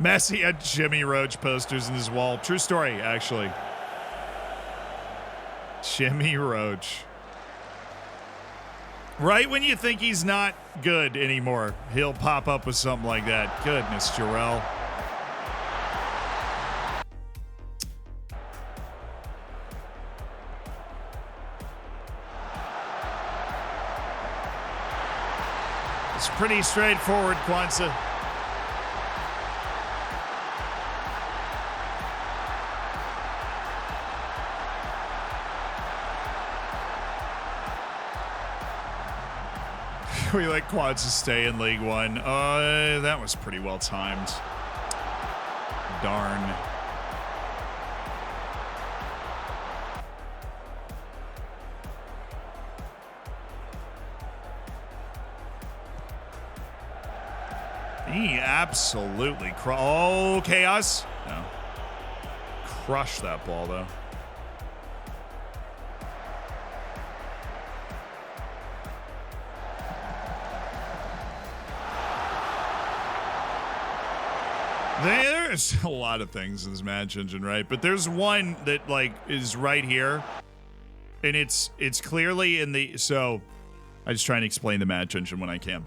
Messi had Jimmy Roach posters in his wall. True story, actually. Jimmy Roach. Right when you think he's not good anymore, he'll pop up with something like that. Goodness, Jarrell. It's pretty straightforward, Kwanzaa. We let Kwanzaa stay in League One. That was pretty well timed. Darn. He absolutely chaos. No. Crushed that ball, though. There's a lot of things in this match engine, right? But there's one that like is right here, and it's clearly in the. So I just try and explain the match engine when I can.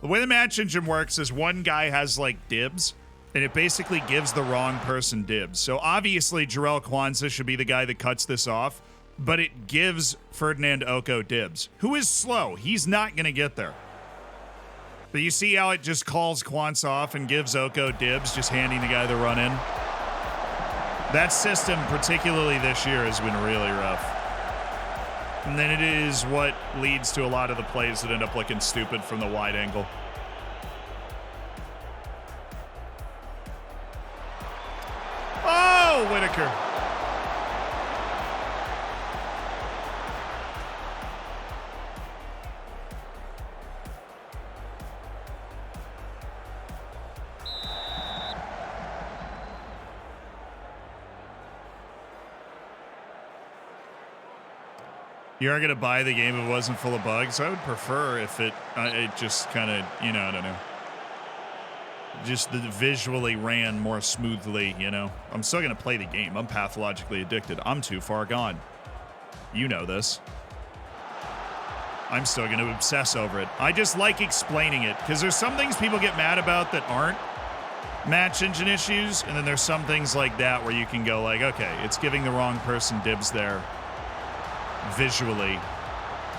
The way the match engine works is one guy has like dibs, and it basically gives the wrong person dibs. So obviously Jarrell Kwanzaa should be the guy that cuts this off, but it gives Ferdinand Oko dibs, who is slow. He's not going to get there. But you see how it just calls Kwanzaa off and gives Oko dibs, just handing the guy the run in? That system, particularly this year, has been really rough. And then it is what leads to a lot of the plays that end up looking stupid from the wide angle. Oh, Whitaker. You aren't gonna buy the game if it wasn't full of bugs. I would prefer if it just kind of, you know, I don't know, just visually ran more smoothly. You know, I'm still gonna play the game. I'm pathologically addicted. I'm too far gone. You know this. I'm still gonna obsess over it. I just like explaining it because there's some things people get mad about that aren't match engine issues, and then there's some things like that where you can go like, okay, it's giving the wrong person dibs there. Visually.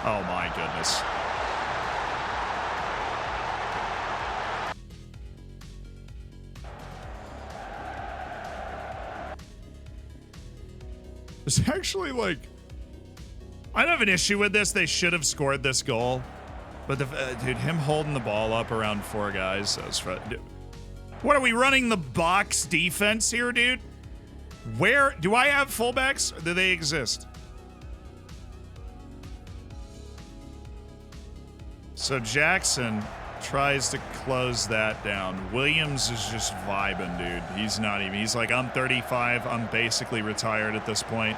Oh my goodness. It's actually like, I don't have an issue with this. They should have scored this goal. But dude, him holding the ball up around 4 guys, that was what are we running the box defense here, dude? Where do I have fullbacks? Or do they exist? So Jackson tries to close that down. Williams is just vibing, dude. He's not even. He's like, I'm 35. I'm basically retired at this point.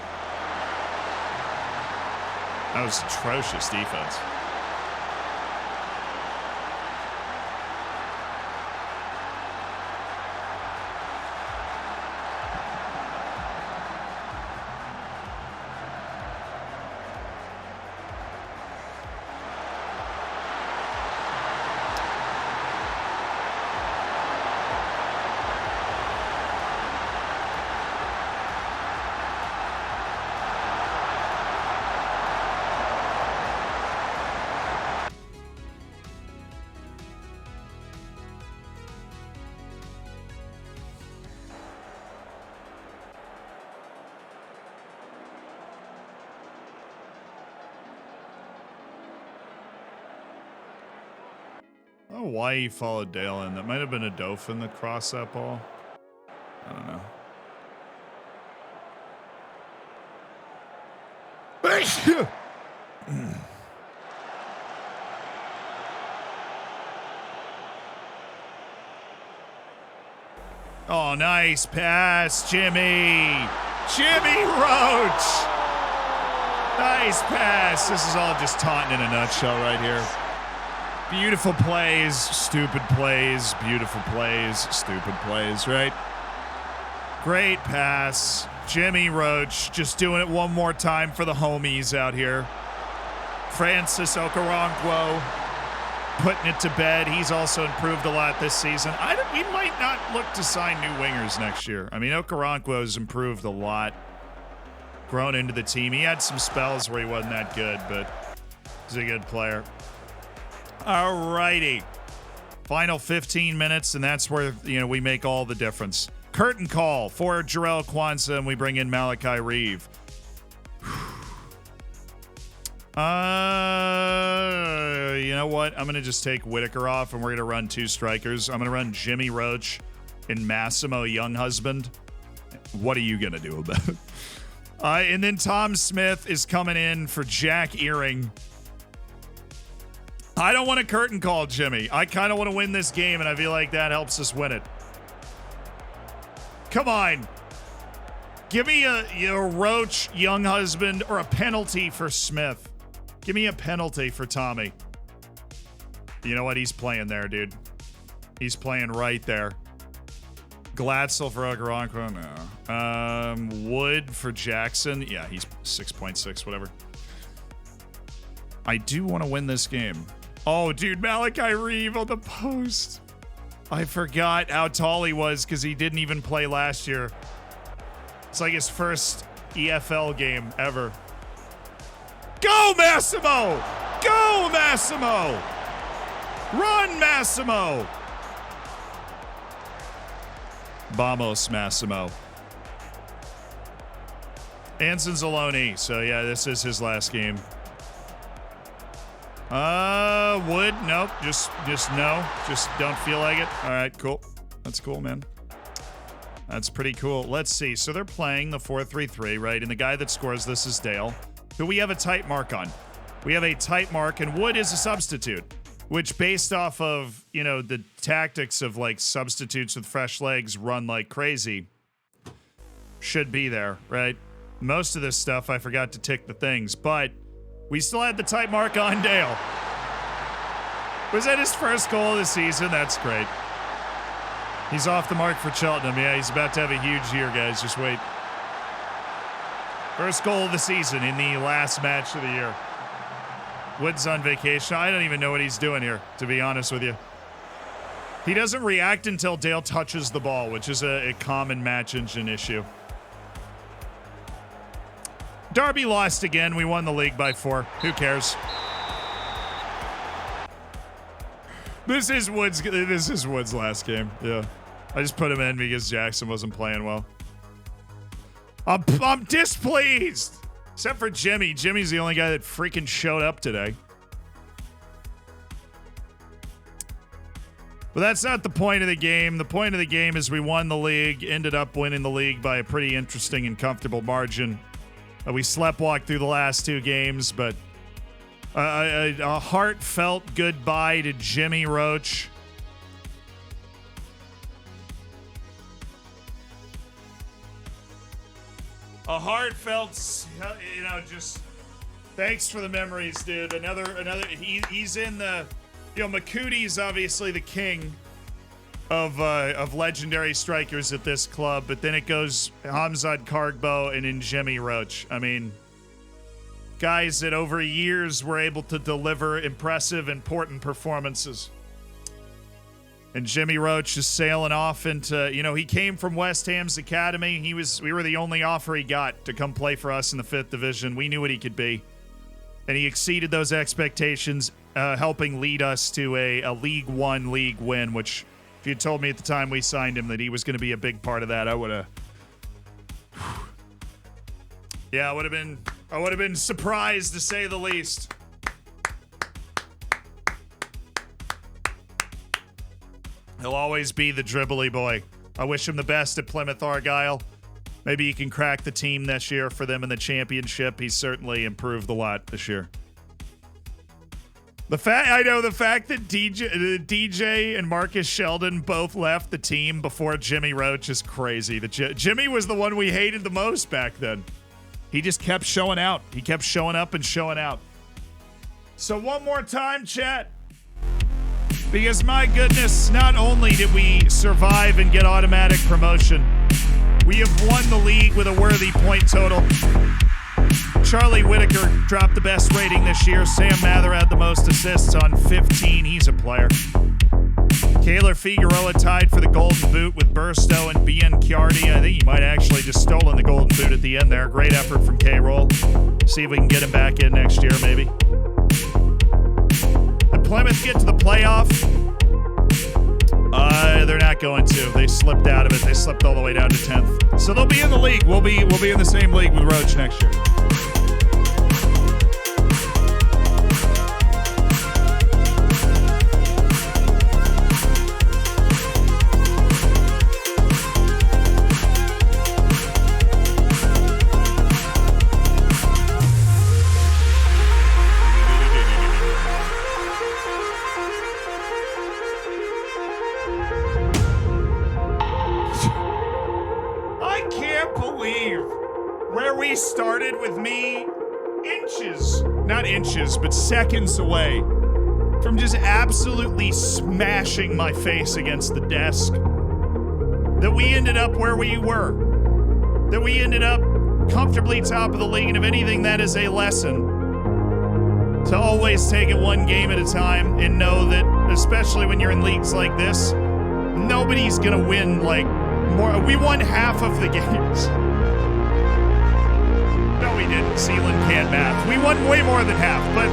That was atrocious defense. I don't know why he followed Dale in. That might have been a Dauphin that crossed that ball. I don't know. Oh, nice pass, Jimmy. Jimmy Roach. Nice pass. This is all just Taunton in a nutshell right here. Beautiful plays, stupid plays, beautiful plays, stupid plays, right? Great pass. Jimmy Roach just doing it one more time for the homies out here. Francis Okoronkwo putting it to bed. He's also improved a lot this season. We might not look to sign new wingers next year. I mean, Okoronkwo has improved a lot, grown into the team. He had some spells where he wasn't that good, but he's a good player. All righty. Final 15 minutes, and that's where, you know, we make all the difference. Curtain call for Jarrell Kwanzaa, and we bring in Malachi Reeve. You know what? I'm going to just take Whitaker off, and we're going to run 2 strikers. I'm going to run Jimmy Roach and Massimo Younghusband. What are you going to do about it? And then Tom Smith is coming in for Jack Earring. I don't want a curtain call, Jimmy. I kind of want to win this game, and I feel like that helps us win it. Come on. Give me a Roach, Younghusband, or a penalty for Smith. Give me a penalty for Tommy. You know what? He's playing there, dude. He's playing right there. Glatzel for Okoronkwo? No. Wood for Jackson? Yeah, he's 6.6, whatever. I do want to win this game. Oh, dude, Malachi Reeve on the post. I forgot how tall he was because he didn't even play last year. It's like his first EFL game ever. Go, Massimo! Go, Massimo! Run, Massimo! Vamos, Massimo. Anson Zaloni. So, yeah, this is his last game. Wood? Nope. Just no. Just don't feel like it. All right, cool. That's cool, man. That's pretty cool. Let's see. So they're playing the 4-3-3, right? And the guy that scores this is Dale, who we have a tight mark on. We have a tight mark, and Wood is a substitute, which based off of, you know, the tactics of, like, substitutes with fresh legs run like crazy, should be there, right? Most of this stuff, I forgot to tick the things, but We still had the tight mark on Dale. Was that his first goal of the season? That's great. He's off the mark for Cheltenham. Yeah, he's about to have a huge year, guys. Just wait. First goal of the season in the last match of the year. Wood's on vacation. I don't even know what he's doing here, to be honest with you. He doesn't react until Dale touches the ball, which is a common match engine issue. Derby lost again. We won the league by 4. Who cares? This is Wood's last game. Yeah. I just put him in because Jackson wasn't playing well. I'm displeased. Except for Jimmy. Jimmy's the only guy that freaking showed up today. But that's not the point of the game. The point of the game is we won the league, ended up winning the league by a pretty interesting and comfortable margin. We sleptwalked through the last 2 games, but a heartfelt goodbye to Jimmy Roach. A heartfelt, just thanks for the memories, dude. Another. He's in the, Makuti's obviously the king of legendary strikers at this club, but then it goes Hamzat Kargbo and then Jimmy Roach. I mean, guys that over years were able to deliver impressive, important performances. And Jimmy Roach is sailing off into, he came from West Ham's academy. We were the only offer he got to come play for us in the 5th division. We knew what he could be. And he exceeded those expectations, helping lead us to a League One league win, which if you had told me at the time we signed him that he was going to be a big part of that, I would have. Yeah, I would have been surprised to say the least. He'll always be the dribbly boy. I wish him the best at Plymouth Argyle. Maybe he can crack the team this year for them in the championship. He's certainly improved a lot this year. The fact that DJ and Marcus Sheldon both left the team before Jimmy Roach is crazy. Jimmy was the one we hated the most back then. He just kept showing out. He kept showing up and showing out. So one more time, chat. Because my goodness, not only did we survive and get automatic promotion, we have won the league with a worthy point total. Charlie Whitaker dropped the best rating this year. Sam Mather had the most assists on 15. He's a player. Kaylor Figueroa tied for the Golden Boot with Burstow and Bien Chiardi. I think he might actually just stolen the Golden Boot at the end there. Great effort from K-Roll. See if we can get him back in next year, maybe. Did Plymouth get to the playoff? They're not going to. They slipped out of it. They slipped all the way down to 10th. So they'll be in the league. We'll be in the same league with Roach next year. Started with me not inches, but seconds away from just absolutely smashing my face against the desk. That we ended up where we were. That we ended up comfortably top of the league, and if anything, that is a lesson. To always take it one game at a time and know that, especially when you're in leagues like this, nobody's gonna win like more. We won half of the games. No, we didn't. Zealand can't math. We won way more than half, but...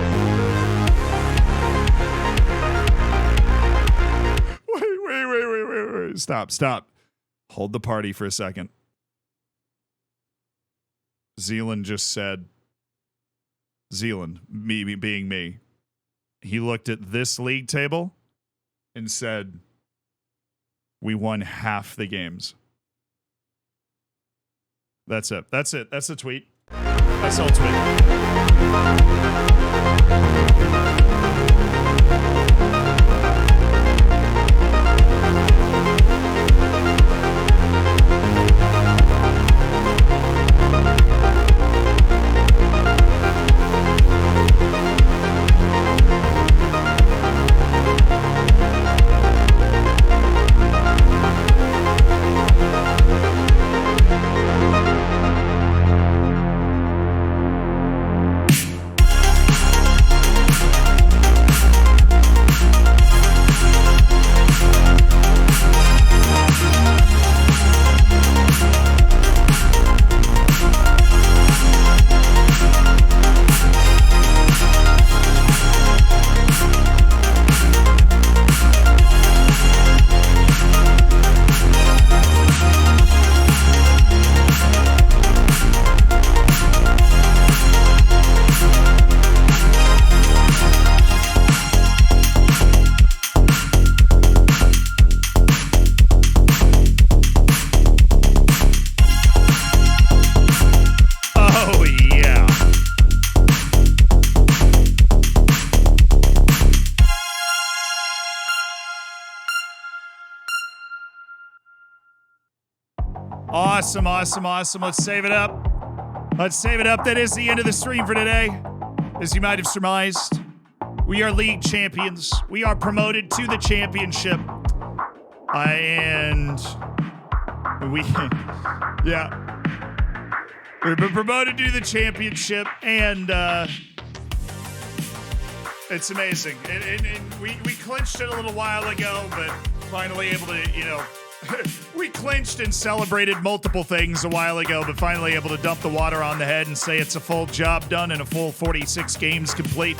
Wait. Stop. Hold the party for a second. Zealand just said... Zealand, me being me. He looked at this league table and said, we won half the games. That's it. That's the tweet. That's all tweet. Awesome. Let's save it up. That is the end of the stream for today. As you might have surmised, we are league champions. We are promoted to the championship. We've been promoted to the championship, and it's amazing. And we clinched it a little while ago, but finally able to, we clinched and celebrated multiple things a while ago, but finally able to dump the water on the head and say it's a full job done and a full 46 games complete.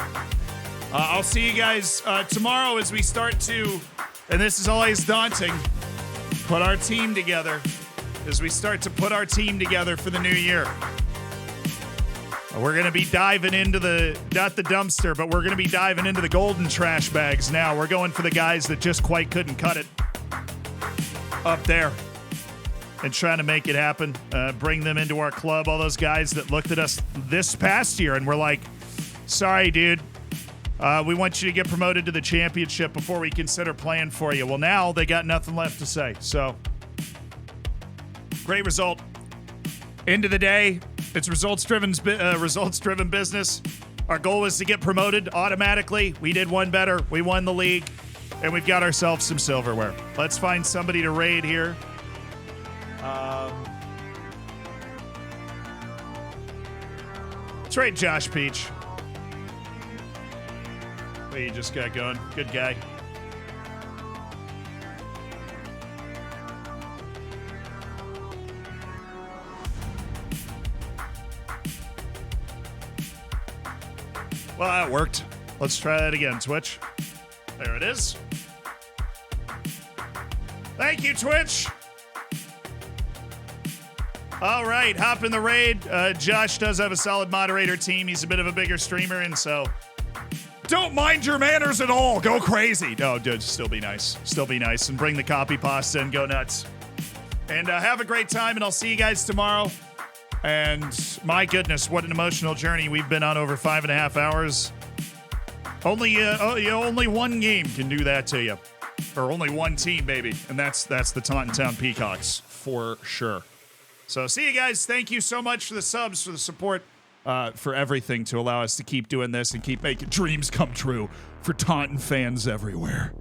I'll see you guys tomorrow as we start to, and this is always daunting, put our team together as we start to put our team together for the new year. We're going to be diving into not the dumpster, but we're going to be diving into the golden trash bags now. We're going for the guys that just quite couldn't cut it up there and trying to make it happen, bring them into our club. All those guys that looked at us this past year and were like, sorry, dude, we want you to get promoted to the championship before we consider playing for you. Well, now they got nothing left to say. So, great result. End of the day, it's results-driven business. Our goal was to get promoted automatically. We did one better. We won the league, and we've got ourselves some silverware. Let's find somebody to raid here. Let's raid Josh Peach. What you just got going? Good guy. Well, that worked. Let's try that again, Twitch. There it is. Thank you, Twitch. All right, hop in the raid. Josh does have a solid moderator team. He's a bit of a bigger streamer, and so don't mind your manners at all. Go crazy. No, dude, still be nice. Still be nice, and bring the copy pasta and go nuts. And have a great time, and I'll see you guys tomorrow. And my goodness, what an emotional journey we've been on over 5.5 hours. Only one game can do that to you. Or only one team, maybe. And that's the Taunton Town Peacocks, for sure. So see you guys. Thank you so much for the subs, for the support, for everything to allow us to keep doing this and keep making dreams come true for Taunton fans everywhere.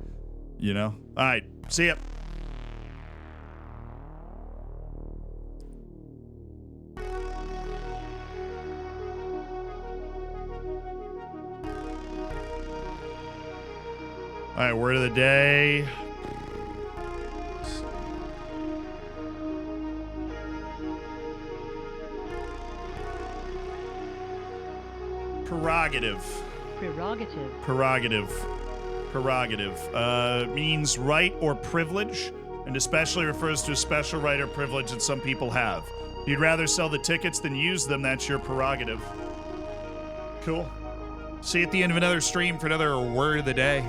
All right, see ya. All right, word of the day. Prerogative means right or privilege, and especially refers to a special right or privilege that some people have. If you'd rather sell the tickets than use them, that's your prerogative. Cool. See you at the end of another stream for another word of the day.